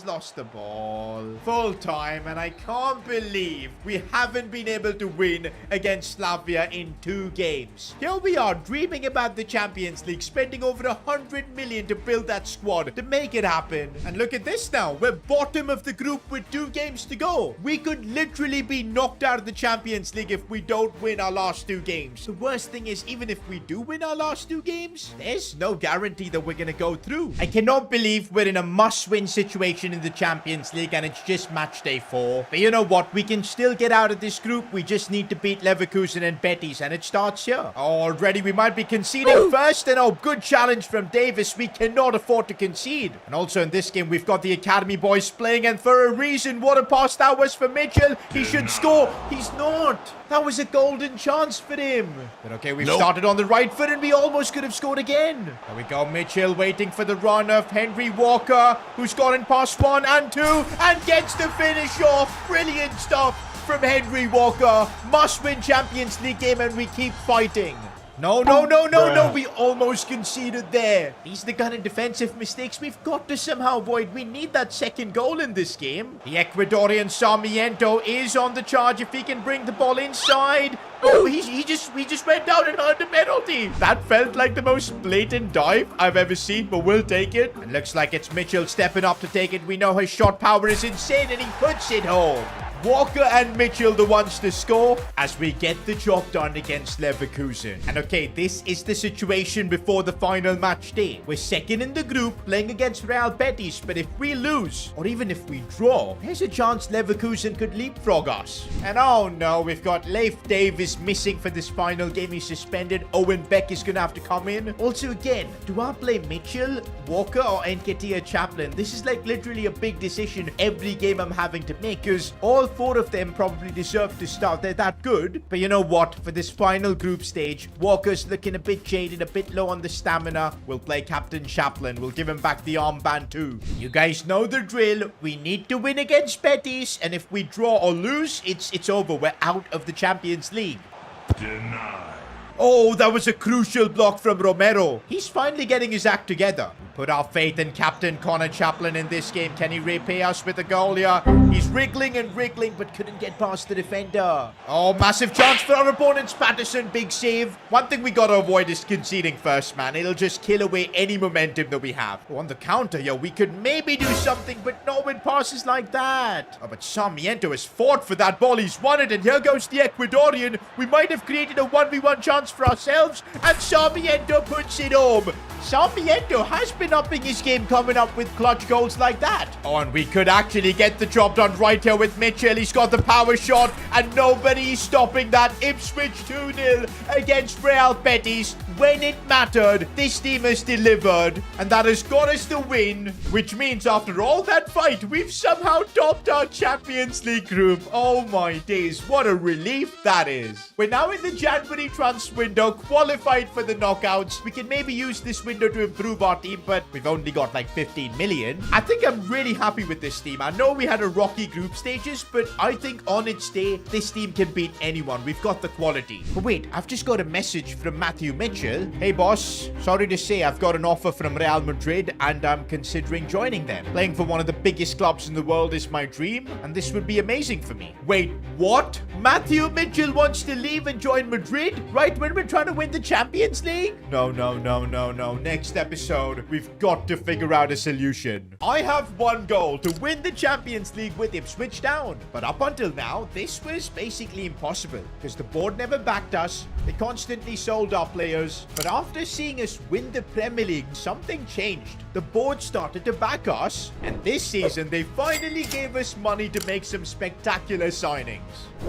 lost the ball. Full time, and I can't believe we haven't been able to win against Slavia in 2 games. Here we are dreaming about the Champions League, spending over 100 million to build that squad to make it happen. And look at this now. We're bottom of the group with 2 games to go. We could literally be knocked out of the Champions League if we don't win our last 2 games. The worst thing is, even if we do win our last 2 games, there's no guarantee that we're going to go through. I cannot believe we're in a must-win situation in the Champions League, and it's just match day 4. But you know what? We can still get out of this group. We just need to beat Leverkusen and Betis, and it starts here. Already we might be conceding first, and good challenge from Davis. We cannot afford to concede. And also in this game, we've got the Academy boys playing, and for a reason, what a pass that was for Mitchell. He should score. He's not. That was a golden chance for him. But okay, we've started on the right foot, and we almost could have scored again. There we go. Mitchell waiting for the run of Henry Walker, who's gotten past 1 and 2 and gets the finish off. Brilliant stuff from Henry Walker. Must-win Champions League game, and we keep fighting. No. We almost conceded there. These are the kind of defensive mistakes we've got to somehow avoid. We need that second goal in this game. The Ecuadorian Sarmiento is on the charge if he can bring the ball inside. Oh, he just went down and earned a penalty. That felt like the most blatant dive I've ever seen, but we'll take it. And looks like it's Mitchell stepping up to take it. We know his shot power is insane, and he puts it home. Walker and Mitchell the ones to score as we get the job done against Leverkusen. And okay, this is the situation before the final match day. We're second in the group playing against Real Betis, but if we lose or even if we draw, there's a chance Leverkusen could leapfrog us. And oh no, we've got Leif Davis missing for this final game. He's suspended. Owen Beck is gonna have to come in. Also again, do I play Mitchell, Walker, or Nketiah Chaplin? This is like literally a big decision every game I'm having to make, because all 4 of them probably deserve to start. They're that good. But you know what? For this final group stage, Walker's looking a bit jaded, a bit low on the stamina. We'll play Captain Chaplin. We'll give him back the armband too. You guys know the drill. We need to win against Betis, and if we draw or lose, it's over. We're out of the Champions League. Denied. Oh, that was a crucial block from Romero. He's finally getting his act together. We put our faith in Captain Connor Chaplin in this game. Can he repay us with a goal here? He's wriggling and wriggling, but couldn't get past the defender. Oh, massive chance for our opponents. Patterson, big save. One thing we got to avoid is conceding first, man. It'll just kill away any momentum that we have. Oh, on the counter here, we could maybe do something, but no one passes like that. Oh, but Sarmiento has fought for that ball. He's won it, and here goes the Ecuadorian. We might have created a 1v1 chance for ourselves, and Sarmiento puts it home. Sarmiento has been upping his game, coming up with clutch goals like that. Oh, and we could actually get the job done right here with Mitchell. He's got the power shot, and nobody's stopping that. Ipswich 2-0 against Real Betis. When it mattered, this team has delivered, and that has got us the win, which means after all that fight, we've somehow topped our Champions League group. Oh my days, what a relief that is. We're now in the January transfer window, qualified for the knockouts. We can maybe use this window to improve our team, but we've only got like 15 million. I think I'm really happy with this team. I know we had a rocky group stages, but I think on its day, this team can beat anyone. We've got the quality. But wait, I've just got a message from Matthew Mitchell. Hey boss, sorry to say I've got an offer from Real Madrid and I'm considering joining them. Playing for one of the biggest clubs in the world is my dream, and this would be amazing for me. Wait, what? Matthew Mitchell wants to leave and join Madrid right when we're trying to win the Champions League? No. Next episode, we've got to figure out a solution. I have one goal: to win the Champions League with Ipswich Town. But up until now, this was basically impossible because the board never backed us. They constantly sold our players. But after seeing us win the Premier League, something changed. The board started to back us, and this season they finally gave us money to make some spectacular signings.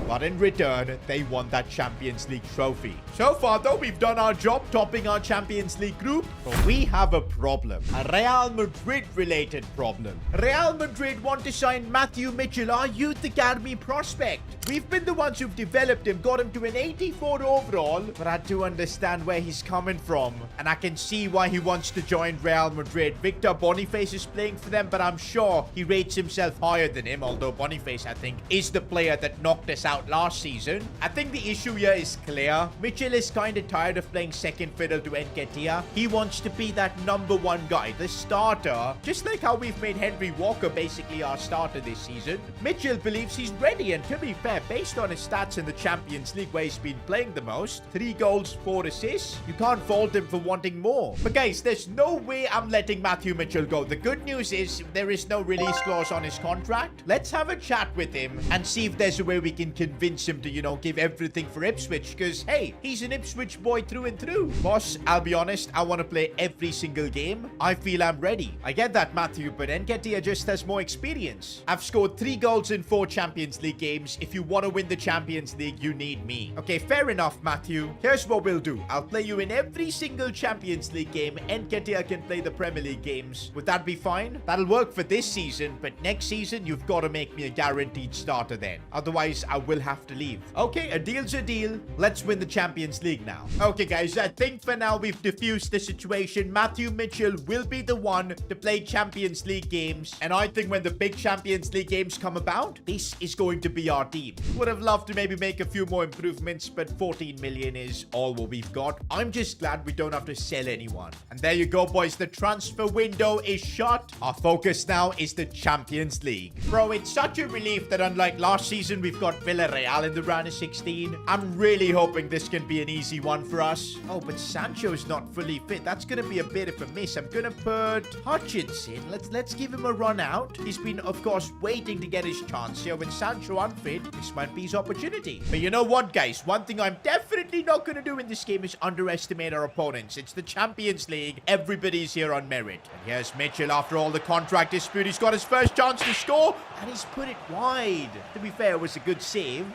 But in return, they won that Champions League trophy. So far though, we've done our job topping our Champions League group, but we have a problem. A Real Madrid related problem. Real Madrid want to sign Matthew Mitchell, our youth academy prospect. We've been the ones who've developed him, got him to an 84 overall, but I do understand where he's coming from, and I can see why he wants to join Real Madrid. Victor Boniface is playing for them, but I'm sure he rates himself higher than him, although Boniface, I think, is the player that knocked us out last season. I think the issue here is clear. Mitchell is kind of tired of playing second fiddle to Nketiah. He wants to be that #1 guy, the starter, just like how we've made Henry Walker basically our starter this season. Mitchell believes he's ready, and to be fair, based on his stats in the Champions League where he's been playing the most, 3 goals, 4 assists, you can't fault him for wanting more. But guys, there's no way I'm letting Matthew Mitchell go. The good news is there is no release clause on his contract. Let's have a chat with him and see if there's a way we can convince him to, you know, give everything for Ipswich, because hey, he's an Ipswich boy through and through. Boss, I'll be honest, I want to play every single game. I feel I'm ready. I get that, Matthew, but Nketiah just has more experience. I've scored 3 goals in 4 Champions League games. If you want to win the Champions League, you need me. Okay, fair enough, Matthew. Here's what we'll do. I'll play you in every single Champions League game. Nketiah can play the Premier League games. Would that be fine? That'll work for this season, but next season, you've got to make me a guaranteed starter then. Otherwise, I will have to leave. Okay, a deal's a deal. Let's win the Champions League now. Okay, guys, I think for now we've diffused the situation. Matthew Mitchell will be the one to play Champions League games, and I think when the big Champions League games come about, this is going to be our team. Would have loved to maybe make a few more improvements, but 14 million is all what we've got. I'm just glad we don't have to sell anyone. And there you go, boys. The transfer window is shut. Our focus now is the Champions League. Bro, it's such a relief that unlike last season, we've got Villarreal in the round of 16. I'm really hoping this can be an easy one for us. Oh, but Sancho's not fully fit. That's going to be a bit of a miss. I'm going to put Hutchinson. Let's give him a run out. He's been, of course, waiting to get his chance here. With Sancho unfit, this might be his opportunity. But you know what, guys? One thing I'm definitely not going to do in this game is underestimate our opponents. It's the Champions League. Everybody's here on merit. And here's Mitchell after all the contract dispute. He's got his first chance to score, and he's put it wide. To be fair, it was a good save.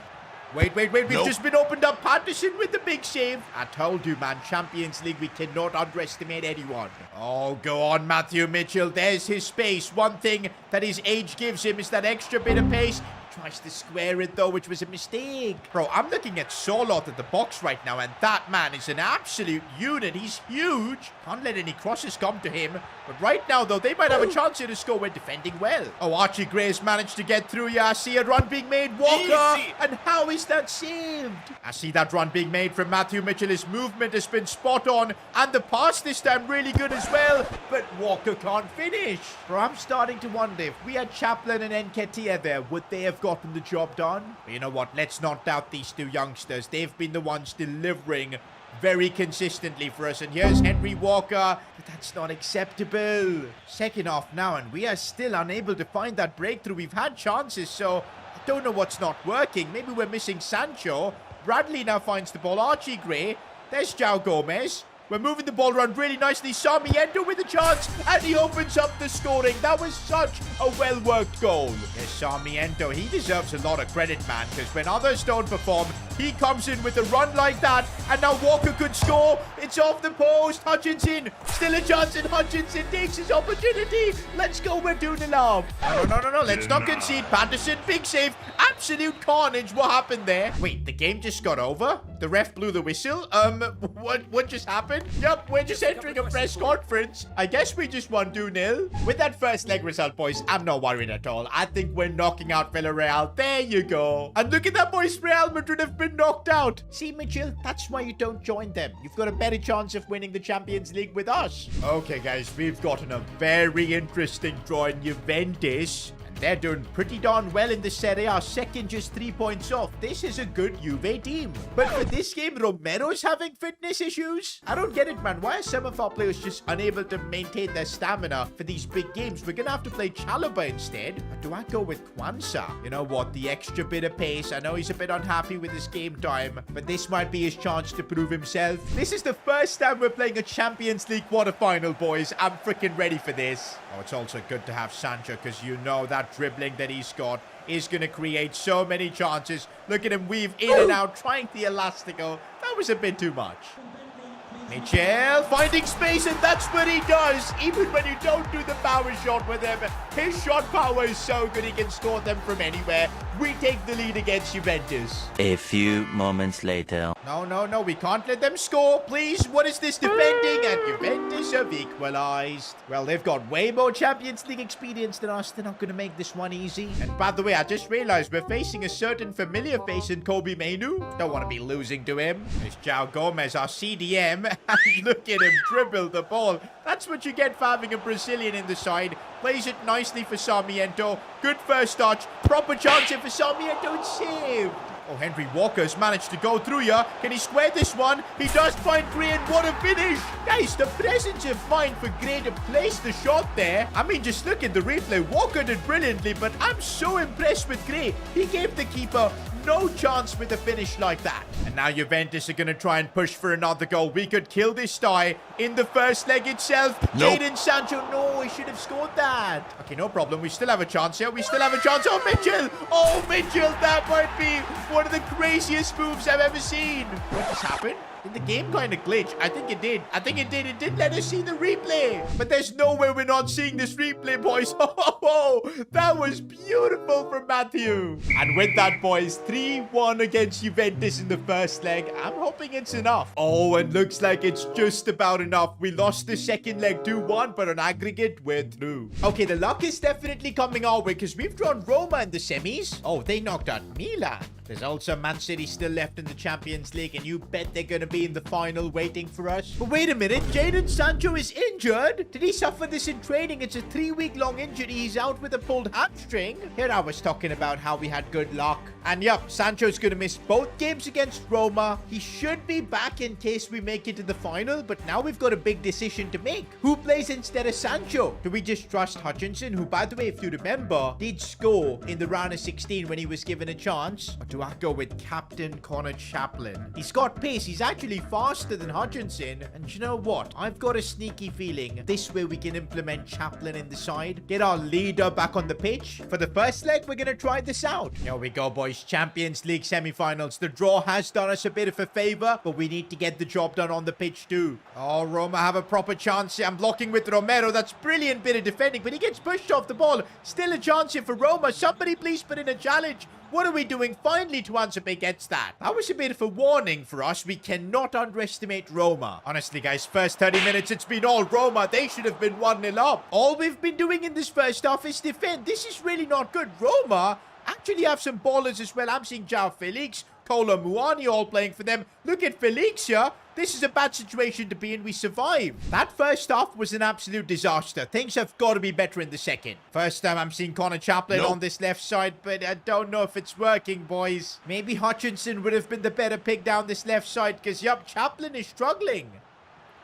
Wait. We've just been opened up. Patterson with the big save. I told you, man. Champions League, we cannot underestimate anyone. Oh, go on, Matthew Mitchell. There's his space. One thing that his age gives him is that extra bit of pace. Tries to square it, though, which was a mistake. Bro, I'm looking at Sorloth at the box right now, and that man is an absolute unit. He's huge. Can't let any crosses come to him. But right now, though, they might have a chance here to score. We're defending well. Oh, Archie Gray's managed to get through. Yeah, I see a run being made. Walker. Easy. And how is that saved? I see that run being made from Matthew Mitchell. His movement has been spot on. And the pass this time really good as well. But Walker can't finish. Bro, I'm starting to wonder if we had Chaplin and Nketiah there, would they have gotten the job done? But you know what? Let's not doubt these two youngsters. They've been the ones delivering very consistently for us. And here's Henry Walker. But that's not acceptable. Second half now, and we are still unable to find that breakthrough. We've had chances, so I don't know what's not working. Maybe we're missing Sancho. Bradley now finds the ball. Archie Gray. There's João Gomez. We're moving the ball around really nicely. Sarmiento with a chance, and he opens up the scoring. That was such a well-worked goal. Yes, Sarmiento, he deserves a lot of credit, man, because when others don't perform, he comes in with a run like that, and now Walker could score. It's off the post. Hutchinson, still a chance, and Hutchinson takes his opportunity. Let's go, we're 2-0 up. No. Let's not concede. Patterson, big save. Absolute carnage. What happened there? Wait, the game just got over? The ref blew the whistle? What just happened? Yep, we're just entering a press conference. I guess we just won 2-0. With that first leg result, boys, I'm not worried at all. I think we're knocking out Villarreal. There you go. And look at that, boys. Real Madrid have been knocked out. See, Mitchell, that's why you don't join them. You've got a better chance of winning the Champions League with us. Okay, guys, we've gotten a very interesting draw in Juventus. They're doing pretty darn well in the Serie A. Second, just 3 points off. This is a good Juve team. But for this game, Romero's having fitness issues? I don't get it, man. Why are some of our players just unable to maintain their stamina for these big games? We're going to have to play Chalobah instead. Or do I go with Kwanzaa? You know what? The extra bit of pace. I know he's a bit unhappy with his game time, but this might be his chance to prove himself. This is the first time we're playing a Champions League quarterfinal, boys. I'm freaking ready for this. Oh, it's also good to have Sancho, because you know that dribbling that he's got is going to create so many chances. Look at him weave in and out, trying the elastico. That was a bit too much. Mitchell finding space, and that's what he does. Even when you don't do the power shot with him, his shot power is so good he can score them from anywhere. We take the lead against Juventus. A few moments later. No, we can't let them score, please. What is this defending? And Juventus have equalized. Well, they've got way more Champions League experience than us. They're not going to make this one easy. And by the way, I just realized we're facing a certain familiar face in Kobe Mainu. Don't want to be losing to him. There's João Gomez, our CDM. And look at him dribble the ball. That's what you get for having a Brazilian in the side. Plays it nicely for Sarmiento. Good first touch. Proper chance here for Sarmiento. It's saved. Oh, Henry Walker's managed to go through here. Can he square this one? He does find Gray, and what a finish. Guys, the presence of mind for Gray to place the shot there. I mean, just look at the replay. Walker did brilliantly, but I'm so impressed with Gray. He gave the keeper no chance with a finish like that. And now Juventus are going to try and push for another goal. We could kill this tie in the first leg itself. Nope. Jadon Sancho, no, he should have scored that. Okay, no problem. We still have a chance here. We still have a chance. Oh, Mitchell. Oh, Mitchell. That might be one of the craziest moves I've ever seen. What just happened? Did the game kind of glitch? I think it did. It did let us see the replay. But there's no way we're not seeing this replay, boys. Oh, that was beautiful from Matthew. And with that, boys, 3-1 against Juventus in the first leg. I'm hoping it's enough. Oh, and looks like it's just about enough. We lost the second leg 2-1, but on aggregate, we're through. Okay, the luck is definitely coming our way, because we've drawn Roma in the semis. Oh, they knocked out Milan. There's also Man City still left in the Champions League, and you bet they're going to be in the final waiting for us. But wait a minute, Jadon Sancho is injured? Did he suffer this in training? It's a 3-week-long injury. He's out with a pulled hamstring. Here I was talking about how we had good luck. And yep, Sancho's going to miss both games against Roma. He should be back in case we make it to the final, but now we've got a big decision to make. Who plays instead of Sancho? Do we just trust Hutchinson, who, by the way, if you remember, did score in the round of 16 when he was given a chance? Or do I go with Captain Connor Chaplin? He's got pace. He's actually faster than Hutchinson. And you know what? I've got a sneaky feeling this way we can implement Chaplin in the side. Get our leader back on the pitch. For the first leg, we're going to try this out. Here we go, boys. boys. Champions League semi-finals. The draw has done us a bit of a favor, but we need to get the job done on the pitch too. Oh, Roma have a proper chance here. I'm blocking with Romero. That's brilliant bit of defending, but he gets pushed off the ball. Still a chance here for Roma. Somebody please put in a challenge. What are we doing finally to answer against that? That was a bit of a warning for us. We cannot underestimate Roma. Honestly, guys, first 30 minutes, it's been all Roma. They should have been 1-0 up. All we've been doing in this first half is defend. This is really not good. Roma actually have some ballers as well. I'm seeing João Felix, Kolo Muani all playing for them. Look at Felix here. This is a bad situation to be in. We survived. That first half was an absolute disaster. Things have got to be better in the second. First time I'm seeing Connor Chaplin on this left side, but I don't know if it's working, boys. Maybe Hutchinson would have been the better pick down this left side because, yup, Chaplin is struggling.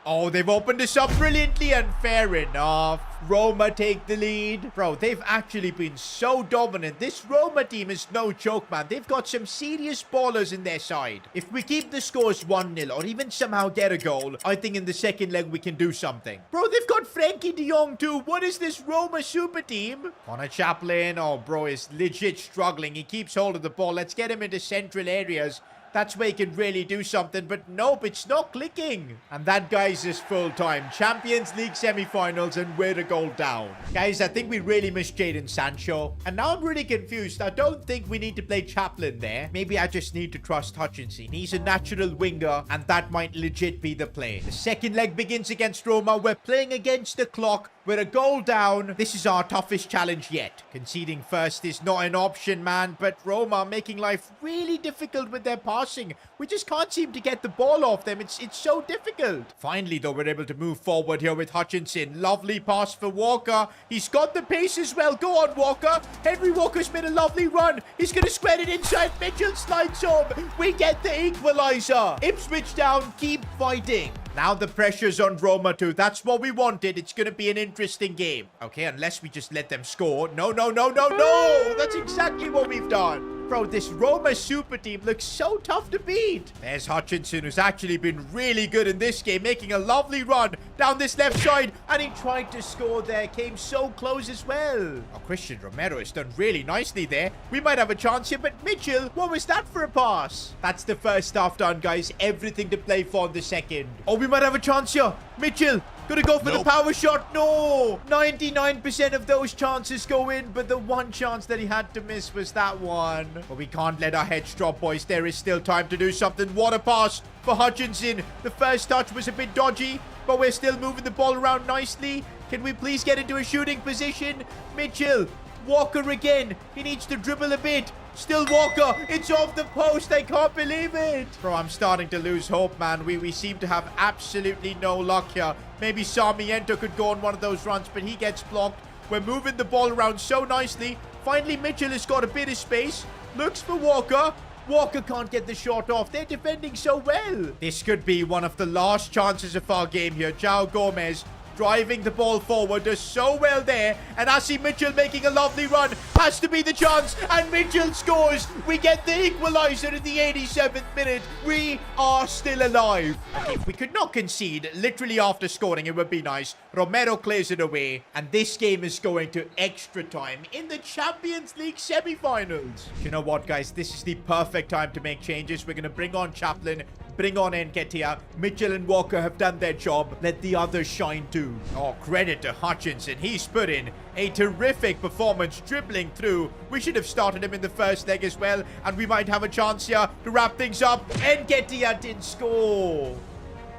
Oh, they've opened this up brilliantly, and fair enough. Roma take the lead. Bro, they've actually been so dominant. This Roma team is no joke, man. They've got some serious ballers in their side. If we keep the scores 1-0 or even somehow get a goal, I think in the second leg we can do something. Bro, they've got Frankie de Jong too. What is this Roma super team? Connor Chaplin, oh, bro, is legit struggling. He keeps hold of the ball. Let's get him into central areas. That's where he can really do something, but nope, it's not clicking. And that, guys, is full time. Champions League semi-finals, and we're a goal down. Guys, I think we really missed Jadon Sancho. And now I'm really confused. I don't think we need to play Chaplin there. Maybe I just need to trust Hutchinson. He's a natural winger, and that might legit be the play. The second leg begins against Roma. We're playing against the clock. We're a goal down. This is our toughest challenge yet. Conceding first is not an option, man. But Roma making life really difficult with their passing. We just can't seem to get the ball off them. It's so difficult. Finally, though, we're able to move forward here with Hutchinson. Lovely pass for Walker. He's got the pace as well. Go on, Walker. Henry Walker's made a lovely run. He's going to square it inside. Mitchell slides home. We get the equalizer. Ipswich Town keep fighting. Now the pressure's on Roma too. That's what we wanted. It's going to be an interesting game. Okay, unless we just let them score. No, no, no, no, no! That's exactly what we've done. Bro, this Roma super team looks so tough to beat. There's Hutchinson, who's actually been really good in this game, making a lovely run down this left side. And he tried to score there. Came so close as well. Oh, Christian Romero has done really nicely there. We might have a chance here, but Mitchell, what was that for a pass? That's the first half done, guys. Everything to play for in the second. Oh, we might have a chance here. Mitchell, gonna go for the power shot. No! 99% of those chances go in, but the one chance that he had to miss was that one. But we can't let our heads drop, boys. There is still time to do something. What a pass for Hutchinson. The first touch was a bit dodgy, but we're still moving the ball around nicely. Can we please get into a shooting position? Mitchell, Walker again. He needs to dribble a bit. Still Walker. It's off the post. I can't believe it. Bro, I'm starting to lose hope, man. We seem to have absolutely no luck here. Maybe Sarmiento could go on one of those runs, but he gets blocked. We're moving the ball around so nicely. Finally, Mitchell has got a bit of space. Looks for Walker. Walker can't get the shot off. They're defending so well. This could be one of the last chances of our game here. João Gomez driving the ball forward, does so well there, and I see Mitchell making a lovely run. Has to be the chance, and Mitchell scores. We get the equalizer in the 87th minute. We are still alive. If we could not concede literally after scoring, it would be nice. Romero clears it away, and this game is going to extra time in the Champions League semi-finals. You know what, guys? This is the perfect time to make changes. We're going to bring on Chaplin, bring on Nketiah. Mitchell and Walker have done their job. Let the others shine too. Oh, credit to Hutchinson. He's put in a terrific performance dribbling through. We should have started him in the first leg as well, and we might have a chance here to wrap things up. Nketiah didn't score.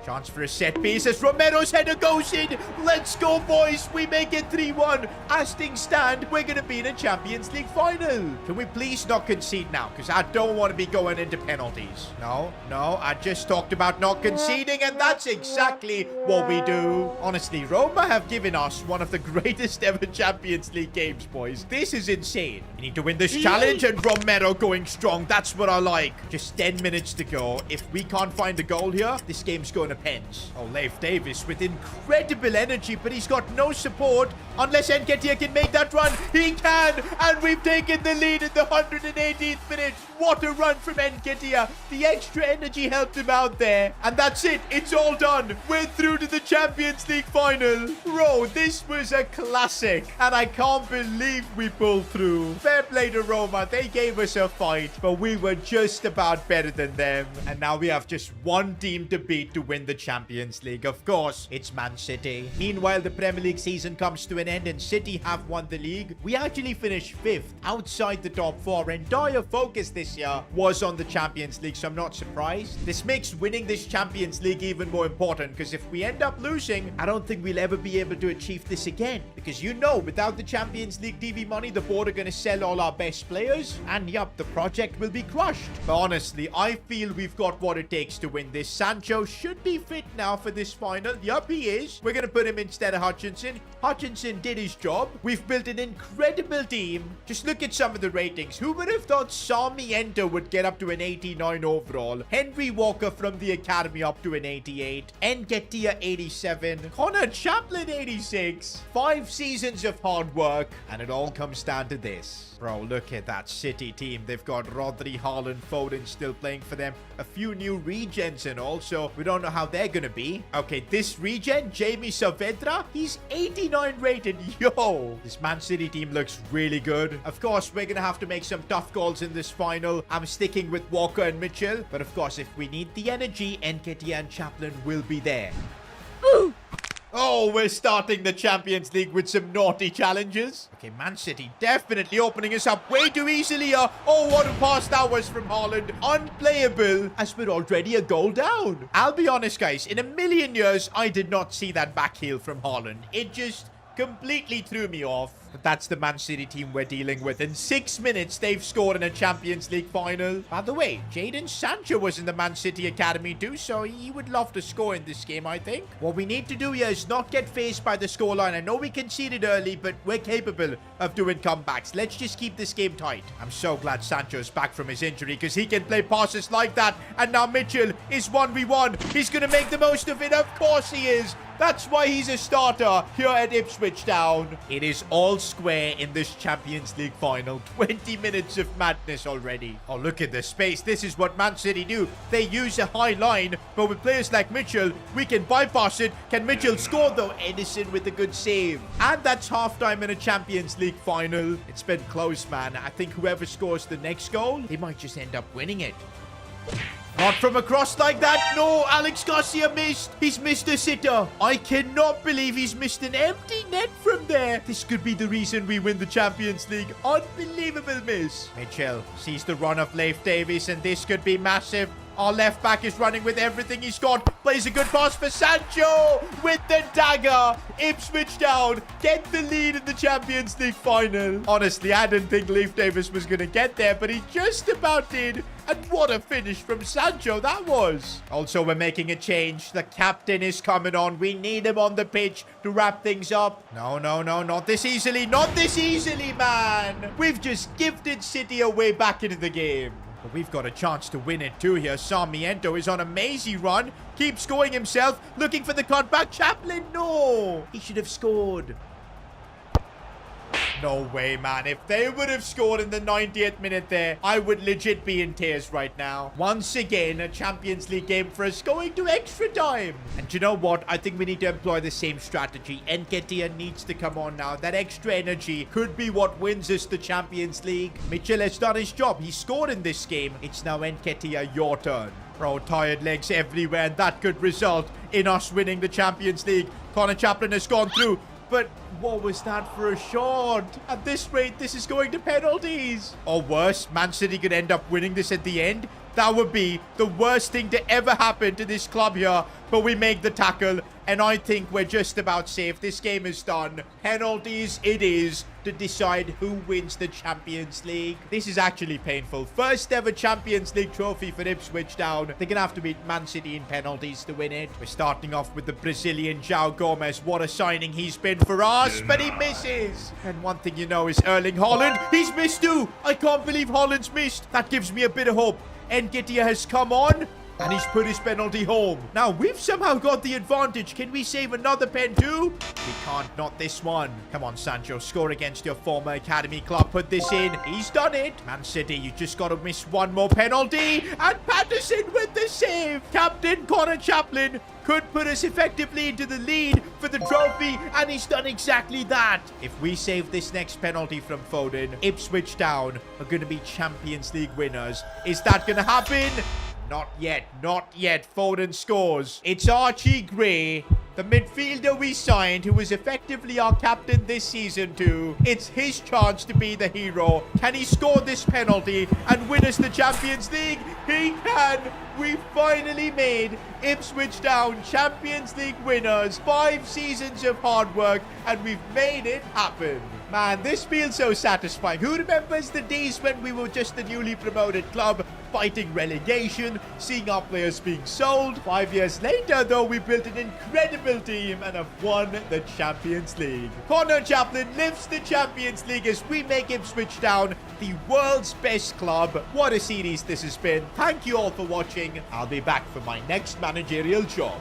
Chance for a set piece as Romero's header goes in. Let's go, boys. We make it 3-1. As things stand, we're going to be in a Champions League final. Can we please not concede now? Because I don't want to be going into penalties. No, I just talked about not conceding, and that's exactly what we do. Honestly, Roma have given us one of the greatest ever Champions League games, boys. This is insane. We need to win this challenge, and Romero going strong. That's what I like. Just 10 minutes to go. If we can't find the goal here, this game's going to pens. Oh, Leif Davis with incredible energy, but he's got no support unless Nketiah can make that run. He can, and we've taken the lead in the 118th minute. what a run from Nketiah. The extra energy helped him out there. And that's it. It's all done. We're through to the Champions League final. Bro, this was a classic. And I can't believe we pulled through. Fair play to Roma. They gave us a fight, but we were just about better than them. And now we have just one team to beat to win the Champions League. Of course, it's Man City. Meanwhile, the Premier League season comes to an end and City have won the league. We actually finished 5th outside the top 4, and entire focus this year was on the Champions League, so I'm not surprised. This makes winning this Champions League even more important, because if we end up losing, I don't think we'll ever be able to achieve this again. Because you know, without the Champions League TV money, the board are going to sell all our best players, and yup, the project will be crushed. But honestly, I feel we've got what it takes to win this. Sancho should be fit now for this final. Yup, he is. We're going to put him instead of Hutchinson. Hutchinson did his job. We've built an incredible team. Just look at some of the ratings. Who would have thought Sarmiento would get up to an 89 overall? Henry Walker from the academy up to an 88. Nketiah 87. Connor Chaplin 86. 5 seasons of hard work. And it all comes down to this. Bro, look at that City team. They've got Rodri, Haaland, Foden still playing for them. A few new regens and also we don't know how they're going to be. Okay, this regen, Jamie Saavedra, he's 89 rated. Yo, this Man City team looks really good. Of course, we're going to have to make some tough calls in this final. I'm sticking with Walker and Mitchell. But of course, if we need the energy, Nketiah and Chaplin will be there. Ooh. Oh, we're starting the Champions League with some naughty challenges. Okay, Man City definitely opening us up way too easily here. Oh, what a pass that was from Haaland. Unplayable as we're already a goal down. I'll be honest, guys. In a million years, I did not see that back heel from Haaland. It just completely threw me off. But that's the Man City team we're dealing with. In 6 minutes, they've scored in a Champions League final. By the way, Jadon Sancho was in the Man City academy too, so he would love to score in this game, I think. What we need to do here is not get faced by the scoreline. I know we conceded early, but we're capable of doing comebacks. Let's just keep this game tight. I'm so glad Sancho's back from his injury because he can play passes like that. And now Mitchell is 1v1. He's going to make the most of it. Of course he is. That's why he's a starter here at Ipswich Town. It is all square in this Champions League final. 20 minutes of madness already. Oh, look at the space. This is what Man City do. They use a high line, but with players like Mitchell, we can bypass it. Can Mitchell score though? Edison with a good save. And that's halftime in a Champions League final. It's been close, man. I think whoever scores the next goal, they might just end up winning it. Not from across like that. No, Alex Garcia missed. He's missed a sitter. I cannot believe he's missed an empty net from there. This could be the reason we win the Champions League. Unbelievable miss. Mitchell sees the run of Leif Davies, and this could be massive. Our left back is running with everything he's got. Plays a good pass for Sancho with the dagger. Ipswich Town get the lead in the Champions League final. Honestly, I didn't think Leif Davies was going to get there, but he just about did. And what a finish from Sancho that was. Also, we're making a change. The captain is coming on. We need him on the pitch to wrap things up. No, no, no, not this easily. Not this easily, man. We've just gifted City a way back into the game. But we've got a chance to win it too here. Sarmiento is on a mazy run. Keeps going himself. Looking for the cutback. Chaplin, no. He should have scored. No way, man. If they would have scored in the 90th minute there, I would legit be in tears right now. Once again, a Champions League game for us going to extra time. And you know what? I think we need to employ the same strategy. Nketiah needs to come on now. That extra energy could be what wins us the Champions League. Mitchell has done his job. He scored in this game. It's now Nketiah, your turn. Bro, tired legs everywhere, and that could result in us winning the Champions League. Connor Chaplin has gone through. But what was that for a shot? At this rate, this is going to penalties. Or worse, Man City could end up winning this at the end. That would be the worst thing to ever happen to this club here. But we make the tackle, and I think we're just about safe. This game is done. Penalties it is to decide who wins the Champions League. This is actually painful. First ever Champions League trophy for Ipswich Town. They're going to have to beat Man City in penalties to win it. We're starting off with the Brazilian João Gomes. What a signing he's been for us, but he misses. And one thing you know is Erling Haaland. He's missed too. I can't believe Haaland's missed. That gives me a bit of hope. Nketiah has come on. And he's put his penalty home. Now, we've somehow got the advantage. Can we save another pen too? We can't, not this one. Come on, Sancho. Score against your former academy club. Put this in. He's done it. Man City, you just got to miss one more penalty. And Patterson with the save. Captain Connor Chaplin could put us effectively into the lead for the trophy, and he's done exactly that. If we save this next penalty from Foden, Ipswich Town are going to be Champions League winners. Is that going to happen? Not yet, not yet. Foden scores. It's Archie Gray, the midfielder we signed, who was effectively our captain this season too. It's his chance to be the hero. Can he score this penalty and win us the Champions League? He can. We finally made Ipswich Town Champions League winners. 5 seasons of hard work, and we've made it happen. Man, this feels so satisfying. Who remembers the days when we were just a newly promoted club fighting relegation, seeing our players being sold? 5 years later, though, we built an incredible team and have won the Champions League. Connor Chaplin lifts the Champions League as we make Ipswich Town the world's best club. What a series this has been. Thank you all for watching. I'll be back for my next managerial job.